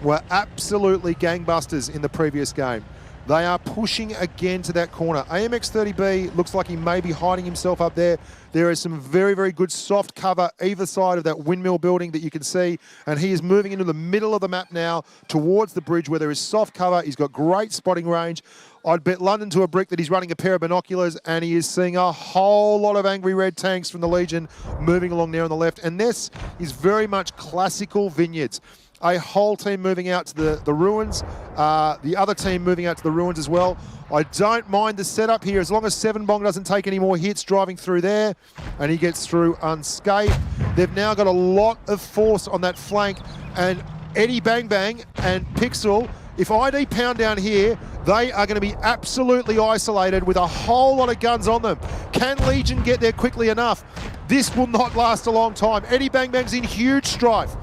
were absolutely gangbusters in the previous game. They are pushing again to that corner. AMX30B looks like he may be hiding himself up there. There is some very, very good soft cover either side of that windmill building that you can see, and he is moving into the middle of the map now towards the bridge where there is soft cover. He's got great spotting range. I'd bet London to a brick that he's running a pair of binoculars, and he is seeing a whole lot of angry red tanks from the Legion moving along there on the left. And this is very much classical Vineyards. a whole team moving out to the ruins, the other team moving out to the ruins as well. I don't mind the setup here as long as Seven Bong doesn't take any more hits driving through there and he gets through unscathed. They've now got a lot of force on that flank, and Eddie Bang Bang and Pixel, if ID pound down here, they are going to be absolutely isolated with a whole lot of guns on them. Can Legion get there quickly enough? This will not last a long time. Eddie Bang Bang's in huge strife.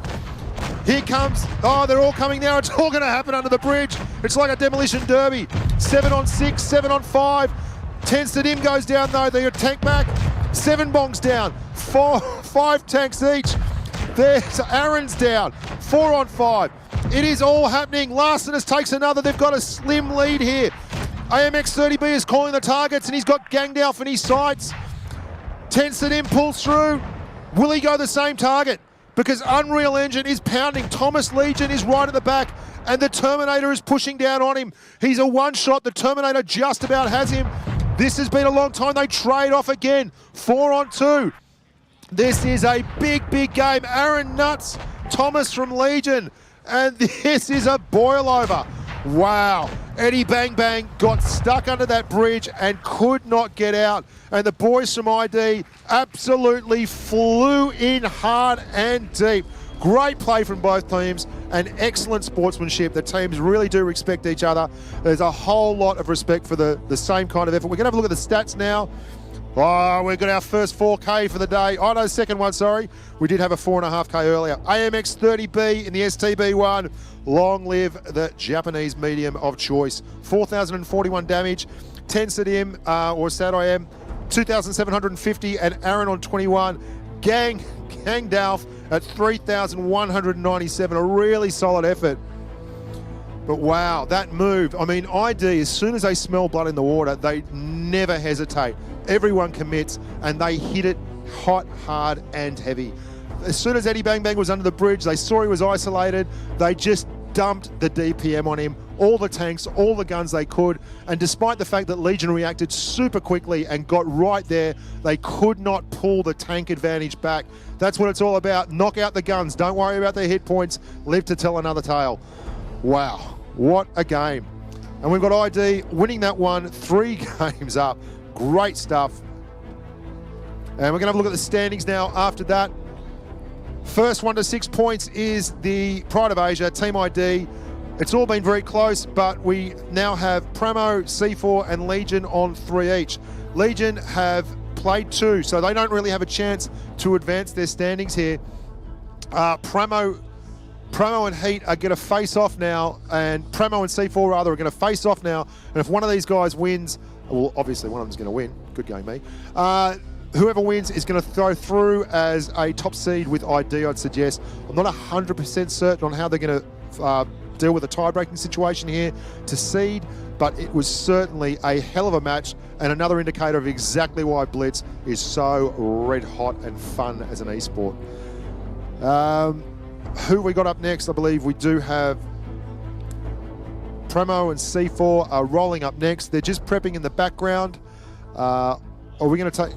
Here comes, oh, they're all coming now. It's all going to happen under the bridge. It's like a demolition derby. 7 on 6, 7 on 5. 10 Sadim goes down though. They tank back. 7 Bongs down. 5 tanks each. There's Aaron's down. 4 on 5. It is all happening. Larsenus takes another. They've got a slim lead here. AMX30B is calling the targets and he's got Gangdalf in his sights. 10 Sadim pulls through. Will he go the same target? Because Unreal Engine is pounding. Thomas Legion is right at the back and the Terminator is pushing down on him. He's a one-shot. The Terminator just about has him. This has been a long time. They trade off again. 4 on 2. This is a big, big game. Aaron Nuts, Thomas from Legion. And this is a boil over. Wow. Eddie Bang Bang got stuck under that bridge and could not get out. And the boys from ID absolutely flew in hard and deep. Great play from both teams and excellent sportsmanship. The teams really do respect each other. There's a whole lot of respect for the same kind of effort. We're going to have a look at the stats now. Oh, we've got our first 4K for the day. Oh, no, second one, sorry. We did have a 4.5K earlier. AMX30B in the STB1. Long live the Japanese medium of choice. 4,041 damage. 10 Sadim, or SAT-IM, 2,750, and Aaron on 21. Gangdalf at 3,197. A really solid effort. But wow, that move. I mean, ID, as soon as they smell blood in the water, they never hesitate. Everyone commits, and they hit it hot, hard, and heavy. As soon as Eddie Bang Bang was under the bridge, they saw he was isolated. They just dumped the DPM on him. All the tanks, all the guns they could. And despite the fact that Legion reacted super quickly and got right there, they could not pull the tank advantage back. That's what it's all about. Knock out the guns. Don't worry about their hit points. Live to tell another tale. Wow, what a game. And we've got ID winning that one 3 games up. Great stuff. And we're going to have a look at the standings now after that. First 1 to 6 points is the Pride of Asia, Team ID. It's all been very close, but we now have Premo, C4, and Legion on 3 each. Legion have played 2, so they don't really have a chance to advance their standings here. Premo and Heat are going to face off now, and Premo and C4 rather are going to face off now. And if one of these guys wins, well, obviously one of them's going to win. Good game, me. Whoever wins is going to go through as a top seed with ID, I'd suggest. I'm not 100% certain on how they're going to deal with a tie-breaking situation here to seed, but it was certainly a hell of a match and another indicator of exactly why Blitz is so red hot and fun as an esport. Who we got up next? I believe we do have Premo and C4 are rolling up next. They're just prepping in the background. Are we going to take...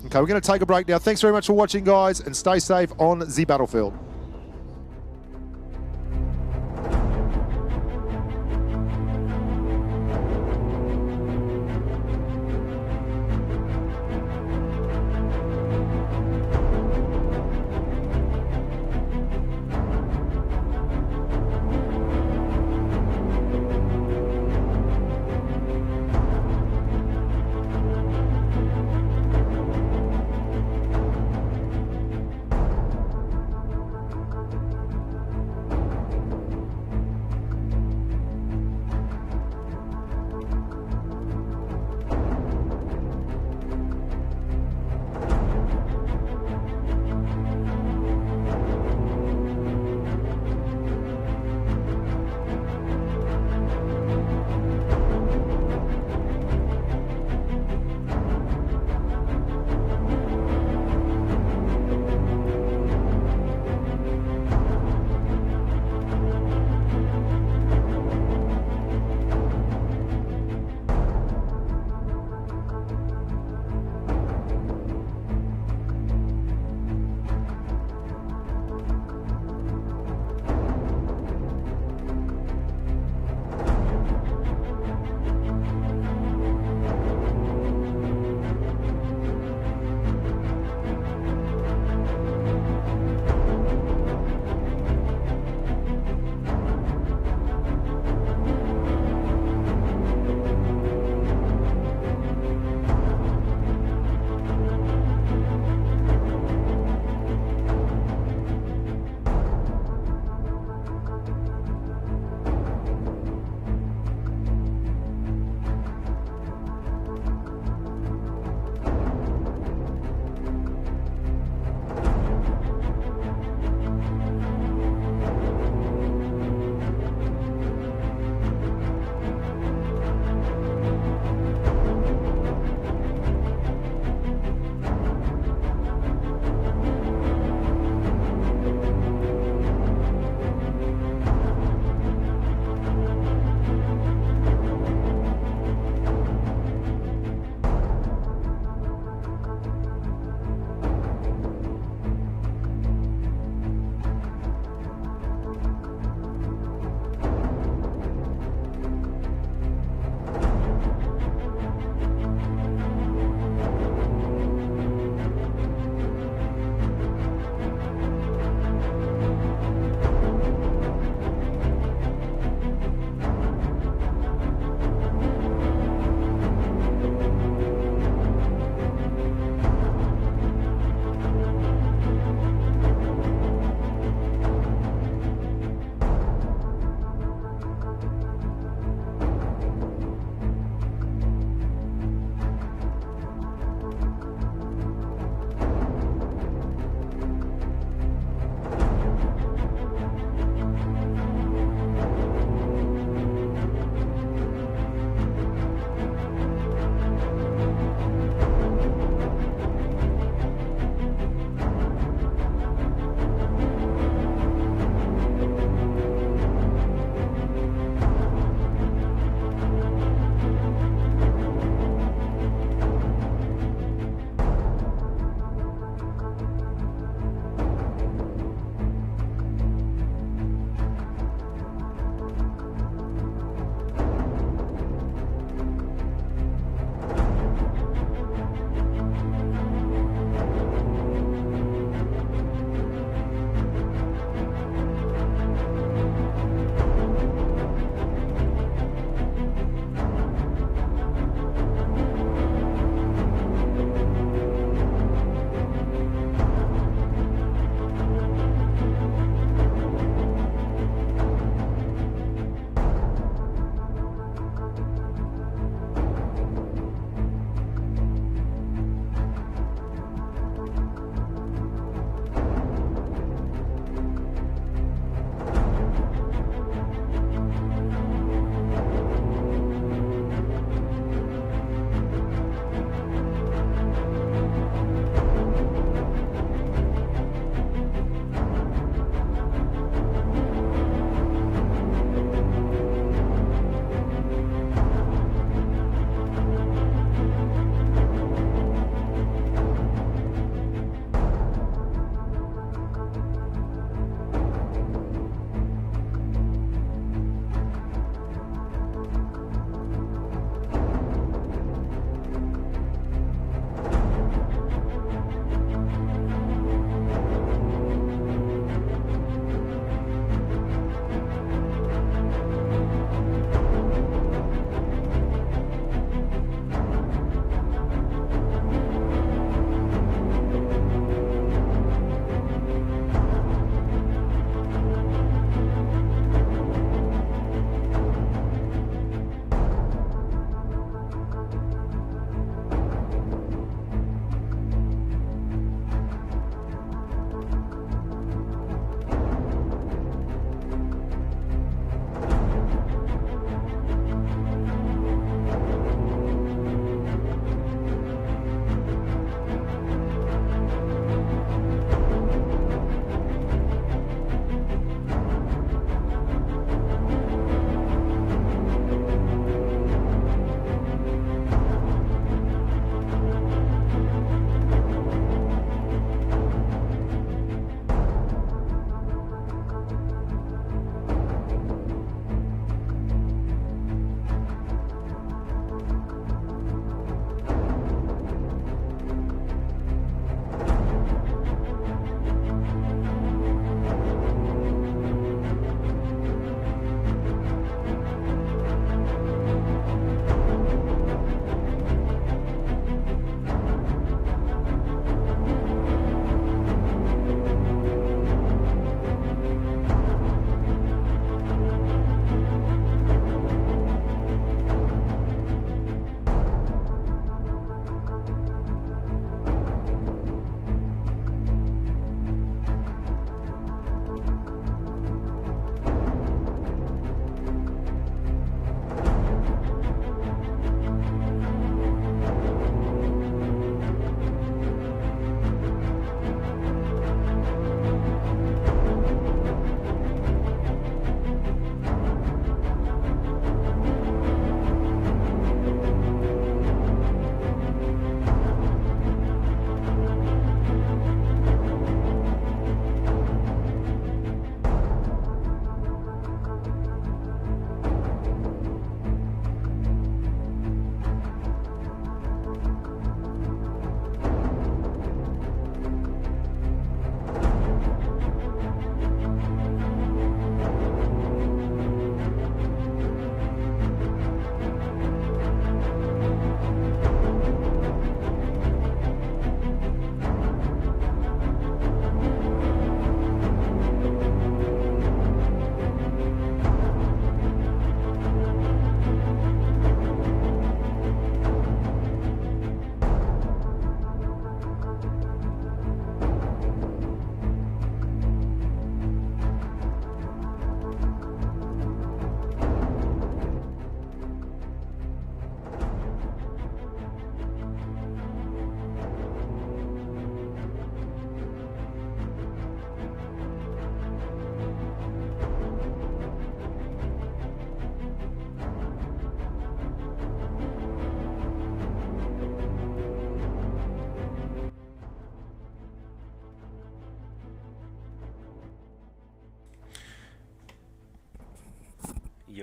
Okay, we're going to take a break now. Thanks very much for watching, guys, and stay safe on the battlefield.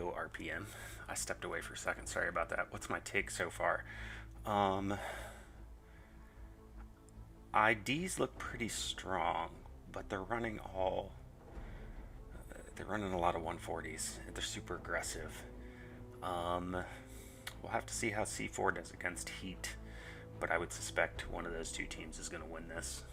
video RPM. I stepped away for a second. Sorry about that. What's my take so far? IDs look pretty strong, but they're running they're running a lot of 140s. They're super aggressive. We'll have to see how C4 does against Heat, but I would suspect one of those two teams is going to win this.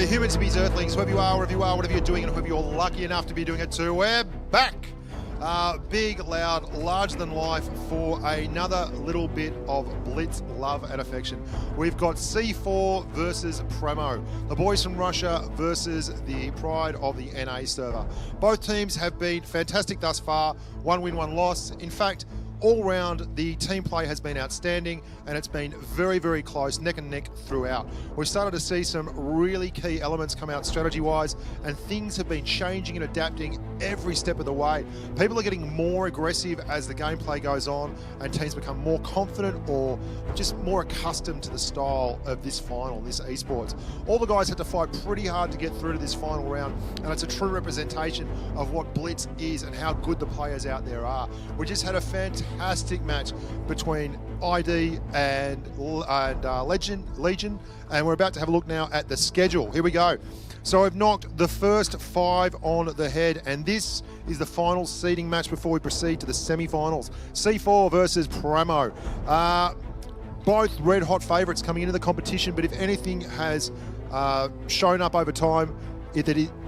humans, bees, earthlings, whoever you are, whatever you're doing, and whoever you're lucky enough to be doing it to, we're back. Big, loud, larger than life for another little bit of Blitz love and affection. We've got C4 versus Premo, the boys from Russia versus the pride of the NA server. Both teams have been fantastic thus far, 1 win, 1 loss. In fact, all round, the team play has been outstanding, and it's been very, very close, neck and neck throughout. We've started to see some really key elements come out strategy-wise, and things have been changing and adapting every step of the way. People are getting more aggressive as the gameplay goes on, and teams become more confident or just more accustomed to the style of this final, this esports. All the guys had to fight pretty hard to get through to this final round, and it's a true representation of what Blitz is and how good the players out there are. We just had a fantastic match between ID and Legion, and we're about to have a look now at the schedule. Here we go. So I've knocked the first 5 on the head, and this is the final seeding match before we proceed to the semi-finals. C4 versus Premo. Both red hot favourites coming into the competition, but if anything has shown up over time,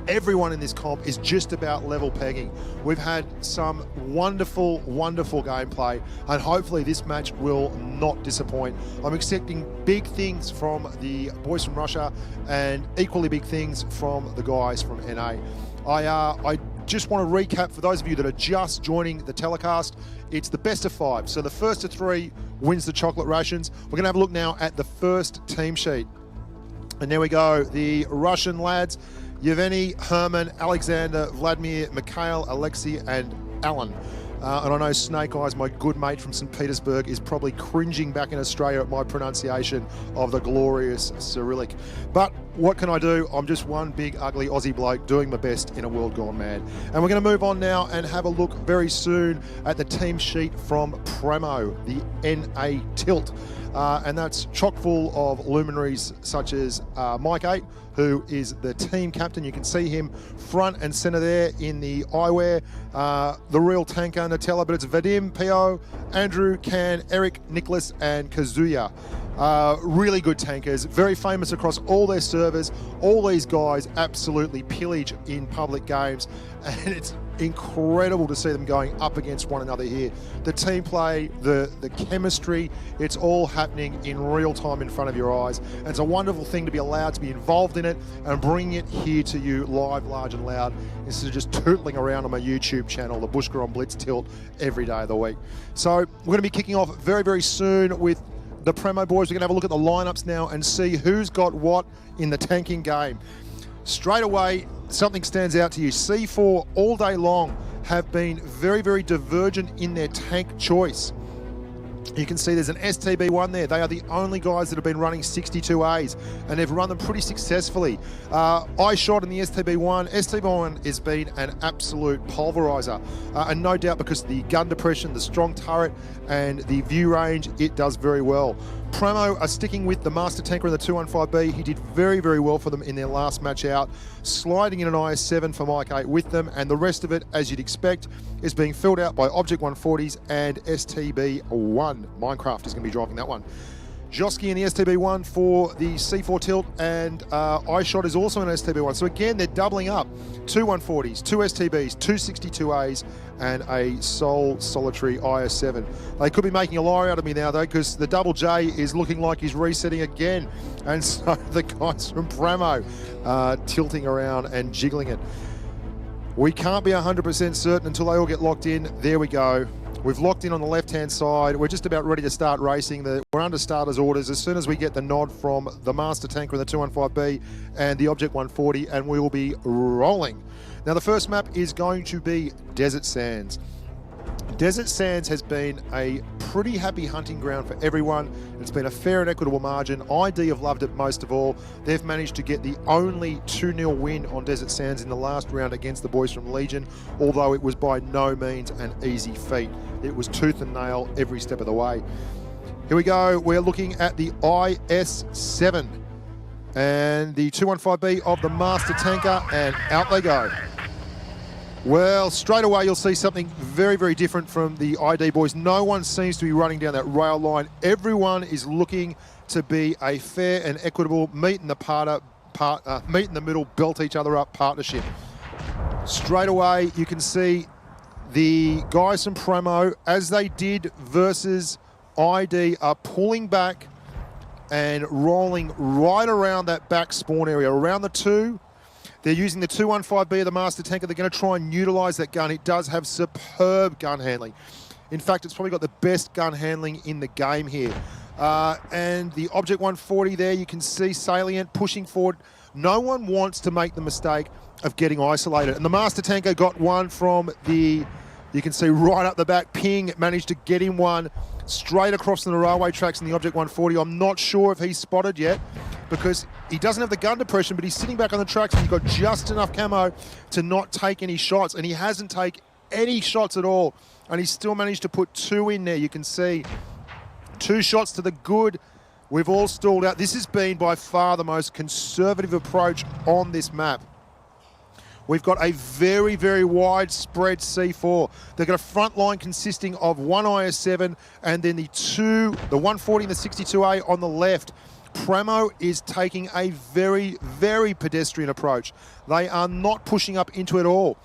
everyone in this comp is just about level pegging. We've had some wonderful, wonderful gameplay, and hopefully this match will not disappoint. I'm expecting big things from the boys from Russia and equally big things from the guys from NA. I just want to recap for those of you that are just joining the telecast. It's the best of 5. So the first of 3 wins the chocolate rations. We're going to have a look now at the first team sheet. And there we go. The Russian lads: Yevgeny, Herman, Alexander, Vladimir, Mikhail, Alexei, and Alan. And I know Snake Eyes, my good mate from St. Petersburg, is probably cringing back in Australia at my pronunciation of the glorious Cyrillic. But what can I do? I'm just one big, ugly Aussie bloke doing my best in a world gone mad. And we're going to move on now and have a look very soon at the team sheet from Premo, the NA Tilt. And that's chock full of luminaries such as Mike 8, who is the team captain. You can see him front and center there in the eyewear. The real tanker, Nutella, but it's Vadim, Pio, Andrew, Can, Eric, Nicholas, and Kazuya. Really good tankers, very famous across all their servers. All these guys absolutely pillage in public games, and it's incredible to see them going up against one another here. The team play, the chemistry, it's all happening in real time in front of your eyes. And it's a wonderful thing to be allowed to be involved in it and bring it here to you live, large and loud, instead of just tootling around on my YouTube channel, the Bushka on Blitz Tilt, every day of the week. So we're going to be kicking off very, very soon with the Premo boys. We're going to have a look at the lineups now and see who's got what in the tanking game. Straight away, something stands out to you. C4 all day long have been very, very divergent in their tank choice. You can see there's an STB1 there. They are the only guys that have been running 62As, and they've run them pretty successfully. I shot in the STB1. STB1 has been an absolute pulverizer, and no doubt because of the gun depression, the strong turret, and the view range, it does very well. Premo are sticking with the Master Tanker in the 215B. He did very, very well for them in their last match out, sliding in an IS-7 for Mike 8 with them, and the rest of it, as you'd expect, is being filled out by Object 140s and STB1. Minecraft is going to be driving that one. Josky in the STB1 for the C4 Tilt, and iShot is also in STB1. So again, they're doubling up. 2 140s, 2 STBs, 2 62As, and a sole solitary IS-7. They could be making a lie out of me now, though, because the Double J is looking like he's resetting again. And so the guys from Premo tilting around and jiggling it. We can't be 100% certain until they all get locked in. There we go. We've locked in on the left-hand side. We're just about ready to start racing. We're under starters orders as soon as we get the nod from the Master Tanker in the 215B and the Object 140, and we will be rolling. Now, the first map is going to be Desert Sands. Desert Sands has been a pretty happy hunting ground for everyone. It's been a fair and equitable margin. ID have loved it most of all. They've managed to get the only 2-0 win on Desert Sands in the last round against the boys from Legion, although it was by no means an easy feat. It was tooth and nail every step of the way. Here we go. We're looking at the IS-7 and the 215B of the Master Tanker, and out they go. Well, straight away you'll see something very, very different from the ID boys. No one seems to be running down that rail line. Everyone is looking to be a fair and equitable meet in the party meet in the middle, belt each other up partnership. Straight away, you can see the guys from Premo, as they did versus ID, are pulling back and rolling right around that back spawn area, around the 2. They're using the 215B of the Master Tanker. They're going to try and utilise that gun. It does have superb gun handling. In fact, it's probably got the best gun handling in the game here. And the Object 140 there, you can see Salient pushing forward. No one wants to make the mistake of getting isolated. And the Master Tanker got one from the, you can see right up the back. Ping managed to get him one straight across the railway tracks in the Object 140. I'm not sure if he's spotted yet because he doesn't have the gun depression, but he's sitting back on the tracks and he's got just enough camo to not take any shots. And he hasn't taken any shots at all. And he's still managed to put 2 in there. You can see 2 shots to the good. We've all stalled out. This has been by far the most conservative approach on this map. We've got a very, very widespread C4. They've got a front line consisting of 1 IS-7 and then the 140 and the 62A on the left. Premo is taking a very, very pedestrian approach. They are not pushing up into it all.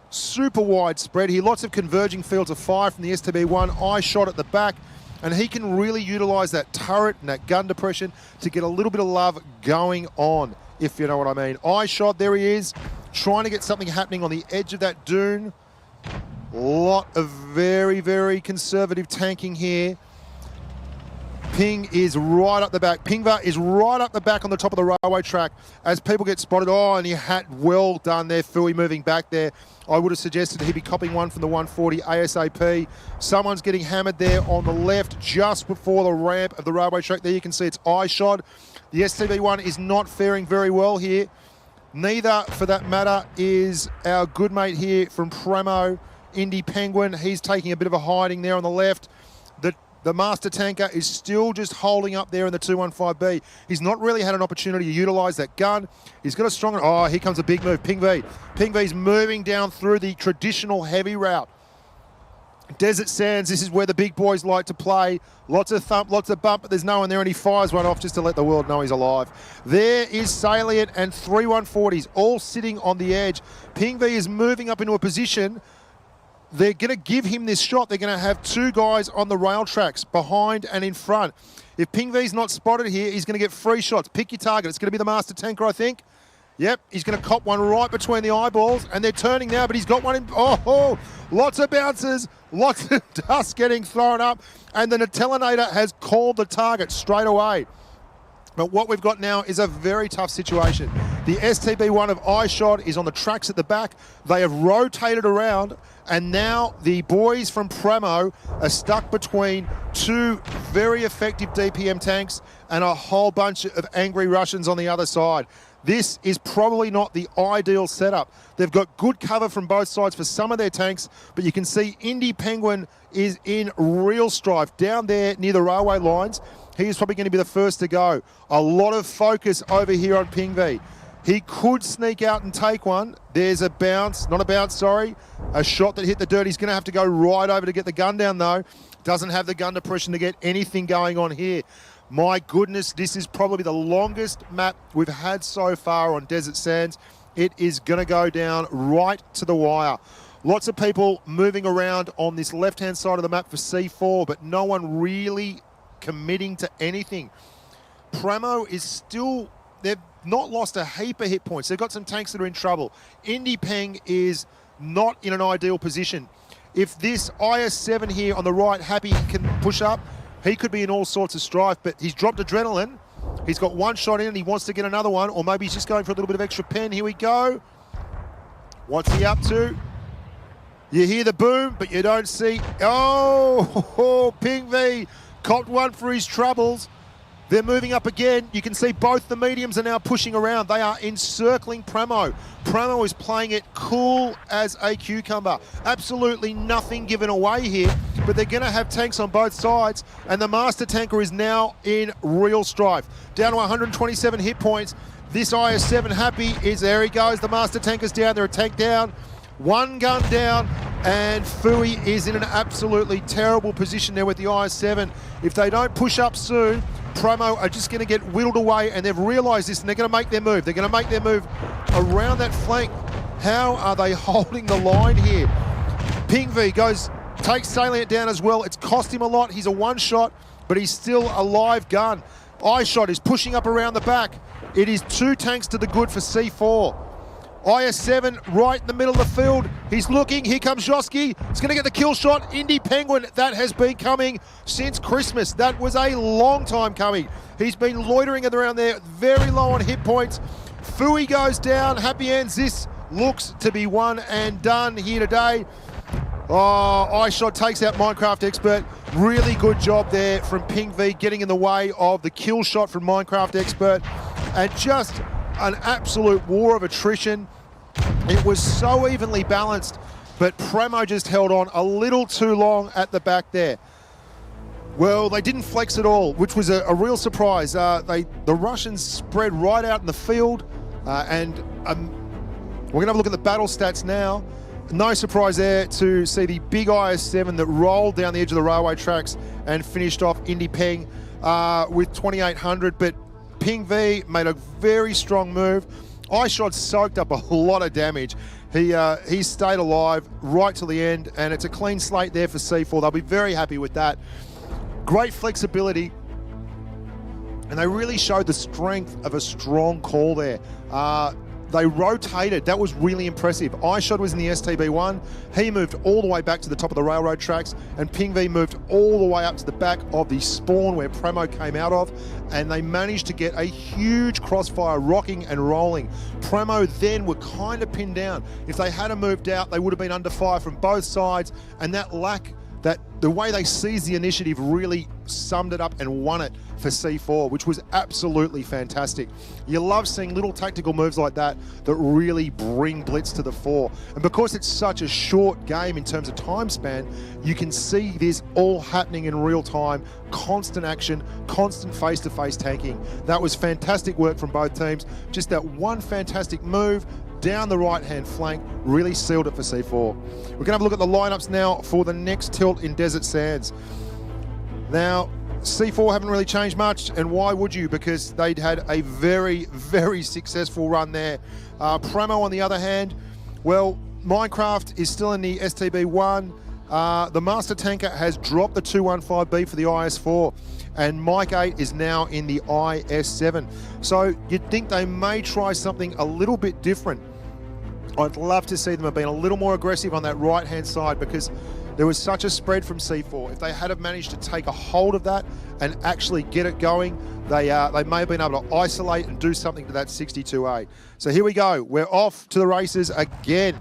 Super widespread here. Lots of converging fields of fire from the STB-1. Eye shot at the back. And he can really utilise that turret and that gun depression to get a little bit of love going on, if you know what I mean. Eye shot, there he is, trying to get something happening on the edge of that dune. Lot of very, very conservative tanking here. Ping is right up the back. Pingva is right up the back on the top of the railway track as people get spotted. Oh, and he had well done there, Fui moving back there. I would have suggested he'd be copying one from the 140 ASAP. Someone's getting hammered there on the left just before the ramp of the railway track. There you can see it's eye shot. The STB-1 is not faring very well here. Neither, for that matter, is our good mate here from Premo, Indy Penguin. He's taking a bit of a hiding there on the left. The Master Tanker is still just holding up there in the 215B. He's not really had an opportunity to utilise that gun. He's got a strong... Oh, here comes a big move. Ping V. Ping V's moving down through the traditional heavy route. Desert Sands, this is where the big boys like to play. Lots of thump, lots of bump, but there's no one there, and he fires one off just to let the world know he's alive. There is Salient and 3 140s all sitting on the edge. Ping V is moving up into a position. They're going to give him this shot. They're going to have 2 guys on the rail tracks, behind and in front. If Ping V's not spotted here, he's going to get free shots. Pick your target. It's going to be the Master Tanker, I think. Yep, he's going to cop one right between the eyeballs, and they're turning now, but he's got one in... Oh, lots of bounces, lots of dust getting thrown up, and the Natellinator has called the target straight away. But what we've got now is a very tough situation. The STB-1 of iShot is on the tracks at the back. They have rotated around, and now the boys from Premo are stuck between 2 very effective DPM tanks and a whole bunch of angry Russians on the other side. This is probably not the ideal setup. They've got good cover from both sides for some of their tanks, but you can see Indy Penguin is in real strife down there near the railway lines. He is probably going to be the first to go. A lot of focus over here on Ping V. He could sneak out and take one. There's a bounce, not a bounce, sorry. A shot that hit the dirt. He's going to have to go right over to get the gun down though. Doesn't have the gun depression to get anything going on here. My goodness, this is probably the longest map we've had so far on Desert Sands. It is going to go down right to the wire. Lots of people moving around on this left-hand side of the map for C4, but no one really committing to anything. Premo is still... They've not lost a heap of hit points. They've got some tanks that are in trouble. Indy Peng is not in an ideal position. If this IS-7 here on the right, Happy, can push up, he could be in all sorts of strife, but he's dropped adrenaline. He's got one shot in and he wants to get another one, or maybe he's just going for a little bit of extra pen. Here we go. What's he up to? You hear the boom, but you don't see... Oh, Ping V copped one for his troubles. They're moving up again. You can see both the mediums are now pushing around. They are encircling Premo. Premo is playing it cool as a cucumber. Absolutely nothing given away here, but they're going to have tanks on both sides, and the Master Tanker is now in real strife. Down to 127 hit points. This IS-7 Happy is... There he goes. The Master Tanker's down. They're a tank down. One gun down, and Fui is in an absolutely terrible position there with the IS-7. If they don't push up soon, Premo are just going to get whittled away, and they've realised this, and they're going to make their move. They're going to make their move around that flank. How are they holding the line here? Ping V takes Salient down as well. It's cost him a lot. He's a one-shot, but he's still a live gun. iShot is pushing up around the back. It is 2 tanks to the good for C4. IS7 right in the middle of the field. He's looking. Here comes Joski. He's going to get the kill shot. Indy Penguin, that has been coming since Christmas. That was a long time coming. He's been loitering around there, very low on hit points. Fui goes down. Happy ends. This looks to be one and done here today. Oh, iShot takes out Minecraft Expert. Really good job there from Ping V, getting in the way of the kill shot from Minecraft Expert. And just an absolute war of attrition. It was so evenly balanced, but Premo just held on a little too long at the back there. Well, they didn't flex at all, which was a real surprise. The Russians spread right out in the field, and we're going to have a look at the battle stats now. No surprise there to see the big IS-7 that rolled down the edge of the railway tracks and finished off Indy Peng with 2,800, but Ping V made a very strong move. iShot soaked up a lot of damage. He stayed alive right till the end, and it's a clean slate there for C4. They'll be very happy with that. Great flexibility, and they really showed the strength of a strong call there. They rotated. That was really impressive. iShot was in the STB1. He moved all the way back to the top of the railroad tracks, and Ping V moved all the way up to the back of the spawn where Premo came out of, and they managed to get a huge crossfire rocking and rolling. Premo then were kind of pinned down. If they had moved out, they would have been under fire from both sides, and the way they seized the initiative really summed it up and won it for C4, which was absolutely fantastic. You love seeing little tactical moves like that really bring Blitz to the fore. And because it's such a short game in terms of time span, you can see this all happening in real time, constant action, constant face-to-face tanking. That was fantastic work from both teams. Just that one fantastic move down the right-hand flank really sealed it for C4. We're going to have a look at the lineups now for the next tilt in Desert Sands. Now, C4 haven't really changed much, and why would you? Because they'd had a very, very successful run there. Premo, on the other hand, well, Minecraft is still in the STB1. The Master Tanker has dropped the 215B for the IS4, and Mike 8 is now in the IS7. So you'd think they may try something a little bit different. I'd love to see them have been a little more aggressive on that right-hand side, because there was such a spread from C4. If they had have managed to take a hold of that and actually get it going, they may have been able to isolate and do something to that 62A. So here we go. We're off to the races again.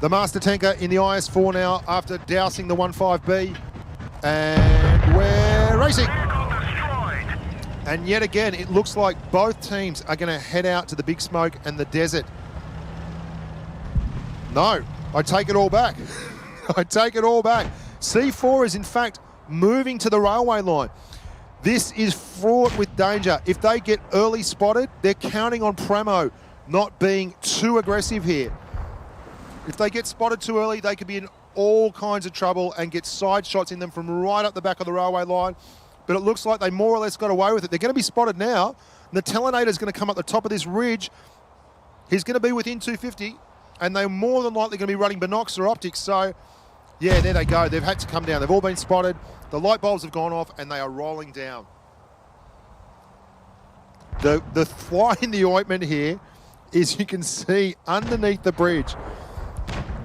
The Master Tanker in the IS4 now after dousing the 15B. And we're racing. And yet again, it looks like both teams are going to head out to the Big Smoke and the desert. No, I take it all back. I take it all back. C4 is in fact moving to the railway line. This is fraught with danger. If they get early spotted, they're counting on Premo not being too aggressive here. If they get spotted too early, they could be in all kinds of trouble and get side shots in them from right up the back of the railway line. But it looks like they more or less got away with it. They're going to be spotted now. The Telinator is going to come up the top of this ridge. He's going to be within 250, and they're more than likely going to be running binocs or optics. So, yeah, there they go. They've had to come down. They've all been spotted. The light bulbs have gone off, and they are rolling down. The fly in the ointment here is, you can see underneath the bridge,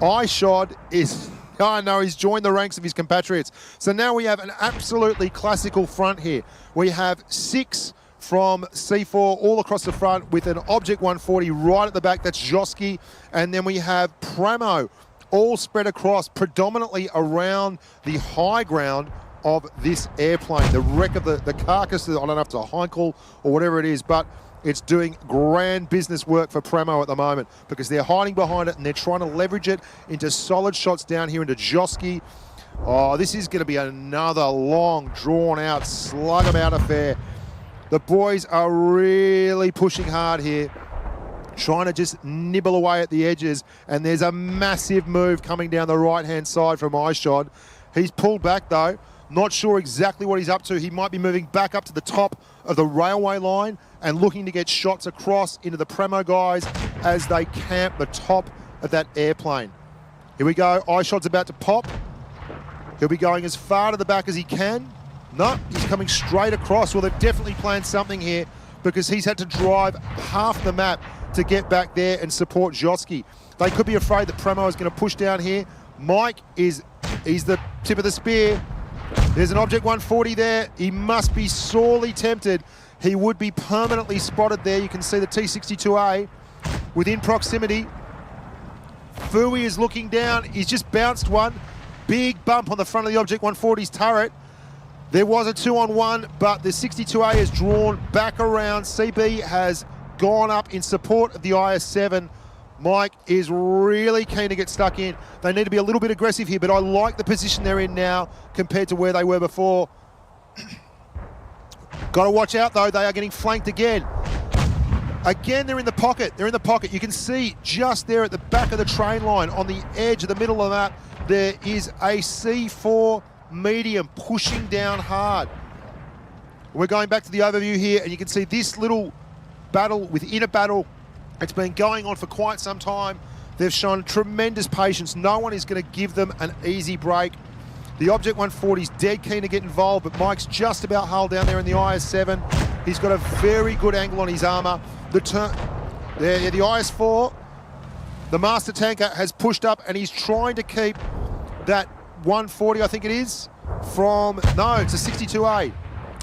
iShot is... Oh, no, he's joined the ranks of his compatriots. So now we have an absolutely classical front here. We have 6 from C4 all across the front with an Object 140 right at the back. That's Joski. And then we have Premo all spread across, predominantly around the high ground of this airplane. The wreck of the carcass, I don't know if it's a Heinkel or whatever it is, but it's doing grand business work for Premo at the moment, because they're hiding behind it and they're trying to leverage it into solid shots down here into Joski. Oh, this is going to be another long, drawn-out, slug-em-out affair. The boys are really pushing hard here, trying to just nibble away at the edges, and there's a massive move coming down the right-hand side from iShot. He's pulled back, though. Not sure exactly what he's up to. He might be moving back up to the top of the railway line and looking to get shots across into the Premo guys as they camp the top of that airplane. Here we go. Eyeshot's about to pop. He'll be going as far to the back as he can. No, he's coming straight across. Well, they've definitely planned something here because he's had to drive half the map to get back there and support Joski. They could be afraid that Premo is going to push down here. Mike he's the tip of the spear. There's an Object 140 there. He must be sorely tempted. He would be permanently spotted there. You can see the T-62A within proximity. Fui is looking down. He's just bounced one. Big bump on the front of the Object 140's turret. There was a 2-on-1, but the 62A is drawn back around. CB has gone up in support of the IS-7. Mike is really keen to get stuck in. They need to be a little bit aggressive here, but I like the position they're in now compared to where they were before. Got to watch out, though. They are getting flanked again. Again, they're in the pocket. They're in the pocket. You can see just there at the back of the train line, on the edge of the middle of that, there is a C4 medium pushing down hard. We're going back to the overview here, and you can see this little battle within a battle. It's been going on for quite some time. They've shown tremendous patience. No one is going to give them an easy break. The Object 140 is dead keen to get involved, but Mike's just about hull down there in the IS-7. He's got a very good angle on his armour. The IS-4, the master tanker, has pushed up, and he's trying to keep that 140, I think it is, from... No, it's a 62A.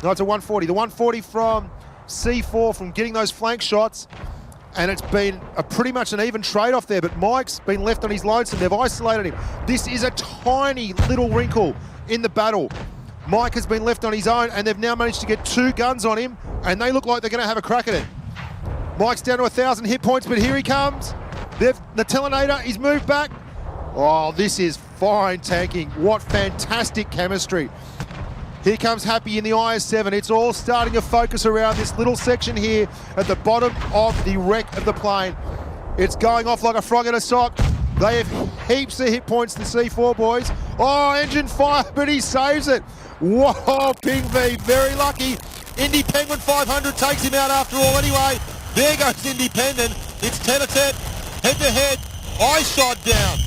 No, it's a 140. The 140 from C4 from getting those flank shots, and it's been pretty much an even trade-off there, but Mike's been left on his lonesome. They've isolated him. This is a tiny little wrinkle in the battle. Mike has been left on his own, and they've now managed to get 2 guns on him, and they look like they're going to have a crack at it. Mike's down to 1,000 hit points, but here he comes. The Telinator, he's moved back. Oh, this is fine tanking. What fantastic chemistry. Here comes Happy in the IS-7. It's all starting to focus around this little section here at the bottom of the wreck of the plane. It's going off like a frog in a sock. They have heaps of hit points, the C4 boys. Oh, engine fire, but he saves it. Whoa, Ping V, very lucky. Indy Penguin 500 takes him out after all anyway. There goes Independent. It's 10-10, head-to-head. Eyeshot down.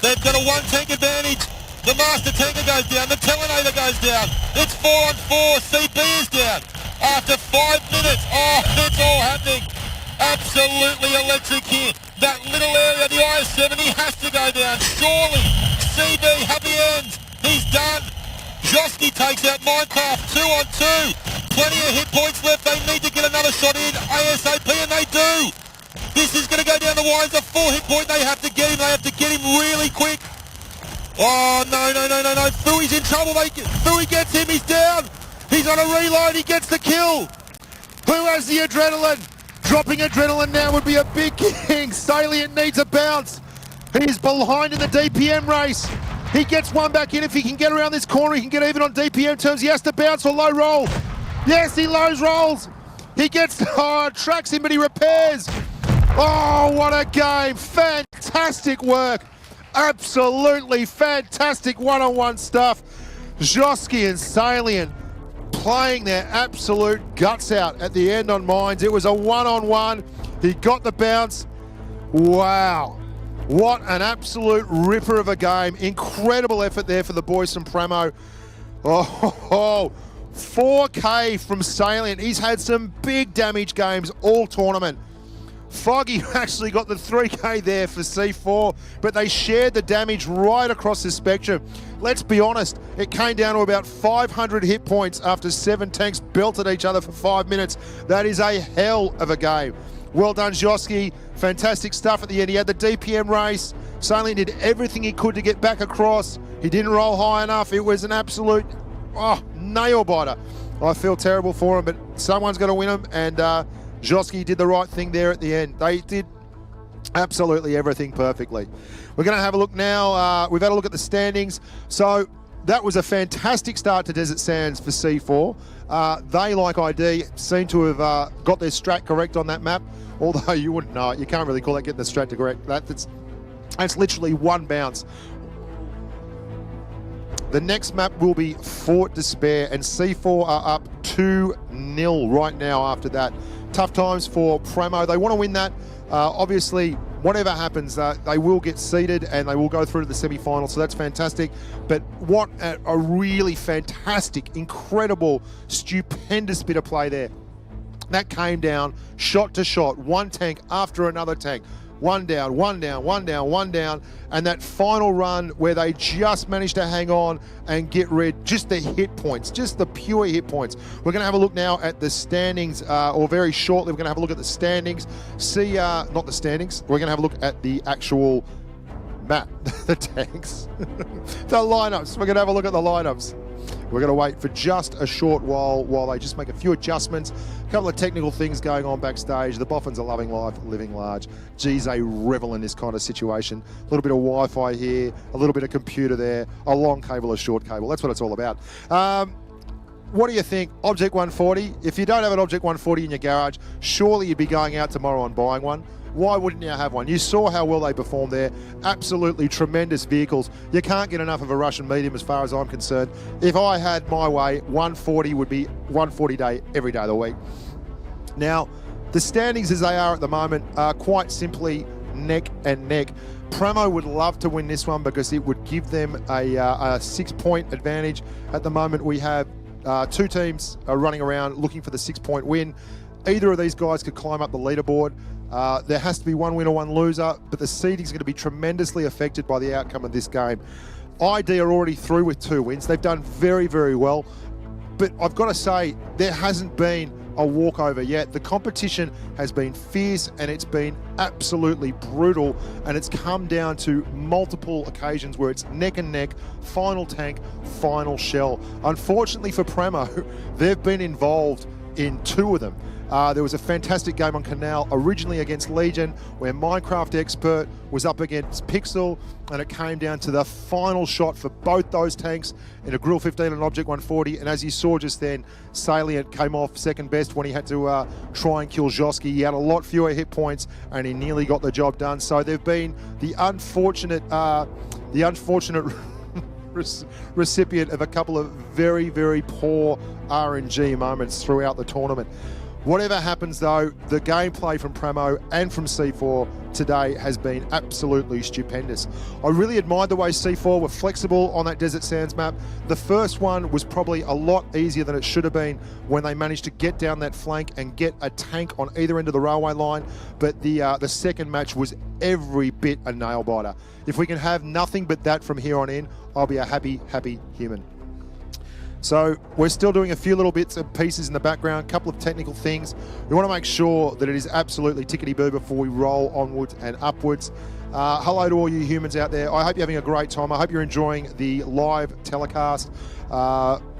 They've got a 1-tank advantage. The master tanker goes down. The Telinator goes down. It's 4-on-4. CB is down. After 5 minutes. Oh, it's all happening. Absolutely electric here. That little area, the IS-70 has to go down. Surely. CB, happy ends. He's done. Joski takes out Minecraft 2-on-2. Plenty of hit points left. They need to get another shot in ASAP, and they do. This is going to go down the wire. It's a 4 hit point. They have to get him. They have to get him really quick. Oh, no. Fui's in trouble. Fui gets him. He's down. He's on a reload. He gets the kill. Who has the adrenaline? Dropping adrenaline now would be a big king. Salient needs a bounce. He's behind in the DPM race. He gets one back in. If he can get around this corner, he can get even on DPM terms. He has to bounce or low roll. Yes, he low rolls. He gets, tracks him, but he repairs. Oh, what a game. Fantastic work. Absolutely fantastic one-on-one stuff. Joski and Salient playing their absolute guts out at the end on mines. It was a one-on-one. He got the bounce. Wow. What an absolute ripper of a game. Incredible effort there for the boys from Premo. Oh, 4K from Salient. He's had some big damage games all tournament. Foggy actually got the 3K there for C4, but they shared the damage right across the spectrum. Let's be honest, it came down to about 500 hit points after 7 tanks belted each other for 5 minutes. That is a hell of a game. Well done, Joski. Fantastic stuff at the end. He had the DPM race. Salient did everything he could to get back across. He didn't roll high enough. It was an absolute nail biter. I feel terrible for him, but someone's got to win him, and Joski did the right thing there at the end. They did absolutely everything perfectly. We're going to have a look now. We've had a look at the standings. So that was a fantastic start to Desert Sands for C4. They, like ID, seem to have got their strat correct on that map, although you wouldn't know it. You can't really call that getting the strat to correct. That's literally one bounce. The next map will be Fort Despair, and C4 are up 2-0 right now after that. Tough times for Premo. They want to win that. Obviously, whatever happens, they will get seeded and they will go through to the semi-final, so that's fantastic. But what a really fantastic, incredible, stupendous bit of play there. That came down shot to shot, one tank after another tank. One down, one down, one down, one down. And that final run where they just managed to hang on and get rid, just the hit points, just the pure hit points. We're going to have a look now at the standings, or very shortly, we're going to have a look at the standings. See, not the standings, we're going to have a look at the actual map, the tanks, the lineups. We're going to have a look at the lineups. We're going to wait for just a short while they just make a few adjustments. A couple of technical things going on backstage. The Boffins are loving life, living large. Geez, they revel in this kind of situation. A little bit of Wi-Fi here, a little bit of computer there, a long cable, a short cable. That's what it's all about. What do you think? Object 140. If you don't have an Object 140 in your garage, surely you'd be going out tomorrow and buying one. Why wouldn't you have one? You saw how well they performed there. Absolutely tremendous vehicles. You can't get enough of a Russian medium as far as I'm concerned. If I had my way, 140 would be 140 day every day of the week. Now, the standings as they are at the moment are quite simply neck and neck. Premo would love to win this one because it would give them a 6-point advantage. At the moment, we have two teams running around looking for the 6-point win. Either of these guys could climb up the leaderboard. There has to be one winner, one loser, but the seeding is going to be tremendously affected by the outcome of this game. ID are already through with 2 wins. They've done very, very well. But I've got to say, there hasn't been a walkover yet. The competition has been fierce and it's been absolutely brutal, and it's come down to multiple occasions where it's neck and neck, final tank, final shell. Unfortunately for Premo, they've been involved in 2 of them. There was a fantastic game on Canal, originally against Legion, where Minecraft Expert was up against Pixel, and it came down to the final shot for both those tanks in a Grill 15 and an Object 140. And as you saw just then, Salient came off second best when he had to try and kill Josky. He had a lot fewer hit points, and he nearly got the job done. So they've been the unfortunate recipient of a couple of very, very poor RNG moments throughout the tournament. Whatever happens though, the gameplay from Premo and from C4 today has been absolutely stupendous. I really admired the way C4 were flexible on that Desert Sands map. The first one was probably a lot easier than it should have been when they managed to get down that flank and get a tank on either end of the railway line, but the second match was every bit a nail biter. If we can have nothing but that from here on in, I'll be a happy, happy human. So we're still doing a few little bits and pieces in the background, a couple of technical things. We want to make sure that it is absolutely tickety-boo before we roll onwards and upwards. Hello to all you humans out there. I hope you're having a great time. I hope you're enjoying the live telecast.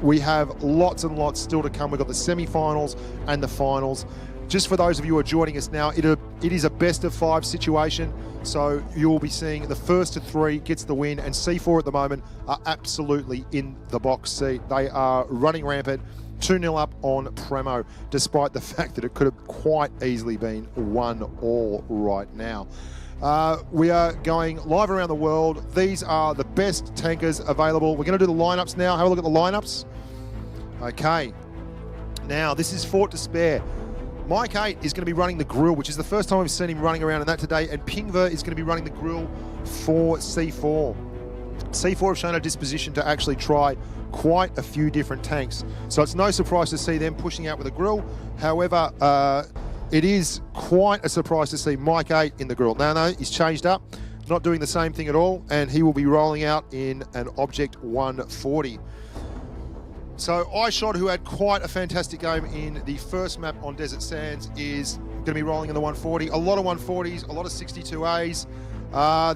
We have lots and lots still to come. We've got the semi-finals and the finals. Just for those of you who are joining us now, it is a best-of-5 situation. So you will be seeing the first to 3 gets the win, and C4 at the moment are absolutely in the box seat. They are running rampant, 2-0 up on Premo, despite the fact that it could have quite easily been 1-1 right now. We are going live around the world. These are the best tankers available. We're going to do the lineups now. Have a look at the lineups. Okay. Now, this is Fort Despair. Mike 8 is going to be running the grill, which is the first time we've seen him running around in that today, and Pingver is going to be running the grill for C4. C4 have shown a disposition to actually try quite a few different tanks, so it's no surprise to see them pushing out with a grill. However, it is quite a surprise to see Mike 8 in the grill. No, he's changed up, not doing the same thing at all, and he will be rolling out in an Object 140. So iShot, who had quite a fantastic game in the first map on Desert Sands, is going to be rolling in the 140. A lot of 140s, a lot of 62As.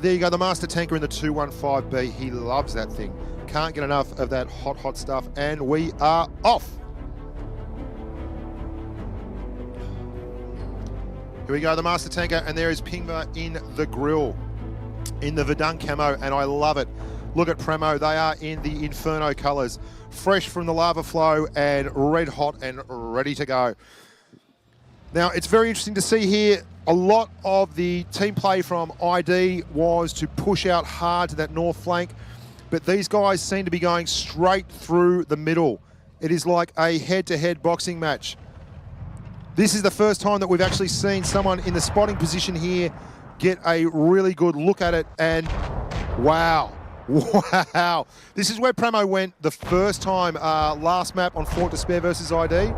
There you go, the Master Tanker in the 215B. He loves that thing. Can't get enough of that hot, hot stuff. And we are off. Here we go, the Master Tanker, and there is Pingver in the grill, in the Verdun camo, and I love it. Look at Premo, they are in the Inferno colours, fresh from the lava flow and red hot and ready to go. Now, it's very interesting to see here, a lot of the team play from ID was to push out hard to that north flank. but these guys seem to be going straight through the middle. It is like a head-to-head boxing match. This is the first time that we've actually seen someone in the spotting position here get a really good look at it, and wow. Wow. This is where Premo went the first time last map on Fort Despair versus ID.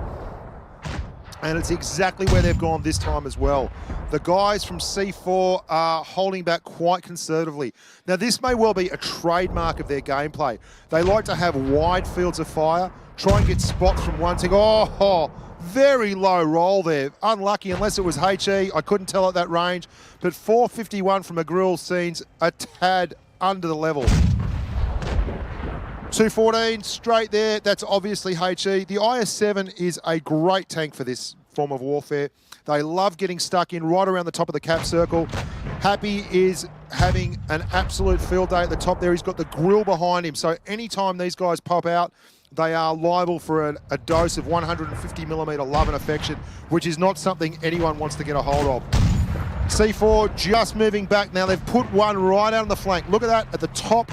And it's exactly where they've gone this time as well. The guys from C4 are holding back quite conservatively. Now, this may well be a trademark of their gameplay. They like to have wide fields of fire, try and get spots from one thing. Oh, very low roll there. Unlucky, unless it was HE. I couldn't tell at that range. But 451 from a grill seems a tad under the level. 214 straight there. That's obviously HE. The IS-7 is a great tank for this form of warfare. They love getting stuck in right around the top of the cap circle. Happy is having an absolute field day at the top there. He's got the grill behind him. So anytime these guys pop out, they are liable for a dose of 150mm love and affection, which is not something anyone wants to get a hold of. C4 just moving back now. They've put one right out on the flank. Look at that at the top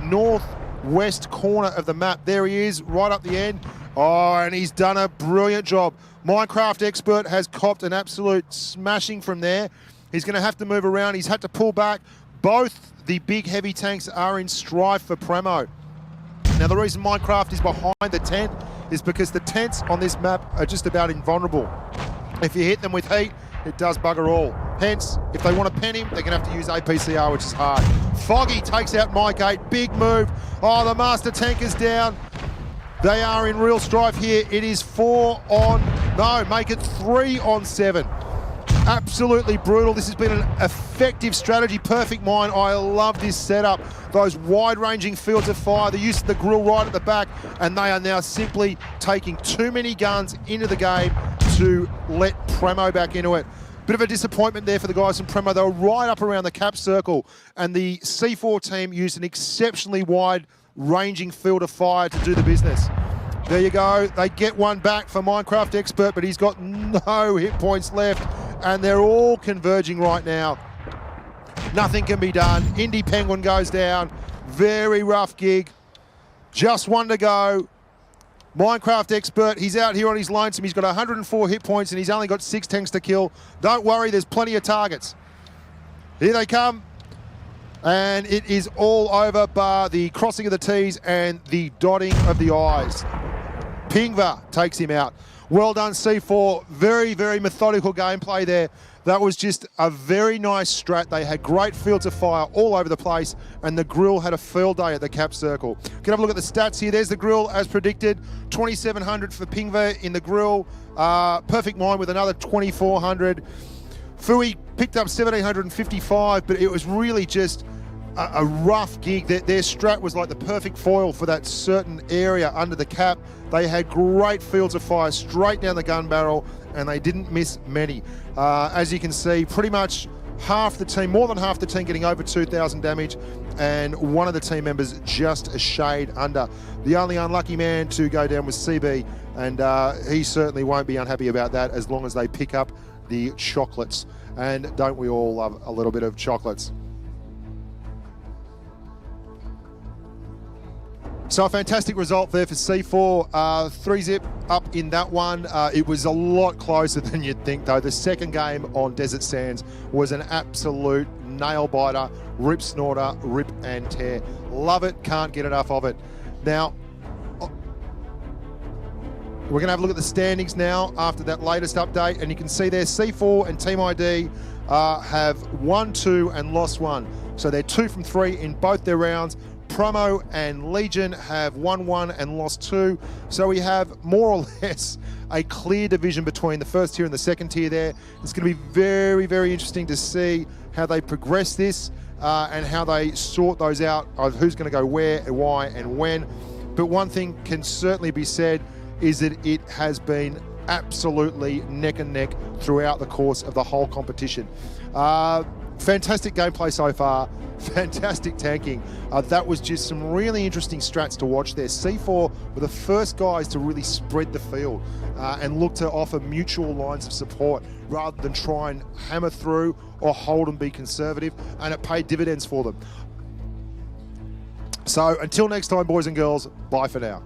northwest corner of the map. There he is, right up the end. Oh, and he's done a brilliant job. Minecraft Expert has copped an absolute smashing from there. He's going to have to move around. He's had to pull back. Both the big heavy tanks are in strife for Premo. Now, the reason Minecraft is behind the tent is because the tents on this map are just about invulnerable. If you hit them with heat, it does bugger all. Hence, if they want to pen him, they're going to have to use APCR, which is hard. Foggy takes out Mike 8. Big move. Oh, the Master Tank is down. They are in real strife here. It is 4 on... No, make it 3 on 7. Absolutely brutal. This has been an effective strategy. Perfect mine. I love this setup. Those wide-ranging fields of fire, the use of the grill right at the back, and they are now simply taking too many guns into the game to let Premo back into it. Bit of a disappointment there for the guys from Premo. They were right up around the cap circle, and the C4 team used an exceptionally wide-ranging field of fire to do the business. There you go. They get one back for Minecraft Expert, but he's got no hit points left, and they're all converging right now. Nothing can be done. Indie Penguin goes down. Very rough gig. Just one to go. Minecraft Expert, he's out here on his lonesome. He's got 104 hit points and he's only got 6 tanks to kill. Don't worry, there's plenty of targets. Here they come. And it is all over, bar the crossing of the T's and the dotting of the I's. Pingva takes him out. Well done, C4. Very, very methodical gameplay there. That was just a very nice strat. They had great fields of fire all over the place, and the grill had a field day at the cap circle. Can have a look at the stats here. There's the grill as predicted. 2,700 for Pingva in the grill. Perfect mine with another 2,400. Fui picked up 1,755, but it was really just a rough gig. Their strat was like the perfect foil for that certain area under the cap. They had great fields of fire straight down the gun barrel, and they didn't miss many. As you can see, pretty much half the team, more than half the team getting over 2,000 damage, and one of the team members just a shade under. The only unlucky man to go down was CB, and he certainly won't be unhappy about that as long as they pick up the chocolates. And don't we all love a little bit of chocolates? So a fantastic result there for C4. 3-zip up in that one. It was a lot closer than you'd think, though. The second game on Desert Sands was an absolute nail-biter, rip-snorter, rip and tear. Love it, can't get enough of it. Now, we're going to have a look at the standings now after that latest update, and you can see there C4 and Team ID have won 2 and lost 1. So they're 2 from 3 in both their rounds. Premo and Legion have won 1 and lost 2. So we have more or less a clear division between the first tier and the second tier there. It's going to be very, very interesting to see how they progress this and how they sort those out of who's going to go where, why, and when. But one thing can certainly be said is that it has been absolutely neck and neck throughout the course of the whole competition. Fantastic gameplay so far. Fantastic tanking. That was just some really interesting strats to watch there. C4 were the first guys to really spread the field and look to offer mutual lines of support rather than try and hammer through or hold and be conservative, and it paid dividends for them. So until next time, boys and girls, bye for now.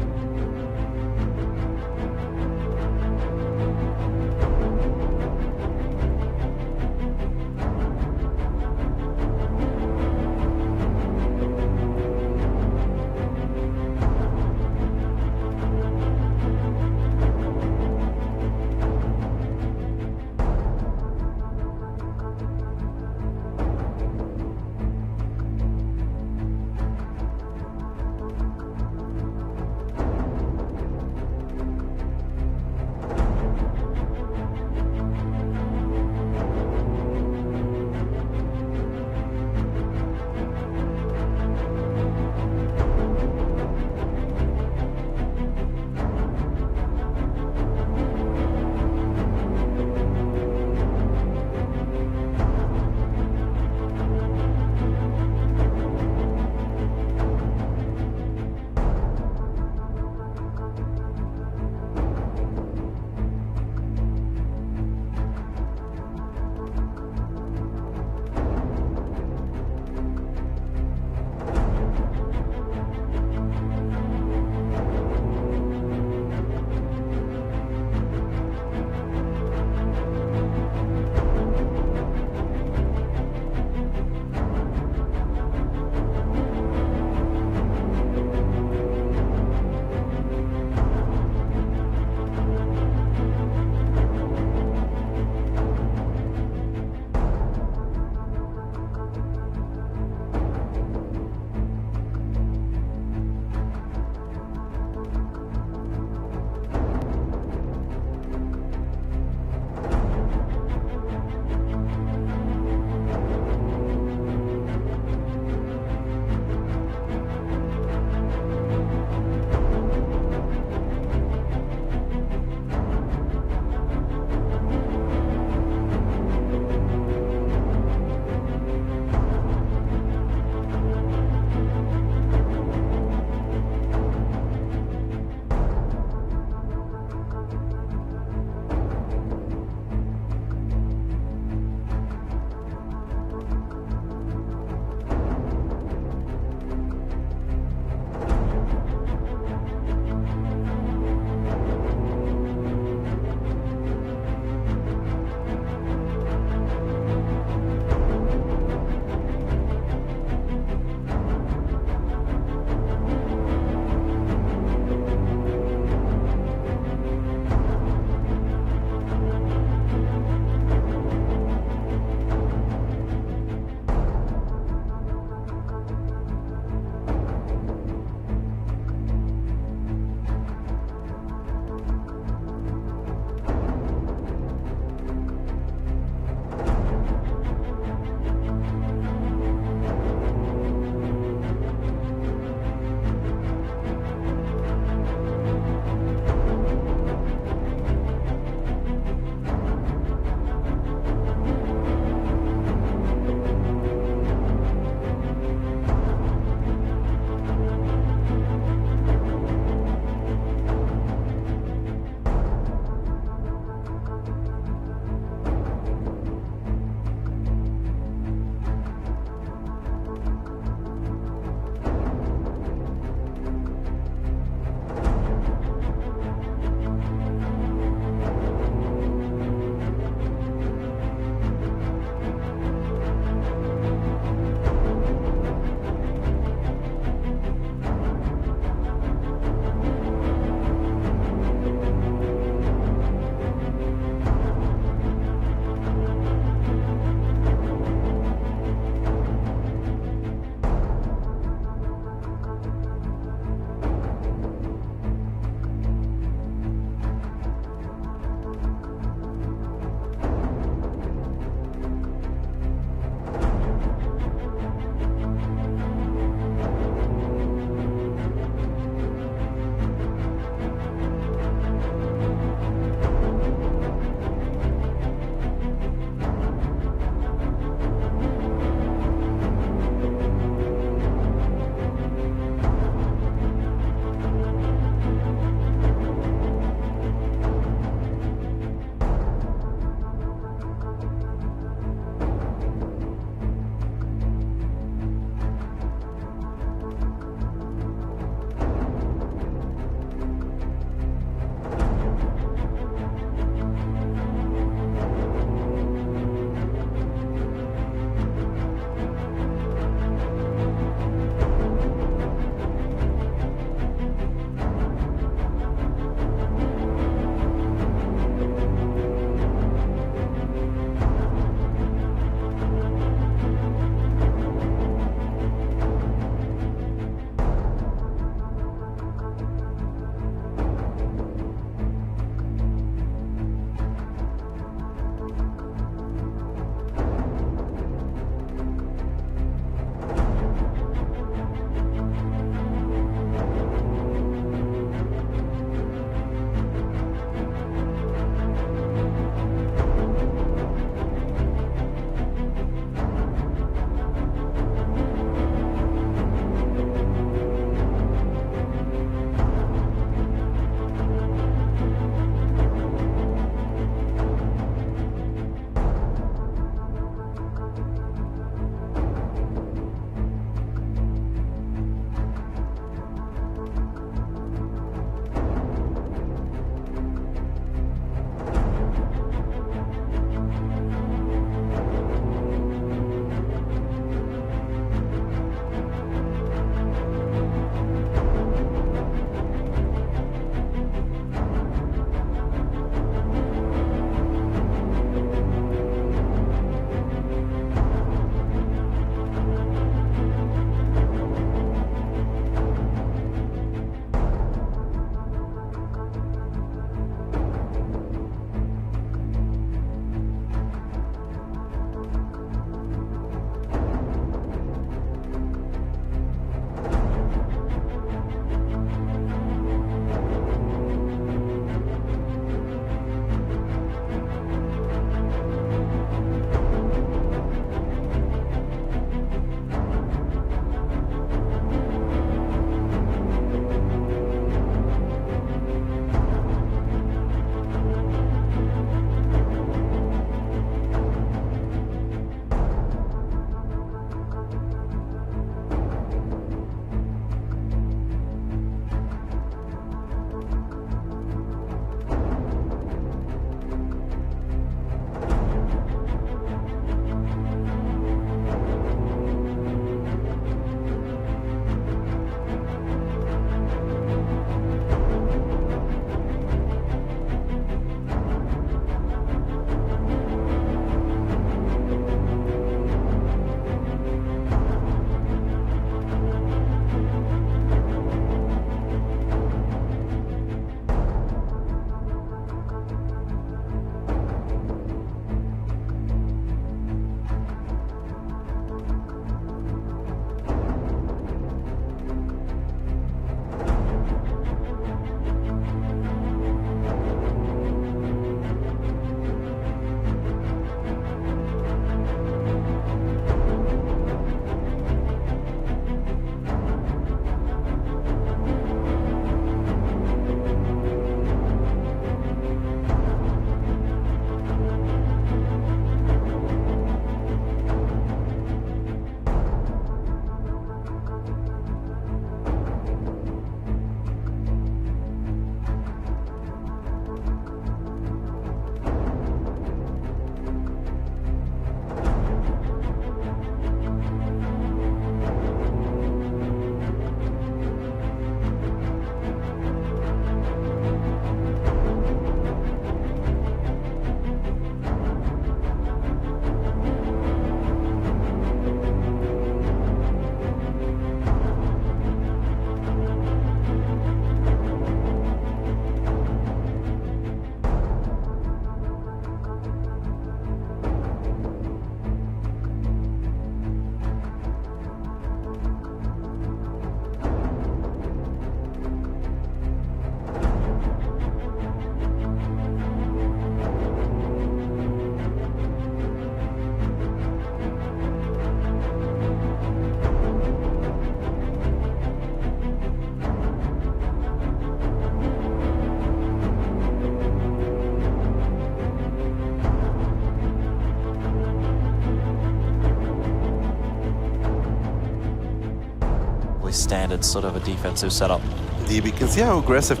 standard sort of a defensive setup. We can see how aggressive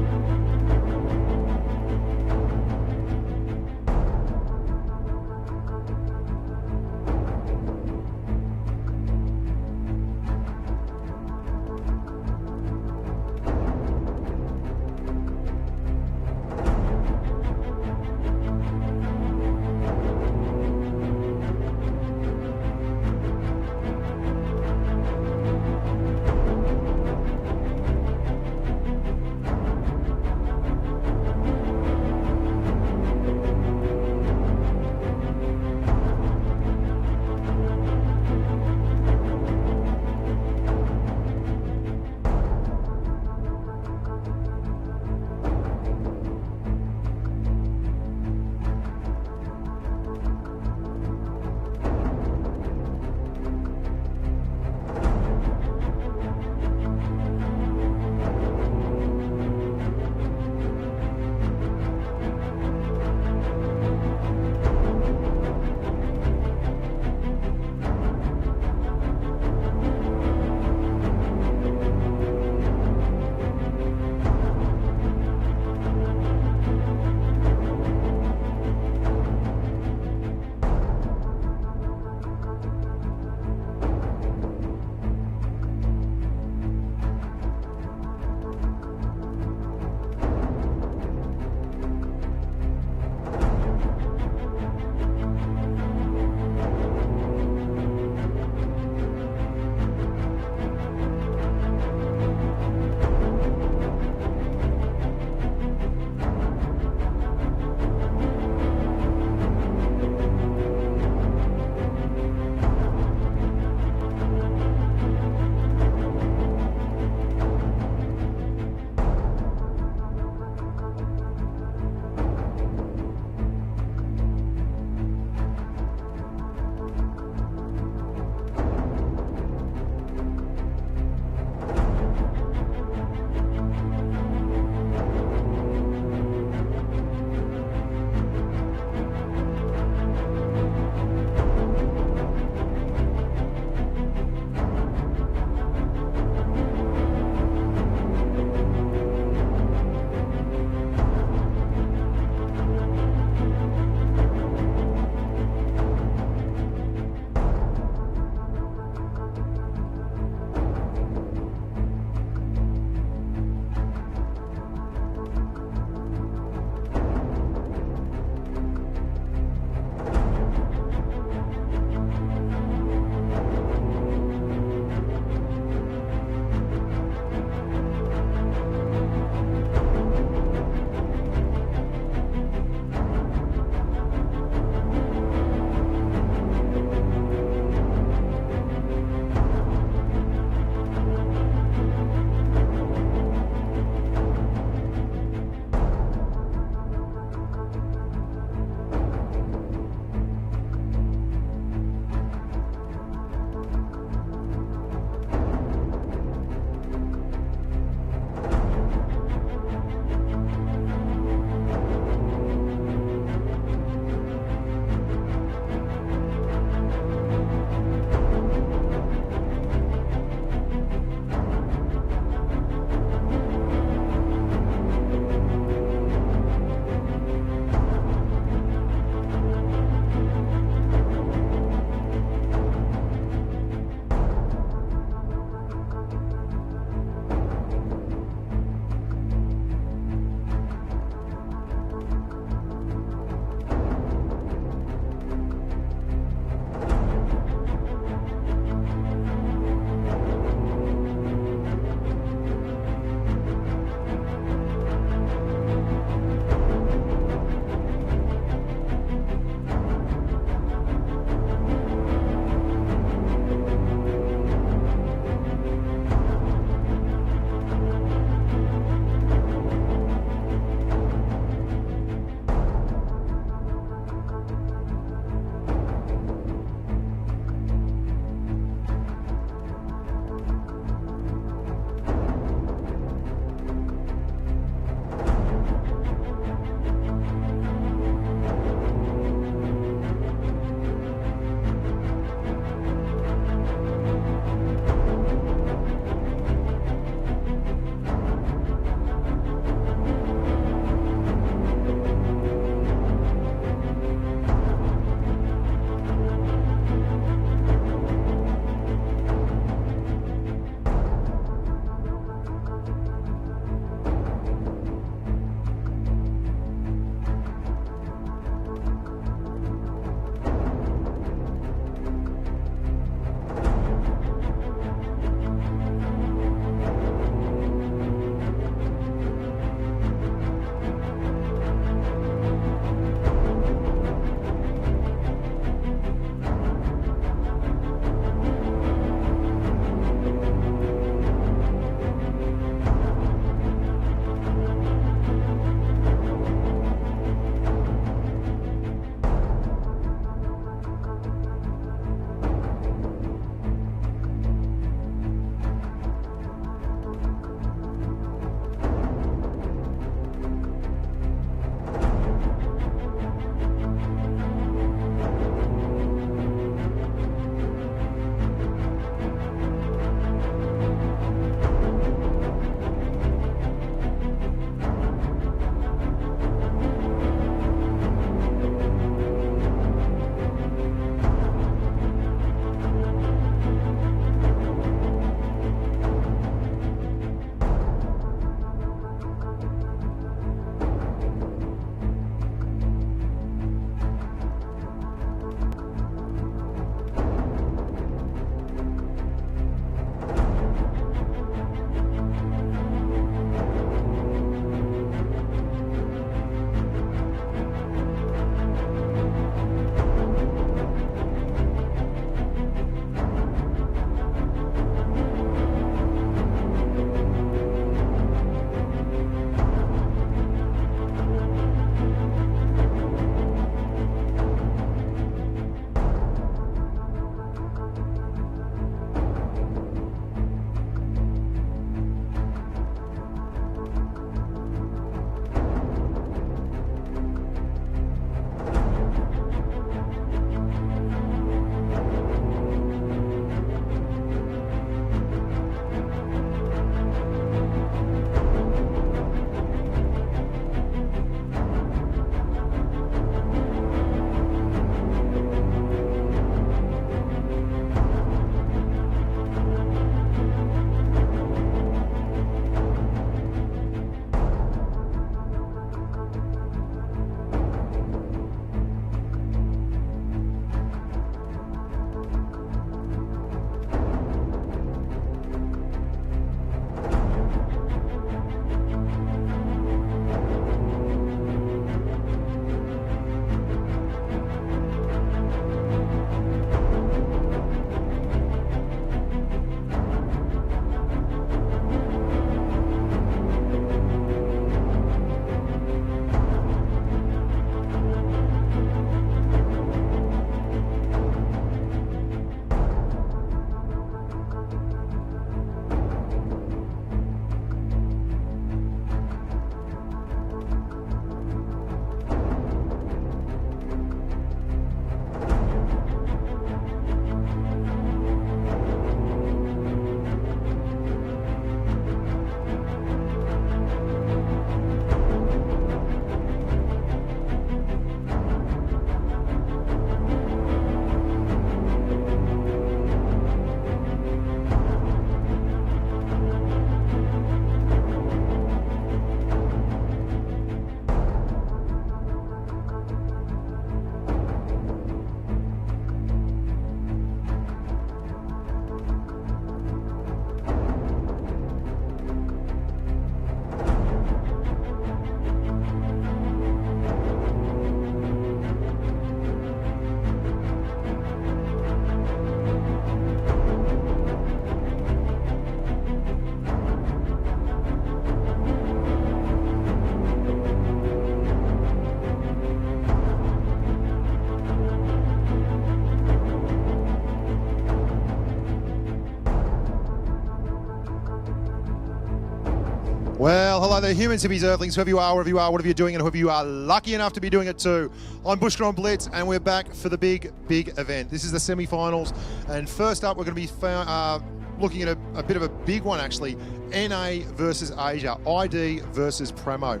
Well, hello there, humans, hippies, earthlings, whoever you are, whatever you're doing, and whoever you are lucky enough to be doing it too. I'm Bushka on Blitz, and we're back for the big event. This is the semi-finals, and first up, we're going to be looking at a bit of a big one, actually. NA versus Asia, ID versus Premo.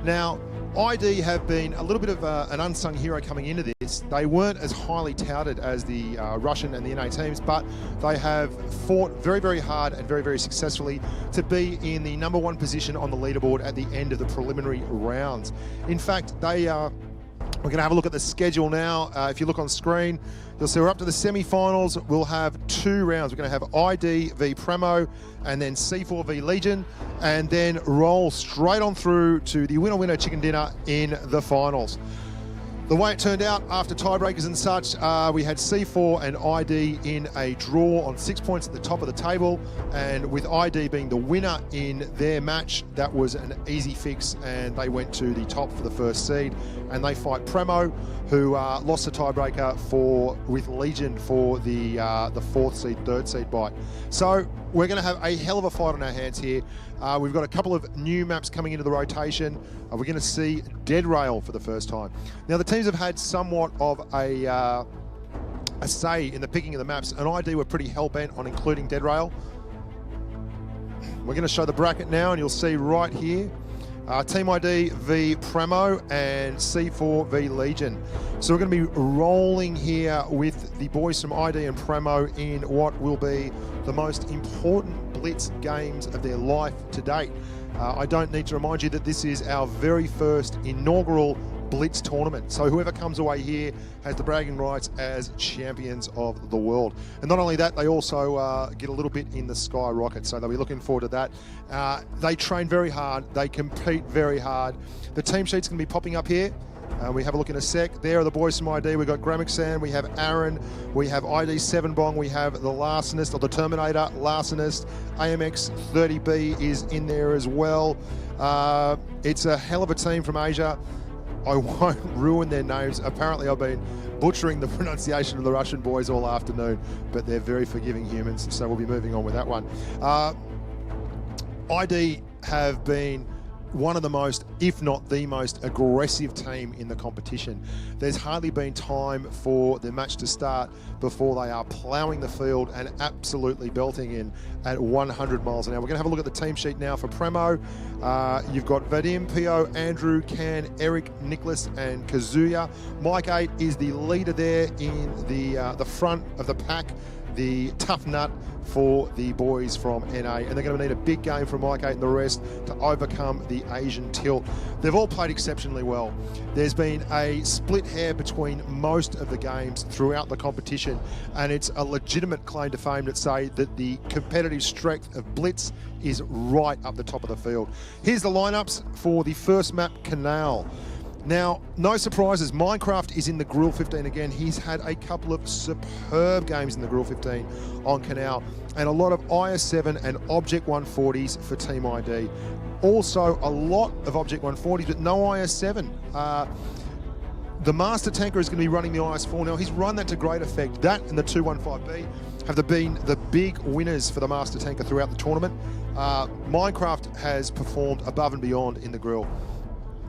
Now, ID have been a little bit of an unsung hero coming into this. They weren't as highly touted as the Russian and the NA teams, but they have fought very, very hard and very, very successfully to be in the #1 position on the leaderboard at the end of the preliminary rounds. In fact, we're going to have a look at the schedule now. If you look on screen, you'll see we're up to the semi-finals. We'll have 2 rounds. We're going to have ID v Premo, and then C4 v Legion, and then roll straight on through to the winner-winner chicken dinner in the finals. The way it turned out after tiebreakers and such, we had C4 and ID in a draw on 6 points at the top of the table, and with ID being the winner in their match, that was an easy fix, and they went to the top for the first seed, and they fight Premo, who lost the tiebreaker with Legion for the 4th seed, 3rd seed bite. So we're going to have a hell of a fight on our hands here. We've got a couple of new maps coming into the rotation. We're going to see Dead Rail for the first time. Now, the teams have had somewhat of a say in the picking of the maps, and ID were pretty hell-bent on including Dead Rail. We're going to show the bracket now, and you'll see right here, Team ID v Premo and C4 v Legion. So we're going to be rolling here with the boys from ID and Premo in what will be the most important Blitz games of their life to date. I don't need to remind you that this is our very first inaugural Blitz tournament. So whoever comes away here has the bragging rights as champions of the world. And not only that, they also get a little bit in the skyrocket. So they'll be looking forward to that. They train very hard. They compete very hard. The team sheet's going to be popping up here. We have a look in a sec. There are the boys from ID. We've got Gramixan, we have Aaron, we have ID 7Bong, we have the Larcenist, or the Terminator, Larcenist. AMX 30B is in there as well. It's a hell of a team from Asia. I won't ruin their names. Apparently I've been butchering the pronunciation of the Russian boys all afternoon, but they're very forgiving humans, so we'll be moving on with that one. ID have been one of the most, if not the most, aggressive team in the competition. There's hardly been time for the match to start before they are ploughing the field and absolutely belting in at 100 miles an hour. We're going to have a look at the team sheet now for Premo. You've got Vadim, Pio, Andrew, Can, Eric, Nicholas, and Kazuya. Mike 8 is the leader there in the front of the pack, the tough nut for the boys from NA, and they're going to need a big game from Mike 8 and the rest to overcome the Asian tilt. They've all played exceptionally well. There's been a split hair between most of the games throughout the competition, and it's a legitimate claim to fame to say that the competitive strength of Blitz is right up the top of the field. Here's the lineups for the first map, Canal. Now, no surprises, Minecraft is in the Grill 15 again. He's had a couple of superb games in the Grill 15 on Canal, and a lot of IS-7 and Object 140s for Team ID. Also, a lot of Object 140s, but no IS-7. The Master Tanker is going to be running the IS-4 now. He's run that to great effect. That and the 215B have been the big winners for the Master Tanker throughout the tournament. Minecraft has performed above and beyond in the Grill.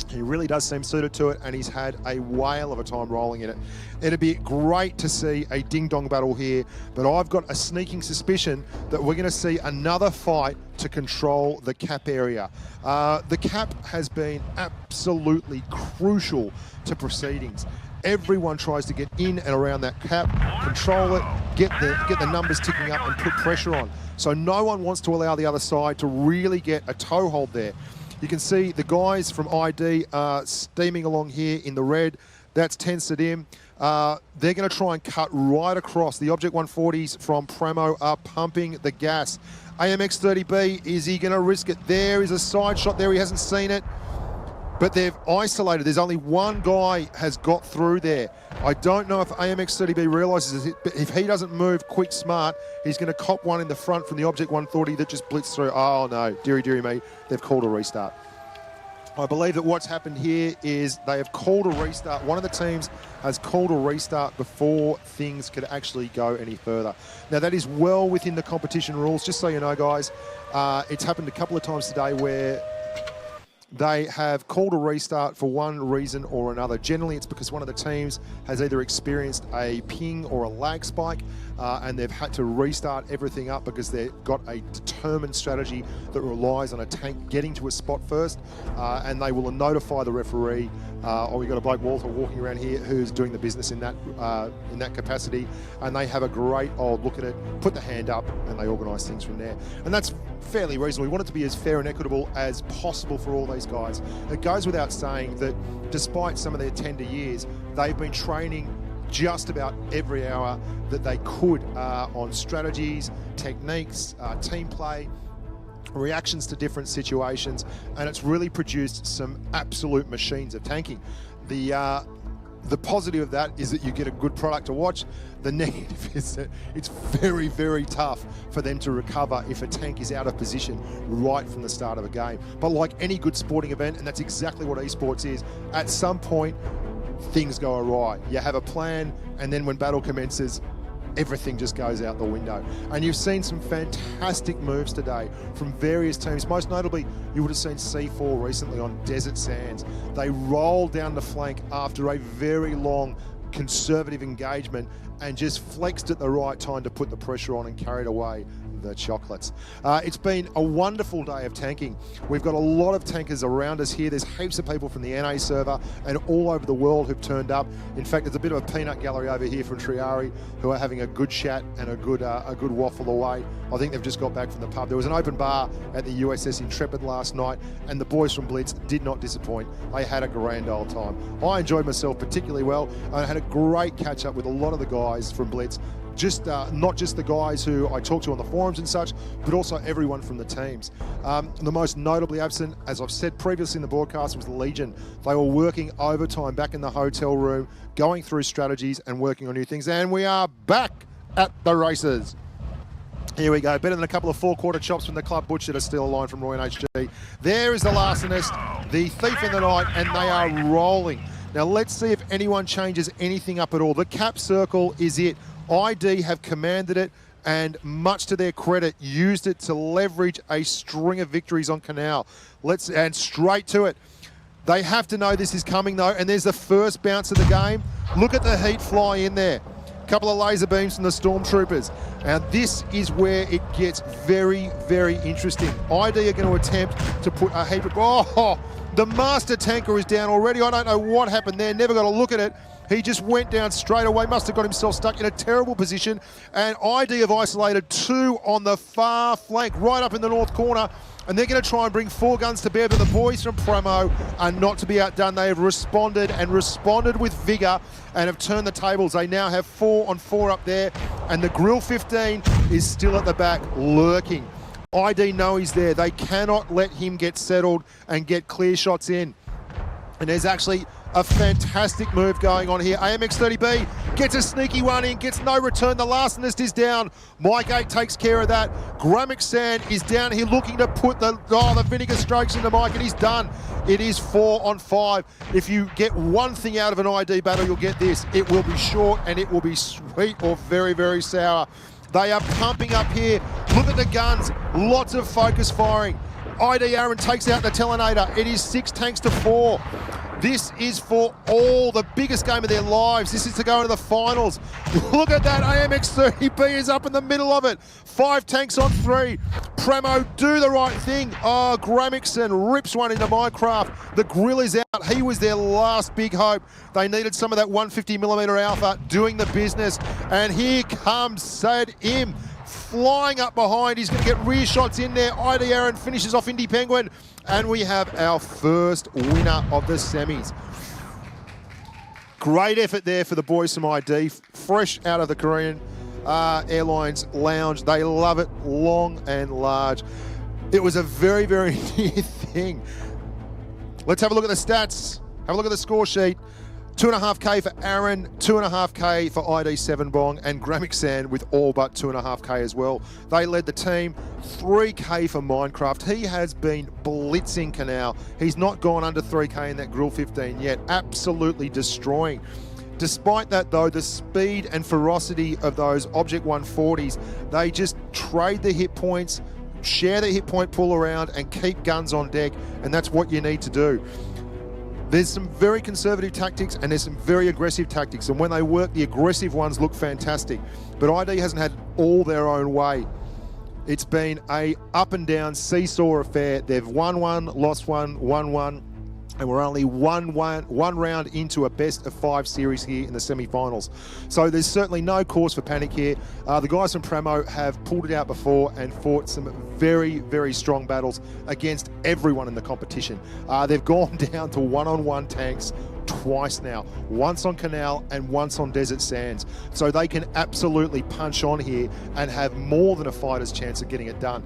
He really does seem suited to it, and he's had a whale of a time rolling in it. It'd be great to see a ding-dong battle here, but I've got a sneaking suspicion that we're going to see another fight to control the cap area. The cap has been absolutely crucial to proceedings. Everyone tries to get in and around that cap, control it, get the numbers ticking up and put pressure on. So no one wants to allow the other side to really get a toehold there. You can see the guys from ID are steaming along here in the red. That's 10 Sadim. They're going to try and cut right across. The Object 140s from Premo are pumping the gas. AMX 30B, is he going to risk it? There is a side shot there. He hasn't seen it. But they've isolated. There's only one guy has got through there. I don't know if AMX 30B realises it, but if he doesn't move quick, smart, he's going to cop one in the front from the Object 140 that just blitzed through. Oh, no. Deary me. They've called a restart. I believe that what's happened here is they have called a restart. One of the teams has called a restart before things could actually go any further. Now, that is well within the competition rules. Just so you know, guys, it's happened a couple of times today where they have called a restart for one reason or another. Generally, it's because one of the teams has either experienced a ping or a lag spike, and they've had to restart everything up because they've got a determined strategy that relies on a tank getting to a spot first, and they will notify the referee. We've got a bloke, Walter, walking around here who's doing the business in that capacity, and they have a great old look at it, put the hand up, and they organise things from there. And that's fairly reasonable. We want it to be as fair and equitable as possible for all these guys. It goes without saying that despite some of their tender years, they've been training just about every hour that they could on strategies, techniques, team play, reactions to different situations, and it's really produced some absolute machines of tanking. The positive of that is that you get a good product to watch. The negative is that it's very, very tough for them to recover if a tank is out of position right from the start of a game. But like any good sporting event, and that's exactly what esports is, at some point, things go awry. You have a plan, and then when battle commences, everything just goes out the window. And you've seen some fantastic moves today from various teams. Most notably, you would have seen C4 recently on Desert Sands. They rolled down the flank after a very long conservative engagement and just flexed at the right time to put the pressure on and carried away the chocolates. It's been a wonderful day of tanking. We've got a lot of tankers around us here. There's heaps of people from the NA server and all over the world who've turned up. In fact, there's a bit of a peanut gallery over here from Triari who are having a good chat and a good waffle away. I think they've just got back from the pub. There was an open bar at the USS Intrepid last night, and the boys from Blitz did not disappoint. They had a grand old time. I enjoyed myself particularly well. I had a great catch up with a lot of the guys from Blitz. Just not just the guys who I talked to on the forums and such, but also everyone from the teams. The most notably absent, as I've said previously in the broadcast, was the Legion. They were working overtime back in the hotel room, going through strategies and working on new things. And we are back at the races. Here we go. Better than a couple of four-quarter chops from the Club Butcher to steal a line from Roy and HG. There is the Larcenist, the Thief in the Night, and they are rolling. Now let's see if anyone changes anything up at all. The cap circle is it. ID have commanded it, and much to their credit, used it to leverage a string of victories on Canal. And straight to it. They have to know this is coming though, and there's the first bounce of the game. Look at the heat fly in there. A couple of laser beams from the Stormtroopers. Now this is where it gets very, very interesting. ID are going to attempt to put a heap of... Oh, the Master Tanker is down already. I don't know what happened there. Never got a look at it. He just went down straight away, must have got himself stuck in a terrible position. And ID have isolated two on the far flank, right up in the north corner. And they're going to try and bring four guns to bear, but the boys from Premo are not to be outdone. They have responded with vigour and have turned the tables. They now have 4-on-4 up there, and the Grill 15 is still at the back, lurking. ID know he's there. They cannot let him get settled and get clear shots in. And there's actually a fantastic move going on here. AMX30B gets a sneaky one in, gets no return. The Larcenist is down. Mike 8 takes care of that. Gramixan is down here looking to put the vinegar strokes into Mike, and he's done. It is 4-on-5. If you get one thing out of an ID battle, you'll get this. It will be short and it will be sweet or very, very sour. They are pumping up here. Look at the guns. Lots of focus firing. ID Aaron takes out the Telinator. It is 6 tanks to 4. This is for all the biggest game of their lives. This is to go into the finals. Look at that. AMX30B is up in the middle of it. 5 tanks on 3. Premo do the right thing. Oh, Gramixon rips one into Minecraft. The grill is out. He was their last big hope. They needed some of that 150mm alpha doing the business. And here comes Sad Im. Flying up behind. He's going to get rear shots in there. ID Aaron finishes off Indy Penguin. And we have our first winner of the semis. Great effort there for the boys from ID. Fresh out of the Korean Airlines lounge. They love it long and large. It was a very, very near thing. Let's have a look at the stats. Have a look at the score sheet. 2.5k for Aaron, 2.5k for ID7 Bong, and Gramixan with all but 2.5k as well. They led the team. 3k for Minecraft. He has been blitzing Canal. He's not gone under 3k in that Grill 15 yet. Absolutely destroying. Despite that though, the speed and ferocity of those Object 140s, they just trade the hit points, share the hit point pool around, and keep guns on deck, and that's what you need to do. There's some very conservative tactics and there's some very aggressive tactics, and when they work, the aggressive ones look fantastic. But ID hasn't had all their own way. It's been a up and down seesaw affair. They've won one, lost one, won one, and we're only one round into a best of 5 series here in the semi-finals. So there's certainly no cause for panic here. The guys from Premo have pulled it out before and fought some very, very strong battles against everyone in the competition. They've gone down to one-on-one tanks twice now, once on Canal and once on Desert Sands. So they can absolutely punch on here and have more than a fighter's chance of getting it done.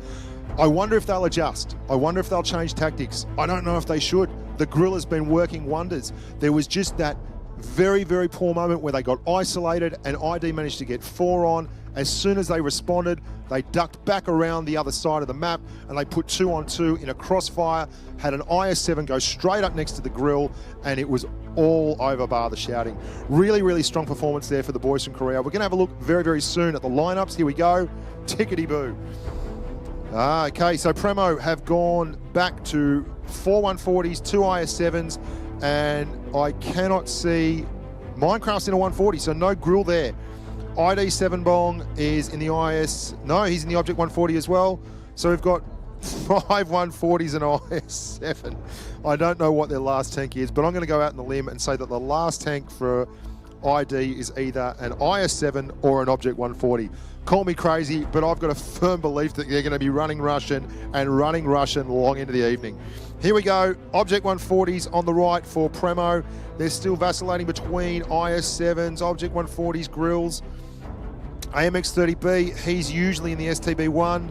I wonder if they'll adjust. I wonder if they'll change tactics. I don't know if they should. The grill has been working wonders. There was just that very, very poor moment where they got isolated and ID managed to get 4 on. As soon as they responded, they ducked back around the other side of the map and they put 2 on 2 in a crossfire, had an IS-7 go straight up next to the grill, and it was all over bar the shouting. Really, really strong performance there for the boys from Korea. We're going to have a look very, very soon at the lineups. Here we go. Tickety-boo. Okay, so Premo have gone back to 4 140s, 2 IS-7s, and I cannot see Minecraft's in a 140, so no grill there. ID7 Bong is in the IS, no, he's in the Object 140 as well. So we've got 5 140s and IS-7. I don't know what their last tank is, but I'm going to go out on the limb and say that the last tank for ID is either an IS-7 or an Object 140. Call me crazy, but I've got a firm belief that they're going to be running Russian and running Russian long into the evening. Here we go. Object 140s on the right for Premo. They're still vacillating between IS-7s, Object 140s, grills. AMX-30B, he's usually in the STB-1,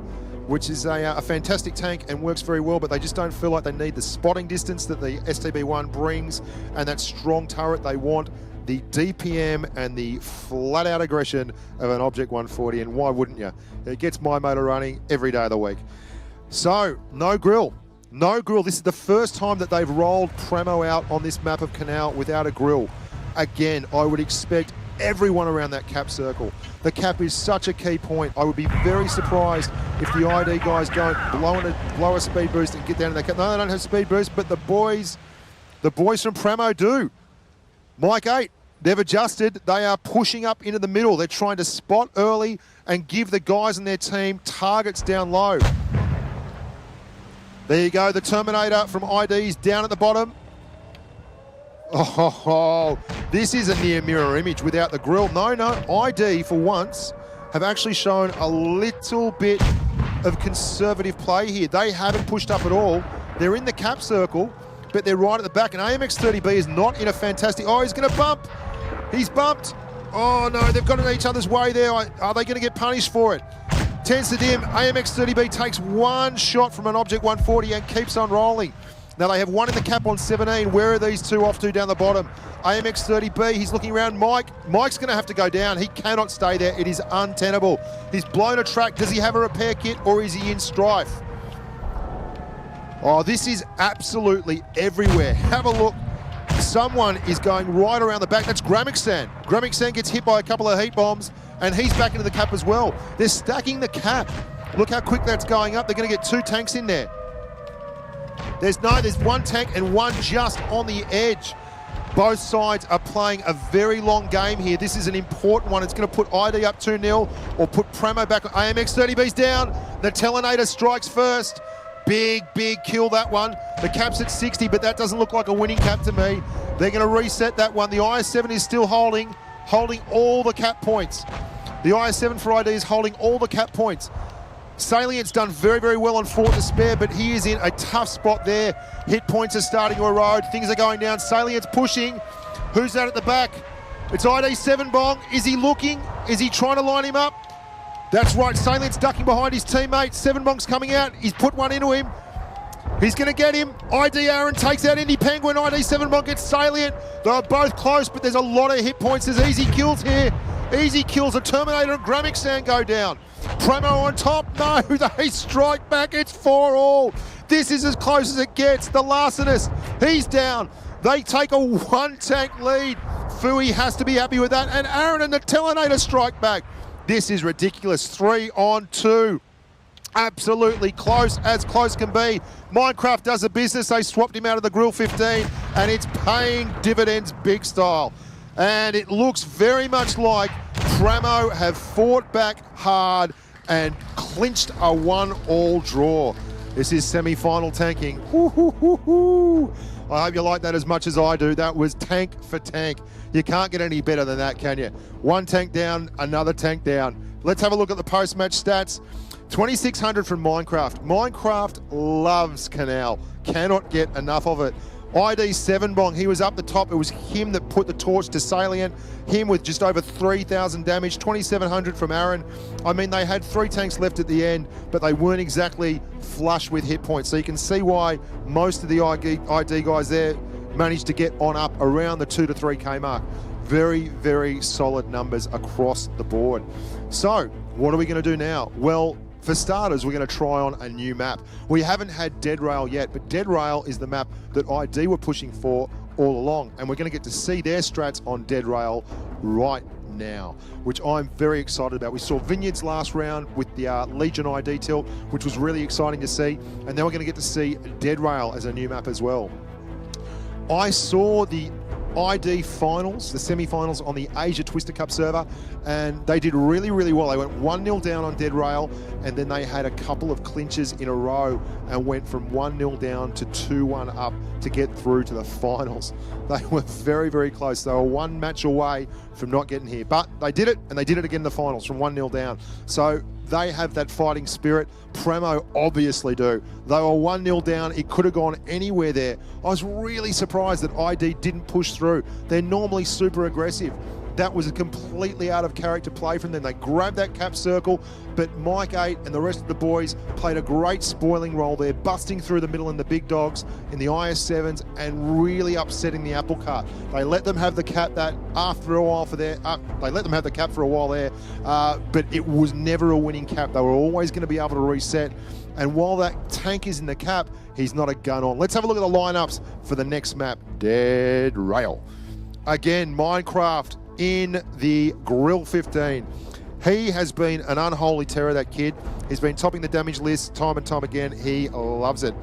which is a fantastic tank and works very well, but they just don't feel like they need the spotting distance that the STB-1 brings and that strong turret they want. The DPM and the flat-out aggression of an Object 140, and why wouldn't you? It gets my motor running every day of the week. So, no grill. No grill. This is the first time that they've rolled Premo out on this map of Canal without a grill. Again, I would expect everyone around that cap circle. The cap is such a key point. I would be very surprised if the ID guys don't blow a speed boost and get down to that cap. No, they don't have speed boost, but the boys from Premo do. Mike 8. They've adjusted. They are pushing up into the middle. They're trying to spot early and give the guys in their team targets down low. There you go. The Terminator from ID's down at the bottom. Oh, this is a near mirror image without the grill. No, ID for once have actually shown a little bit of conservative play here. They haven't pushed up at all. They're in the cap circle, but they're right at the back. And AMX-30B is not in a fantastic... Oh, he's going to bump. He's bumped. Oh, no, they've got in each other's way there. Are they going to get punished for it? Tends to dim. AMX-30B takes one shot from an Object 140 and keeps on rolling. Now, they have one in the cap on 17. Where are these two off to down the bottom? AMX-30B, he's looking around Mike. Mike's going to have to go down. He cannot stay there. It is untenable. He's blown a track. Does he have a repair kit or is he in strife? Oh, this is absolutely everywhere. Have a look. Someone is going right around the back. That's Gramixan. Gramixan gets hit by a couple of heat bombs, and he's back into the cap as well. They're stacking the cap. Look how quick that's going up. They're going to get 2 tanks in there. There's 1 tank and 1 just on the edge. Both sides are playing a very long game here. This is an important one. It's going to put ID up 2-0 or put Premo back. AMX-30B's down. The Telenator strikes first. Big kill, that one. The cap's at 60, but that doesn't look like a winning cap to me. They're going to reset that one. The IS-7 is still holding all the cap points. The IS-7 for ID is holding all the cap points. Salient's done very, very well on Fort Despair, but he is in a tough spot there. Hit points are starting to erode. Things are going down. Salient's pushing. Who's that at the back? It's ID7 Bong. Is he looking? Is he trying to line him up? That's right, Salient's ducking behind his teammate. 7 Bong's coming out. He's put one into him. He's going to get him. ID Aaron takes out Indy Penguin. ID 7 Bond gets Salient. They're both close, but there's a lot of hit points. There's easy kills here. Easy kills. A Terminator and Gramixan go down. Premo on top. No, they strike back. It's 4-all. This is as close as it gets. The Larcenist, he's down. They take a one-tank lead. Fui has to be happy with that. And Aaron and the Telinator strike back. This is ridiculous. 3-on-2. Absolutely close, as close can be. Minecraft does the business. They swapped him out of the Grill 15, and it's paying dividends big style. And it looks very much like Premo have fought back hard and clinched a 1-all draw. This is semi-final tanking. I hope you like that as much as I do. That was tank for tank. You can't get any better than that, can you? One tank down, another tank down. Let's have a look at the post-match stats. 2,600 from Minecraft. Minecraft loves Canal. Cannot get enough of it. ID 7 Bong, he was up the top. It was him that put the torch to Salient. Him with just over 3,000 damage. 2,700 from Aaron. I mean, they had 3 tanks left at the end, but they weren't exactly flush with hit points. So you can see why most of the ID guys there managed to get on up around the 2 to 3K mark. Very, very solid numbers across the board. So what are we going to do now? Well, for starters, we're going to try on a new map. We haven't had Dead Rail yet, but Dead Rail is the map that ID were pushing for all along, and we're going to get to see their strats on Dead Rail right now, which I'm very excited about. We saw Vineyards last round with the Legion ID tilt, which was really exciting to see, and then we're going to get to see Dead Rail as a new map as well. I saw the ID finals, the semi-finals on the Asia Twister Cup server, and they did really, really well. They went 1-0 down on Dead Rail, and then they had a couple of clinches in a row and went from 1-0 down to 2-1 up to get through to the finals. They were very, very close. They were one match away from not getting here, but they did it, and they did it again in the finals from 1-0 down. So they have that fighting spirit. Premo obviously do. They were 1-0 down. It could have gone anywhere there. I was really surprised that ID didn't push through. They're normally super aggressive. That was a completely out of character play from them. They grabbed that cap circle, but Mike 8 and the rest of the boys played a great spoiling role there, busting through the middle in the big dogs in the IS-7s and really upsetting the apple cart. They let them have the cap that after a while for their, they let them have the cap for a while there, but it was never a winning cap. They were always going to be able to reset. And while that tank is in the cap, he's not a gun on. Let's have a look at the lineups for the next map, Dead Rail. Again, Minecraft in the Grill 15. He has been an unholy terror, that kid. He's been topping the damage list time and time again. He loves it.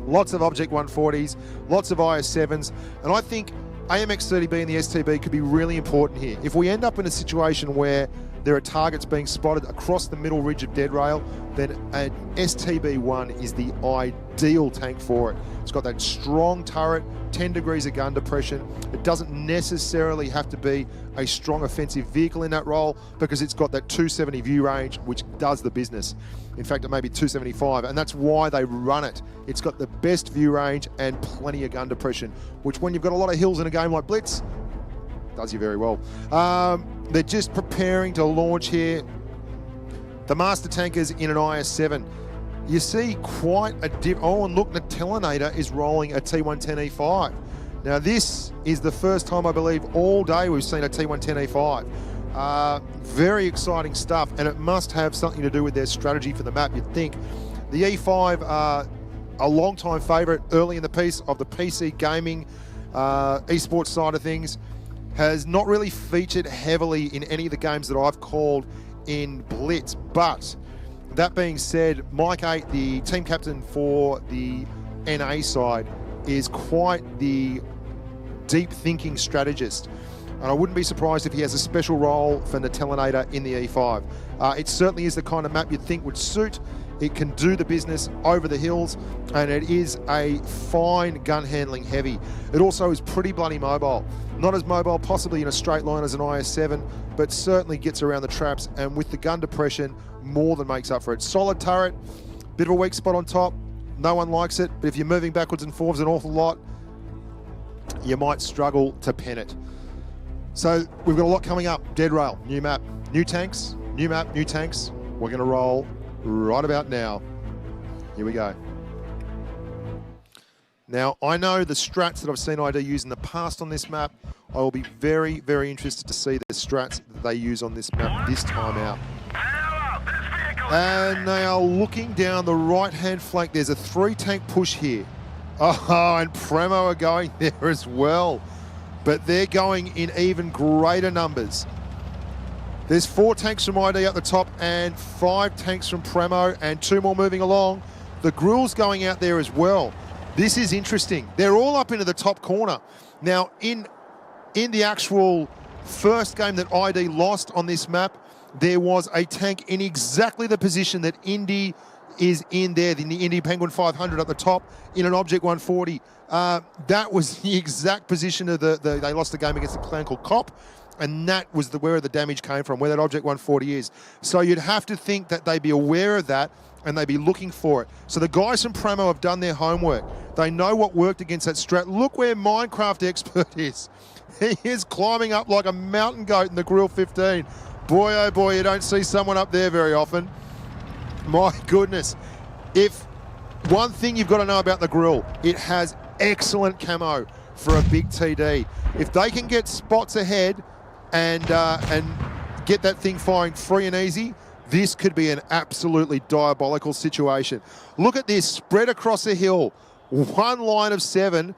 Lots of Object 140s, lots of IS-7s, and I think AMX-30B and the STB could be really important here. If we end up in a situation where there are targets being spotted across the middle ridge of Dead Rail, then an STB-1 is the ideal tank for it. It's got that strong turret, 10 degrees of gun depression. It doesn't necessarily have to be a strong offensive vehicle in that role because it's got that 270 view range, which does the business. In fact, it may be 275, and that's why they run it. It's got the best view range and plenty of gun depression, which when you've got a lot of hills in a game like Blitz, does you very well. They're just preparing to launch here. The Master Tankers in an IS-7. You see quite a dip. Oh, and look, the Telinator is rolling a T110E5. Now, this is the first time, I believe, all day we've seen a T110E5. Very exciting stuff, and it must have something to do with their strategy for the map, you'd think. The E5, a long-time favourite early in the piece of the PC gaming esports side of things, has not really featured heavily in any of the games that I've called in Blitz, but that being said, Mike 8, the team captain for the NA side, is quite the deep thinking strategist. And I wouldn't be surprised if he has a special role for the Telinator in the E5. It certainly is the kind of map you'd think would suit. It can do the business over the hills, and it is a fine gun handling heavy. It also is pretty bloody mobile. Not as mobile possibly in a straight line as an IS-7, but certainly gets around the traps, and with the gun depression, more than makes up for it. Solid turret, bit of a weak spot on top. No one likes it, but if you're moving backwards and forwards an awful lot, you might struggle to pen it. So we've got a lot coming up. Dead Rail, new map, new tanks, new map, new tanks. We're going to roll right about now. Here we go. Now, I know the strats that I've seen ID use in the past on this map. I will be very, very interested to see the strats that they use on this map this time out. And they are looking down the right-hand flank. There's a 3-tank push here. Oh, and Premo are going there as well. But they're going in even greater numbers. There's 4 tanks from ID up the top and 5 tanks from Premo and 2 more moving along. The grill's going out there as well. This is interesting. They're all up into the top corner. Now, in the actual first game that ID lost on this map, there was a tank in exactly the position that Indy is in there, in the Indy Penguin 500 at the top, in an Object 140. That was the exact position of they lost the game against a clan called Cop, and that was where the damage came from, where that Object 140 is. So you'd have to think that they'd be aware of that and they'd be looking for it. So the guys from Premo have done their homework. They know what worked against that strat. Look where Minecraft Expert is. He is climbing up like a mountain goat in the Grill 15. Boy, oh boy, you don't see someone up there very often. My goodness. If one thing you've got to know about the Grill, it has excellent camo for a big TD. If they can get spots ahead and get that thing firing free and easy, this could be an absolutely diabolical situation. Look at this, spread across the hill. 1 line of 7.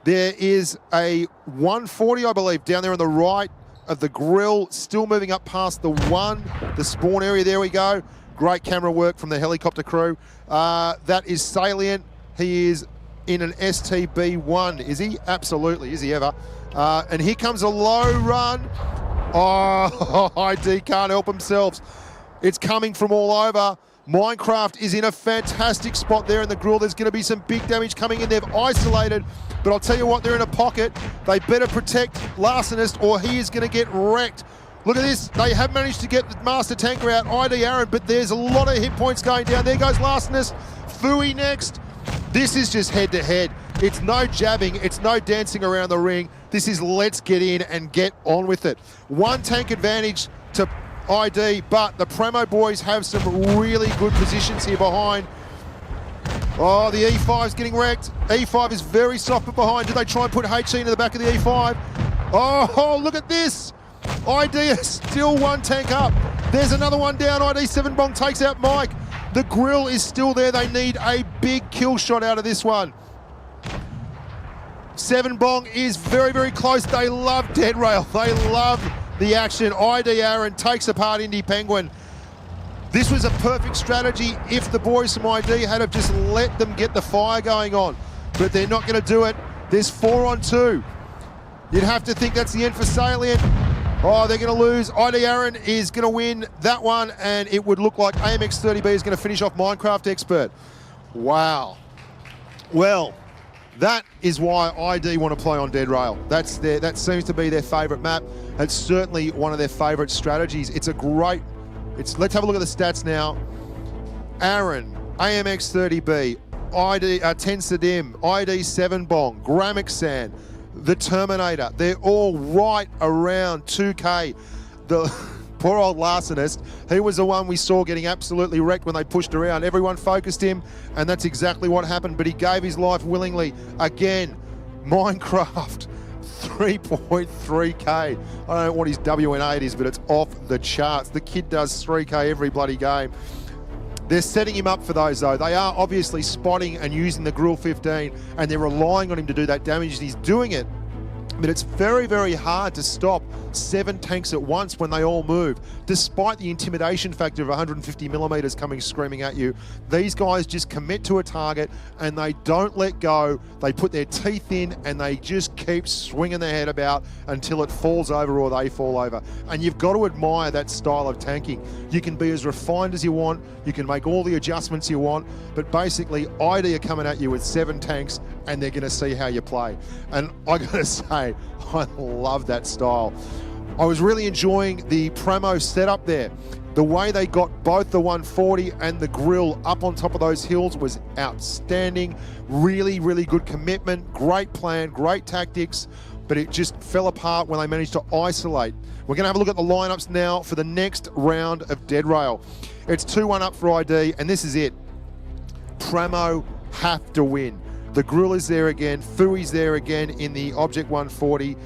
There is a 140, I believe, down there on the right of the Grill, still moving up past the spawn area. There we go. Great camera work from the helicopter crew. That is Salient. He is in an STB1, is he? Absolutely, is he ever? And here comes a low run. Oh, ID can't help themselves. It's coming from all over. Minecraft is in a fantastic spot there in the Grill. There's going to be some big damage coming in. They've isolated, but I'll tell you what, they're in a pocket. They better protect Larcenist or he is going to get wrecked. Look at this. They have managed to get the Master Tanker out, ID Aaron, but there's a lot of hit points going down. There goes Larcenist. Fui next. This is just head-to-head. It's no jabbing. It's no dancing around the ring. This is let's get in and get on with it. 1 tank advantage to ID, but the Premo boys have some really good positions here behind. Oh, the E5's getting wrecked. E5 is very soft but behind. Do they try and put HE into the back of the E5? Oh, look at this. ID is still 1 tank up. There's another one down. ID 7 Bong takes out Mike. The Grill is still there. They need a big kill shot out of this one. 7 Bong is very, very close. They love Dead Rail. They love the action. ID Aaron takes apart Indy Penguin. This was a perfect strategy if the boys from ID had have just let them get the fire going on. But they're not going to do it. There's 4 on 2. You'd have to think that's the end for Salient. Oh, they're going to lose. ID Aaron is going to win that one, and it would look like AMX30B is going to finish off Minecraft Expert. Wow. Well, that is why ID want to play on Dead Rail. That seems to be their favourite map. It's certainly one of their favourite strategies. It's a great... Let's have a look at the stats now. Aaron, AMX30B, ID 10 Sadim, ID 7 Bong, Gramixan, the Terminator. They're all right around 2K. The poor old Larcenist, he was the one we saw getting absolutely wrecked when they pushed around. Everyone focused him, and that's exactly what happened. But he gave his life willingly. Again, Minecraft, 3.3K. I don't know what his WN8 is, but it's off the charts. The kid does 3K every bloody game. They're setting him up for those, though. They are obviously spotting and using the Grill 15, and they're relying on him to do that damage, and he's doing it. But it's very, very hard to stop 7 tanks at once when they all move. Despite the intimidation factor of 150 millimeters coming screaming at you, these guys just commit to a target and they don't let go. They put their teeth in and they just keep swinging their head about until it falls over or they fall over. And you've got to admire that style of tanking. You can be as refined as you want. You can make all the adjustments you want. But basically, ID are coming at you with 7 tanks and they're going to see how you play. And I got to say, I love that style. I was really enjoying the Premo setup there. The way they got both the 140 and the Grill up on top of those hills was outstanding. Really, really good commitment, great plan, great tactics, but it just fell apart when they managed to isolate. We're going to have a look at the lineups now for the next round of Dead Rail. It's 2-1 up for ID, and this is it. Premo have to win. The Grill is there again. Fui's there again in the Object 140.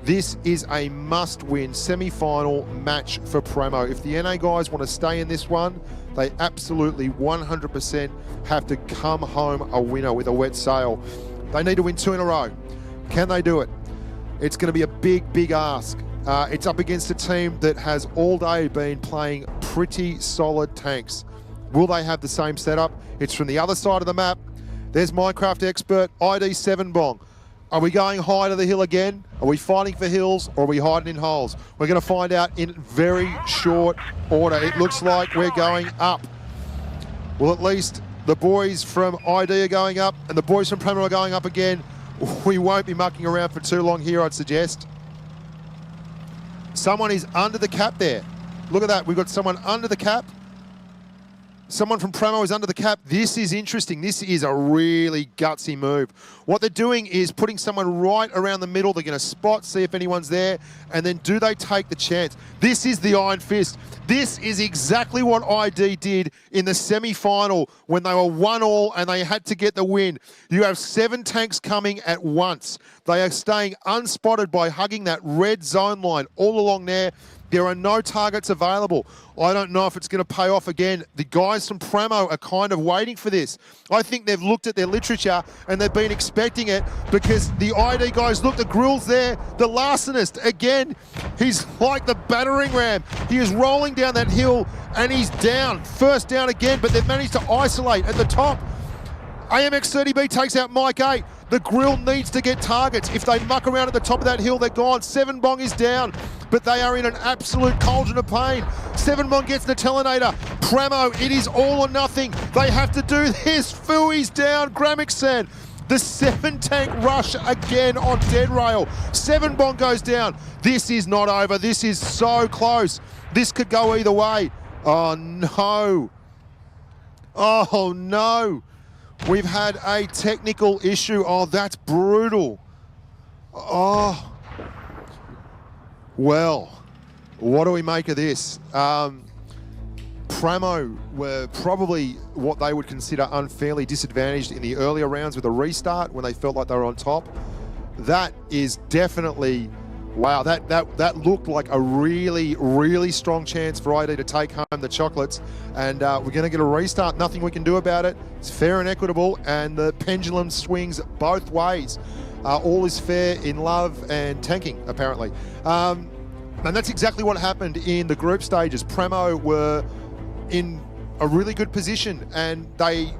This is a must-win semi-final match for Premo. If the NA guys want to stay in this one, they absolutely 100% have to come home a winner with a wet sail. They need to win 2 in a row. Can they do it? It's going to be a big, big ask. It's up against a team that has all day been playing pretty solid tanks. Will they have the same setup? It's from the other side of the map. There's Minecraft expert ID7 Bong. Are we going high to the hill again? Are we fighting for hills or are we hiding in holes? We're going to find out in very short order. It looks like we're going up. Well, at least the boys from ID are going up and the boys from Premo are going up again. We won't be mucking around for too long here, I'd suggest. Someone is under the cap there. Look at that. We've got someone under the cap. Someone from Premo is under the cap. This is interesting. This is a really gutsy move. What they're doing is putting someone right around the middle. They're going to spot, see if anyone's there, and then do they take the chance? This is the Iron Fist. This is exactly what ID did in the semi-final when they were 1-1 and they had to get the win. You have 7 tanks coming at once. They are staying unspotted by hugging that red zone line all along there. There are no targets available. I don't know if it's going to pay off again. The guys from Premo are kind of waiting for this. I think they've looked at their literature and they've been expecting it because the ID guys, look, the Grill's there. The Larcenist, again, he's like the battering ram. He is rolling down that hill and he's down. First down again, but they've managed to isolate at the top. AMX30B takes out Mike 8. The Grill needs to get targets. If they muck around at the top of that hill, they're gone. 7 Bong is down, but they are in an absolute cauldron of pain. 7 Bong gets the Telinator. Premo, it is all or nothing. They have to do this. Fui's down. Gramixan. The 7-tank rush again on dead rail. 7 Bong goes down. This is not over. This is so close. This could go either way. Oh, no. Oh, no. We've had a technical issue. Oh, that's brutal. Oh. Well, what do we make of this? Premo were probably what they would consider unfairly disadvantaged in the earlier rounds with a restart when they felt like they were on top. That is definitely, wow, that looked like a really, really strong chance for ID to take home the chocolates. And we're going to get a restart. Nothing we can do about it. It's fair and equitable, and the pendulum swings both ways. All is fair in love and tanking, apparently. And that's exactly what happened in the group stages. Premo were in a really good position, and they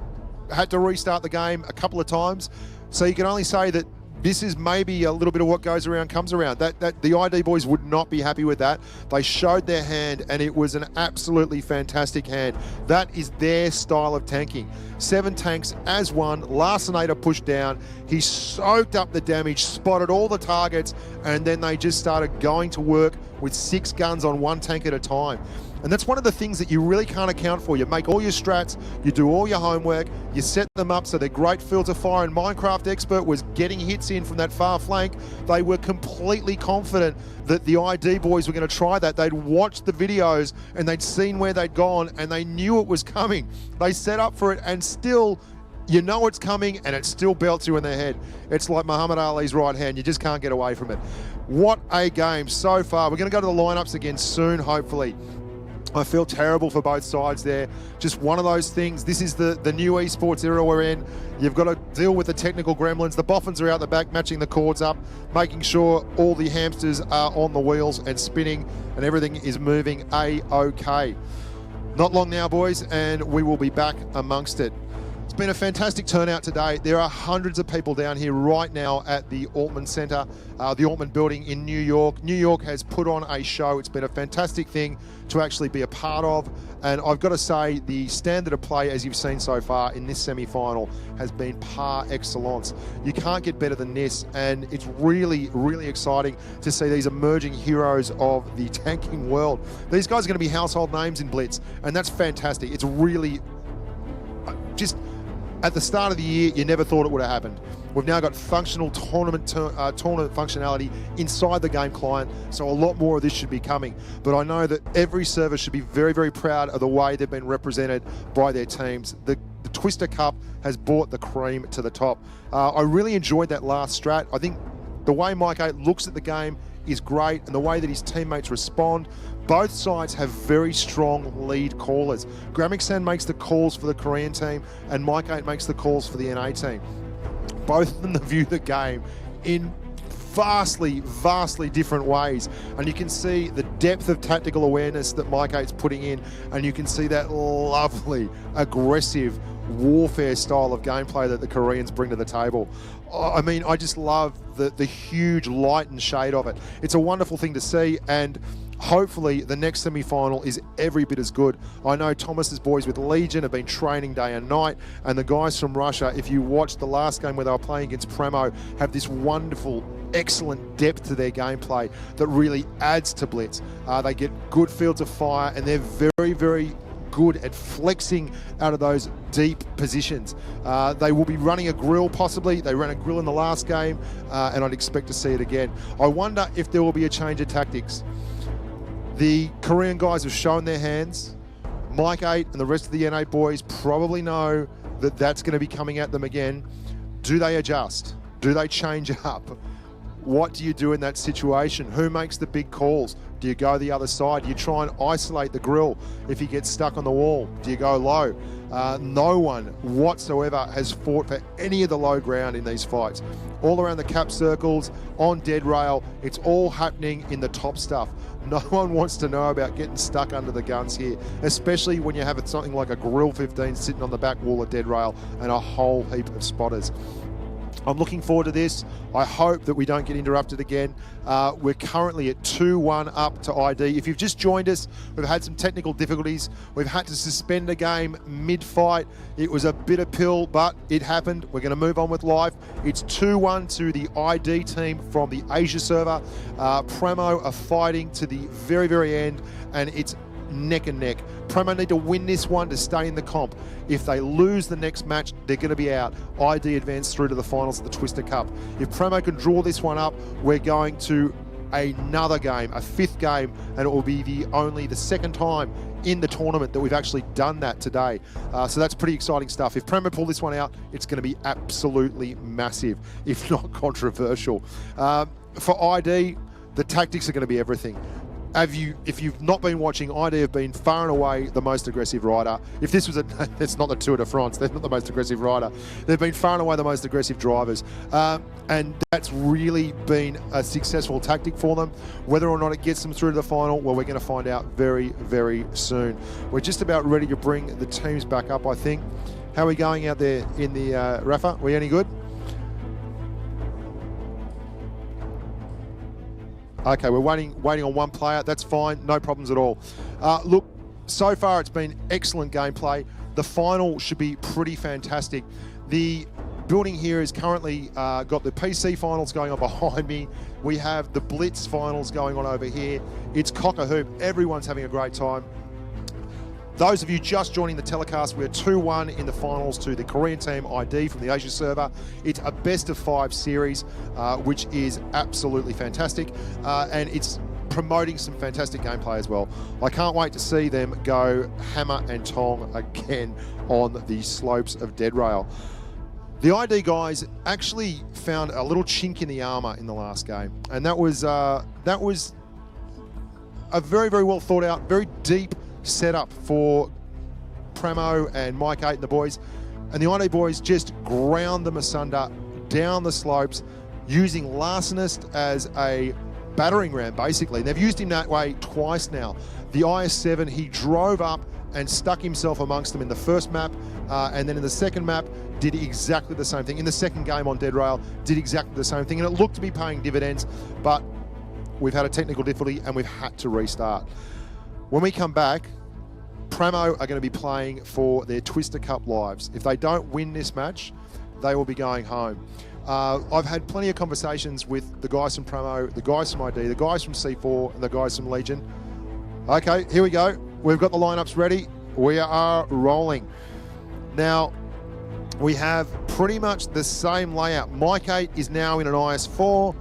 had to restart the game a couple of times. So you can only say that this is maybe a little bit of what goes around comes around. That the ID boys would not be happy with that. They showed their hand, and it was an absolutely fantastic hand. That is their style of tanking. 7 tanks as one. Larcenator pushed down. He soaked up the damage, spotted all the targets, and then they just started going to work with 6 guns on 1 tank at a time. And that's one of the things that you really can't account for. You make all your strats, you do all your homework, you set them up so they're great fields of fire, and Minecraft Expert was getting hits in from that far flank. They were completely confident that the ID boys were going to try that. They'd watched the videos and they'd seen where they'd gone and they knew it was coming. They set up for it, and still, you know it's coming, and it still belts you in the head. It's like Muhammad Ali's right hand. You just can't get away from it. What a game so far. We're going to go to the lineups again soon, hopefully. I feel terrible for both sides there. Just one of those things. This is the new esports era we're in. You've got to deal with the technical gremlins. The boffins are out the back, matching the cords up, making sure all the hamsters are on the wheels and spinning, and everything is moving A-OK. Not long now, boys, and we will be back amongst it. It's been a fantastic turnout today. There are hundreds of people down here right now at the Altman Center, the Altman building in New York. New York has put on a show. It's been a fantastic thing to actually be a part of. And I've got to say, the standard of play, as you've seen so far in this semi-final, has been par excellence. You can't get better than this. And it's really, really exciting to see these emerging heroes of the tanking world. These guys are going to be household names in Blitz. And that's fantastic. It's really just... At the start of the year, you never thought it would have happened. We've now got functional tournament functionality inside the game client, so a lot more of this should be coming. But I know that every server should be very, very proud of the way they've been represented by their teams. The Twister Cup has brought the cream to the top. I really enjoyed that last strat. I think the way Mike 8 looks at the game is great, and the way that his teammates respond. Both sides have very strong lead callers. Gramixan makes the calls for the Korean team, and Mike 8 makes the calls for the NA team. Both of them view the game in vastly different ways, and you can see the depth of tactical awareness that Mike 8's putting in, and you can see that lovely, aggressive warfare style of gameplay that the Koreans bring to the table. I mean, I just love the huge light and shade of it. It's a wonderful thing to see, and hopefully the next semi-final is every bit as good. I know Thomas's boys with Legion have been training day and night, and the guys from Russia, if you watched the last game where they were playing against Premo, have this wonderful, excellent depth to their gameplay that really adds to Blitz. They get good fields of fire, and they're very good at flexing out of those deep positions. They will be running a grill possibly. They ran a grill in the last game, and I'd expect to see it again. I wonder if there will be a change of tactics. The Korean guys have shown their hands. Mike 8 and the rest of the N8 boys probably know that that's going to be coming at them again. Do they adjust? Do they change up? What do you do in that situation? Who makes the big calls? Do you go the other side? Do you try and isolate the grill if he gets stuck on the wall? Do you go low? No one whatsoever has fought for any of the low ground in these fights. All around the cap circles, on dead rail, it's all happening in the top stuff. No one wants to know about getting stuck under the guns here, especially when you have something like a Grill 15 sitting on the back wall of dead rail and a whole heap of spotters. I'm looking forward to this. I hope that we don't get interrupted again. We're currently at 2-1 up to ID. If you've just joined us, we've had some technical difficulties. We've had to suspend a game mid-fight. It was a bitter pill, but it happened. We're going to move on with life. It's 2-1 to the ID team from the Asia server. Premo are fighting to the very end, and it's neck and neck. Premo need to win this one to stay in the comp. If they lose the next match, they're going to be out. ID advance through to the finals of the Twister Cup. If Premo can draw this one up, we're going to another game, a fifth game, and it will be the second time in the tournament that we've actually done that today. So that's pretty exciting stuff. If Premo pull this one out, it's going to be absolutely massive, if not controversial. For ID, the tactics are going to be everything. If you've not been watching, ID have been far and away the most aggressive rider. If this was it's not the Tour de France, they're not the most aggressive rider. They've been far and away the most aggressive drivers. And that's really been a successful tactic for them. Whether or not it gets them through to the final, well, we're going to find out very soon. We're just about ready to bring the teams back up, I think. How are we going out there in the Rafa? Are we any good? Okay, we're waiting on one player. That's fine, no problems at all. Look, so far it's been excellent gameplay. The final should be pretty fantastic. The building here is currently got the PC finals going on behind me. We have the Blitz finals going on over here. It's cock-a-hoop. Everyone's having a great time. Those of you just joining the telecast, we're 2-1 in the finals to the Korean team ID from the Asia server. It's a best-of-5 series, which is absolutely fantastic, and it's promoting some fantastic gameplay as well. I can't wait to see them go hammer and tong again on the slopes of Dead Rail. The ID guys actually found a little chink in the armor in the last game, and that was a very well thought out, very deep setup for Premo and Mike 8 and the boys. And the ID boys just ground them asunder down the slopes using Larcenist as a battering ram, basically. And they've used him that way twice now. The IS-7, he drove up and stuck himself amongst them in the first map, and then in the second map, did exactly the same thing. In the second game on Dead Rail, did exactly the same thing, and it looked to be paying dividends, but we've had a technical difficulty and we've had to restart. When we come back, Premo are going to be playing for their Twister Cup lives. If they don't win this match, they will be going home. I've had plenty of conversations with the guys from Premo, the guys from ID, the guys from C4, and the guys from Legion. Okay, here we go. We've got the lineups ready. We are rolling. Now, we have pretty much the same layout. Mike 8 is now in an IS-4.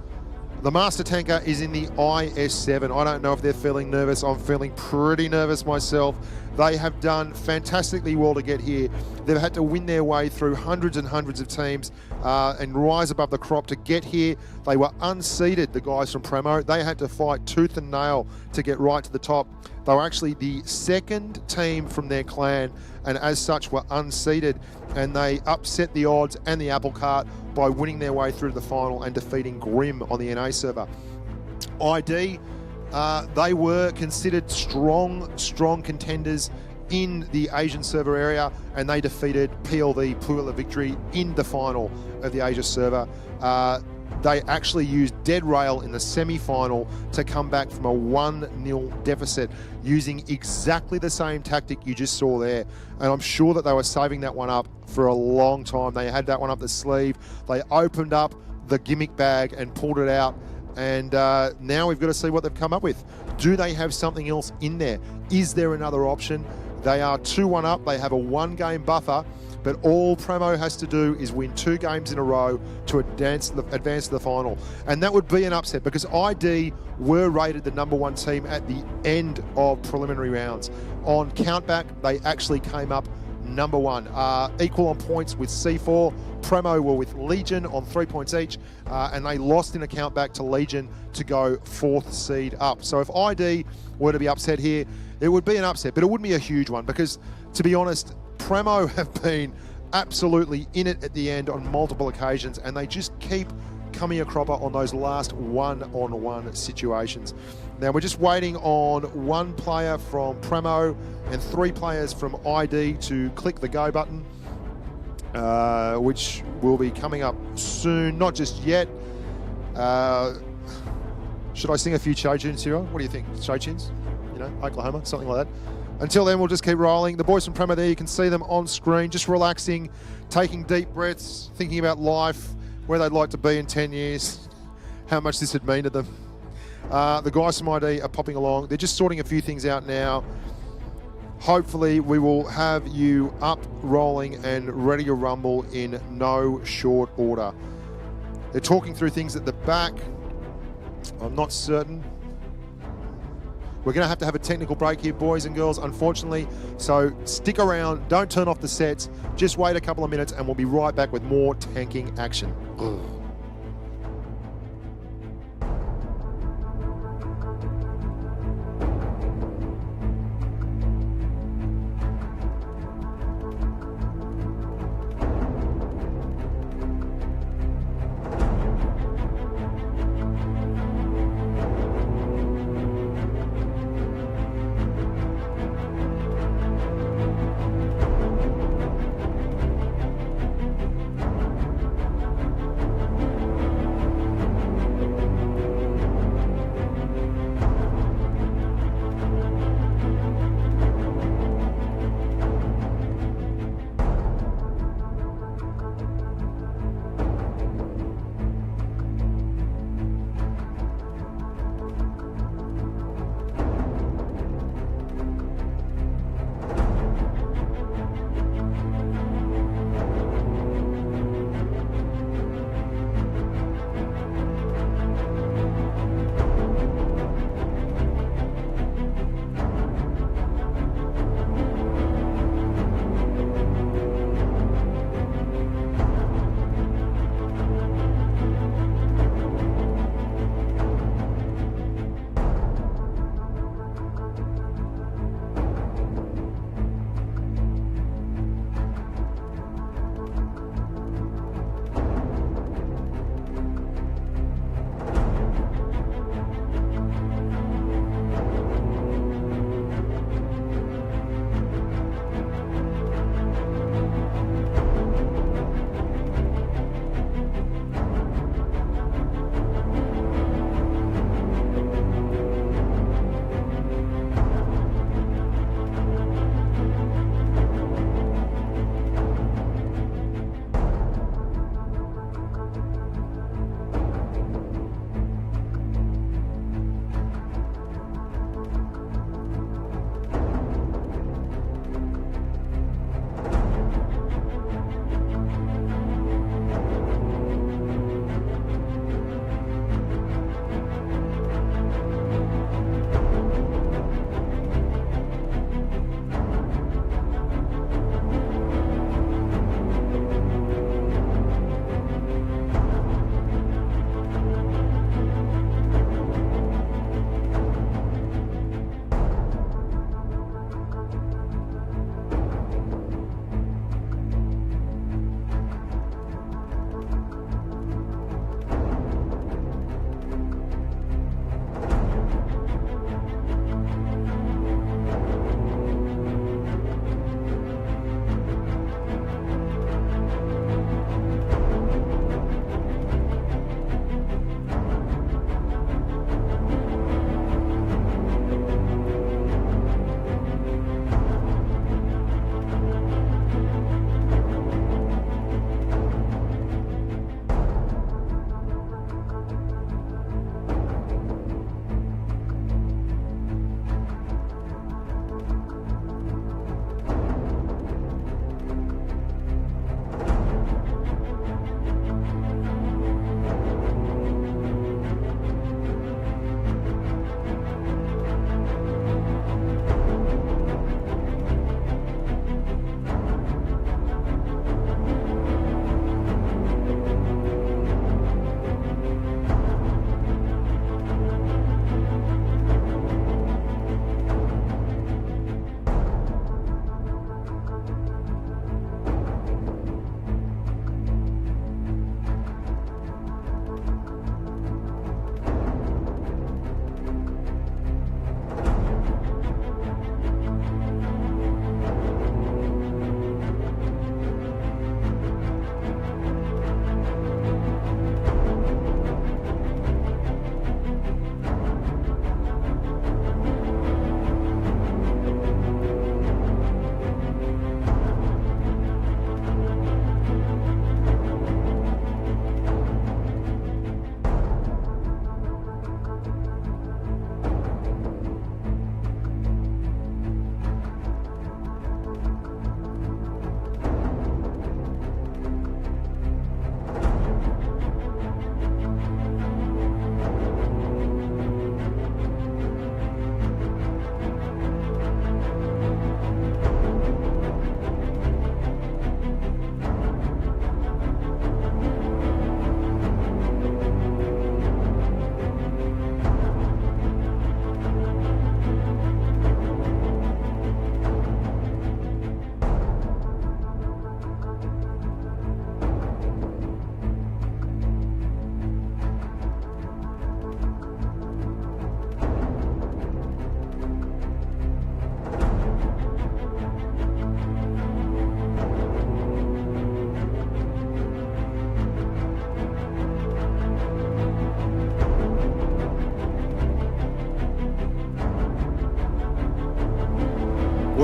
The Master Tanker is in the IS-7. I don't know if they're feeling nervous. I'm feeling pretty nervous myself. They have done fantastically well to get here. They've had to win their way through hundreds and hundreds of teams and rise above the crop to get here. They were unseeded, the guys from Premo. They had to fight tooth and nail to get right to the top. They were actually the second team from their clan, and as such were unseeded, and they upset the odds and the apple cart by winning their way through to the final and defeating Grim on the NA server. ID, they were considered strong contenders in the Asian server area, and they defeated PLV Puella Victory in the final of the Asia server. They actually used Dead Rail in the semi-final to come back from a 1-0 deficit using exactly the same tactic you just saw there. And I'm sure that they were saving that one up for a long time. They had that one up the sleeve. They opened up the gimmick bag and pulled it out. And now we've got to see what they've come up with. Do they have something else in there? Is there another option? They are 2-1 up. They have a 1-game buffer. But all Premo has to do is win 2 games in a row to advance to the final. And that would be an upset because ID were rated the #1 team at the end of preliminary rounds. On countback, they actually came up #1. Equal on points with C4. Premo were with Legion on 3 points each, and they lost in a countback to Legion to go 4th seed up. So if ID were to be upset here, it would be an upset, but it wouldn't be a huge one because, to be honest, Premo have been absolutely in it at the end on multiple occasions, and they just keep coming a cropper on those last one-on-one situations. Now we're just waiting on 1 player from Premo and 3 players from ID to click the go button, which will be coming up soon, not just yet. Should I sing a few show tunes here? What do you think? Show tunes? You know, Oklahoma, something like that. Until then, we'll just keep rolling. The boys from Premo there, you can see them on screen, just relaxing, taking deep breaths, thinking about life, where they'd like to be in 10 years, how much this would mean to them. The guys from ID are popping along. They're just sorting a few things out now. Hopefully, we will have you up, rolling, and ready to rumble in no short order. They're talking through things at the back. I'm not certain. We're going to have a technical break here, boys and girls, unfortunately. So stick around. Don't turn off the sets. Just wait a couple of minutes and we'll be right back with more tanking action. Ugh.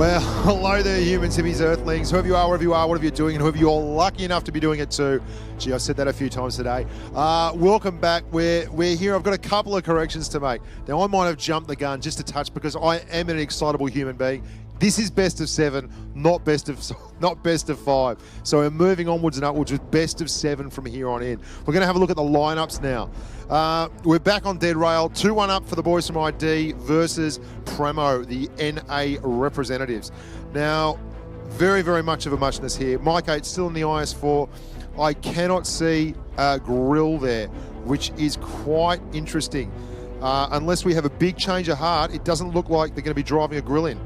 Well, hello there, humans, hippies, earthlings, whoever you are, wherever you are, whatever you're doing, and whoever you're lucky enough to be doing it too. Gee, I've said that a few times today. Welcome back. We're here. I've got a couple of corrections to make. Now, I might have jumped the gun just a touch because I am an excitable human being. This is best of 7, not best of 5. So we're moving onwards and upwards with best of 7 from here on in. We're going to have a look at the lineups now. We're back on dead rail. 2-1 up for the boys from ID versus Premo, the NA representatives. Now, very, very much of a muchness here. Mike 8 still in the IS4. I cannot see a grill there, which is quite interesting. Unless we have a big change of heart, it doesn't look like they're going to be driving a grill in.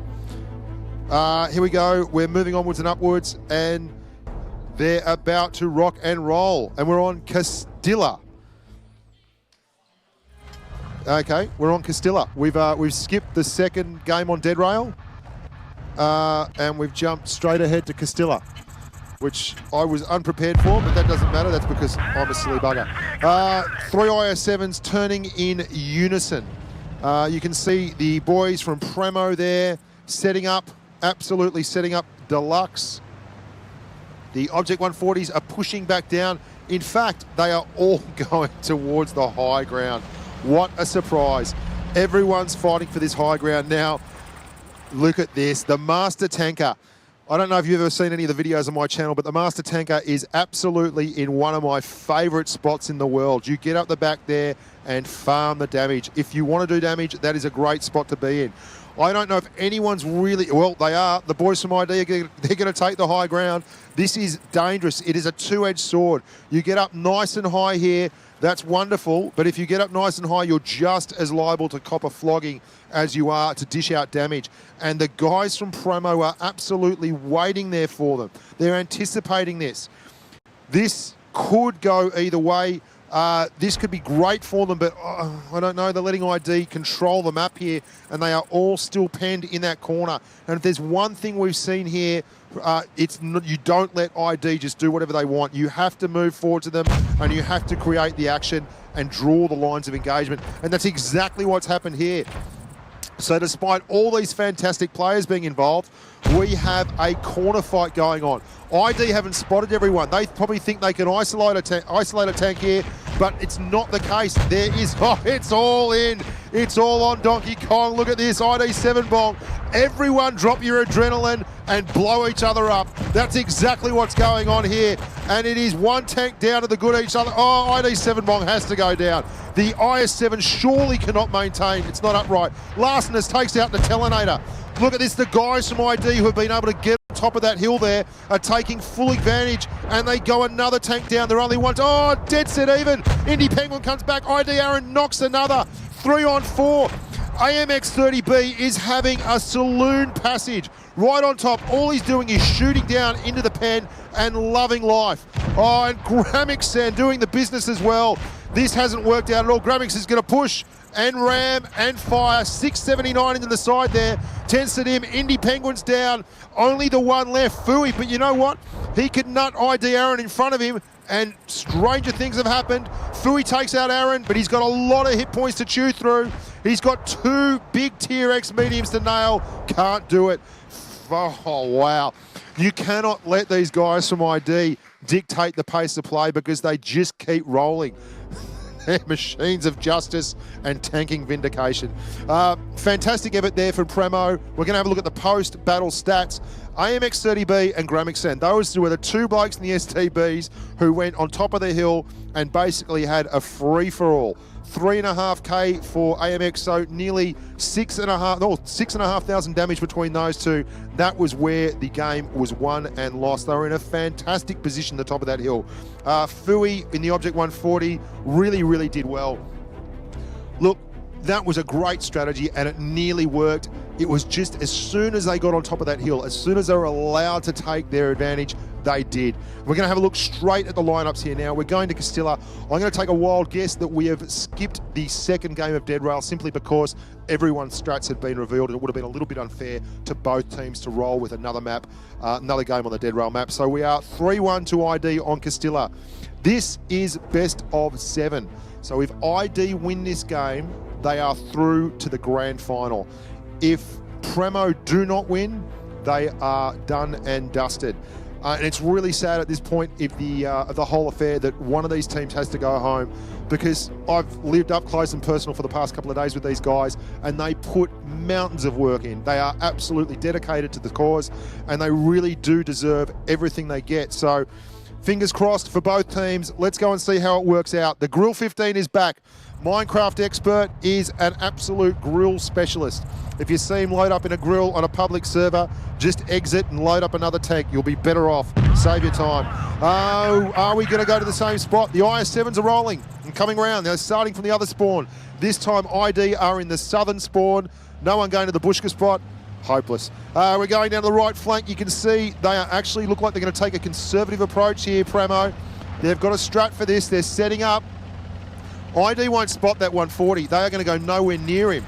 Here we go. We're moving onwards and upwards, and they're about to rock and roll. And we're on Castilla. Okay, we're on Castilla. We've skipped the second game on dead rail, and we've jumped straight ahead to Castilla, which I was unprepared for, but that doesn't matter. That's because I'm a silly bugger. 3 IS7s turning in unison. You can see the boys from Premo there setting up. Absolutely setting up deluxe. The Object 140s are pushing back down. In fact, they are all going towards the high ground. What a surprise. Everyone's fighting for this high ground now. Look at this, the Master Tanker. I don't know if you've ever seen any of the videos on my channel, but the Master Tanker is absolutely in one of my favorite spots in the world. You get up the back there and farm the damage. If you want to do damage, that is a great spot to be in. I don't know if anyone's really, well, they are. The boys from ID, they're going to take the high ground. This is dangerous. It is a two-edged sword. You get up nice and high here, that's wonderful. But if you get up nice and high, you're just as liable to cop a flogging as you are to dish out damage. And the guys from Premo are absolutely waiting there for them. They're anticipating this. This could go either way. This could be great for them, but I don't know. They're letting ID control the map here, and they are all still penned in that corner. And if there's one thing we've seen here, you don't let ID just do whatever they want. You have to move forward to them, and you have to create the action and draw the lines of engagement. And that's exactly what's happened here. So despite all these fantastic players being involved, we have a corner fight going on. ID haven't spotted everyone. They probably think they can isolate a tank here, but it's not the case. There is, it's all in. It's all on Donkey Kong. Look at this, ID 7 bomb. Everyone drop your adrenaline and blow each other up. That's exactly what's going on here. And it is one tank down to the good each other. Oh, ID 7 bomb has to go down. The IS7 surely cannot maintain. It's not upright. Larsenus takes out the Telinator. Look at this, the guys from ID who have been able to get on top of that hill there are taking full advantage, and they go another tank down. They're only one, dead set even. Indy Penguin comes back, ID Aaron knocks another. 3 on 4. AMX30B is having a saloon passage right on top. All he's doing is shooting down into the pen and loving life. Oh, and Gramixen doing the business as well. This hasn't worked out at all. Gramix is going to push and ram and fire. 679 into the side there. 10 Sadim, Indy Penguins down. Only the one left, Fui. But you know what? He could nut ID Aaron in front of him, and stranger things have happened. Fui takes out Aaron, but he's got a lot of hit points to chew through. He's got 2 big Tier X mediums to nail. Can't do it. Oh, wow. You cannot let these guys from ID dictate the pace of play because they just keep rolling. They're machines of justice and tanking vindication. Fantastic effort there from Premo. We're going to have a look at the post-battle stats. AMX30B and Gramixen, those were the 2 blokes in the STBs who went on top of the hill and basically had a free-for-all. 3.5k for AMX, so nearly 6,500 damage between those two. That was where the game was won and lost. They were in a fantastic position at the top of that hill. Fui in the Object 140 really did well. Look, that was a great strategy and it nearly worked. It was just as soon as they got on top of that hill, as soon as they were allowed to take their advantage, they did. We're going to have a look straight at the lineups here now. We're going to Castilla. I'm going to take a wild guess that we have skipped the second game of Dead Rail simply because everyone's strats had been revealed. It would have been a little bit unfair to both teams to roll with another map, another game on the Dead Rail map. So we are 3-1 to ID on Castilla. This is best of 7. So if ID win this game, they are through to the grand final. If Premo do not win, they are done and dusted. And it's really sad at this point if the whole affair that one of these teams has to go home, because I've lived up close and personal for the past couple of days with these guys, and they put mountains of work in. They are absolutely dedicated to the cause, and they really do deserve everything they get. So fingers crossed for both teams. Let's go and see how it works out. The Grill 15 is back. Minecraft Expert is an absolute grill specialist. If you see him load up in a grill on a public server, just exit and load up another tank. You'll be better off. Save your time. Oh, are we going to go to the same spot? The IS-7s are rolling and coming around. They're starting from the other spawn. This time ID are in the southern spawn. No one going to the Bushka spot. Hopeless. We're going down the right flank. You can see they are actually look like they're going to take a conservative approach here, Premo. They've got a strat for this. They're setting up. ID won't spot that 140. They are going to go nowhere near him.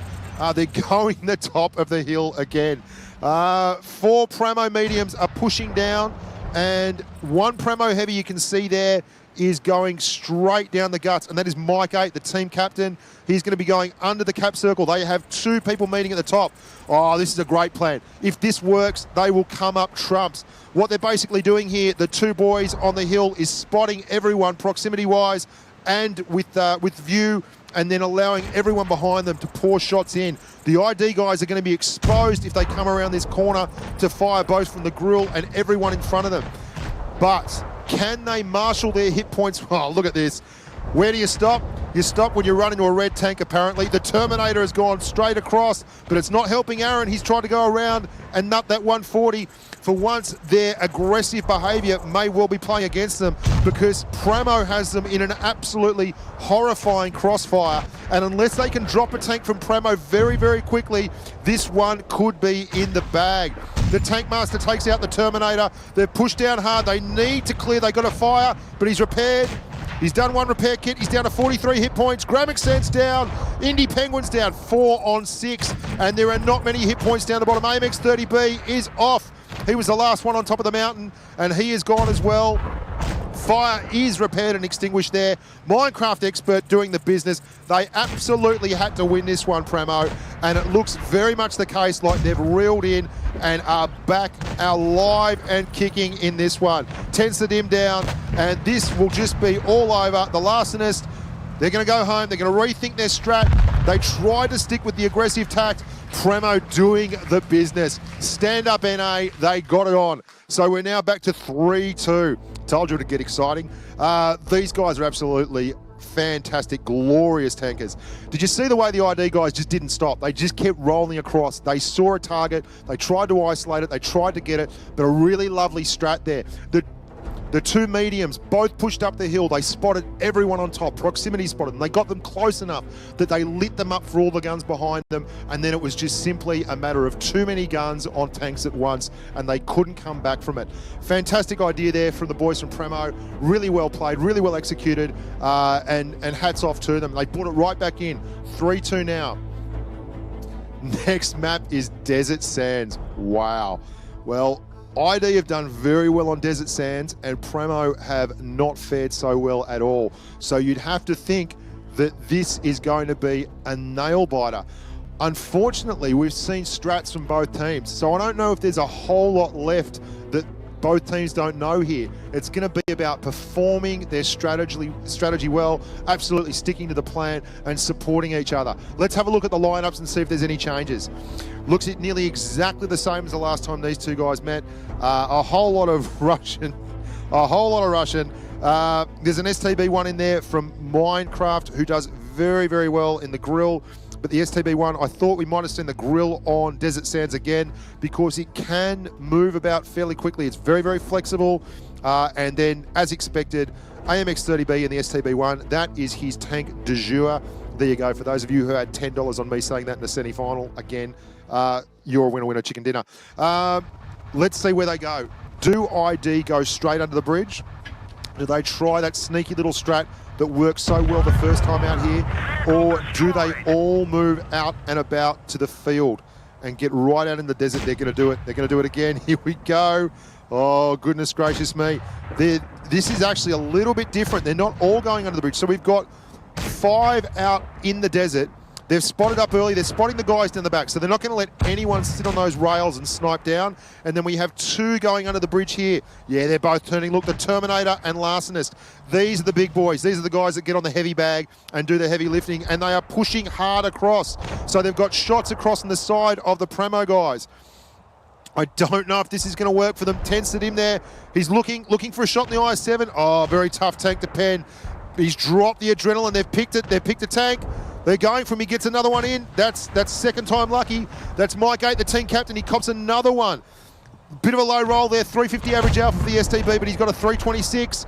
They're going the top of the hill again. 4 Premo mediums are pushing down, and 1 Premo heavy you can see there is going straight down the guts, and that is Mike 8, the team captain. He's going to be going under the cap circle. They have 2 people meeting at the top. Oh, this is a great plan. If this works, they will come up trumps. What they're basically doing here, the 2 boys on the hill, is spotting everyone proximity-wise and with view, and then allowing everyone behind them to pour shots in. The ID guys are going to be exposed if they come around this corner to fire both from the grill and everyone in front of them. But can they marshal their hit points? Oh, look at this. Where do you stop? You stop when you run into a red tank, apparently. The Terminator has gone straight across, but it's not helping Aaron. He's trying to go around and nut that 140. For once, their aggressive behaviour may well be playing against them, because Premo has them in an absolutely horrifying crossfire. And unless they can drop a tank from Premo very, very quickly, this one could be in the bag. The Tank Master takes out the Terminator. They're pushed down hard. They need to clear. They got a fire, but he's repaired. He's done 1 repair kit. He's down to 43 hit points. Gramic Sense down. Indy Penguin's down 4 on 6. And there are not many hit points down the bottom. AMX30B is off. He was the last one on top of the mountain, and he is gone as well. Fire is repaired and extinguished there. Minecraft Expert doing the business. They absolutely had to win this one, Premo, and it looks very much the case like they've reeled in and are back alive and kicking in this one. Tends to dim down, and this will just be all over. The Larcenist, they're going to go home. They're going to rethink their strat. They tried to stick with the aggressive tact. Premo doing the business. Stand up, NA. They got it on. So we're now back to 3-2. Told you to get exciting. These guys are absolutely fantastic, glorious tankers. Did you see the way the ID guys just didn't stop? They just kept rolling across. They saw a target. They tried to isolate it. They tried to get it. But a really lovely strat there. The 2 mediums both pushed up the hill. They spotted everyone on top. Proximity spotted them. They got them close enough that they lit them up for all the guns behind them. And then it was just simply a matter of too many guns on tanks at once, and they couldn't come back from it. Fantastic idea there from the boys from Premo. Really well played, really well executed, and hats off to them. They brought it right back in. 3-2 now. Next map is Desert Sands. Wow. Well, ID have done very well on Desert Sands, and Premo have not fared so well at all. So you'd have to think that this is going to be a nail-biter. Unfortunately, we've seen strats from both teams, so I don't know if there's a whole lot left that both teams don't know here. It's going to be about performing their strategy well, absolutely sticking to the plan and supporting each other. Let's have a look at the lineups and see if there's any changes. Looks at nearly exactly the same as the last time these 2 guys met. A whole lot of Russian. There's an STB1 in there from Minecraft, who does very, very well in the grill. But the STB1, I thought we might have seen the grill on Desert Sands again, because it can move about fairly quickly. It's very, very flexible. And then, as expected, AMX30B in the STB1, that is his tank de jour. There you go. For those of you who had $10 on me saying that in the semi-final, again, you're a winner, chicken dinner. Let's see where they go. Do ID go straight under the bridge? Do they try that sneaky little strat that worked so well the first time out here? Or do they all move out and about to the field and get right out in the desert? They're going to do it. They're going to do it again. Here we go. Oh, goodness gracious me. This is actually a little bit different. They're not all going under the bridge. So we've got 5 out in the desert. They've spotted up early. They're spotting the guys down the back, so they're not going to let anyone sit on those rails and snipe down. And then we have two going under the bridge here. Yeah, they're both turning. Look, the Terminator and Larcenist. These are the big boys. These are the guys that get on the heavy bag and do the heavy lifting, and they are pushing hard across. So they've got shots across on the side of the Premo guys. I don't know if this is going to work for them. Tensed him there. He's looking for a shot in the IS-7. Oh, very tough tank to pen. He's dropped the adrenaline. They've picked it. They've picked a tank. They're going for him. He gets another one in. That's second time lucky. That's Mike 8, the team captain. He cops another one. Bit of a low roll there. 350 average alpha for the STB, but he's got a 326.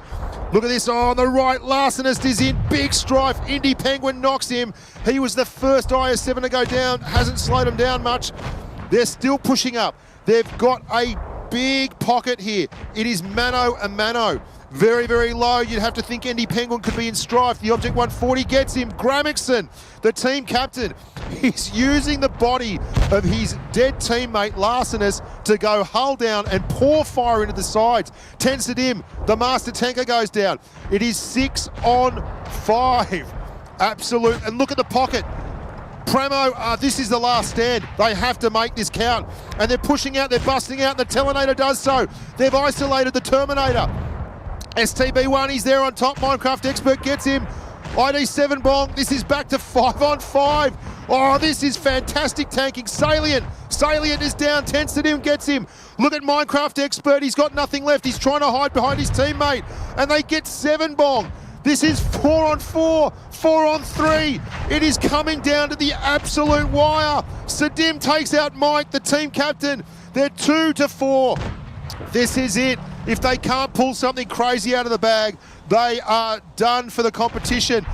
Look at this. Oh, on the right, Larcenist is in. Big strife. Indy Penguin knocks him. He was the first IS-7 to go down. Hasn't slowed him down much. They're still pushing up. They've got a big pocket here. It is mano a mano. Very, very low. You'd have to think Indy Penguin could be in strife. The Object 140 gets him. Grammickson, the team captain, he's using the body of his dead teammate Larcenist to go hull down and pour fire into the sides. Tensed him. The master tanker goes down. It is 6 on 5. Absolute. And look at the pocket. Premo, this is the last stand. They have to make this count. And they're pushing out, they're busting out, and the Telinator does so. They've isolated the Terminator. STB1, he's there on top. Minecraft Expert gets him. ID7 Bong, this is back to 5 on 5. Oh, this is fantastic tanking. Salient is down. Tensed him, gets him. Look at Minecraft Expert, he's got nothing left. He's trying to hide behind his teammate. And they get 7 Bong. This is 4 on 4, 4 on 3. It is coming down to the absolute wire. Sadim takes out Mike, the team captain. They're 2 to 4. This is it. If they can't pull something crazy out of the bag, they are done for the competition.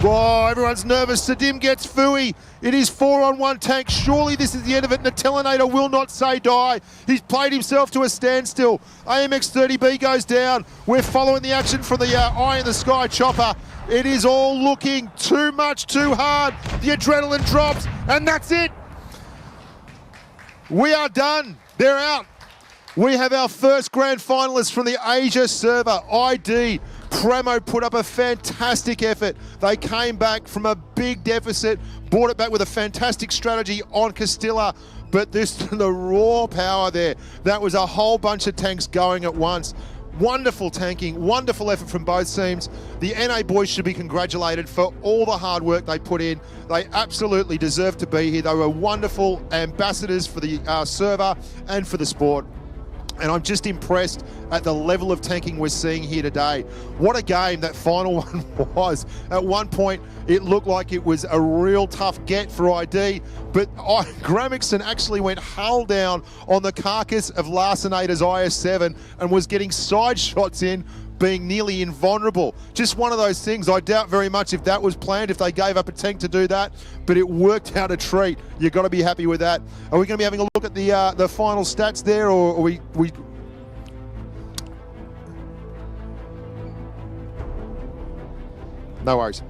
Oh, everyone's nervous. Sadim gets Fui. It is 4 on 1 tank. Surely this is the end of it. And the Telinator will not say die. He's played himself to a standstill. AMX-30B goes down. We're following the action from the Eye in the Sky chopper. It is all looking too much, too hard. The adrenaline drops, and that's it. We are done. They're out. We have our first grand finalists from the Asia server, ID. Premo put up a fantastic effort. They came back from a big deficit, brought it back with a fantastic strategy on Castilla, but the raw power there, that was a whole bunch of tanks going at once. Wonderful tanking, wonderful effort from both teams. The NA boys should be congratulated for all the hard work they put in. They absolutely deserve to be here. They were wonderful ambassadors for the server and for the sport. And I'm just impressed at the level of tanking we're seeing here today. What a game that final one was. At one point, it looked like it was a real tough get for ID, but Grammickson actually went hull down on the carcass of Larcenator's IS-7 and was getting side shots in, being nearly invulnerable. Just one of those things. I doubt very much if that was planned, if they gave up a tank to do that, but it worked out a treat. You've got to be happy with that. Are we going to be having a look at the final stats there, or are we... No worries.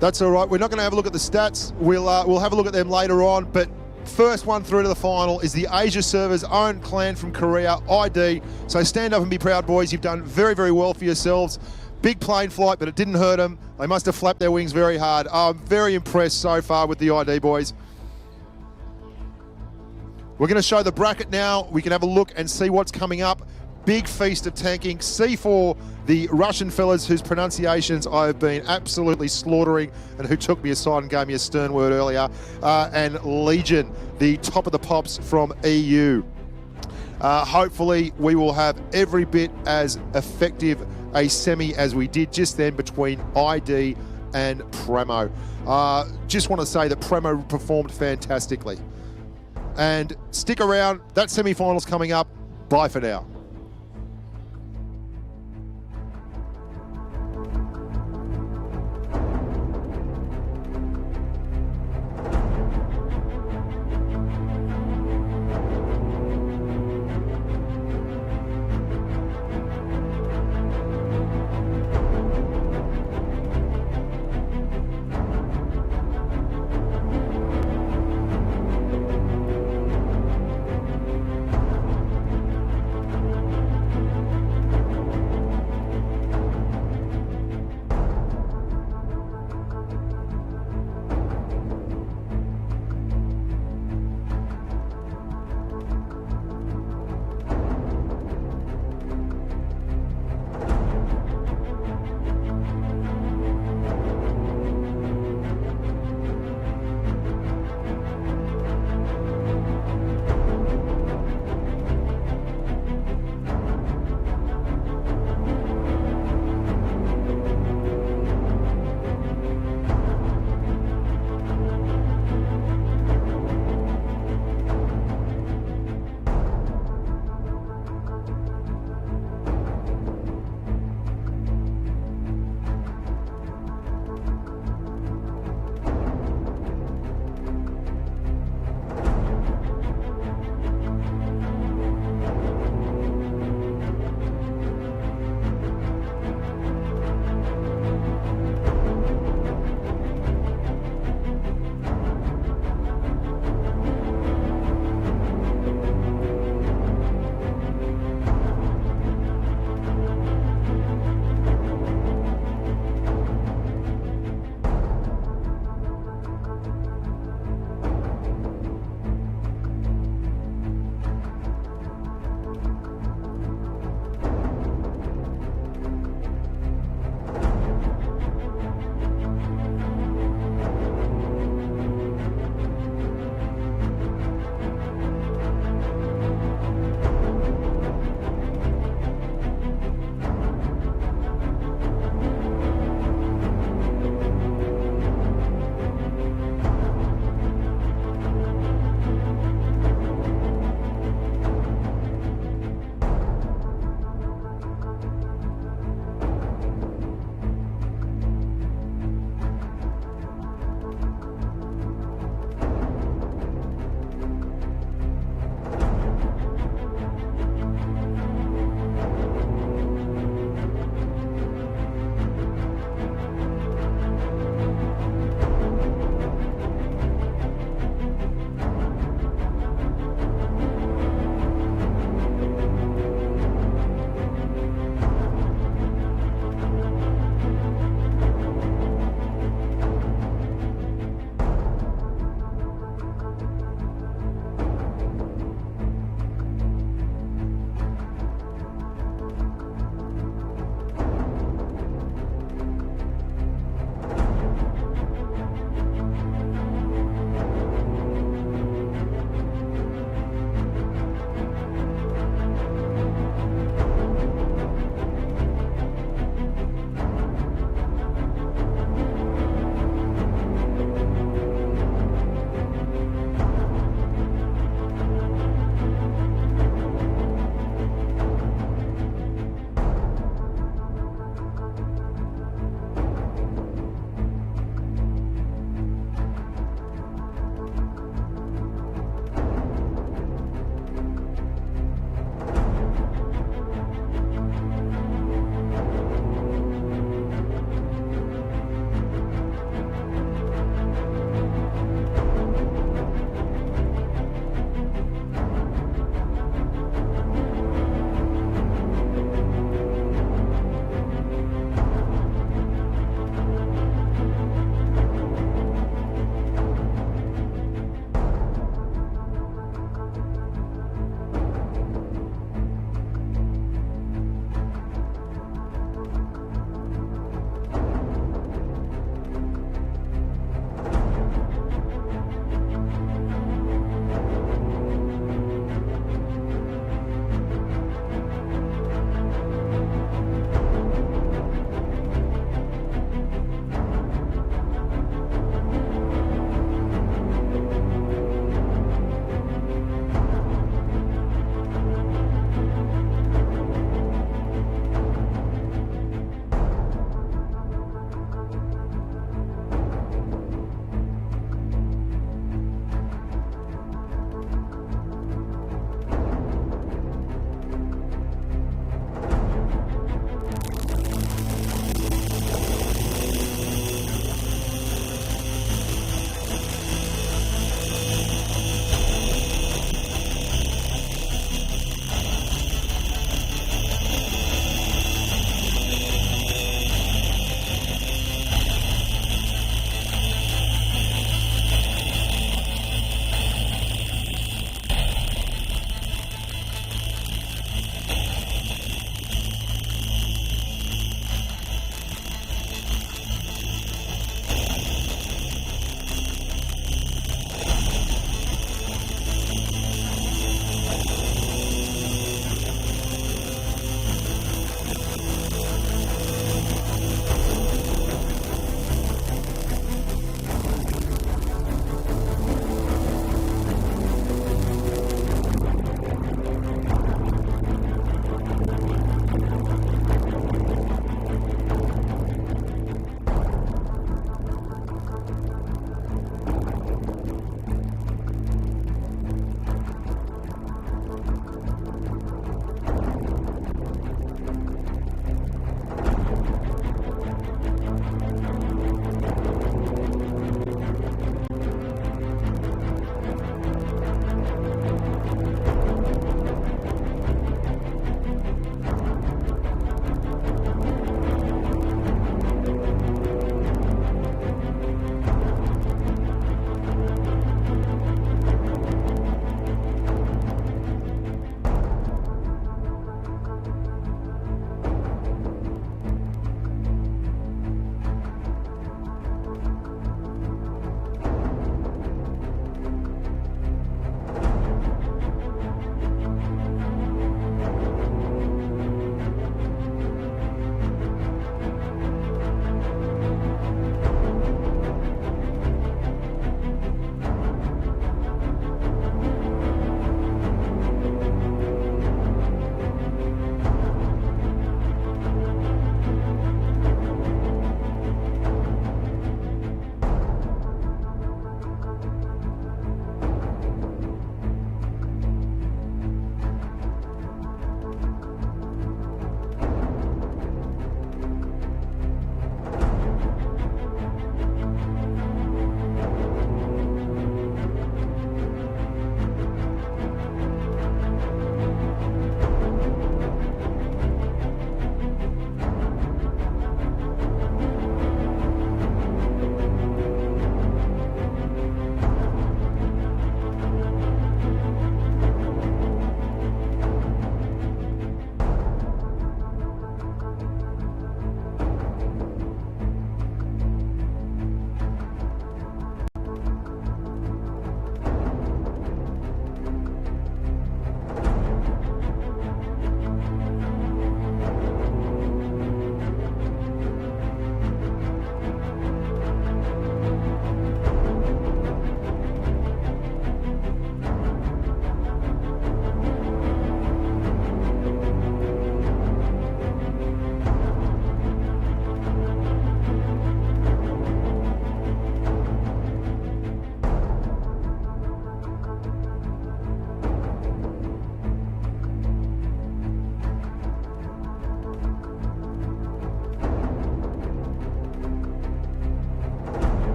That's all right. We're not going to have a look at the stats. We'll have a look at them later on, but first one through to the final is the Asia server's own clan from Korea, ID. So stand up and be proud, boys. You've done very, very well for yourselves. Big plane flight, but it didn't hurt them. They must have flapped their wings very hard. I'm very impressed so far with the ID boys. We're going to show the bracket now. We can have a look and see what's coming up. Big feast of tanking. C4, the Russian fellas whose pronunciations I have been absolutely slaughtering and who took me aside and gave me a stern word earlier. And Legion, the top of the pops from EU. Hopefully we will have every bit as effective a semi as we did just then between ID and Premo. Just want to say that Premo performed fantastically. And stick around, that semi-final's coming up. Bye for now.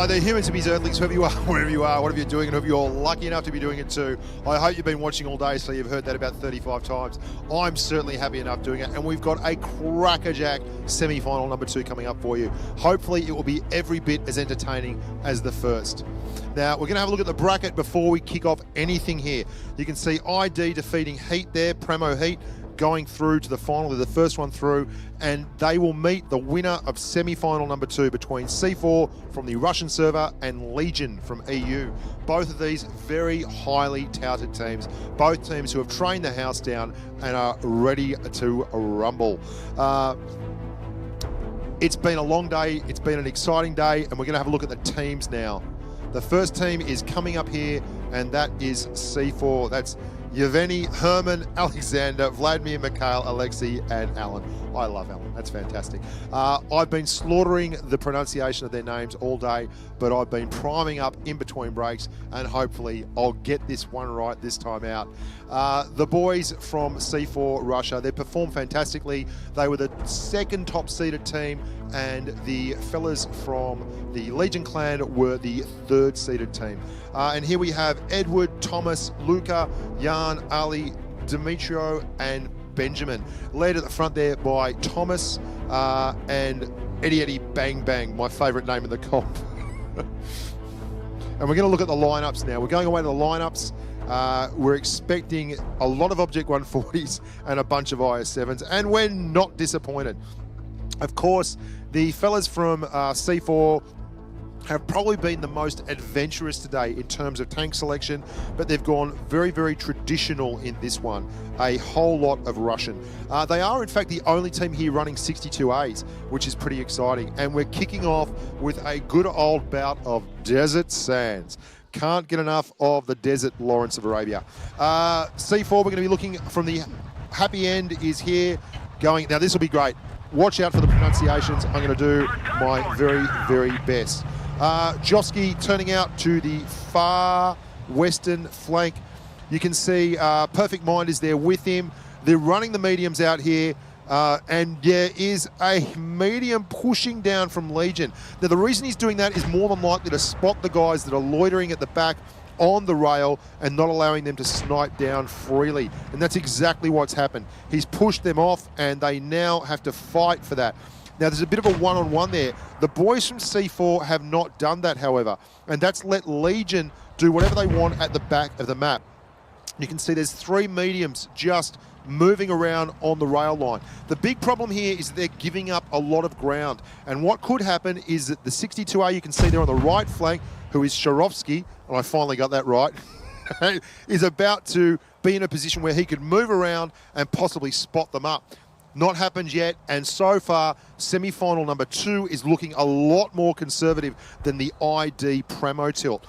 hello there, humans and earthlings, whoever you are, wherever you are, whatever you're doing, and whoever you're lucky enough to be doing it too. I hope you've been watching all day, so you've heard that about 35 times. I'm certainly happy enough doing it, and we've got a crackerjack semi-final number 2 coming up for you. Hopefully it will be every bit as entertaining as the first. Now, we're going to have a look at the bracket before we kick off anything here. You can see ID defeating Heat there, Premo Heat, going through to the final. They're the first one through, and they will meet the winner of semi-final number 2 between C4 from the Russian server and Legion from EU. Both of these very highly touted teams, both teams who have trained the house down and are ready to rumble. It's been a long day, it's been an exciting day, and we're going to have a look at the teams now. The first team is coming up here, and that is C4. That's Yevgeny, Herman, Alexander, Vladimir, Mikhail, Alexei, and Alan. I love Alan. That's fantastic. I've been slaughtering the pronunciation of their names all day, but I've been priming up in between breaks, and hopefully I'll get this one right this time out. The boys from C4 Russia, they performed fantastically. They were the second top-seeded team, and the fellas from the Legion clan were the third-seeded team. And here we have Edward, Thomas, Luca, Jan, Ali, Demetrio, and Benjamin. Led at the front there by Thomas and Eddie Bang Bang, my favourite name in the comp. And we're going to look at the lineups now. We're going away to the lineups. We're expecting a lot of Object 140s and a bunch of IS-7s, and we're not disappointed. Of course, the fellas from C4 have probably been the most adventurous today in terms of tank selection, but they've gone very, very traditional in this one. A whole lot of Russian. They are, in fact, the only team here running 62As, which is pretty exciting. And we're kicking off with a good old bout of Desert Sands. Can't get enough of the desert Lawrence of Arabia. C4, we're going to be looking from the happy end is here going. Now, this will be great. Watch out for the pronunciations. I'm going to do my very, very best. Josky turning out to the far western flank. You can see Perfect Mind is there with him. They're running the mediums out here. And there is a medium pushing down from Legion. Now, the reason he's doing that is more than likely to spot the guys that are loitering at the back on the rail and not allowing them to snipe down freely. And that's exactly what's happened. He's pushed them off, and they now have to fight for that. Now, there's a bit of a one-on-one there. The boys from C4 have not done that, however, and that's let Legion do whatever they want at the back of the map. You can see there's 3 mediums just moving around on the rail line. The big problem here is that they're giving up a lot of ground, and what could happen is that the 62A you can see there on the right flank, who is Sharovsky, and I finally got that right, is about to be in a position where he could move around and possibly spot them up. Not happened yet, and so far, semi-final number 2 is looking a lot more conservative than the ID Premo tilt.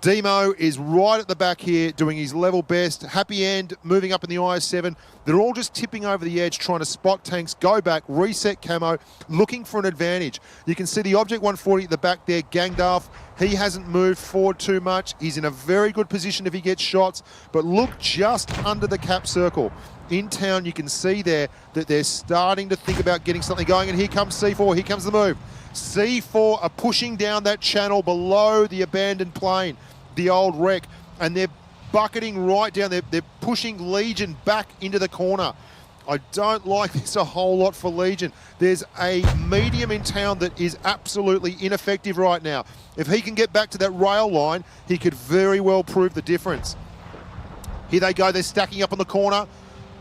Demo is right at the back here, doing his level best. Happy End, moving up in the IS-7. They're all just tipping over the edge, trying to spot tanks, go back, reset camo, looking for an advantage. You can see the Object 140 at the back there, Gangdarf. He hasn't moved forward too much. He's in a very good position if he gets shots, but look just under the cap circle. In town, you can see there that they're starting to think about getting something going, and here comes C4, here comes the move. C4 are pushing down that channel below the abandoned plane, the old wreck, and they're bucketing right down. They're pushing Legion back into the corner. I don't like this a whole lot for Legion. There's a medium in town that is absolutely ineffective right now. If he can get back to that rail line, he could very well prove the difference. Here they go, they're stacking up on the corner.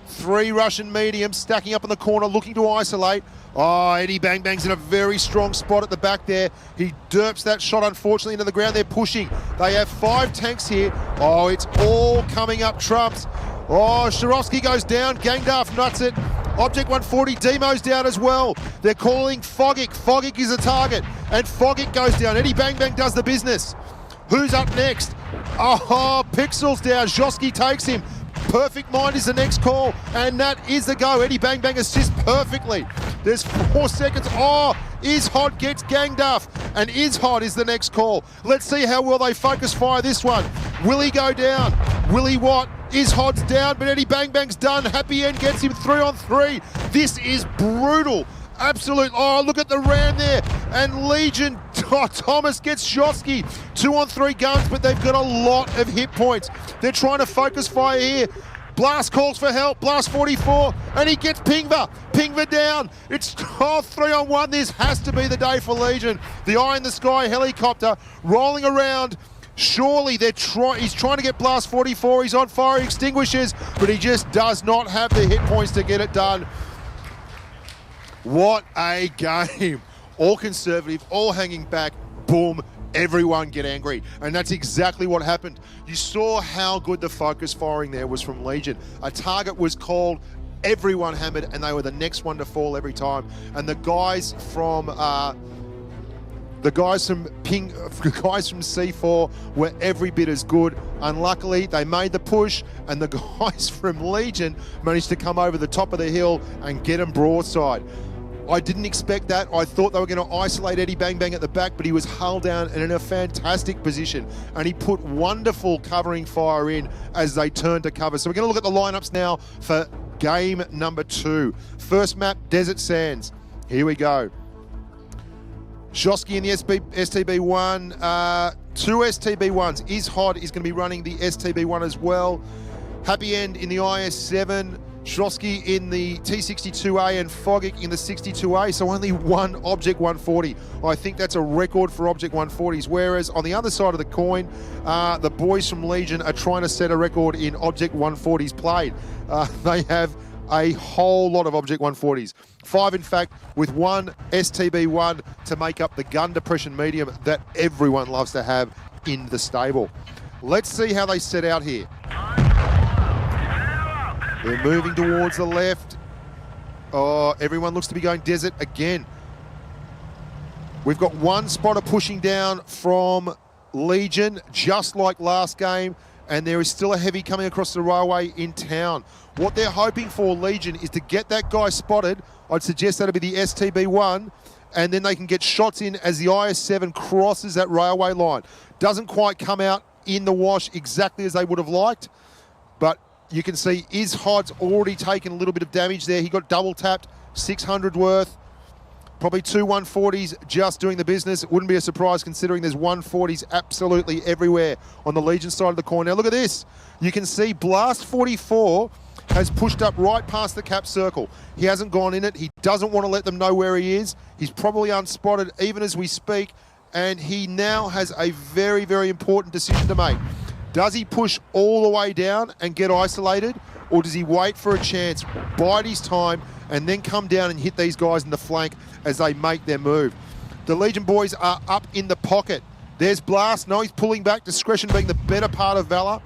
3 Russian mediums stacking up in the corner, looking to isolate. Oh, Eddie Bang Bang's in a very strong spot at the back there. He derps that shot, unfortunately, into the ground. They're pushing. They have 5 tanks here. Oh, it's all coming up trumps. Oh, Sharovsky goes down. Gangdarf nuts it. Object 140, Demo's down as well. They're calling Fogic. Fogic is a target, and Fogic goes down. Eddie Bang Bang does the business. Who's up next? Oh, Pixel's down. Josky takes him. Perfect Mind is the next call, and that is the go. Eddie Bang Bang assists perfectly. There's 4 seconds. Oh, Ishod gets Gangdarf, and Ishod is the next call. Let's see how well they focus fire this one. Will he go down? Will he what? Ishod's down, but Eddie Bang Bang's done. Happy End gets him 3 on 3. This is brutal. absolute, oh, look at the ram there. And Legion, Thomas gets Shosky. 2-on-3 guns, but they've got a lot of hit points. They're trying to focus fire here. Blast calls for help, Blast 44, and he gets Pingver. Pingver down. It's 3-on-1. This has to be the day for Legion. The eye in the sky helicopter rolling around. Surely he's trying to get Blast 44. He's on fire extinguishers, but he just does not have the hit points to get it done. What a game. All conservative, all hanging back. Boom. Everyone get angry. And that's exactly what happened. You saw how good the focus firing there was from Legion. A target was called, everyone hammered, and they were the next one to fall every time. And the guys from C4 were every bit as good. Unluckily, they made the push, and the guys from Legion managed to come over the top of the hill and get them broadside. I didn't expect that. I thought they were going to isolate Eddie Bang Bang at the back, but he was hull down and in a fantastic position. And he put wonderful covering fire in as they turned to cover. So we're going to look at the lineups now for game number 2. First map, Desert Sands. Here we go. Shosky in the STB1. 2 STB1s. Ishod is going to be running the STB1 as well. Happy End in the IS7. Shosky in the T62A and Fogic in the 62A, so only one Object 140. I think that's a record for Object 140s, whereas on the other side of the coin, the boys from Legion are trying to set a record in Object 140s played. They have a whole lot of Object 140s. 5, in fact, with one STB1 to make up the gun depression medium that everyone loves to have in the stable. Let's see how they set out here. They're moving towards the left. Oh, everyone looks to be going desert again. We've got one spotter pushing down from Legion, just like last game, and there is still a heavy coming across the railway in town. What they're hoping for, Legion, is to get that guy spotted. I'd suggest that'll be the STB1, and then they can get shots in as the IS7 crosses that railway line. Doesn't quite come out in the wash exactly as they would have liked, but you can see Ishod's already taken a little bit of damage there. He got double tapped, 600 worth. Probably 2 140s just doing the business. It wouldn't be a surprise considering there's 140s absolutely everywhere on the Legion side of the coin. Now look at this. You can see Blast 44 has pushed up right past the cap circle. He hasn't gone in it. He doesn't want to let them know where he is. He's probably unspotted even as we speak. And he now has a very, very important decision to make. Does he push all the way down and get isolated, or does he wait for a chance, bide his time, and then come down and hit these guys in the flank as they make their move? The Legion boys are up in the pocket. There's Blast. No, he's pulling back. Discretion being the better part of Valor.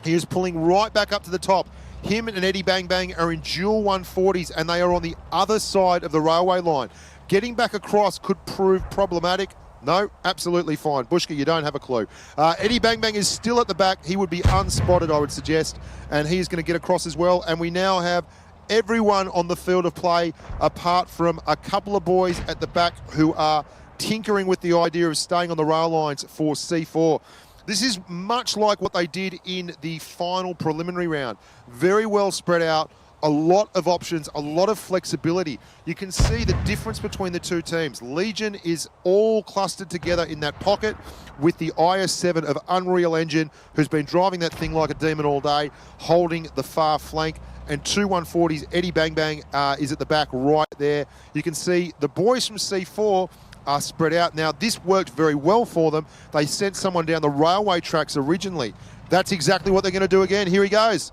He is pulling right back up to the top. Him and Eddie Bang Bang are in dual 140s, and they are on the other side of the railway line. Getting back across could prove problematic. No, absolutely fine. Bushka, you don't have a clue. Eddie Bang Bang is still at the back. He would be unspotted, I would suggest, and he's going to get across as well. And we now have everyone on the field of play, apart from a couple of boys at the back who are tinkering with the idea of staying on the rail lines for C4. This is much like what they did in the final preliminary round. Very well spread out. A lot of options, a lot of flexibility. You can see the difference between the two teams. Legion is all clustered together in that pocket with the IS7 of Unreal Engine, who's been driving that thing like a demon all day, holding the far flank. And 2 140s, Eddie Bang Bang is at the back right there. You can see the boys from C4 are spread out. Now, this worked very well for them. They sent someone down the railway tracks originally. That's exactly what they're going to do again. Here he goes.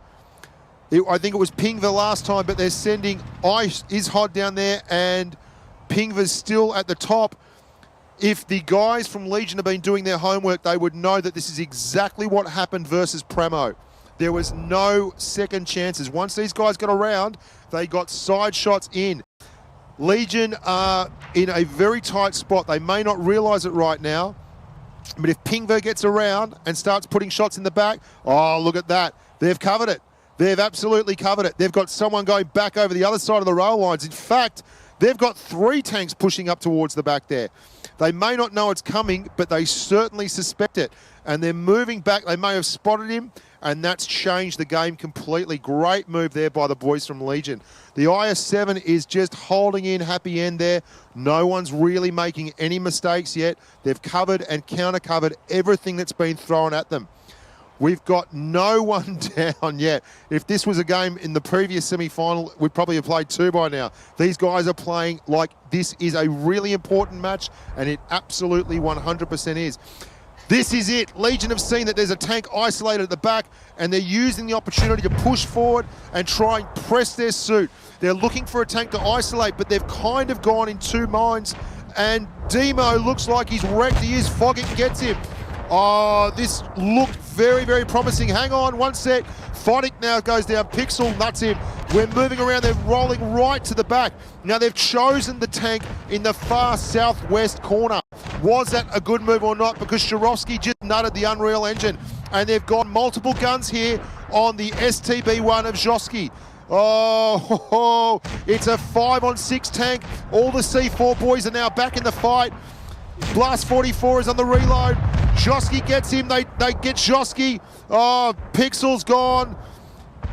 I think it was Pingver last time, but they're sending Ishod down there, and Pingver's still at the top. If the guys from Legion have been doing their homework, they would know that this is exactly what happened versus Premo. There was no second chances. Once these guys got around, they got side shots in. Legion are in a very tight spot. They may not realise it right now, but if Pingver gets around and starts putting shots in the back, oh, look at that. They've covered it. They've absolutely covered it. They've got someone going back over the other side of the rail lines. In fact, they've got 3 tanks pushing up towards the back there. They may not know it's coming, but they certainly suspect it. And they're moving back. They may have spotted him, and that's changed the game completely. Great move there by the boys from Legion. The IS-7 is just holding in, happy end there. No one's really making any mistakes yet. They've covered and counter-covered everything that's been thrown at them. We've got no one down yet. If this was a game in the previous semi-final, we'd probably have played 2 by now. These guys are playing like this is a really important match, and it absolutely 100% is. This is it. Legion have seen that there's a tank isolated at the back, and they're using the opportunity to push forward and try and press their suit. They're looking for a tank to isolate, but they've kind of gone in 2 minds, and Demo looks like he's wrecked. He is. Foggett gets him. Oh, this looked very, very promising. Hang on, one sec. Foggett now goes down. Pixel, that's him. We're moving around. They're rolling right to the back. Now, they've chosen the tank in the far southwest corner. Was that a good move or not? Because Shirovsky just nutted the Unreal Engine, and they've got multiple guns here on the STB-1 of Zhosky. Oh, it's a 5-on-6 tank. All the C4 boys are now back in the fight. Blast 44 is on the reload. Zhosky gets him. They get Zhosky. Oh, Pixel's gone.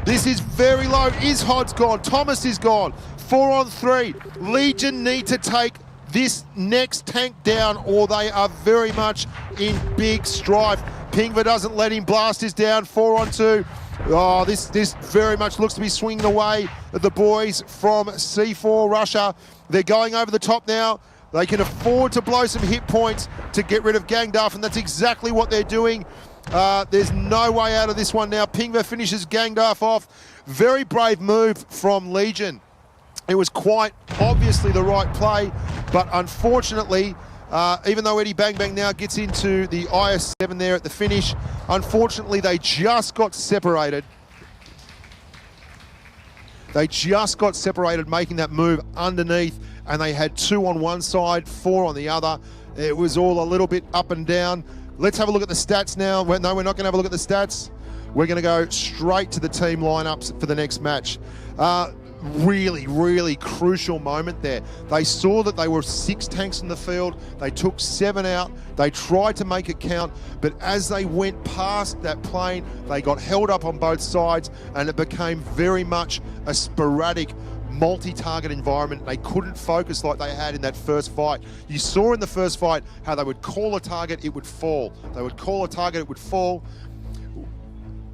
This is very low. Ishod's gone. Thomas is gone. 4-on-3. Legion need to take this next tank down, or they are very much in big strife. Pingva doesn't let him. Blast is down. 4-on-2. Oh, this very much looks to be swinging away at the boys from C4 Russia. They're going over the top now. They can afford to blow some hit points to get rid of Gangduff, and that's exactly what they're doing. There's no way out of this one now. Pingva finishes Gangduff off. Very brave move from Legion. It was quite obviously the right play, but unfortunately, even though Eddie Bang Bang now gets into the IS-7 there at the finish, unfortunately they just got separated. They just got separated making that move underneath, and they had 2 on one side, 4 on the other. It was all a little bit up and down. Let's have a look at the stats now. No, we're not going to have a look at the stats. We're going to go straight to the team lineups for the next match. Really, really crucial moment there. They saw that they were 6 tanks in the field. They took 7 out. They tried to make it count, but as they went past that plane, they got held up on both sides, and it became very much a sporadic multi-target environment. They couldn't focus like they had in that first fight. You saw in the first fight how they would call a target, it would fall. They would call a target, it would fall.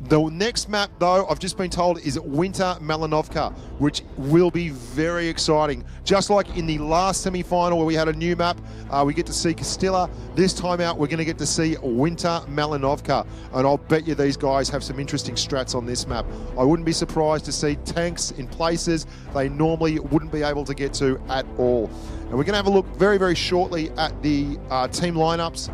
The next map, though, I've just been told, is Winter Malinovka, which will be very exciting. Just like in the last semi-final where we had a new map, we get to see Castilla. This time out, we're going to get to see Winter Malinovka, and I'll bet you these guys have some interesting strats on this map. I wouldn't be surprised to see tanks in places they normally wouldn't be able to get to at all. And we're going to have a look very, very shortly at the team lineups.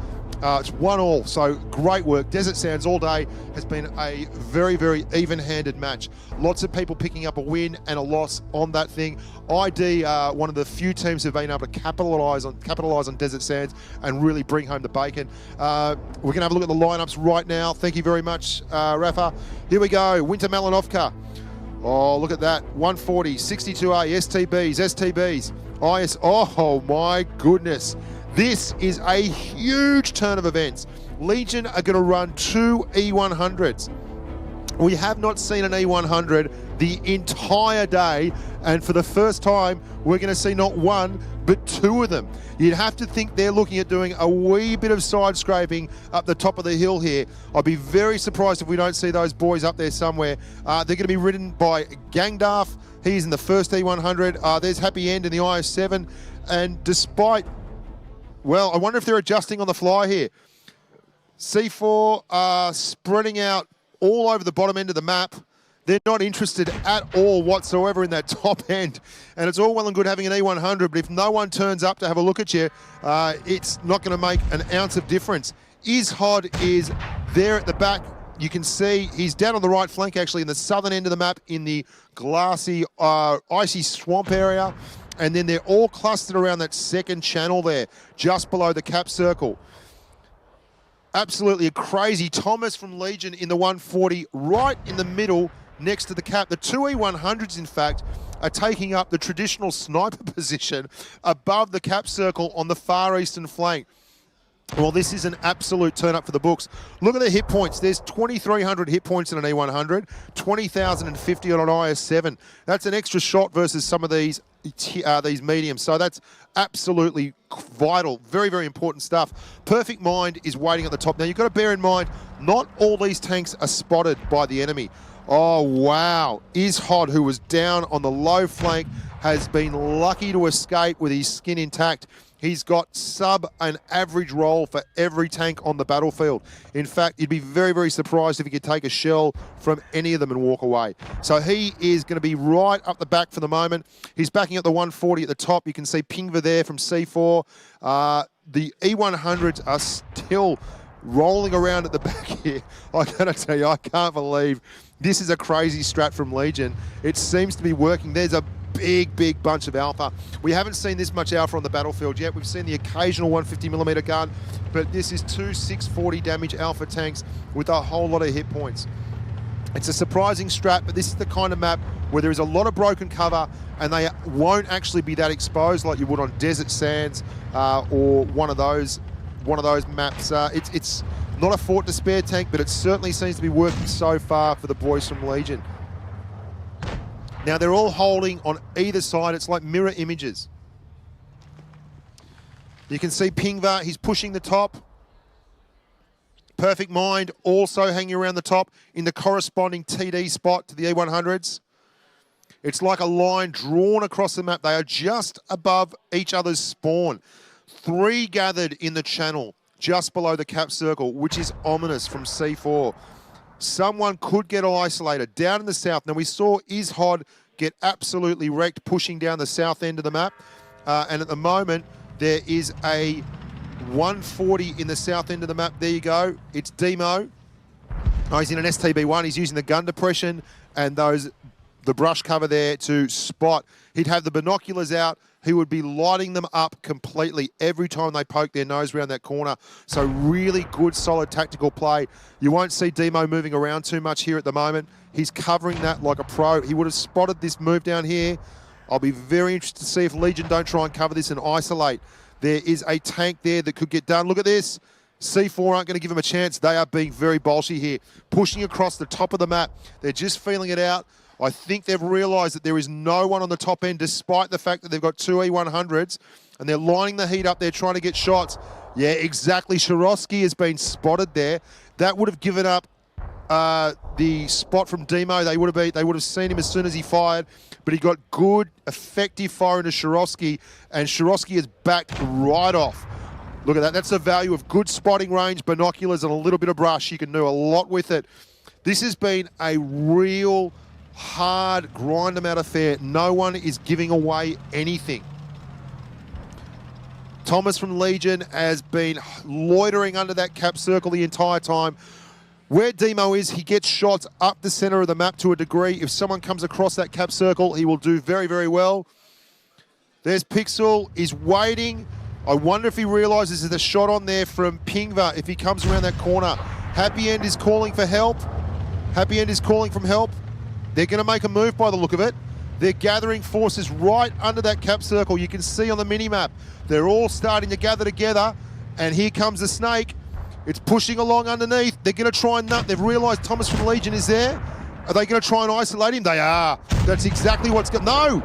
It's 1-1, so great work. Desert Sands all day has been a very, very even-handed match. Lots of people picking up a win and a loss on that thing. ID, one of the few teams who've been able to capitalise on Desert Sands and really bring home the bacon. We're going to have a look at the lineups right now. Thank you very much, Rafa. Here we go. Winter Malinovka. Oh, look at that. 140, 62A, STBs, IS. Oh, my goodness. This is a huge turn of events. Legion are going to run 2 E100s. We have not seen an E100 the entire day, and for the first time, we're going to see not 1, but 2 of them. You'd have to think they're looking at doing a wee bit of side scraping up the top of the hill here. I'd be very surprised if we don't see those boys up there somewhere. They're going to be ridden by Gangdarf. He's in the first E100. There's Happy End in the IS-7, and despite... Well, I wonder if they're adjusting on the fly here. C4 are spreading out all over the bottom end of the map. They're not interested at all whatsoever in that top end. And it's all well and good having an E100, but if no one turns up to have a look at you, it's not going to make an ounce of difference. Ishod is there at the back. You can see he's down on the right flank, actually, in the southern end of the map in the glassy, icy swamp area. And then they're all clustered around that second channel there, just below the cap circle. Absolutely a crazy Thomas from Legion in the 140, right in the middle, next to the cap. The 2 E100s, in fact, are taking up the traditional sniper position above the cap circle on the far eastern flank. Well, this is an absolute turn-up for the books. Look at the hit points. There's 2,300 hit points in an E100, 20,050 on an IS7. That's an extra shot versus some of these mediums. So that's absolutely vital. Very, very important stuff. Perfect Mind is waiting at the top. Now, you've got to bear in mind, not all these tanks are spotted by the enemy. Oh, wow. Ishod, who was down on the low flank, has been lucky to escape with his skin intact. He's got sub an average roll for every tank on the battlefield. In fact, you'd be very, very surprised if he could take a shell from any of them and walk away. So he is going to be right up the back for the moment. He's backing up the 140 at the top. You can see Pingva there from C4. The E100s are still rolling around at the back here. I gotta tell you, I can't believe this is a crazy strat from Legion. It seems to be working. There's a big bunch of alpha. We haven't seen this much alpha on the battlefield yet. We've seen the occasional 150mm gun, but this is two 640 damage alpha tanks with a whole lot of hit points. It's a surprising strat, but this is the kind of map where there is a lot of broken cover and they won't actually be that exposed like you would on Desert Sands or one of those maps. It's not a Fort Despair tank, but it certainly seems to be working so far for the boys from Legion. Now, they're all holding on either side. It's like mirror images. You can see Pingva, he's pushing the top. Perfect Mind also hanging around the top in the corresponding TD spot to the E100s. It's like a line drawn across the map. They are just above each other's spawn. 3 gathered in the channel just below the cap circle, which is ominous from C4. Someone could get isolated down in the south. Now, we saw Ishod get absolutely wrecked pushing down the south end of the map. And at the moment, there is a 140 in the south end of the map. There you go. It's Demo. Oh, he's in an STB1. He's using the gun depression and the brush cover there to spot. He'd have the binoculars out. He would be lighting them up completely every time they poke their nose around that corner. So really good, solid tactical play. You won't see Demo moving around too much here at the moment. He's covering that like a pro. He would have spotted this move down here. I'll be very interested to see if Legion don't try and cover this and isolate. There is a tank there that could get done. Look at this. C4 aren't going to give him a chance. They are being very bolshy here, pushing across the top of the map. They're just feeling it out. I think they've realised that there is no one on the top end, despite the fact that they've got 2 E100s, and they're lining the heat up there, trying to get shots. Yeah, exactly. Shirosky has been spotted there. That would have given up the spot from Demo. They would have seen him as soon as he fired, but he got good, effective fire into Shirosky, and Shirosky is backed right off. Look at that. That's the value of good spotting range, binoculars, and a little bit of brush. You can do a lot with it. This has been a real hard grind them out affair. No one is giving away anything. Thomas from Legion has been loitering under that cap circle the entire time. Where Demo is, he gets shots up the center of the map to a degree. If someone comes across that cap circle, he will do very, very well. There's Pixel. He's waiting. I wonder if he realizes there's a shot on there from Pingva if he comes around that corner. Happy End is calling for help. Happy End is calling from help. They're going to make a move by the look of it. They're gathering forces right under that cap circle. You can see on the mini-map, they're all starting to gather together, and here comes the snake. It's pushing along underneath. They're going to try and nut. They've realised Thomas from Legion is there. Are they going to try and isolate him? They are. That's exactly what's going... No!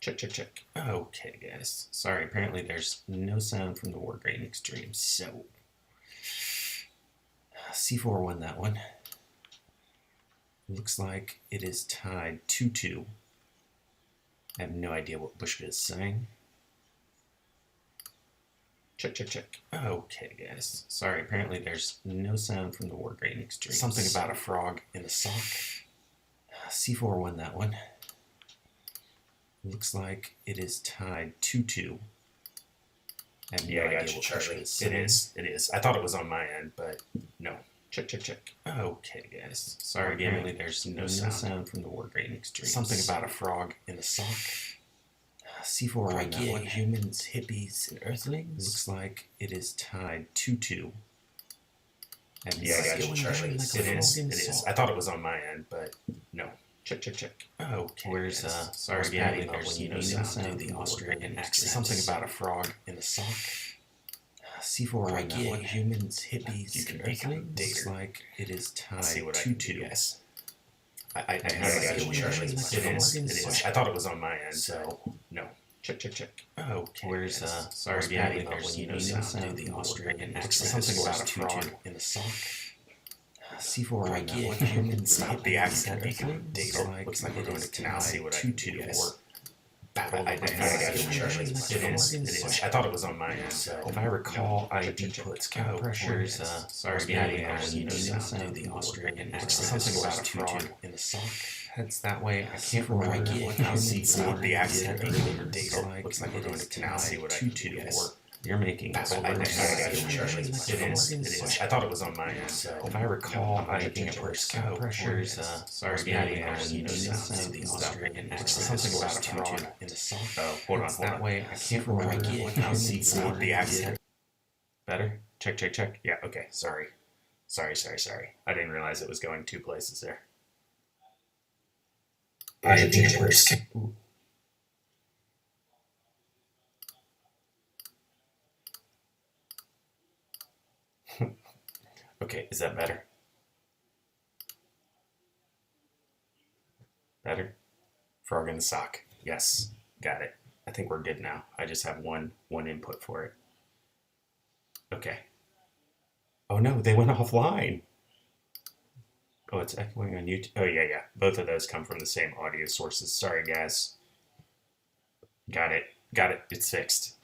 Check, check, check. Okay, guys. Sorry, apparently there's no sound from the Wargrain Extreme, so... C4 won that one. Looks like it is tied 2-2. I have no idea what Bushka is saying. Check, check, check. Okay, guys. Sorry, apparently there's no sound from the Wargrain Extreme. Something about a frog in a sock. C4 won that one. Looks like it is tied 2-2. I have no idea what Charlie is saying. It is. I thought it was on my end, but no. Check, check, check. Okay, guys. Sorry, apparently there's no sound from the Wargrain Extreme. Something about a frog in a sock. C4 won that one. Humans, hippies, and earthlings. Looks like it is tied 2-2. I got you, Charlie. It is. I thought it was on my end, but no. Check, check, check. Okay. Where's sorry, Gabby, there's no sound of the Australian accent. Something about a frog in a sock. C4 won that one. Humans, hippies, and earthlings. Looks like it is tied 2-2. I got you, Charlie. It is. I thought it was on my end, so no. Check, check, check. Okay. Where's sorry, Gabby, there's no sound of the Australian accent. Something about a frog in a sock. C4 won that one. Humans, stop the accent. Looks like we're going to now see what I can do for. I got you, Charlie. It is. I thought it was on my end, so if I recall, ID puts count pressures. Sorry, Gabby, there's no sound of the Australian accent. Something about a frog in a sock. Heads that way. I can't remember what C4 the accent. Looks like we're going to now see what I can do for. You're making. I got you, Charlie. It is. I thought it was on my end, so if I recall, ID puts count pressures. Sorry, Gabby, there's no sound of the Australian accent. Something about a frog in a sock. Oh, hold on. That way. I can't remember what C4 the accent. Better? Check, check, check. Yeah, okay. Sorry. I didn't realize it was going two places there. Okay, is that better? Better? Frog in the sock. Yes, got it. I think we're good now. I just have one input for it. Okay. Oh no, they went offline. Oh, it's echoing on YouTube. Oh yeah. Both of those come from the same audio sources. Sorry, guys. Got it. It's fixed.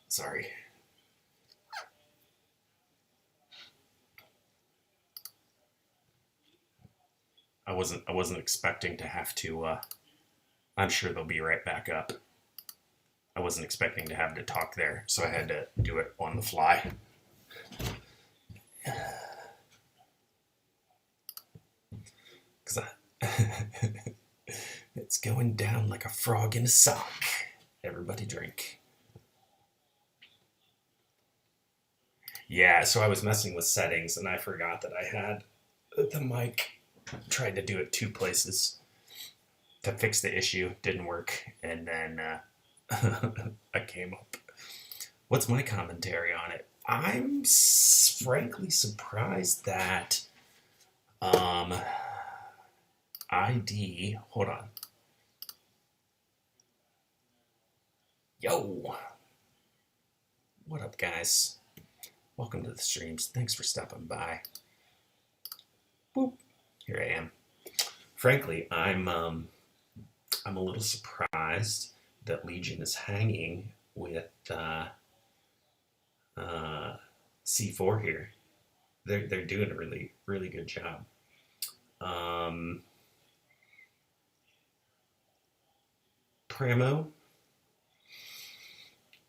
Sorry. I wasn't expecting to have to, I'm sure they'll be right back up. I wasn't expecting to have to talk there, so I had to do it on the fly. Because it's going down like a frog in a sock. Everybody drink. Yeah, so I was messing with settings, and I forgot that I had the mic. Tried to do it two places to fix the issue, didn't work, and then I came up. What's my commentary on it? I'm frankly surprised that ID, hold on. Yo, what up, guys? Welcome to the streams. Thanks for stopping by. Boop. Here I am. Frankly, I'm a little surprised that Legion is hanging with C4 here. They're doing a really, really good job. Premo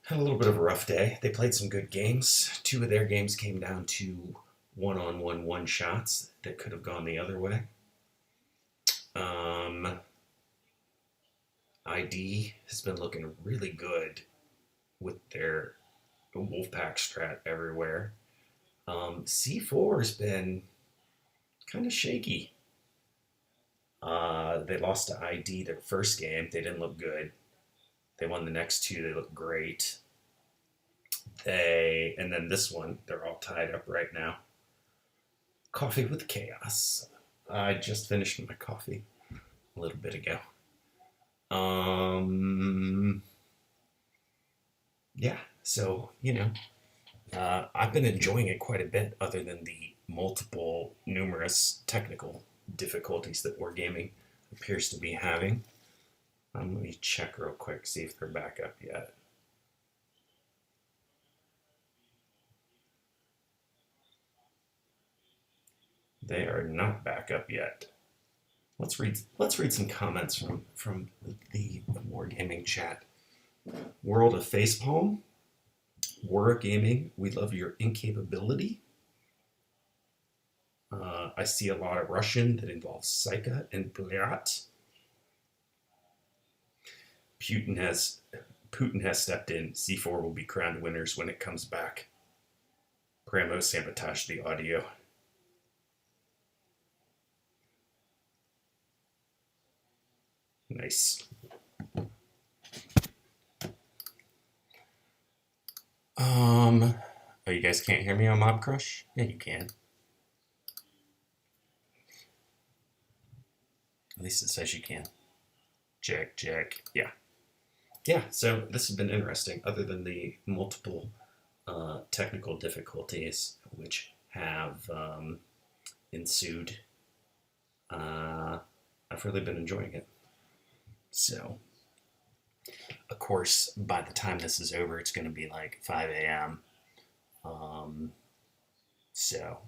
had a little bit of a rough day. They played some good games. Two of their games came down to one-on-one one-shots that could have gone the other way. ID has been looking really good with their Wolfpack strat everywhere. C4 has been kind of shaky. They lost to ID their first game. They didn't look good. They won the next two. They looked great. And then this one, they're all tied up right now. Coffee with chaos. I just finished my coffee a little bit ago. Yeah, so, you know, I've been enjoying it quite a bit, other than the numerous technical difficulties that Wargaming appears to be having. Let me check real quick, see if they're back up yet. They are not back up yet. Let's read some comments from the Wargaming chat. World of Facepalm, Wargaming, we love your incapability. I see a lot of Russian that involves Psycha and Blyat. Putin has stepped in. C4 will be crowned winners when it comes back. Premo sabotaged the audio. Nice. Oh, you guys can't hear me on Mob Crush? Yeah, you can. At least it says you can. Check. Yeah. Yeah, so this has been interesting, other than the multiple technical difficulties which have ensued. I've really been enjoying it. So, of course, by the time this is over, it's going to be like 5 a.m. So,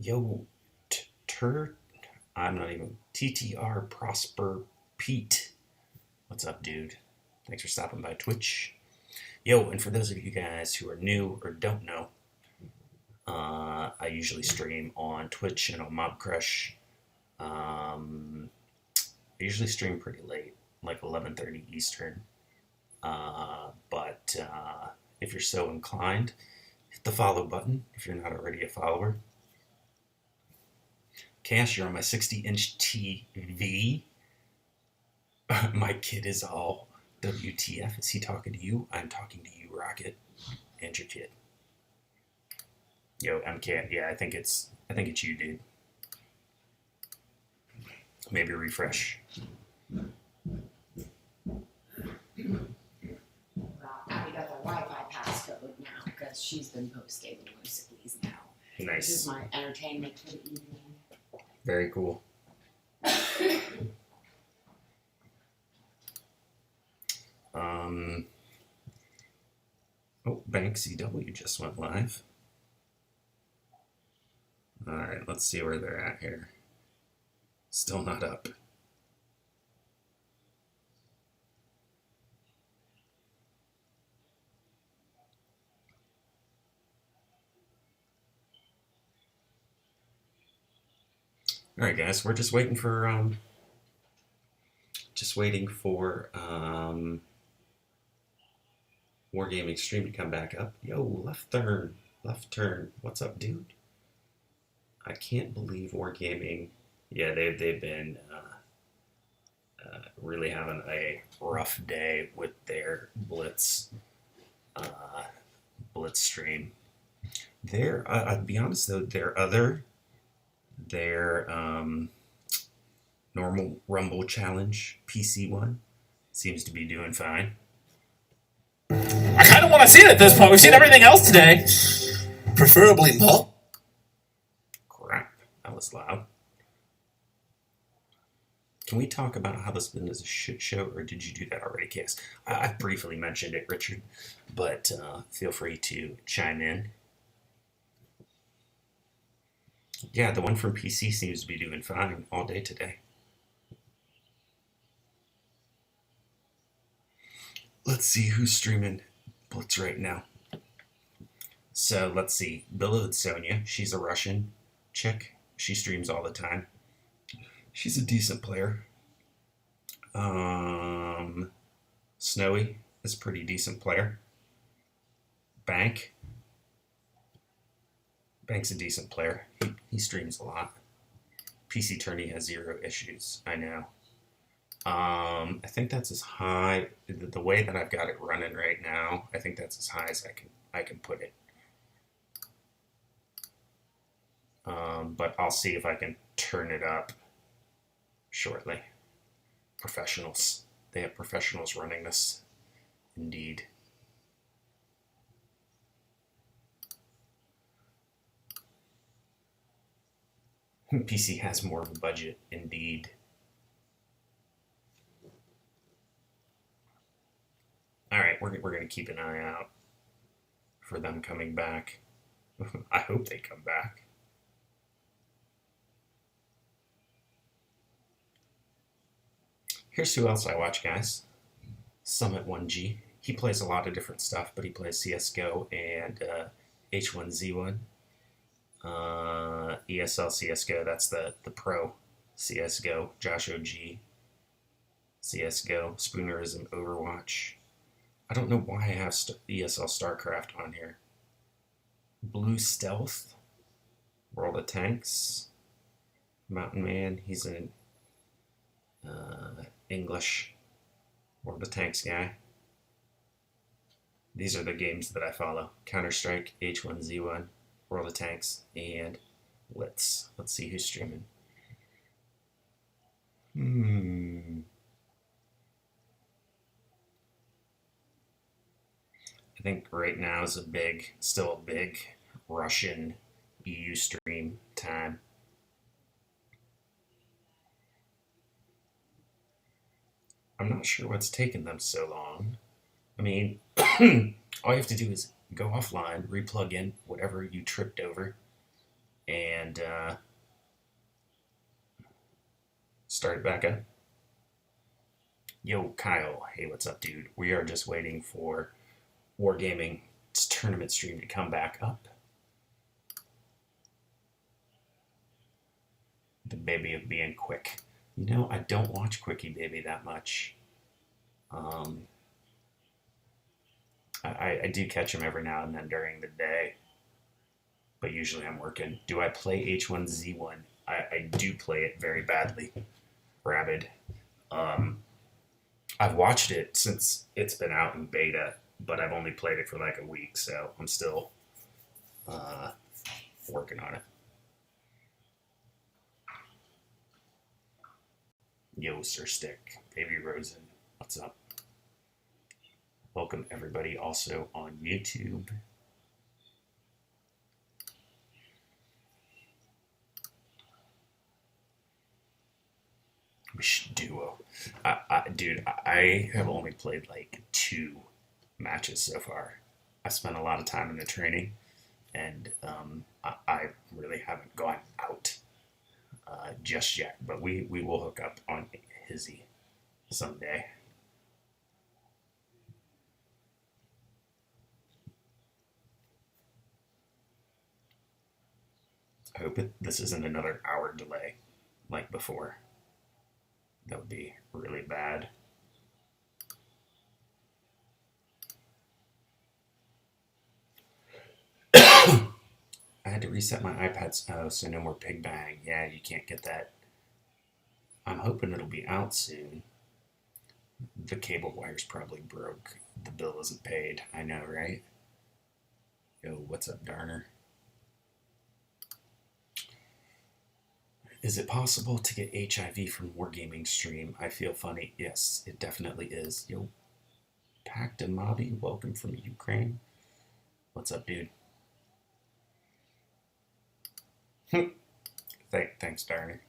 yo, I'm not even TTR Prosper Pete. What's up, dude? Thanks for stopping by Twitch. Yo, and for those of you guys who are new or don't know, I usually stream on Twitch and on Mob Crush. I usually stream pretty late, like 11:30 Eastern. But if you're so inclined, hit the follow button if you're not already a follower. Cash, you're on my 60-inch TV. My kid is all WTF. Is he talking to you? I'm talking to you, Rocket, and your kid. Yo, MK, yeah, I think it's you, dude. Maybe refresh. Well, Abby got the Wi-Fi passcode now because she's been posting Lucy's now. Nice. This is my entertainment for the evening. Very cool. Oh, Bank CW just went live. Alright, let's see where they're at here. Still not up. Alright guys, we're just waiting for Wargaming stream to come back up. Yo, left turn. What's up, dude? I can't believe Wargaming. Yeah, they've been really having a rough day with their Blitz stream. I'll be honest though, their normal Rumble Challenge PC one seems to be doing fine. I kind of want to see it at this point. We've seen everything else today. Preferably not. Crap, that was loud. Can we talk about how this been as a shit show, or did you do that already, Cass? I briefly mentioned it, Richard, but feel free to chime in. Yeah, the one from PC seems to be doing fine all day today. Let's see who's streaming Blitz right now. So let's see. Billowed Sonia, she's a Russian chick. She streams all the time. She's a decent player. Snowy is a pretty decent player. Bank's a decent player. He streams a lot. PC Tourney has 0 issues. I know. I think that's as high. The way that I've got it running right now, I think that's as high as I can put it. but I'll see if I can turn it up shortly. Professionals. They have professionals running this. Indeed. PC has more of a budget. Indeed. Alright, we're going to keep an eye out for them coming back. I hope they come back. Here's who else I watch, guys. Summit1G. He plays a lot of different stuff, but he plays CSGO and H1Z1. ESL CSGO, that's the pro CSGO. Josh OG. CSGO. Spoonerism Overwatch. I don't know why I have ESL StarCraft on here. Blue Stealth. World of Tanks. Mountain Man, he's an English World of Tanks guy. These are the games that I follow. Counter-Strike, H1Z1, World of Tanks, and Blitz. Let's see who's streaming. I think right now is still a big Russian EU stream time. I'm not sure what's taking them so long. I mean, all you have to do is go offline, replug in whatever you tripped over, and start it back up. Yo, Kyle. Hey, what's up, dude? We are just waiting for Wargaming's tournament stream to come back up. The baby of being quick. You know, I don't watch Quickie Baby that much. I do catch him every now and then during the day, but usually I'm working. Do I play H1Z1? I do play it very badly. Rabid. I've watched it since it's been out in beta, but I've only played it for like a week, so I'm still working on it. Yo, Sir Stick, Baby Rosen, what's up? Welcome everybody also on YouTube. Duo. Dude, I have only played like 2 matches so far. I spent a lot of time in the training, and I really haven't gone out just yet, but we will hook up on Hizzy someday. I hope this isn't another hour delay like before. That would be really bad. I had to reset my iPad, so no more pig bang. Yeah, you can't get that. I'm hoping it'll be out soon. The cable wire's probably broke. The bill isn't paid. I know, right? Yo, what's up, Darner? Is it possible to get HIV from Wargaming stream? I feel funny. Yes, it definitely is. Yo, Pacta Mobby, welcome from Ukraine. What's up, dude? Thanks, Darner.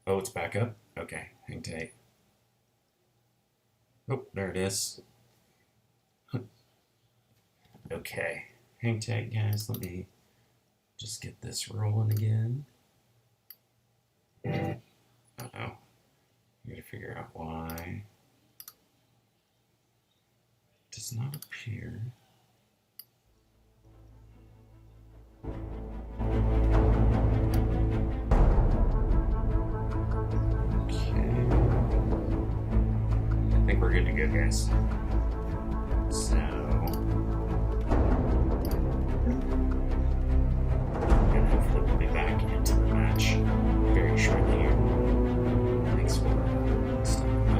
Oh, it's back up? Okay, hang tight. Oh, there it is. Okay, hang tight, guys. Let me just get this rolling again. Uh-oh. I gotta figure out why it does not appear. Okay. I think we're good to go, guys. So hopefully we'll be back into the match very shortly here. Thanks for stopping by.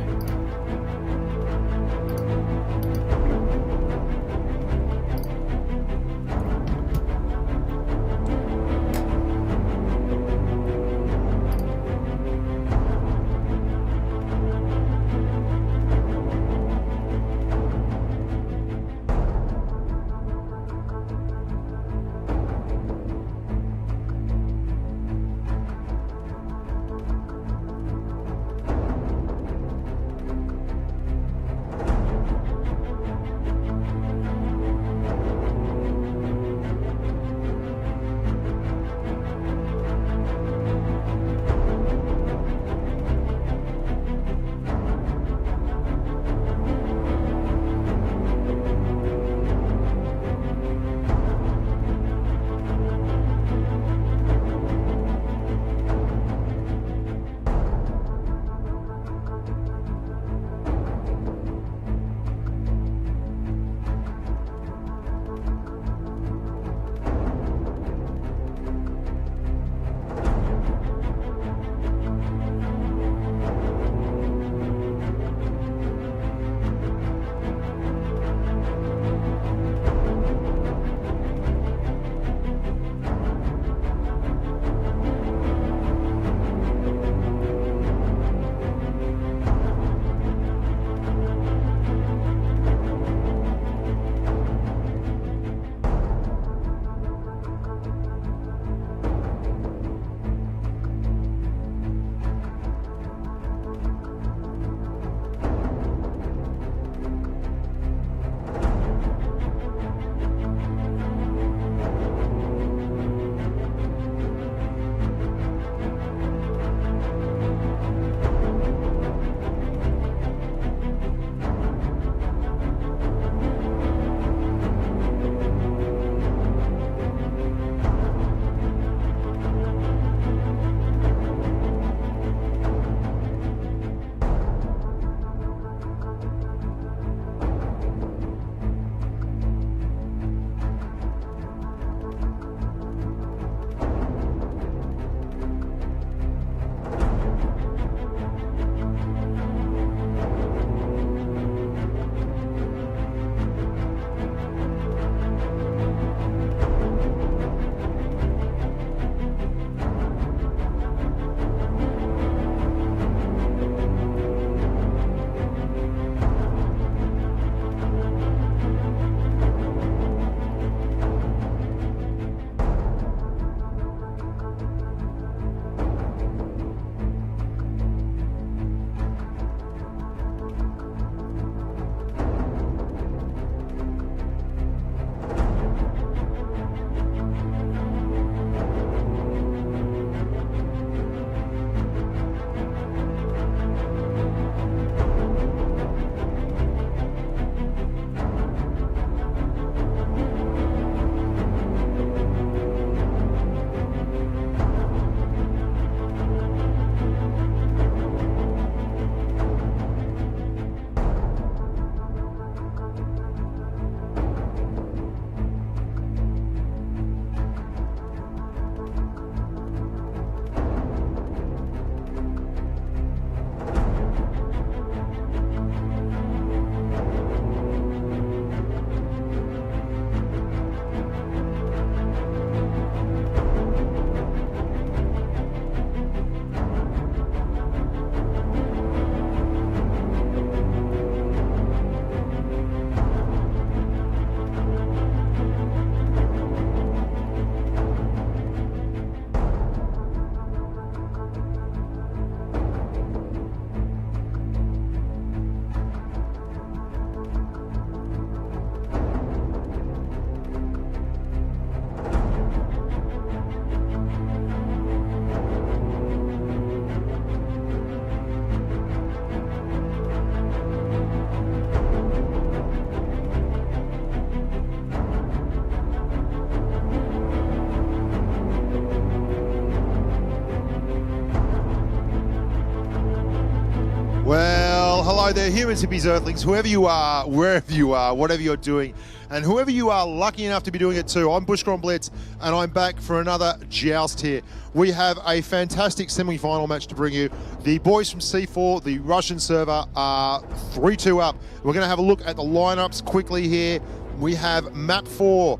there, humans, hippies, earthlings, whoever you are, wherever you are, whatever you're doing, and whoever you are lucky enough to be doing it too. I'm Bushcron Blitz, and I'm back for another joust here. We have a fantastic semi-final match to bring you. The boys from C4, the Russian server, are 3-2 up. We're going to have a look at the lineups quickly here. We have map 4,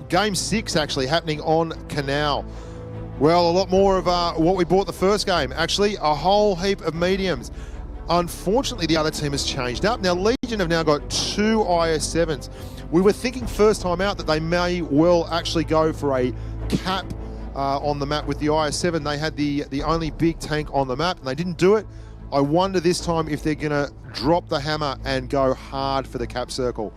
game 6 actually happening on Canal. Well, a lot more of what we bought the first game. Actually, a whole heap of mediums. Unfortunately, the other team has changed up. Now, Legion have now got 2 IS-7s. We were thinking first time out that they may well actually go for a cap on the map with the IS-7. They had the only big tank on the map, and they didn't do it. I wonder this time if they're going to drop the hammer and go hard for the cap circle.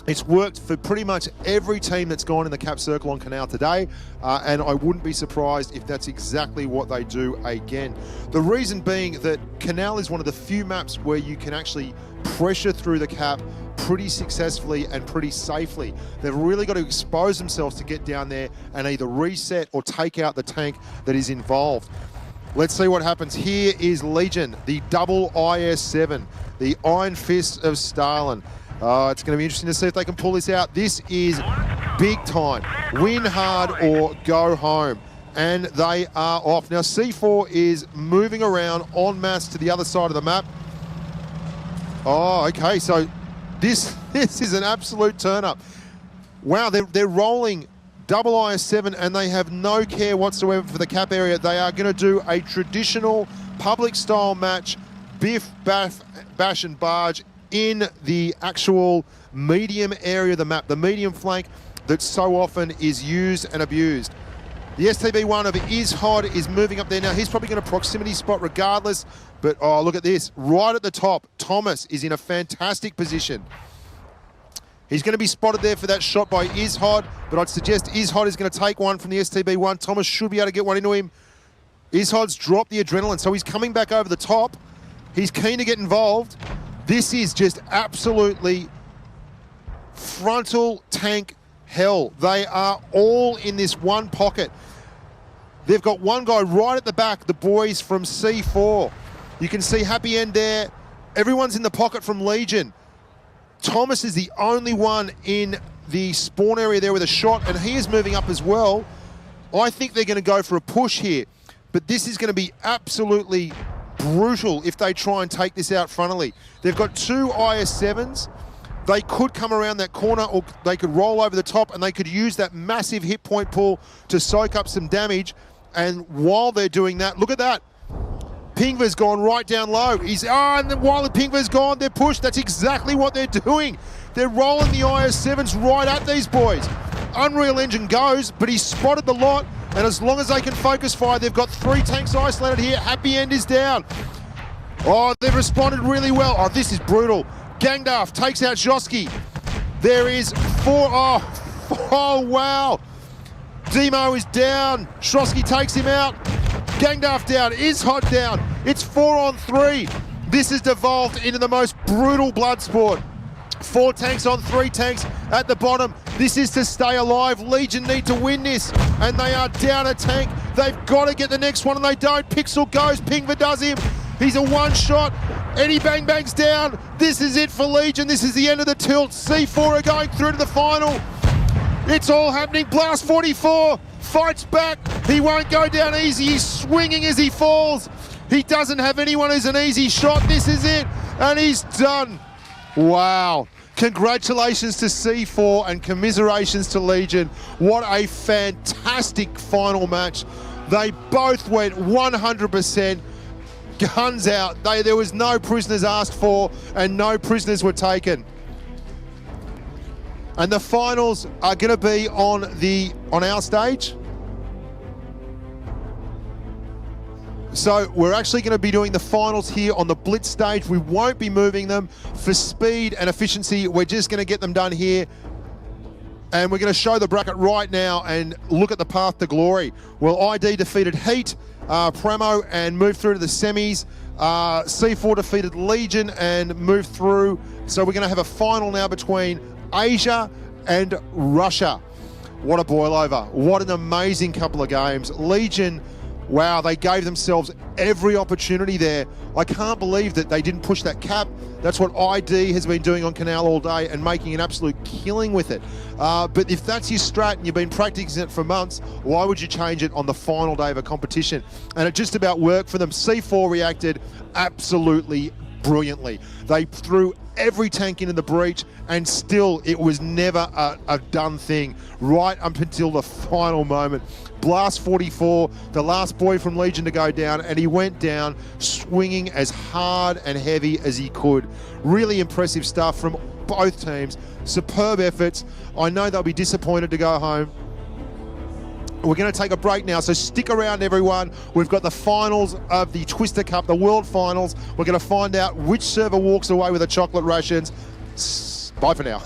It's worked for pretty much every team that's gone in the cap circle on Canal today, and I wouldn't be surprised if that's exactly what they do again. The reason being that Canal is one of the few maps where you can actually pressure through the cap pretty successfully and pretty safely. They've really got to expose themselves to get down there and either reset or take out the tank that is involved. Let's see what happens. Here is Legion, the double IS-7, the Iron Fist of Stalin. It's going to be interesting to see if they can pull this out. This is big time. Win hard or go home. And they are off. Now, C4 is moving around en masse to the other side of the map. Oh, okay. So this is an absolute turn-up. Wow, they're rolling double IS-7 and they have no care whatsoever for the cap area. They are going to do a traditional public-style match, biff, bash, and barge in the actual medium area of the map, the medium flank that so often is used and abused. The STB1 of Ishod is moving up there now. He's probably going to proximity spot regardless, but oh, look at this. Right at the top, Thomas is in a fantastic position. He's going to be spotted there for that shot by Ishod, but I'd suggest Ishod is going to take one from the STB1. Thomas should be able to get one into him. Ishod's dropped the adrenaline, so he's coming back over the top. He's keen to get involved. This is just absolutely frontal tank hell. They are all in this one pocket. They've got one guy right at the back, the boys from C4. You can see Happy End there. Everyone's in the pocket from Legion. Thomas is the only one in the spawn area there with a shot, and he is moving up as well. I think they're going to go for a push here, but this is going to be absolutely brutal if they try and take this out frontally. They've got 2 IS-7s. They could come around that corner or they could roll over the top and they could use that massive hit point pull to soak up some damage. And while they're doing that, look at that. Pingva's gone right down low. And then while the Pingva's gone, they're pushed. That's exactly what they're doing. They're rolling the IS-7s right at these boys. Unreal Engine goes, but he's spotted the lot. And as long as they can focus fire, they've got 3 tanks isolated here. Happy End is down. Oh, they've responded really well. Oh, this is brutal. Gangdarf takes out Joski. There is 4. Oh, wow. Demo is down. Shrosky takes him out. Gangdarf down. Ishod down. It's 4 on 3. This has devolved into the most brutal blood sport. 4 tanks on 3 tanks at the bottom. This is to stay alive. Legion need to win this, and they are down a tank. They've got to get the next one, and they don't. Pixel goes. Pingva does him. He's a one-shot. Eddie Bang Bang's down. This is it for Legion. This is the end of the tilt. C4 are going through to the final. It's all happening. Blast 44 fights back. He won't go down easy. He's swinging as he falls. He doesn't have anyone who's an easy shot. This is it, and he's done. Wow. Congratulations to C4 and commiserations to Legion. What a fantastic final match. They both went 100%, guns out. There was no prisoners asked for and no prisoners were taken. And the finals are going to be on our stage. So we're actually going to be doing the finals here on the Blitz stage. We won't be moving them for speed and efficiency. We're just going to get them done here. And we're going to show the bracket right now and look at the path to glory. Well, ID defeated Heat, Premo, and moved through to the semis. C4 defeated Legion and moved through. So we're going to have a final now between Asia and Russia. What a boil over. What an amazing couple of games. Legion Wow, they gave themselves every opportunity there. I can't believe that they didn't push that cap. That's what ID has been doing on Canal all day and making an absolute killing with it. But if that's your strat and you've been practicing it for months, why would you change it on the final day of a competition? And it just about worked for them. C4 reacted absolutely brilliantly. They threw every tank into the breach, and still it was never a done thing right up until the final moment. Blast 44, the last boy from Legion to go down, and he went down swinging as hard and heavy as he could. Really impressive stuff from both teams. Superb efforts. I know they'll be disappointed to go home. We're going to take a break now, so stick around, everyone. We've got the finals of the Twister Cup, the World Finals. We're going to find out which server walks away with the chocolate rations. Bye for now.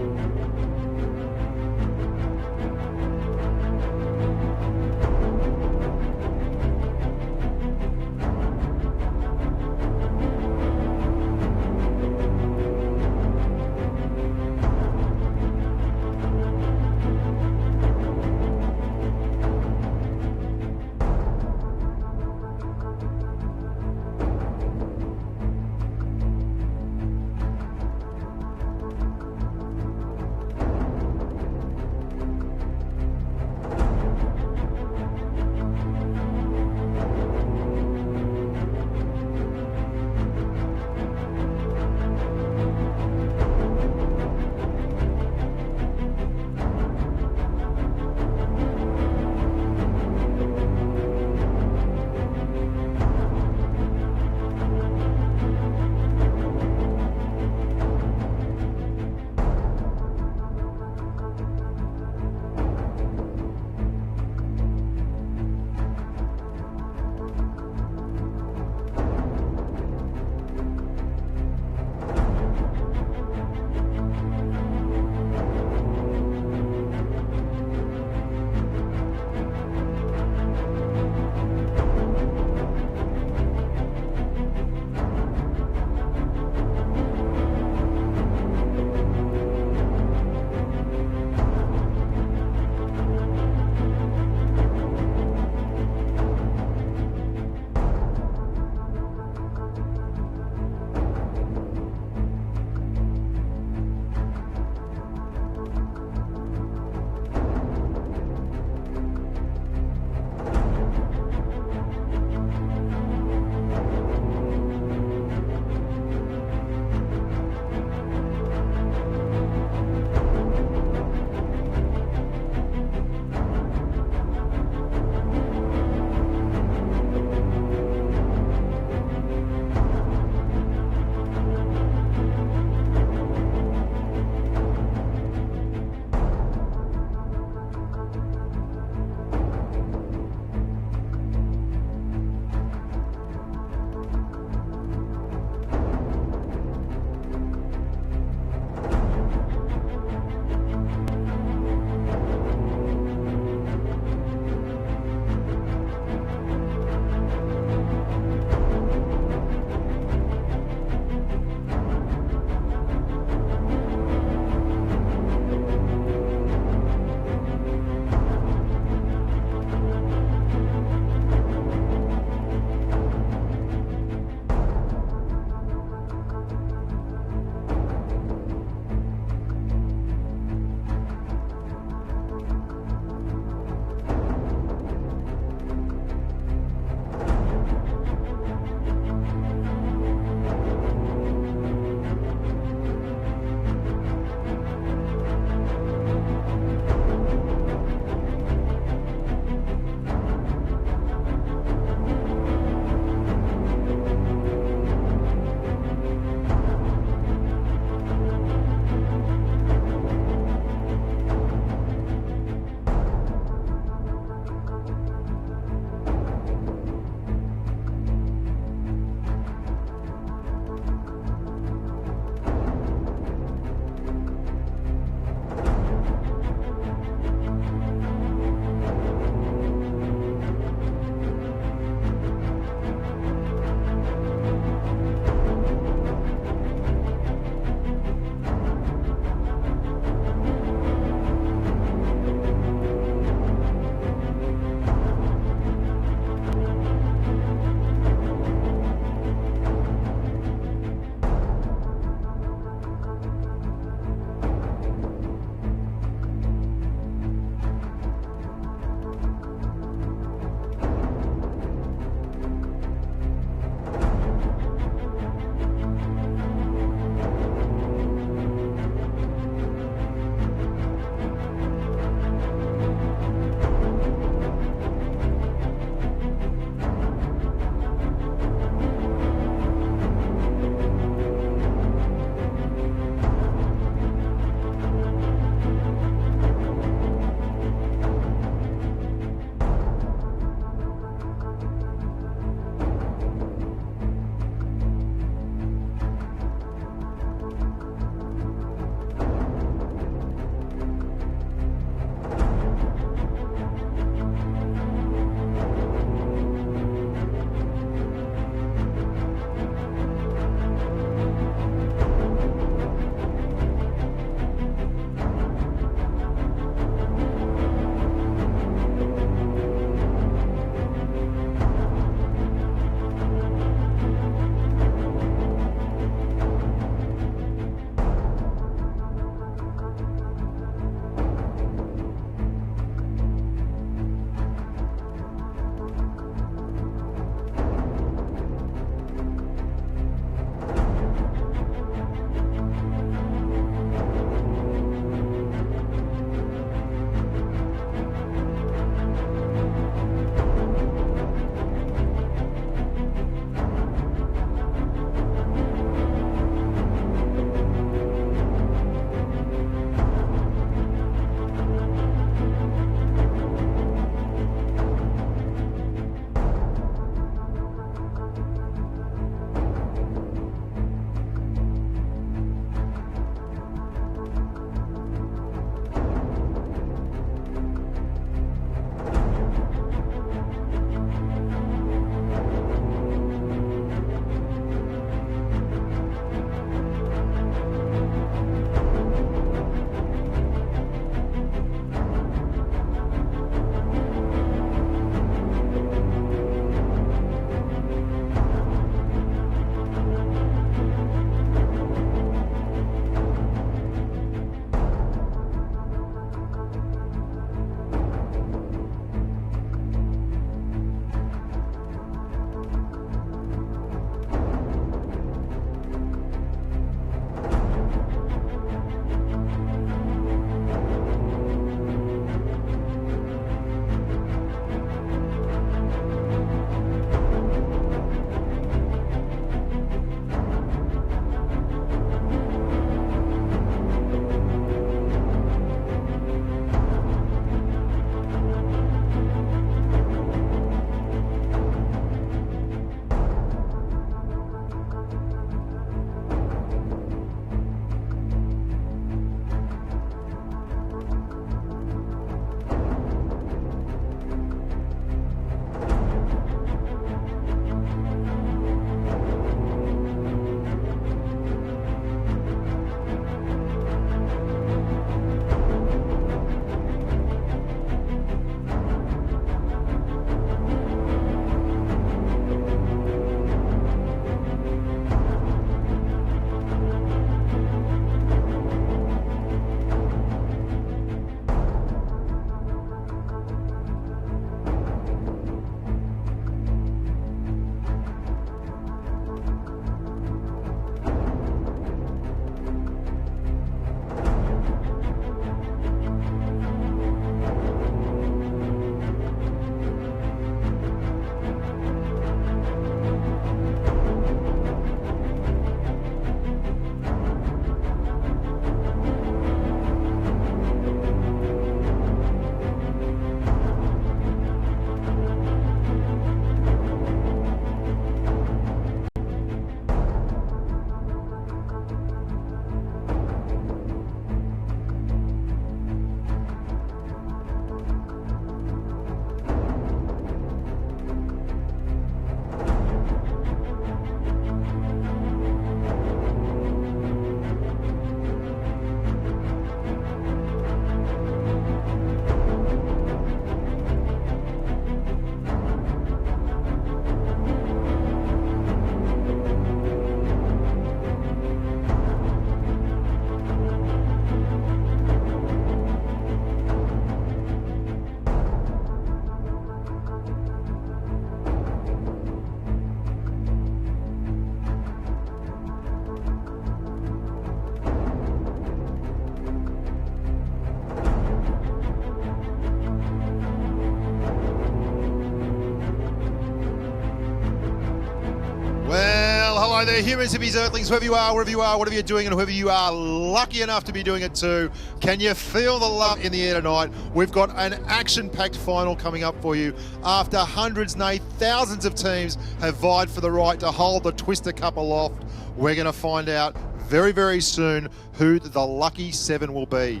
Hello there, humans, hippies, earthlings, whoever you are, whatever you're doing, and whoever you are lucky enough to be doing it too. Can you feel the love in the air tonight? We've got an action-packed final coming up for you after hundreds, nay, thousands of teams have vied for the right to hold the Twister Cup aloft. We're going to find out very, very soon who the lucky 7 will be.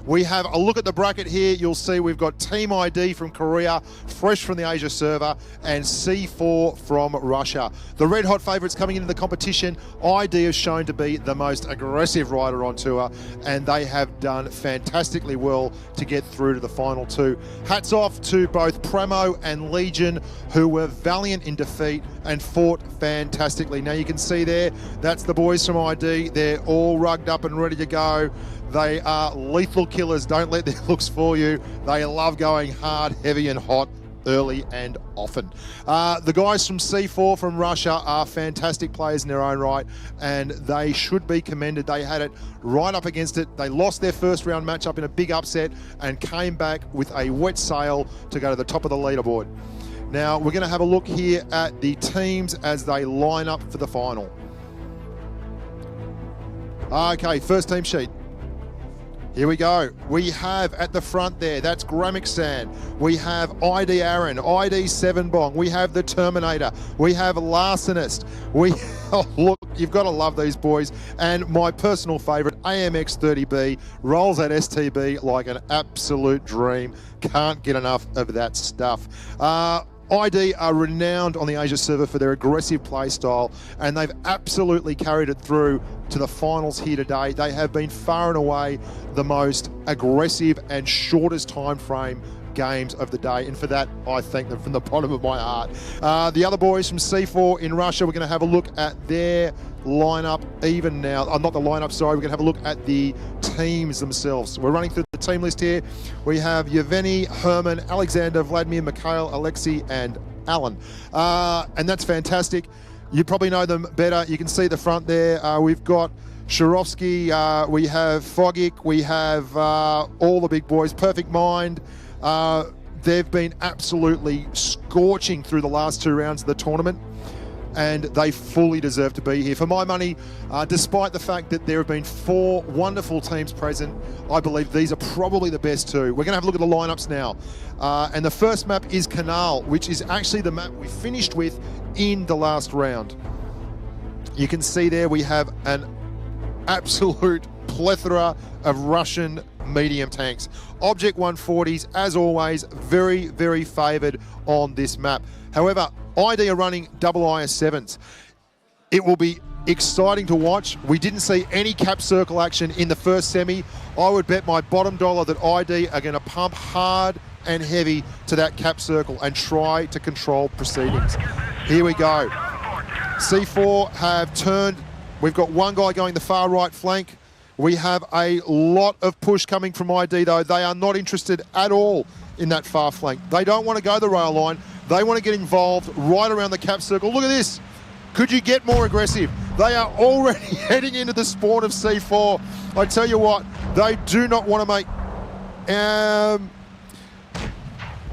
We have a look at the bracket here. You'll see we've got Team ID from Korea, fresh from the Asia server, and C4 from Russia. The red hot favourites coming into the competition. ID is shown to be the most aggressive rider on tour, and they have done fantastically well to get through to the final 2. Hats off to both Premo and Legion, who were valiant in defeat and fought fantastically. Now you can see there, that's the boys from ID. They're all rugged up and ready to go. They are lethal killers. Don't let their looks fool you. They love going hard, heavy and hot, early and often. The guys from C4 from Russia are fantastic players in their own right, and they should be commended. They had it right up against it. They lost their first round matchup in a big upset and came back with a wet sail to go to the top of the leaderboard. Now, we're going to have a look here at the teams as they line up for the final. Okay, first team sheet. Here we go. We have at the front there, that's Gramixan. We have ID Aaron, ID 7bong. We have the Terminator. We have Larcenist. Look, you've got to love these boys. And my personal favourite, AMX30B, rolls at STB like an absolute dream. Can't get enough of that stuff. ID are renowned on the Asia server for their aggressive play style, and they've absolutely carried it through to the finals here today. They have been far and away the most aggressive and shortest time frame games of the day, and for that I thank them from the bottom of my heart. The other boys from C4 in Russia, we're going to have a look at their lineup even now. Not the lineup, sorry. We're going to have a look at the teams themselves. We're running through the team list here. We have Yevgeny, Herman, Alexander, Vladimir, Mikhail, Alexei, and Alan. And that's fantastic. You probably know them better. You can see the front there. We've got Shirovsky, we have Fogic, we have all the big boys. Perfect Mind. They've been absolutely scorching through the last 2 rounds of the tournament, and they fully deserve to be here. For my money, despite the fact that there have been 4 wonderful teams present, I believe these are probably the best 2. We're going to have a look at the lineups now. And the first map is Canal, which is actually the map we finished with in the last round. You can see there we have an absolute plethora of Russian medium tanks. Object 140s, as always, very, very favoured on this map. However, ID are running double IS-7s. It will be exciting to watch. We didn't see any cap circle action in the first semi. I would bet my bottom dollar that ID are going to pump hard and heavy to that cap circle and try to control proceedings. Here we go. C4 have turned. We've got one guy going the far right flank. We have a lot of push coming from ID, though. They are not interested at all in that far flank. They don't want to go the rail line. They want to get involved right around the cap circle. Look at this. Could you get more aggressive? They are already heading into the spawn of C4. I tell you what, they do not want to make...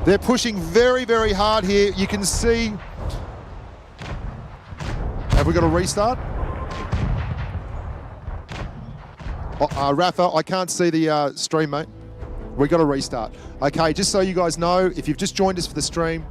they're pushing very, very hard here. You can see... Have we got a restart? Rafa, I can't see the stream, mate. We got a restart. Okay, just so you guys know, if you've just joined us for the stream,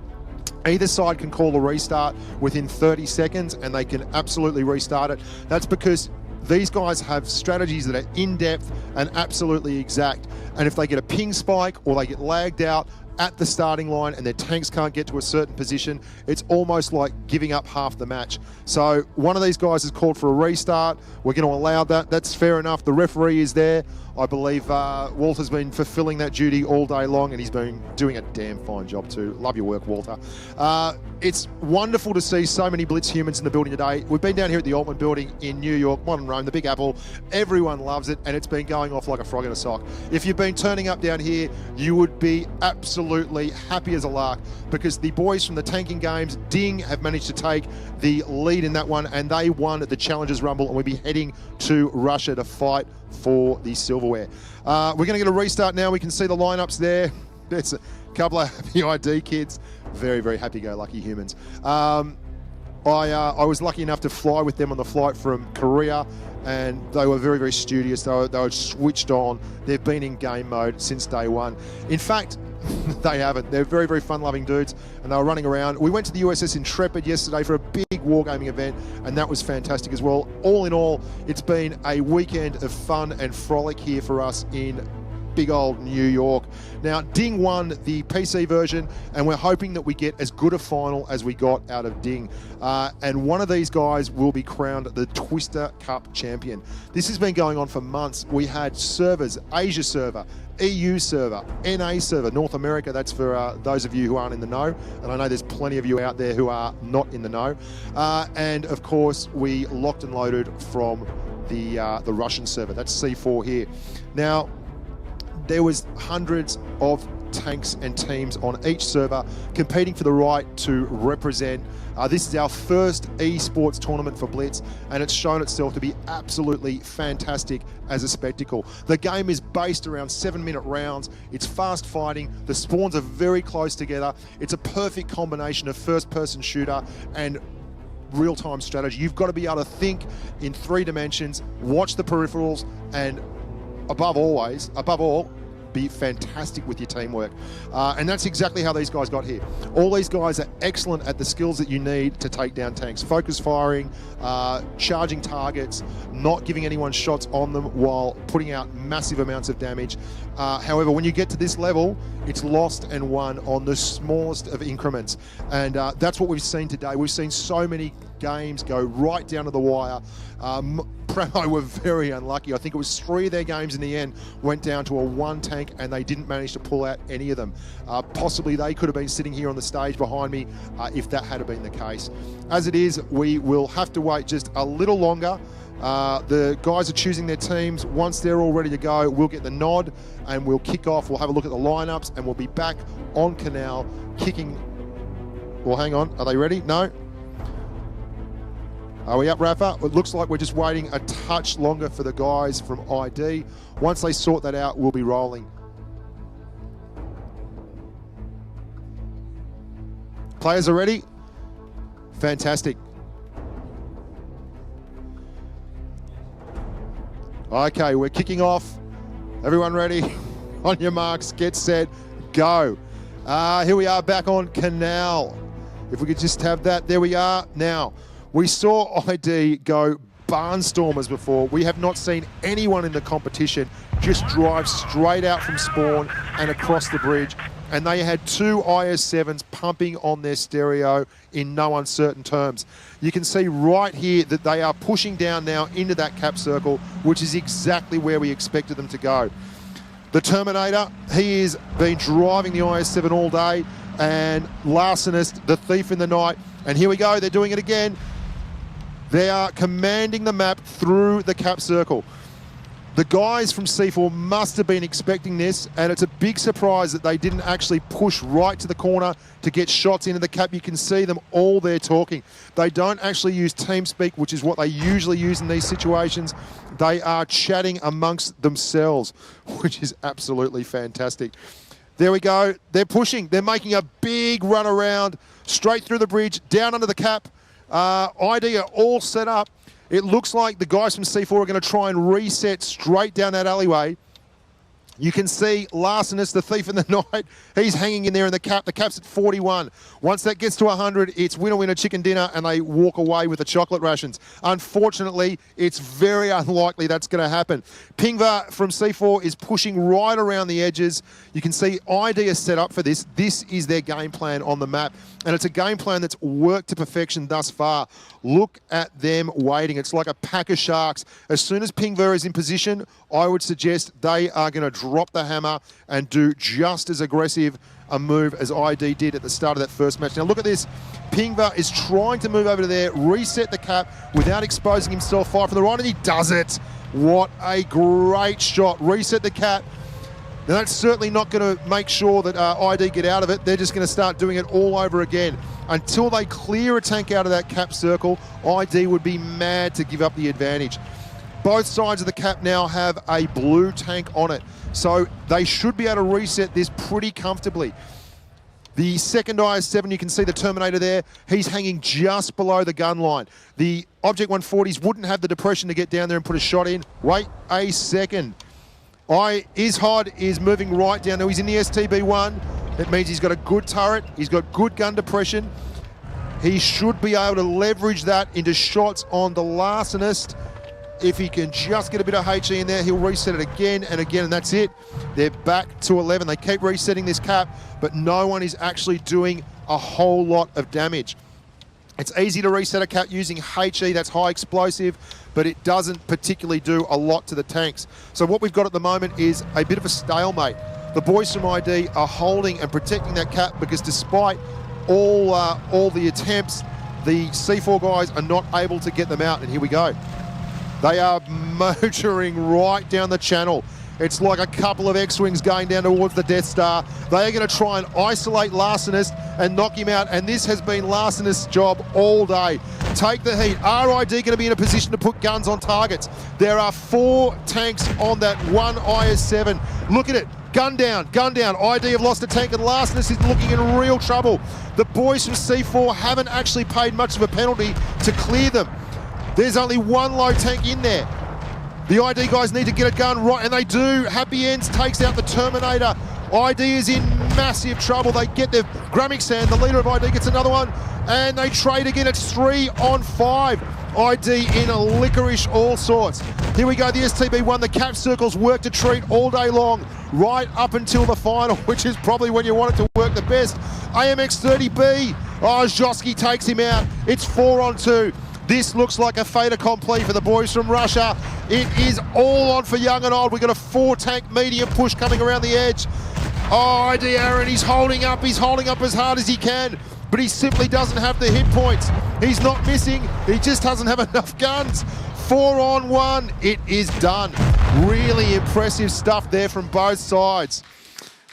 either side can call a restart within 30 seconds and they can absolutely restart it. That's because these guys have strategies that are in-depth and absolutely exact. And if they get a ping spike or they get lagged out at the starting line and their tanks can't get to a certain position, it's almost like giving up half the match. So one of these guys has called for a restart. We're going to allow that. That's fair enough. The referee is there. I believe Walter's been fulfilling that duty all day long, and he's been doing a damn fine job too. Love your work, Walter. It's wonderful to see so many Blitz humans in the building today. We've been down here at the Altman building in New York, Modern Rome, the Big Apple. Everyone loves it, and it's been going off like a frog in a sock. If you've been turning up down here, you would be absolutely happy as a lark, because the boys from the tanking games, Ding, have managed to take the lead in that one, and they won the Challengers Rumble, and we'll be heading to Russia to fight for the silverware. We're going to get a restart now. We can see the lineups there. It's a couple of happy ID kids. Very, very happy-go-lucky humans. I was lucky enough to fly with them on the flight from Korea, and they were very, very studious. They were switched on. They've been in game mode since day one. In fact, they haven't. They're very, very fun-loving dudes, and they were running around. We went to the USS Intrepid yesterday for a big wargaming event, and that was fantastic as well. All in all, it's been a weekend of fun and frolic here for us in big old New York. Now, Ding won the PC version, and we're hoping that we get as good a final as we got out of Ding. And one of these guys will be crowned the Twister Cup champion. This has been going on for months. We had servers, Asia server, EU server, NA server, North America. That's for those of you who aren't in the know. And I know there's plenty of you out there who are not in the know. And of course, we locked and loaded from the Russian server. That's C4 here. Now, there was hundreds of tanks and teams on each server competing for the right to represent. This is our first esports tournament for Blitz, and it's shown itself to be absolutely fantastic as a spectacle. The game is based around 7-minute rounds. It's fast fighting. The spawns are very close together. It's a perfect combination of first-person shooter and real-time strategy. You've got to be able to think in 3 dimensions, watch the peripherals, and above all, be fantastic with your teamwork. And that's exactly how these guys got here. All these guys are excellent at the skills that you need to take down tanks. Focus firing, charging targets, not giving anyone shots on them while putting out massive amounts of damage. However, when you get to this level, it's lost and won on the smallest of increments. And that's what we've seen today. We've seen so many games go right down to the wire. Premo were very unlucky. I think it was 3 of their games in the end went down to a 1 tank, and they didn't manage to pull out any of them. Possibly they could have been sitting here on the stage behind me if that had been the case. As it is, we will have to wait just a little longer. The guys are choosing their teams. Once they're all ready to go, we'll get the nod and we'll kick off. We'll have a look at the lineups, and we'll be back on Canal kicking. Well, hang on. Are they ready? No? Are we up, Rafa? It looks like we're just waiting a touch longer for the guys from ID. Once they sort that out, we'll be rolling. Players are ready? Fantastic. Okay, we're kicking off. Everyone ready? On your marks, get set, go. Here we are back on Canal. If we could just have that. There we are. Now, we saw ID go barnstormers before. We have not seen anyone in the competition just drive straight out from spawn and across the bridge. And they had 2 IS-7s pumping on their stereo in no uncertain terms. You can see right here that they are pushing down now into that cap circle, which is exactly where we expected them to go. The Terminator, he has been driving the IS-7 all day, and Larcenist, the Thief in the Night, and here we go, they're doing it again. They are commanding the map through the cap circle. The guys from C4 must have been expecting this, and it's a big surprise that they didn't actually push right to the corner to get shots into the cap. You can see them all there talking. They don't actually use TeamSpeak, which is what they usually use in these situations. They are chatting amongst themselves, which is absolutely fantastic. There we go. They're pushing. They're making a big run around, straight through the bridge, down under the cap. ID are all set up. It looks like the guys from C4 are going to try and reset straight down that alleyway. You can see Larcenist, the Thief in the Night, he's hanging in there in the cap. The cap's at 41. Once that gets to 100, it's winner, winner, chicken dinner, and they walk away with the chocolate rations. Unfortunately, it's very unlikely that's going to happen. Pingva from C4 is pushing right around the edges. You can see ID is set up for this. This is their game plan on the map, and it's a game plan that's worked to perfection thus far. Look at them waiting. It's like a pack of sharks. As soon as Pingva is in position, I would suggest they are going to drop the hammer and do just as aggressive a move as ID did at the start of that first match. Now look at this. Pingva is trying to move over to there, reset the cap without exposing himself. Fire from the right, and he does it. What a great shot. Reset the cap. Now that's certainly not going to make sure that ID get out of it. They're just going to start doing it all over again. Until they clear a tank out of that cap circle, ID would be mad to give up the advantage. Both sides of the cap now have a blue tank on it, so they should be able to reset this pretty comfortably. The second IS-7, you can see the Terminator there. He's hanging just below the gun line. The Object 140s wouldn't have the depression to get down there and put a shot in. Wait a second. Ishod is moving right down there. He's in the STB-1. That means he's got a good turret. He's got good gun depression. He should be able to leverage that into shots on the larcenist. If he can just get a bit of HE in there, he'll reset it again and again, and that's it. They're back to 11. They keep resetting this cap, but no one is actually doing a whole lot of damage. It's easy to reset a cap using HE, that's high explosive, but it doesn't particularly do a lot to the tanks. So what we've got at the moment is a bit of a stalemate. The boys from ID are holding and protecting that cap because despite all the attempts, the C4 guys are not able to get them out, and here we go. They are motoring right down the channel. It's like a couple of X-Wings going down towards the Death Star. They are going to try and isolate Larcenist and knock him out, and this has been Larcenist's job all day. Take the heat. RID going to be in a position to put guns on targets. There are 4 tanks on that one IS-7. Look at it. Gun down, gun down. ID have lost a tank, and Larcenist is looking in real trouble. The boys from C4 haven't actually paid much of a penalty to clear them. There's only one low tank in there. The ID guys need to get a gun right, and they do. Happy Ends takes out the Terminator. ID is in massive trouble. They get their Gramixan, the leader of ID, gets another one, and they trade again. It's 3 on 5. ID in a licorice all sorts. Here we go, the STB-1. The cap circles work to treat all day long, right up until the final, which is probably when you want it to work the best. AMX-30B. Oh, Zhosky takes him out. It's 4 on 2. This looks like a fait accompli for the boys from Russia. It is all on for young and old. We've got a 4-tank medium push coming around the edge. Oh, ID Aaron, he's holding up as hard as he can, but he simply doesn't have the hit points. He's not missing, he just doesn't have enough guns. 4 on 1, it is done. Really impressive stuff there from both sides.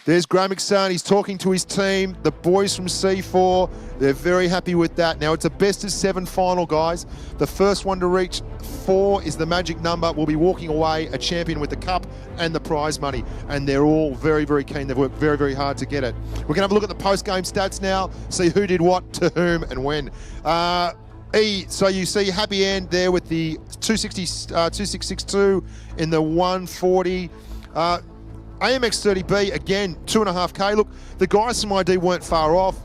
There's Gramixan, he's talking to his team. The boys from C4, they're very happy with that. Now it's a best-of-7 final, guys. The first one to reach 4 is the magic number. We'll be walking away a champion with the cup and the prize money. And they're all very, very keen. They've worked very, very hard to get it. We're going to have a look at the post-game stats now, see who did what, to whom, and when. So you see Happy End there with the 2662 in the 140. AMX-30B, again, 2.5K. Look, the guys from ID weren't far off.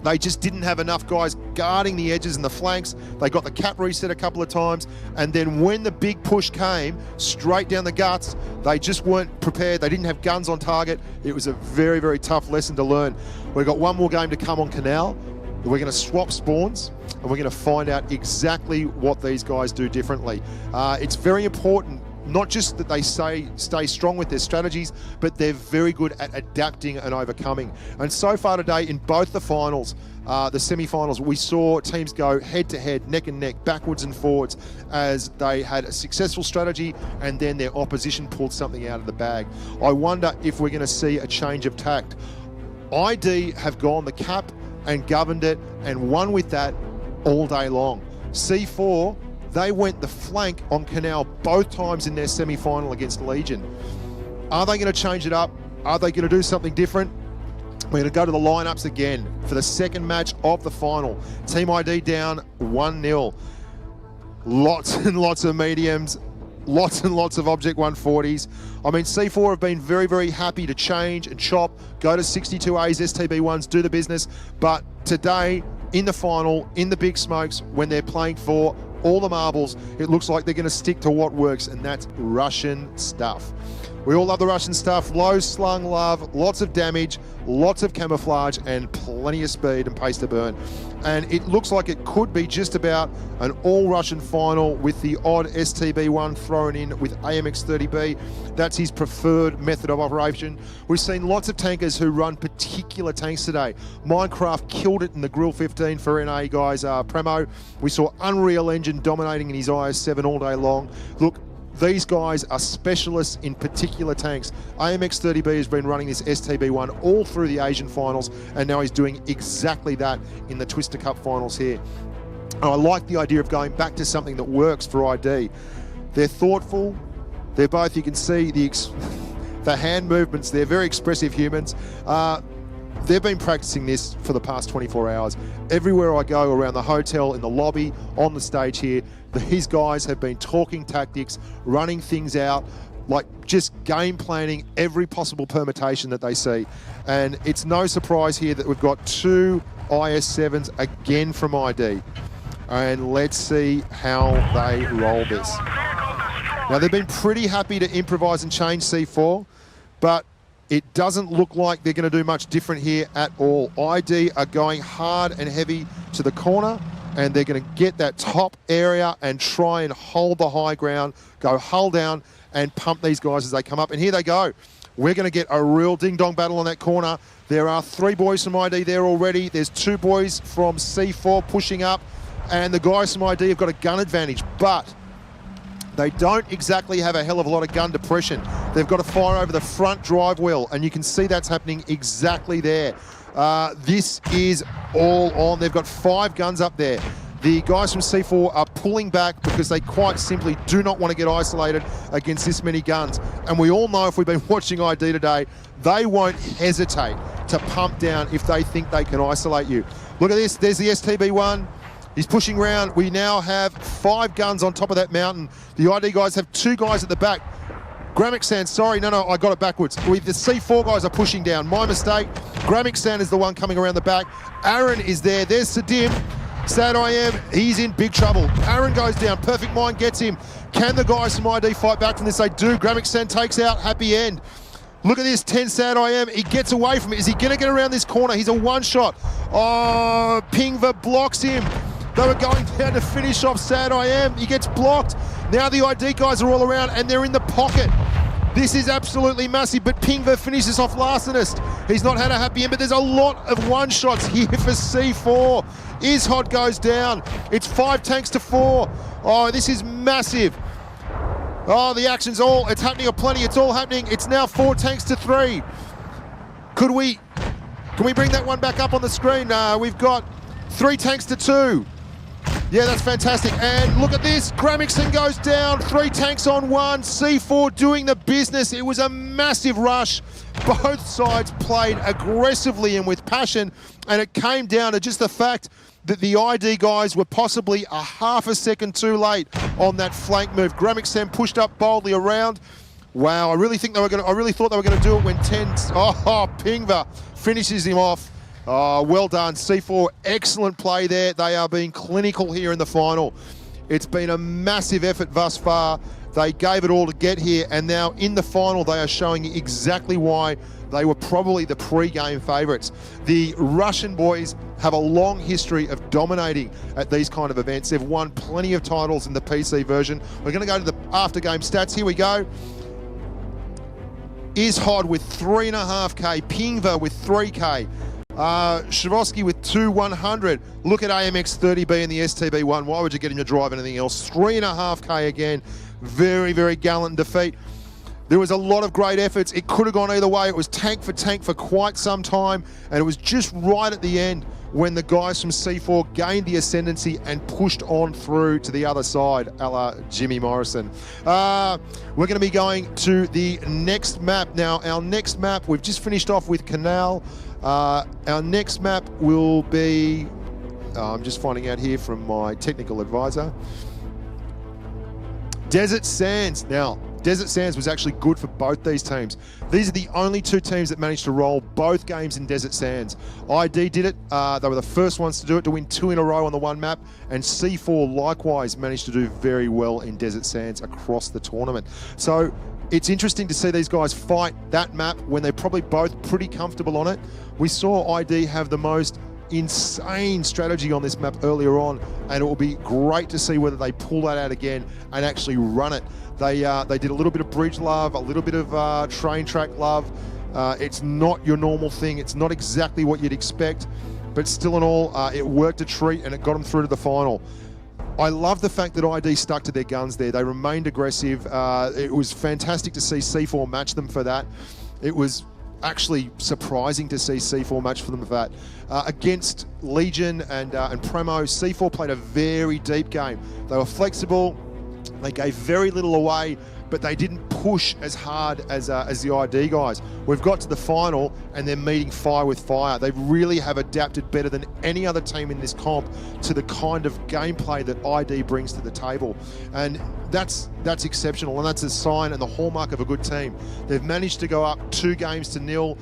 They just didn't have enough guys guarding the edges and the flanks. They got the cap reset a couple of times, and then when the big push came straight down the guts, they just weren't prepared. They didn't have guns on target. It was a very, very tough lesson to learn. We've got one more game to come on Canal. We're going to swap spawns, and we're going to find out exactly what these guys do differently. It's very important, not just that they stay strong with their strategies, but they're very good at adapting and overcoming. And so far today, in both the finals, the semi-finals, we saw teams go head-to-head, neck and neck, backwards and forwards, as they had a successful strategy and then their opposition pulled something out of the bag. I wonder if we're going to see a change of tact. ID have gone the cap and governed it and won with that all day long. C4, they went the flank on Canal both times in their semi-final against Legion. Are they going to change it up? Are they going to do something different? We're going to go to the lineups again for the second match of the final. Team ID down 1-0. Lots and lots of mediums, lots and lots of Object 140s. I mean, C4 have been very, very happy to change and chop, go to 62As, STB1s, do the business. But today, in the final, in the big smokes, when they're playing for all the marbles, it looks like they're going to stick to what works, and that's Russian stuff. We all love the Russian stuff. Low slung love, lots of damage, lots of camouflage, and plenty of speed and pace to burn. And it looks like it could be just about an all-Russian final with the odd STB1 thrown in with AMX-30B. That's his preferred method of operation. We've seen lots of tankers who run particular tanks today. Minecraft killed it in the Grill 15 for NA guys, Premo. We saw Unreal Engine dominating in his IS-7 all day long. Look, these guys are specialists in particular tanks. AMX-30B has been running this STB1 all through the Asian finals, and now he's doing exactly that in the Twister Cup finals here. And I like the idea of going back to something that works for ID. They're thoughtful. They're both, you can see the hand movements. They're very expressive humans. they've been practicing this for the past 24 hours. Everywhere I go around the hotel, in the lobby, on the stage here, these guys have been talking tactics, running things out, like just game planning every possible permutation that they see. And it's no surprise here that we've got 2 IS-7s again from ID. And let's see how they roll this. Now, they've been pretty happy to improvise and change C4, but it doesn't look like they're going to do much different here at all. ID are going hard and heavy to the corner, and they're going to get that top area and try and hold the high ground, go hull down and pump these guys as they come up. And here they go. We're going to get a real ding-dong battle on that corner. There are 3 boys from ID there already. There's 2 boys from C4 pushing up, and the guys from ID have got a gun advantage, but they don't exactly have a hell of a lot of gun depression. They've got to fire over the front drive wheel, and you can see that's happening exactly there. This is all on. They've got 5 guns up there. The guys from C4 are pulling back because they quite simply do not want to get isolated against this many guns. And we all know, if we've been watching ID today, they won't hesitate to pump down if they think they can isolate you. Look at this. There's the STB-1. He's pushing around. We now have 5 guns on top of that mountain. The ID guys have 2 guys at the back. Gramixan, sorry, no, I got it backwards. The C4 guys are pushing down. My mistake. Gramixan is the one coming around the back. Aaron is there. There's Sadim. Sad I am, he's in big trouble. Aaron goes down, Perfect Mind gets him. Can the guys from ID fight back from this? They do. Gramixan takes out, happy end. Look at this, 10 Sad I am. He gets away from it. Is he going to get around this corner? He's a one-shot. Oh, Pingva blocks him. They were going down to finish off Sad I am. He gets blocked. Now the ID guys are all around and they're in the pocket. This is absolutely massive, but Pingva finishes off Larcenist. He's not had a happy end, but there's a lot of one-shots here for C4. Ishod goes down. It's 5 tanks to 4. Oh, this is massive. Oh, the action's it's happening aplenty. It's all happening. It's now 4 tanks to 3. Can we bring that one back up on the screen? We've got 3 tanks to 2. Yeah, that's fantastic. And look at this. Gramixon goes down. 3 tanks on 1. C4 doing the business. It was a massive rush. Both sides played aggressively and with passion. And it came down to just the fact that the ID guys were possibly a half a second too late on that flank move. Gramixon pushed up boldly around. Wow, I really thought they were going to do it when 10. Oh, Pingva finishes him off. Oh, well done, C4. Excellent play there. They are being clinical here in the final. It's been a massive effort thus far. They gave it all to get here, and now in the final, they are showing exactly why they were probably the pre-game favourites. The Russian boys have a long history of dominating at these kind of events. They've won plenty of titles in the PC version. We're going to go to the after-game stats. Here we go. Ishod with 3.5k, Pingva with 3k. Shavosky with 2,100. Look at AMX 30B and the STB-1. Why would you get him to drive anything else? 3.5k again. Very, very gallant defeat. There was a lot of great efforts. It could have gone either way. It was tank for quite some time, and it was just right at the end when the guys from C4 gained the ascendancy and pushed on through to the other side, a la Jimmy Morrison. We're going to be going to the next map. Now, our next map, we've just finished off with Canal. Our next map will be, I'm just finding out here from my technical advisor, Desert Sands. Now, Desert Sands was actually good for both these teams. These are the only 2 teams that managed to roll both games in Desert Sands. ID did it. They were the first ones to do it, to win 2 in a row on the one map, and C4 likewise managed to do very well in Desert Sands across the tournament. So it's interesting to see these guys fight that map when they're probably both pretty comfortable on it. We saw ID have the most insane strategy on this map earlier on, and it will be great to see whether they pull that out again and actually run it. They did a little bit of bridge love, a little bit of train track love. It's not your normal thing. It's not exactly what you'd expect, but still in all, it worked a treat and it got them through to the final. I love the fact that ID stuck to their guns there. They remained aggressive. It was fantastic to see C4 match them for that. It was actually surprising to see C4 match for them for that. Against Legion and Premo, C4 played a very deep game. They were flexible. They gave very little away, but they didn't push as hard as the ID guys. We've got to the final and they're meeting fire with fire. They really have adapted better than any other team in this comp to the kind of gameplay that ID brings to the table. And that's exceptional, and that's a sign and the hallmark of a good team. They've managed to go up 2-0.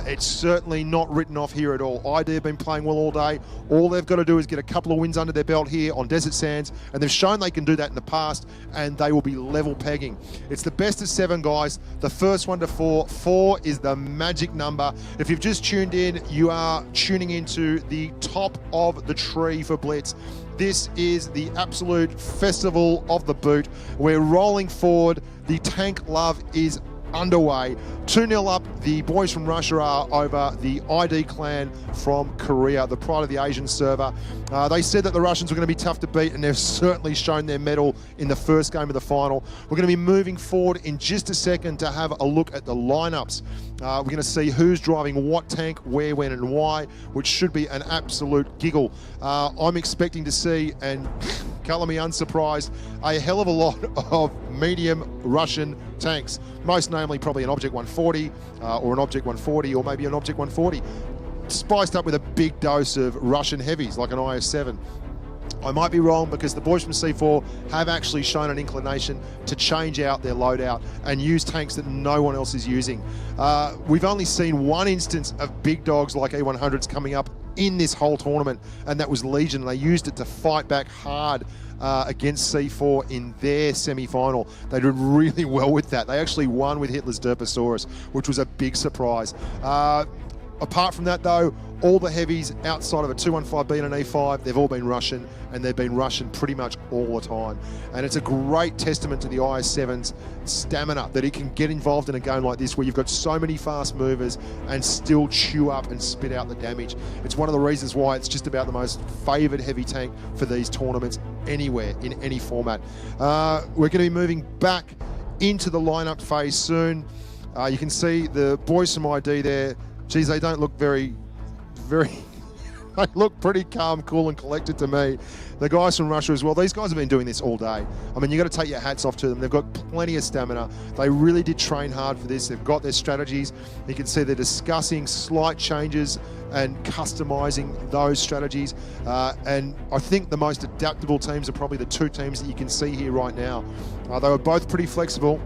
It's certainly not written off here at all. ID have been playing well all day. All they've got to do is get a couple of wins under their belt here on Desert Sands, and they've shown they can do that in the past, and they will be level pegging. It's the best of 7, guys. The first one to 4. 4 is the magic number. If you've just tuned in, you are tuning into the top of the tree for Blitz. This is the absolute festival of the boot. We're rolling forward. The tank love is underway. 2-0 up. The boys from Russia are over the ID clan from Korea, the pride of the Asian server. They said that the Russians were going to be tough to beat, and they've certainly shown their mettle in the first game of the final. We're going to be moving forward in just a second to have a look at the lineups. We're going to see who's driving what tank, where, when, and why, which should be an absolute giggle. I'm expecting to see, and colour me unsurprised, a hell of a lot of medium Russian tanks, most namely probably an Object 140 or an Object 140 or maybe an Object 140, spiced up with a big dose of Russian heavies like an IS-7. I might be wrong, because the boys from C4 have actually shown an inclination to change out their loadout and use tanks that no one else is using. We've only seen one instance of big dogs like E100s coming up in this whole tournament, and that was Legion. They used it to fight back hard against C4 in their semi-final. They did really well with that. They actually won with Hitler's Derposaurus, which was a big surprise. Apart from that, though, all the heavies outside of a 215B and an E5, they've all been Russian, and they've been Russian pretty much all the time. And it's a great testament to the IS-7's stamina that it can get involved in a game like this where you've got so many fast movers and still chew up and spit out the damage. It's one of the reasons why it's just about the most favoured heavy tank for these tournaments anywhere, in any format. We're going to be moving back into the lineup phase soon. You can see the boys from ID there. Geez, they don't look very, they look pretty calm, cool, and collected to me. The guys from Russia as well, these guys have been doing this all day. I mean, you've got to take your hats off to them. They've got plenty of stamina. They really did train hard for this. They've got their strategies. You can see they're discussing slight changes and customizing those strategies. And I think the most adaptable teams are probably the 2 teams that you can see here right now. They were both pretty flexible.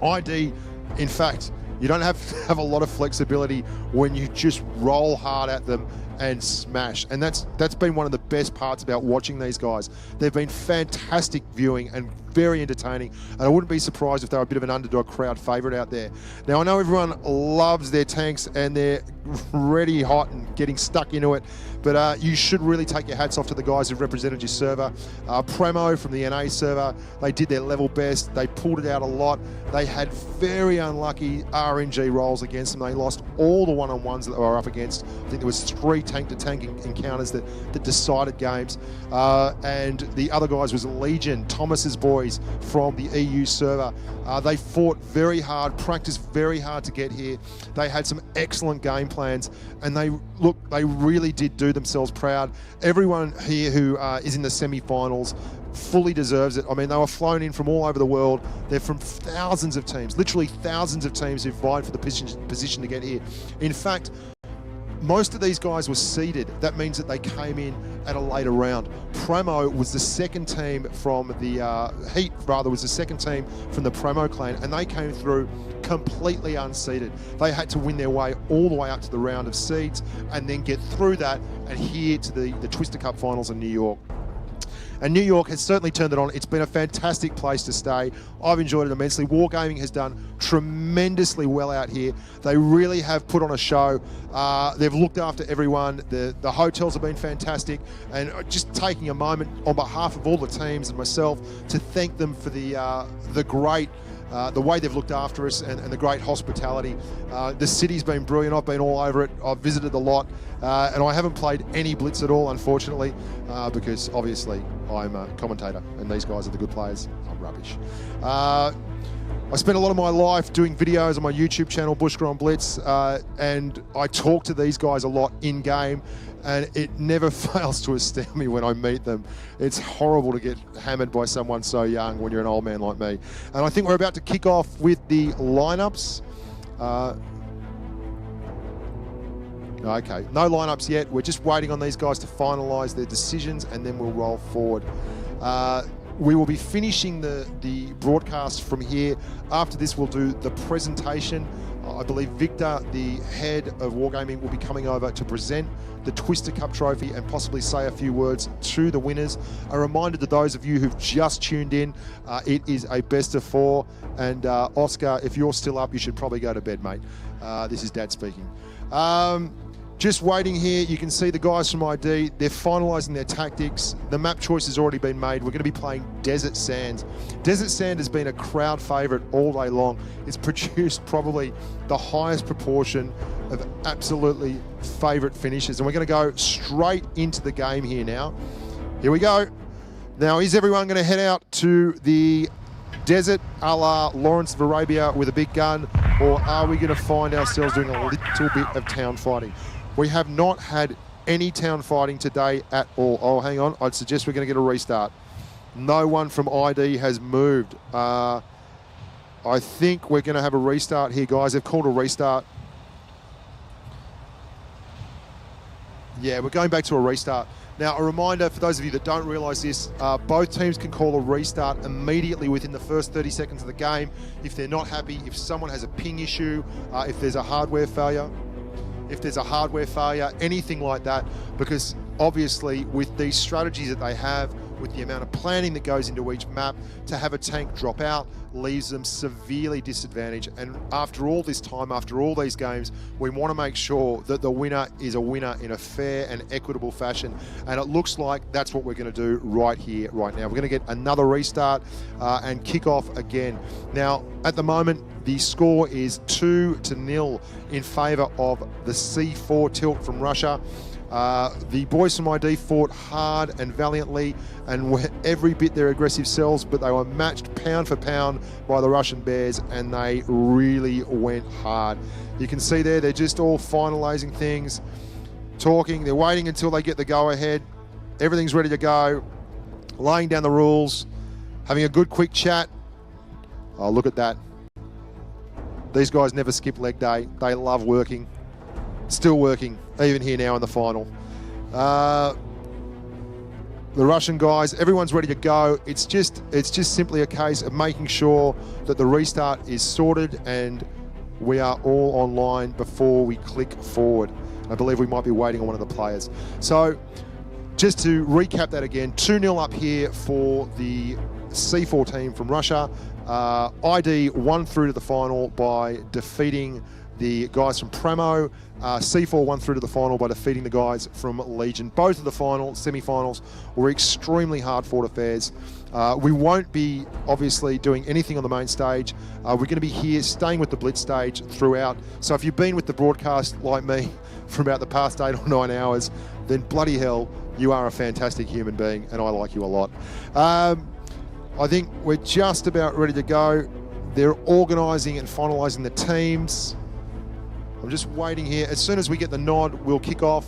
ID, in fact, you don't have to have a lot of flexibility when you just roll hard at them and smash. And that's been one of the best parts about watching these guys. They've been fantastic viewing and very entertaining, and I wouldn't be surprised if they're a bit of an underdog crowd favourite out there. Now, I know everyone loves their tanks and they're ready hot and getting stuck into it, but you should really take your hats off to the guys who've represented your server. Premo from the NA server, they did their level best. They pulled it out a lot. They had very unlucky RNG rolls against them. They lost all the one-on-ones that they were up against. I think there was 3 tank-to-tank encounters that decided games. And the other guys was Legion, Thomas's boys from the EU server. They fought very hard, practiced very hard to get here. They had some excellent game plans, and they really did do themselves proud. Everyone here who is in the semi-finals fully deserves it. I mean, they were flown in from all over the world. They're from thousands of teams, literally thousands of teams who vied for the position to get here. In fact, most of these guys were seeded. That means that they came in at a later round. Premo was the second team from the Heat, was the second team from the Premo clan, and they came through completely unseeded. They had to win their way all the way up to the round of seeds and then get through that and here to the Twister Cup finals in New York. And New York has certainly turned it on. It's been a fantastic place to stay. I've enjoyed it immensely. Wargaming has done tremendously well out here. They really have put on a show. They've looked after everyone. The hotels have been fantastic. And just taking a moment on behalf of all the teams and myself to thank them for the great the way they've looked after us and the great hospitality. The city's been brilliant. I've been all over it. I've visited a lot. And I haven't played any Blitz at all, unfortunately, because obviously I'm a commentator and these guys are the good players. I'm rubbish. I spent a lot of my life doing videos on my YouTube channel, Bushgrind Blitz, and I talk to these guys a lot in-game, and it never fails to astound me when I meet them. It's horrible to get hammered by someone so young when you're an old man like me. And I think we're about to kick off with the lineups. Okay, no lineups yet. We're just waiting on these guys to finalise their decisions, and then we'll roll forward. We will be finishing the broadcast from here. After this, we'll do the presentation. I believe Victor, the head of Wargaming, will be coming over to present the Twister Cup trophy and possibly say a few words to the winners. A reminder to those of you who've just tuned in, it is a best of 4. And Oscar, if you're still up, you should probably go to bed, mate. This is Dad speaking. Just waiting here, you can see the guys from ID, they're finalising their tactics. The map choice has already been made. We're going to be playing Desert Sands. Desert Sand has been a crowd favourite all day long. It's produced probably the highest proportion of absolutely favourite finishes. And we're going to go straight into the game here now. Here we go. Now, is everyone going to head out to the desert a la Lawrence of Arabia with a big gun, or are we going to find ourselves doing a little bit of town fighting? We have not had any town fighting today at all. Oh, hang on. I'd suggest we're going to get a restart. No one from ID has moved. I think we're going to have a restart here, guys. They've called a restart. Yeah, we're going back to a restart. Now, a reminder for those of you that don't realise this, both teams can call a restart immediately within the first 30 seconds of the game if they're not happy, if someone has a ping issue, if there's a hardware failure. If there's a hardware failure, anything like that, because obviously with these strategies that they have, with the amount of planning that goes into each map, to have a tank drop out leaves them severely disadvantaged. And after all this time, after all these games, we want to make sure that the winner is a winner in a fair and equitable fashion. And it looks like that's what we're going to do right here, right now. We're going to get another restart and kick off again. Now, at the moment, the score is 2-0 in favour of the C4 tilt from Russia. The boys from ID fought hard and valiantly and were every bit their aggressive selves, but they were matched pound for pound by the Russian Bears, and they really went hard. You can see there, they're just all finalising things, talking. They're waiting until they get the go-ahead. Everything's ready to go, laying down the rules, having a good quick chat. Oh, look at that. These guys never skip leg day. They love working. Still working, even here now in the final. The Russian guys, everyone's ready to go. It's just simply a case of making sure that the restart is sorted and we are all online before we click forward. I believe we might be waiting on one of the players. So just to recap that again, 2-0 up here for the C4 team from Russia. ID won through to the final by defeating the guys from Premo. C4 won through to the final by defeating the guys from Legion. Both of the semi-finals were extremely hard-fought affairs. We won't be obviously doing anything on the main stage. We're going to be here staying with the Blitz stage throughout. So if you've been with the broadcast like me for about the past 8 or 9 hours, then bloody hell, you are a fantastic human being, and I like you a lot. I think we're just about ready to go. They're organising and finalising the teams. I'm just waiting here. As soon as we get the nod, we'll kick off.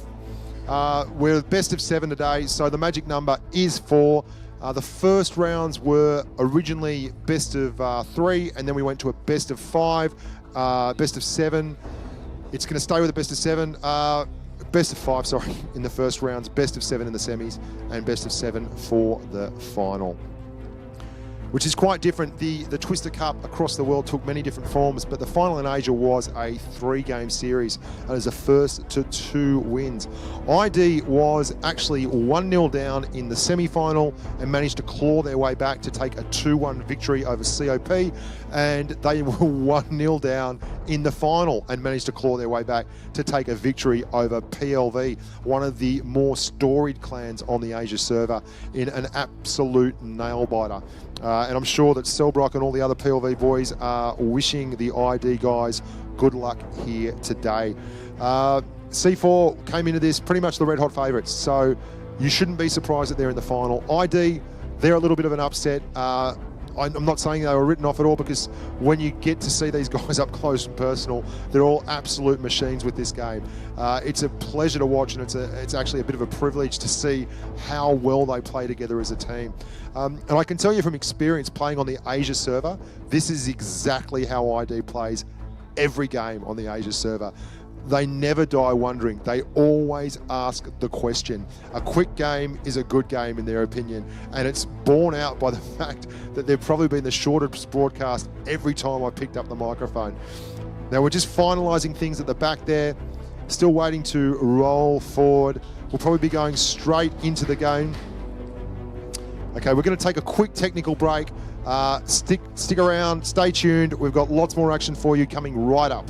We're best of 7 today, so the magic number is 4. The first rounds were originally best of 3, and then we went to a best of 5, best of 7. It's going to stay with a best of 7. Best of 5, sorry, in the first rounds, best of 7 in the semis, and best of 7 for the final, which is quite different. The Twister Cup across the world took many different forms, but the final in Asia was a 3-game series, and it was the first to 2 wins. ID was actually 1-0 down in the semi-final and managed to claw their way back to take a 2-1 victory over COP, and they were 1-0 down in the final and managed to claw their way back to take a victory over PLV, one of the more storied clans on the Asia server, in an absolute nail-biter. And I'm sure that Selbrock and all the other PLV boys are wishing the ID guys good luck here today. C4 came into this pretty much the red-hot favourites, so you shouldn't be surprised that they're in the final. ID, they're a little bit of an upset. I'm not saying they were written off at all, because when you get to see these guys up close and personal, they're all absolute machines with this game. It's a pleasure to watch, and it's actually a bit of a privilege to see how well they play together as a team. And I can tell you from experience playing on the Asia server, this is exactly how ID plays every game on the Asia server. They never die wondering. They always ask the question. A quick game is a good game in their opinion, and it's borne out by the fact that they've probably been the shortest broadcast every time I picked up the microphone. Now we're just finalising things at the back there, still waiting to roll forward. We'll probably be going straight into the game. Okay, we're going to take a quick technical break. Stick around, stay tuned. We've got lots more action for you coming right up.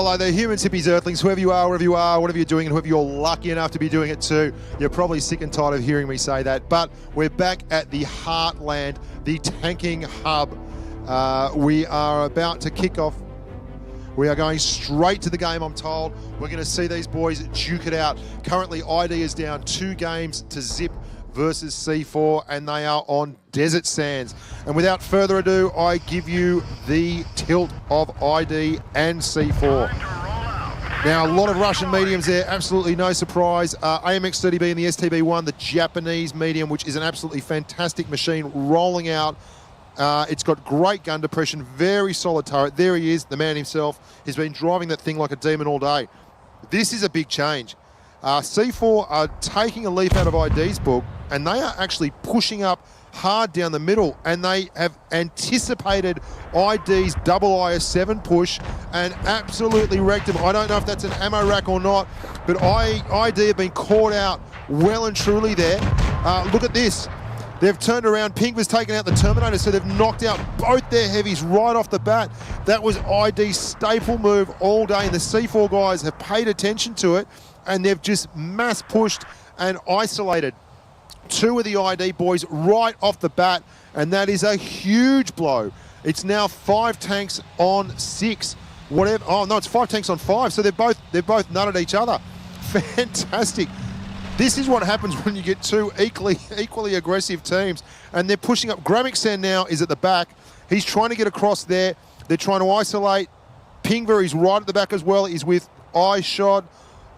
hello there, humans, hippies, earthlings, whoever you are, wherever you are, whatever you're doing, and whoever you're lucky enough to be doing it too. You're probably sick and tired of hearing me say that, but we're back at the heartland, the tanking hub. We are about to kick off. We are going straight to the game, I'm told. We're going to see these boys duke it out. Currently, ID is down 2 games to zip versus C4, and they are on desert sands. And without further ado, I give you the tilt of ID and C4. Now, a lot of Russian mediums there, absolutely no surprise. AMX30B in the STB1, the Japanese medium, which is an absolutely fantastic machine, rolling out. It's got great gun depression, very solid turret. There he is, the man himself. He's been driving that thing like a demon all day. This is a big change. C4 are taking a leaf out of ID's book, and they are actually pushing up hard down the middle, and they have anticipated ID's double IS7 push and absolutely wrecked him. I don't know if that's an ammo rack or not, but ID have been caught out well and truly there. Look at this. They've turned around. Pingver's taken out the Terminator, so they've knocked out both their heavies right off the bat. That was ID's staple move all day, and the C4 guys have paid attention to it, and they've just mass pushed and isolated 2 of the ID boys right off the bat, and that is a huge blow. It's now 5 tanks on 6. Whatever. Oh no, it's 5 tanks on 5. So they've both nutted each other. Fantastic. This is what happens when you get 2 equally aggressive teams, and they're pushing up. Gramixan now is at the back. He's trying to get across there. They're trying to isolate. Pingver is right at the back as well. He's with Ishod.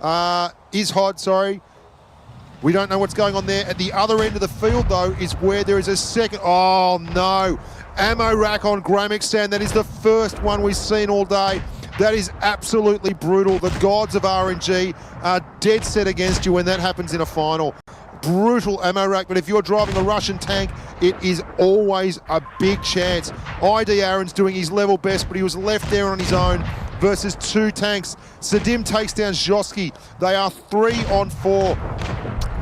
Ishod, sorry. We don't know what's going on there. At the other end of the field, though, is where there is a second. Oh, no. Ammo rack on Gramixan. That is the first one we've seen all day. That is absolutely brutal. The gods of RNG are dead set against you when that happens in a final. Brutal ammo rack, but if you're driving a Russian tank, it is always a big chance. ID Aaron's doing his level best, but he was left there on his own versus 2 tanks. Sadim takes down Zhosky. They are 3 on 4.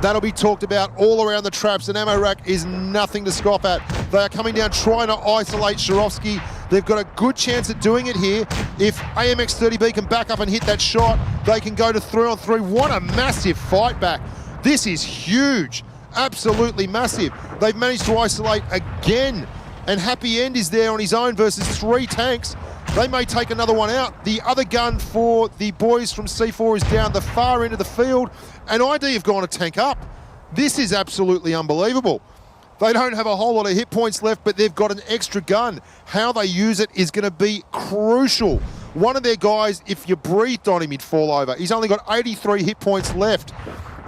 That'll be talked about all around the traps, and ammo rack is nothing to scoff at. They are coming down trying to isolate Sharovsky. They've got a good chance at doing it here. If AMX30B can back up and hit that shot, they can go to 3 on 3. What a massive fight back. This is huge. Absolutely massive. They've managed to isolate again, and Happy End is there on his own versus 3 tanks. They may take another one out. The other gun for the boys from C4 is down the far end of the field, and ID have gone to tank up. This is absolutely unbelievable. They don't have a whole lot of hit points left, but they've got an extra gun. How they use it is going to be crucial. One of their guys, if you breathed on him, he'd fall over. He's only got 83 hit points left.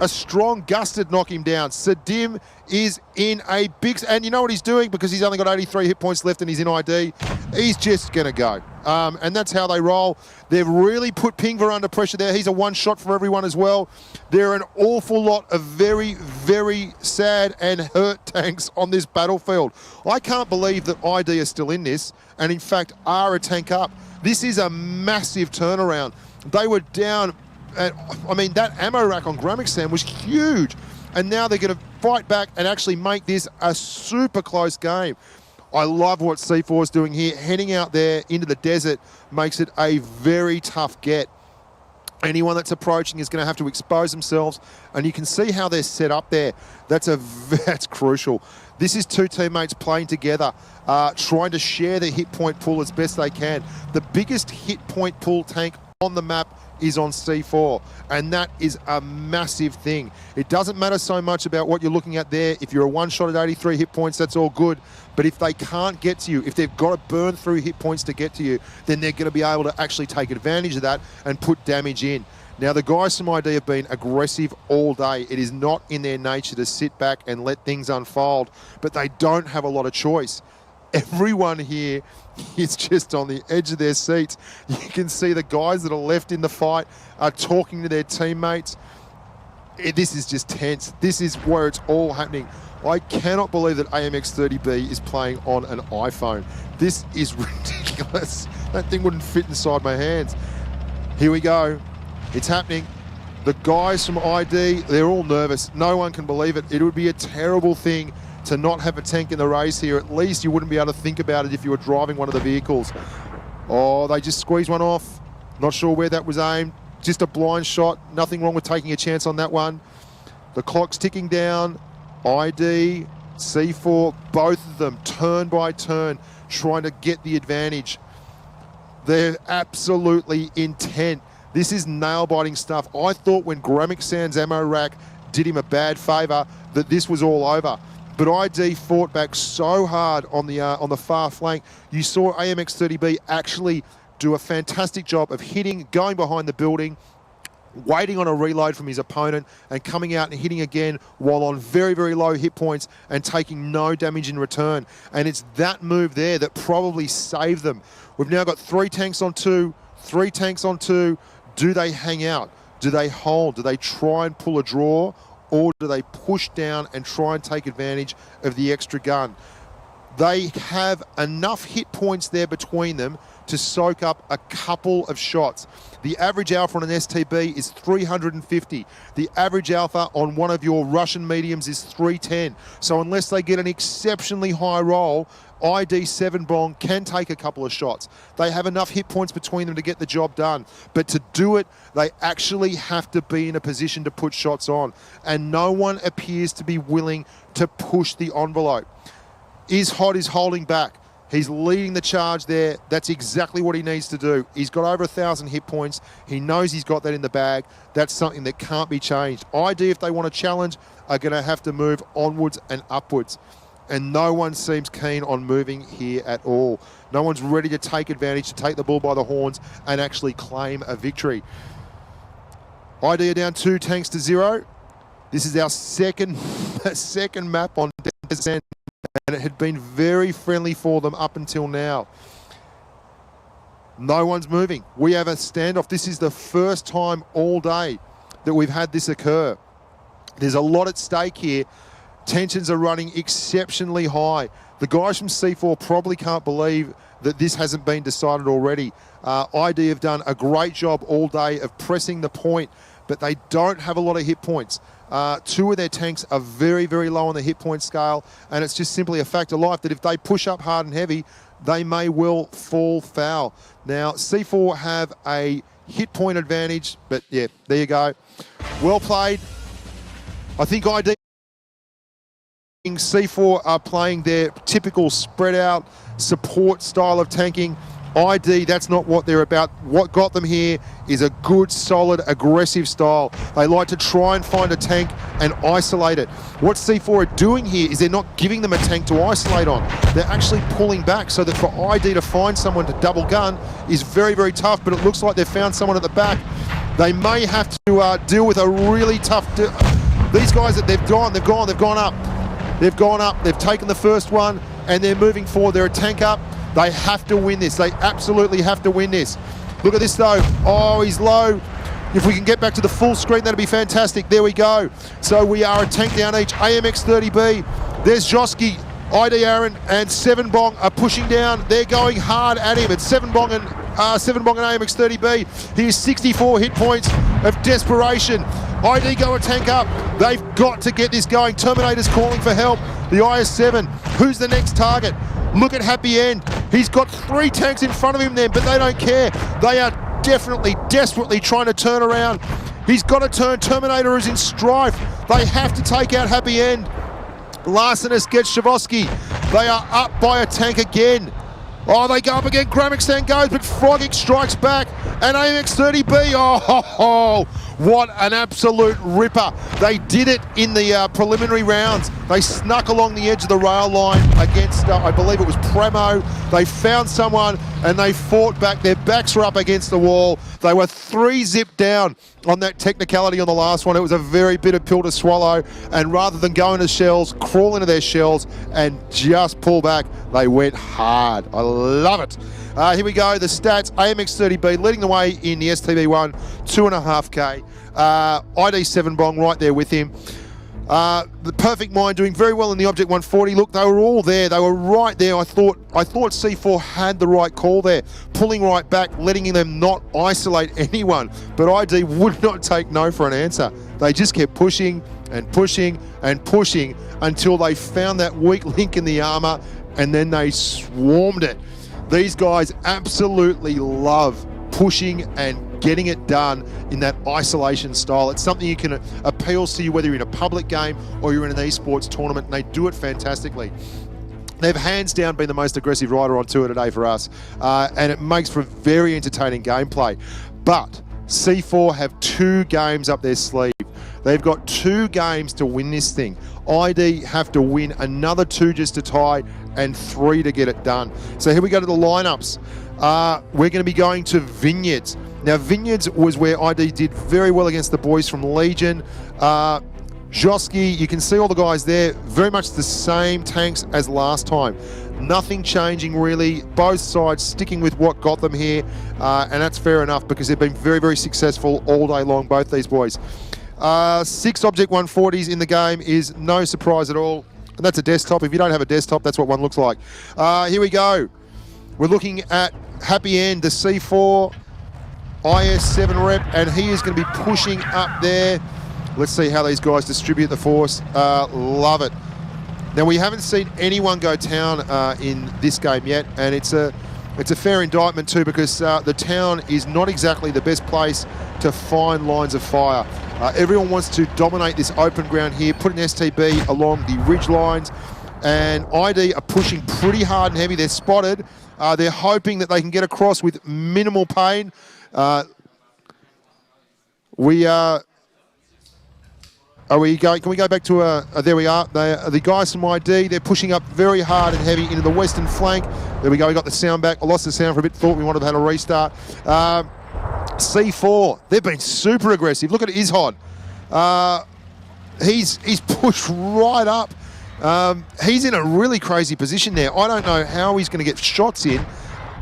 A strong gust would knock him down. Sadim is in a big... And you know what he's doing? Because he's only got 83 hit points left and he's in ID. He's just going to go. And that's how they roll. They've really put Pingver under pressure there. He's a one shot for everyone as well. There are an awful lot of very, very sad and hurt tanks on this battlefield. I can't believe that ID are still in this and, in fact, are a tank up. This is a massive turnaround. They were down... I mean, that ammo rack on Gramixan was huge. And now they're going to fight back and actually make this a super close game. I love what C4 is doing here. Heading out there into the desert makes it a very tough get. Anyone that's approaching is going to have to expose themselves. And you can see how they're set up there. That's crucial. This is 2 teammates playing together, trying to share the hit point pool as best they can. The biggest hit point pool tank on the map is on C4, and that is a massive thing. It doesn't matter so much about what you're looking at there. If you're a one shot at 83 hit points, that's all good. But if they can't get to you, if they've got to burn through hit points to get to you, then they're going to be able to actually take advantage of that and put damage in. Now, the guys from ID have been aggressive all day. It is not in their nature to sit back and let things unfold, but they don't have a lot of choice. Everyone here is just on the edge of their seats. You can see the guys that are left in the fight are talking to their teammates. This is just tense. This is where it's all happening. I cannot believe that AMX30B is playing on an iPhone. This is ridiculous. That thing wouldn't fit inside my hands. Here we go. It's happening. The guys from ID, they're all nervous. No one can believe it. It would be a terrible thing to not have a tank in the race here. At least you wouldn't be able to think about it if you were driving one of the vehicles. Oh, they just squeeze one off. Not sure where that was aimed. Just a blind shot. Nothing wrong with taking a chance on that one. The clock's ticking down. ID, C4, both of them, turn by turn, trying to get the advantage. They're absolutely intent. This is nail-biting stuff. I thought when Gramixan's ammo rack did him a bad favour that this was all over. But ID fought back so hard on the far flank. You saw AMX30B actually do a fantastic job of hitting, going behind the building, waiting on a reload from his opponent and coming out and hitting again while on very, very low hit points and taking no damage in return. And it's that move there that probably saved them. We've now got 3 tanks on 2, 3 tanks on 2. Do they hang out? Do they hold? Do they try and pull a draw? Or do they push down and try and take advantage of the extra gun? They have enough hit points there between them to soak up a couple of shots. The average alpha on an STB is 350. The average alpha on one of your Russian mediums is 310. So unless they get an exceptionally high roll, ID 7 Bong can take a couple of shots. They have enough hit points between them to get the job done. But to do it, they actually have to be in a position to put shots on. And no one appears to be willing to push the envelope. Hot is holding back. He's leading the charge there. That's exactly what he needs to do. He's got over 1,000 hit points. He knows he's got that in the bag. That's something that can't be changed. ID, if they want to challenge, are going to have to move onwards and upwards. And no one seems keen on moving here at all. No one's ready to take advantage, to take the bull by the horns and actually claim a victory. ID are down 2 tanks to 0. This is our second map on Desert Sand, and it had been very friendly for them up until now. No one's moving. We have a standoff. This is the first time all day that we've had this occur. There's a lot at stake here. Tensions are running exceptionally high. The guys from C4 probably can't believe that this hasn't been decided already. ID have done a great job all day of pressing the point, but they don't have a lot of hit points. 2 of their tanks are very, very low on the hit point scale, and it's just simply a fact of life that if they push up hard and heavy, they may well fall foul. Now, C4 have a hit point advantage, but yeah, there you go. Well played. I think ID C4 are playing their typical spread out support style of tanking. ID, that's not what they're about. What got them here is a good, solid, aggressive style. They like to try and find a tank and isolate it. What C4 are doing here is they're not giving them a tank to isolate on. They're actually pulling back so that for ID to find someone to double gun is very, very tough, but it looks like they've found someone at the back. They may have to deal with a really tough... These guys, that they've gone up. They've gone up, they've taken the first one, and they're moving forward. They're a tank up. They have to win this. They absolutely have to win this. Look at this though. Oh, he's low. If we can get back to the full screen, that'd be fantastic. There we go. So we are a tank down each. AMX30B. There's Joski, ID Aaron, and 7 Bong are pushing down. They're going hard at him. It's 7 Bong and AMX30B. Here's 64 hit points of desperation. ID go a tank up. They've got to get this going. Terminator's calling for help. The IS-7. Who's the next target? Look at Happy End. He's got 3 tanks in front of him then, but they don't care. They are desperately trying to turn around. He's got to turn. Terminator is in strife. They have to take out Happy End. Larsenus gets Shavosky. They are up by a tank again. Oh, they go up again. Gramixan goes, but Frogic strikes back. And AMX30B, oh, what an absolute ripper. They did it in the preliminary rounds. They snuck along the edge of the rail line against, I believe it was Premo. They found someone and they fought back. Their backs were up against the wall. They were 3-zip down on that technicality on the last one. It was a very bitter pill to swallow. And rather than go into shells, crawl into their shells and just pull back, they went hard. I love it. Here we go, the stats. AMX30B leading the way in the STB1, 2.5K. ID 7 Bong right there with him. The Perfect Mind doing very well in the Object 140. Look, they were all there. They were right there. I thought C4 had the right call there, pulling right back, letting them not isolate anyone. But ID would not take no for an answer. They just kept pushing and pushing and pushing until they found that weak link in the armor, and then they swarmed it. These guys absolutely love pushing and getting it done in that isolation style. It's something you can appeals to you whether you're in a public game or you're in an esports tournament, and they do it fantastically. They've hands down been the most aggressive rider on tour today for us, and it makes for very entertaining gameplay. But C4 have 2 games up their sleeve. They've got 2 games to win this thing. ID have to win another 2 just to tie and 3 to get it done. So here we go to the lineups. We're going to be going to Vineyards. Now, Vineyards was where ID did very well against the boys from Legion. Joski, you can see all the guys there, very much the same tanks as last time. Nothing changing really, both sides sticking with what got them here, and that's fair enough because they've been very, very successful all day long, both these boys. 6 Object 140s in the game is no surprise at all. And that's a desktop. If you don't have a desktop, that's what one looks like. Here we go. We're looking at Happy End, the C4 IS7 rep, and he is going to be pushing up there. Let's see how these guys distribute the force. Love it. Now, we haven't seen anyone go town in this game yet, and it's a fair indictment too, because the town is not exactly the best place to find lines of fire. Everyone wants to dominate this open ground here, put an STB along the ridge lines, and ID are pushing pretty hard and heavy. They're spotted. They're hoping that they can get across with minimal pain. Can we go back to there we are. The guys from ID, they're pushing up very hard and heavy into the western flank. There we go, we got the sound back. I lost the sound for a bit, thought we wanted to have a restart. C4, they've been super aggressive. Look at Izhod. He's pushed right up. He's in a really crazy position there. I don't know how he's going to get shots in,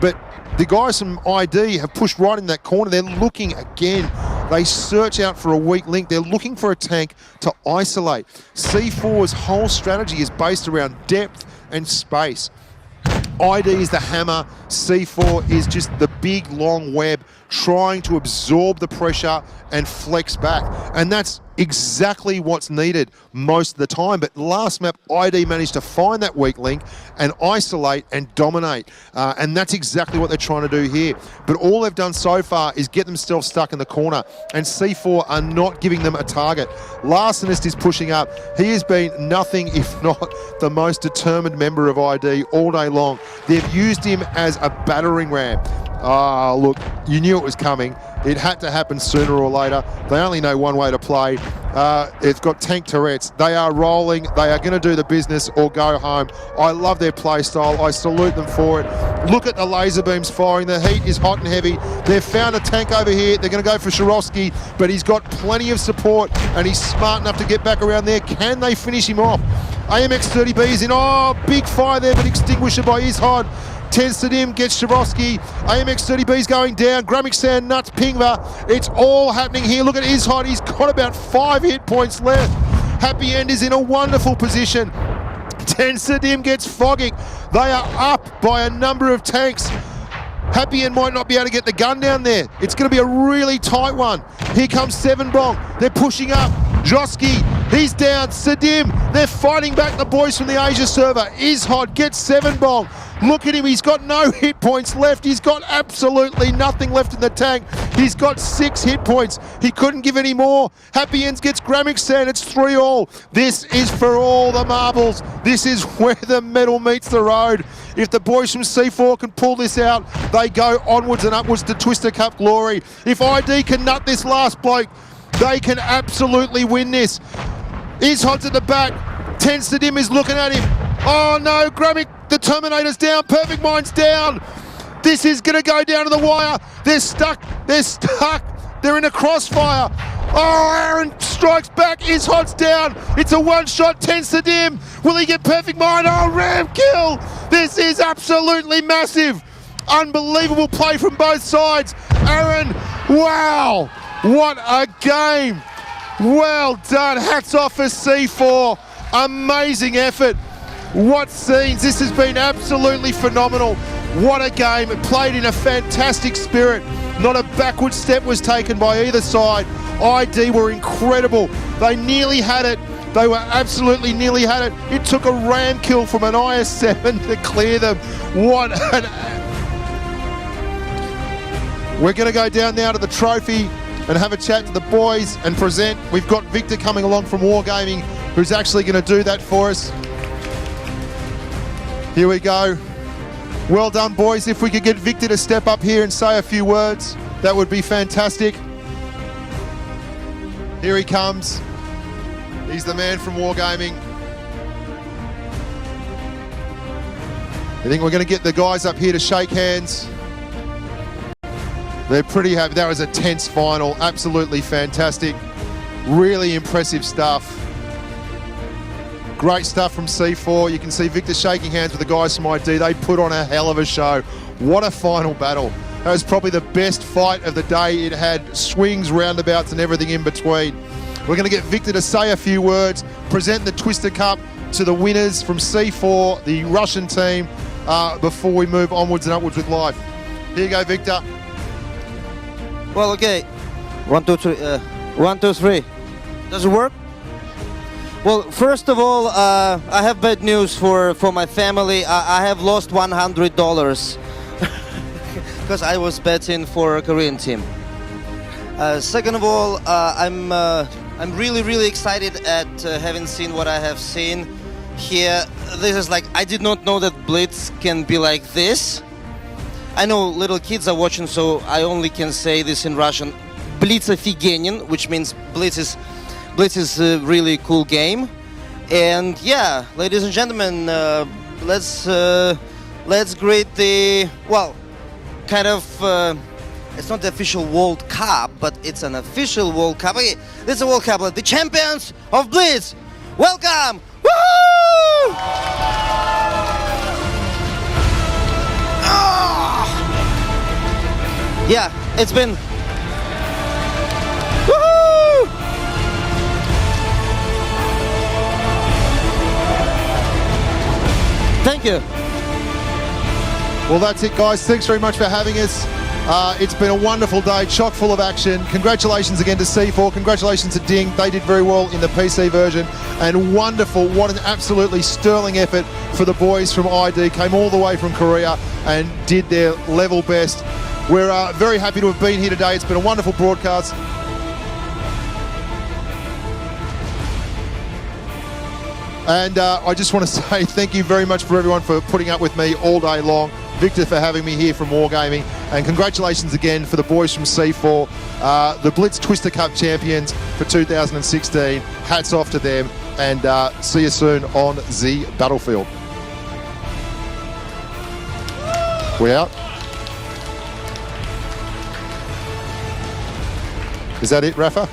but the guys from ID have pushed right in that corner. They're looking again. They search out for a weak link. They're looking for a tank to isolate. C4's whole strategy is based around depth and space. ID is the hammer. C4 is just the big, long web trying to absorb the pressure and flex back. And that's exactly what's needed most of the time. But last map, ID managed to find that weak link and isolate and dominate. And that's exactly what they're trying to do here. But all they've done so far is get themselves stuck in the corner. And C4 are not giving them a target. Larsenist is pushing up. He has been nothing if not the most determined member of ID all day long. They've used him as a battering ram. Ah, look, you knew it was coming. It had to happen sooner or later. They only know one way to play. It's got tank turrets. They are rolling. They are going to do the business or go home. I love their play style. I salute them for it. Look at the laser beams firing. The heat is hot and heavy. They've found a tank over here. They're going to go for Shirovsky, but he's got plenty of support and he's smart enough to get back around there. Can they finish him off? AMX-30B is in. Oh, big fire there, but extinguisher by Izhod. Tensadim gets Shirovsky. AMX-30B's going down. Gramiksan, Nuts, Pingva. It's all happening here. Look at Izhod. He's got about 5 hit points left. Happy End is in a wonderful position. Tensadim gets fogging. They are up by a number of tanks. Happy End might not be able to get the gun down there. It's going to be a really tight one. Here comes Seven Bong. They're pushing up. Joski, he's down. Sadim, they're fighting back the boys from the Asia server. Izhod gets Seven Bong. Look at him, he's got no hit points left. He's got absolutely nothing left in the tank. He's got 6 hit points. He couldn't give any more. Happy Ends gets Gramiksan. It's 3-all. This is for all the marbles. This is where the metal meets the road. If the boys from C4 can pull this out, they go onwards and upwards to Twister Cup glory. If ID can nut this last bloke, they can absolutely win this. Izhod's at the back. Tensadim is looking at him. Oh no, Gramik, the Terminator's down. Perfect Mind's down. This is going to go down to the wire. They're stuck. They're stuck. They're in a crossfire. Oh, Aaron strikes back. Izhod's down. It's a one-shot. Tensadim. Will he get Perfect Mind? Oh, ram kill. This is absolutely massive. Unbelievable play from both sides. Aaron, wow. What a game. Well done. Hats off for C4. Amazing effort. What scenes. This has been absolutely phenomenal. What a game. It played in a fantastic spirit. Not a backward step was taken by either side. ID were incredible. They nearly had it. They were absolutely nearly had it. It took a ram kill from an We're going to go down now to the trophy and have a chat to the boys and present. We've got Victor coming along from Wargaming, who's actually going to do that for us. Here we go. Well done, boys. If we could get Victor to step up here and say a few words, that would be fantastic. Here he comes. He's the man from Wargaming. I think we're going to get the guys up here to shake hands. They're pretty happy. That was a tense final. Absolutely fantastic. Really impressive stuff. Great stuff from C4. You can see Victor shaking hands with the guys from ID. They put on a hell of a show. What a final battle. That was probably the best fight of the day. It had swings, roundabouts, and everything in between. We're going to get Victor to say a few words, present the Twister Cup to the winners from C4, the Russian team, before we move onwards and upwards with life. Here you go, Victor. Well, okay. 1, 2, 3. 1, 2, 3. Does it work? Well, first of all, I have bad news for my family. I have lost $100 because I was betting for a Korean team. Second of all, I'm really excited at having seen what I have seen here. This is like, I did not know that Blitz can be like this. I know little kids are watching, so I only can say this in Russian. Blitz офигенен, which means Blitz is a really cool game. And yeah, ladies and gentlemen, let's greet the, well, kind of, it's not the official World Cup, but it's an official World Cup. Okay, this is a World Cup, the champions of Blitz. Welcome! Woo! Yeah, it's been... Woohoo! Thank you. Well, that's it, guys. Thanks very much for having us. It's been a wonderful day, chock full of action. Congratulations again to C4. Congratulations to Ding. They did very well in the PC version. And wonderful, what an absolutely sterling effort for the boys from ID. Came all the way from Korea and did their level best. We're very happy to have been here today. It's been a wonderful broadcast. And I just want to say thank you very much for everyone for putting up with me all day long. Victor for having me here from Wargaming. And congratulations again for the boys from C4, the Blitz Twister Cup champions for 2016. Hats off to them, and see you soon on the battlefield. We out? Is that it, Rafa?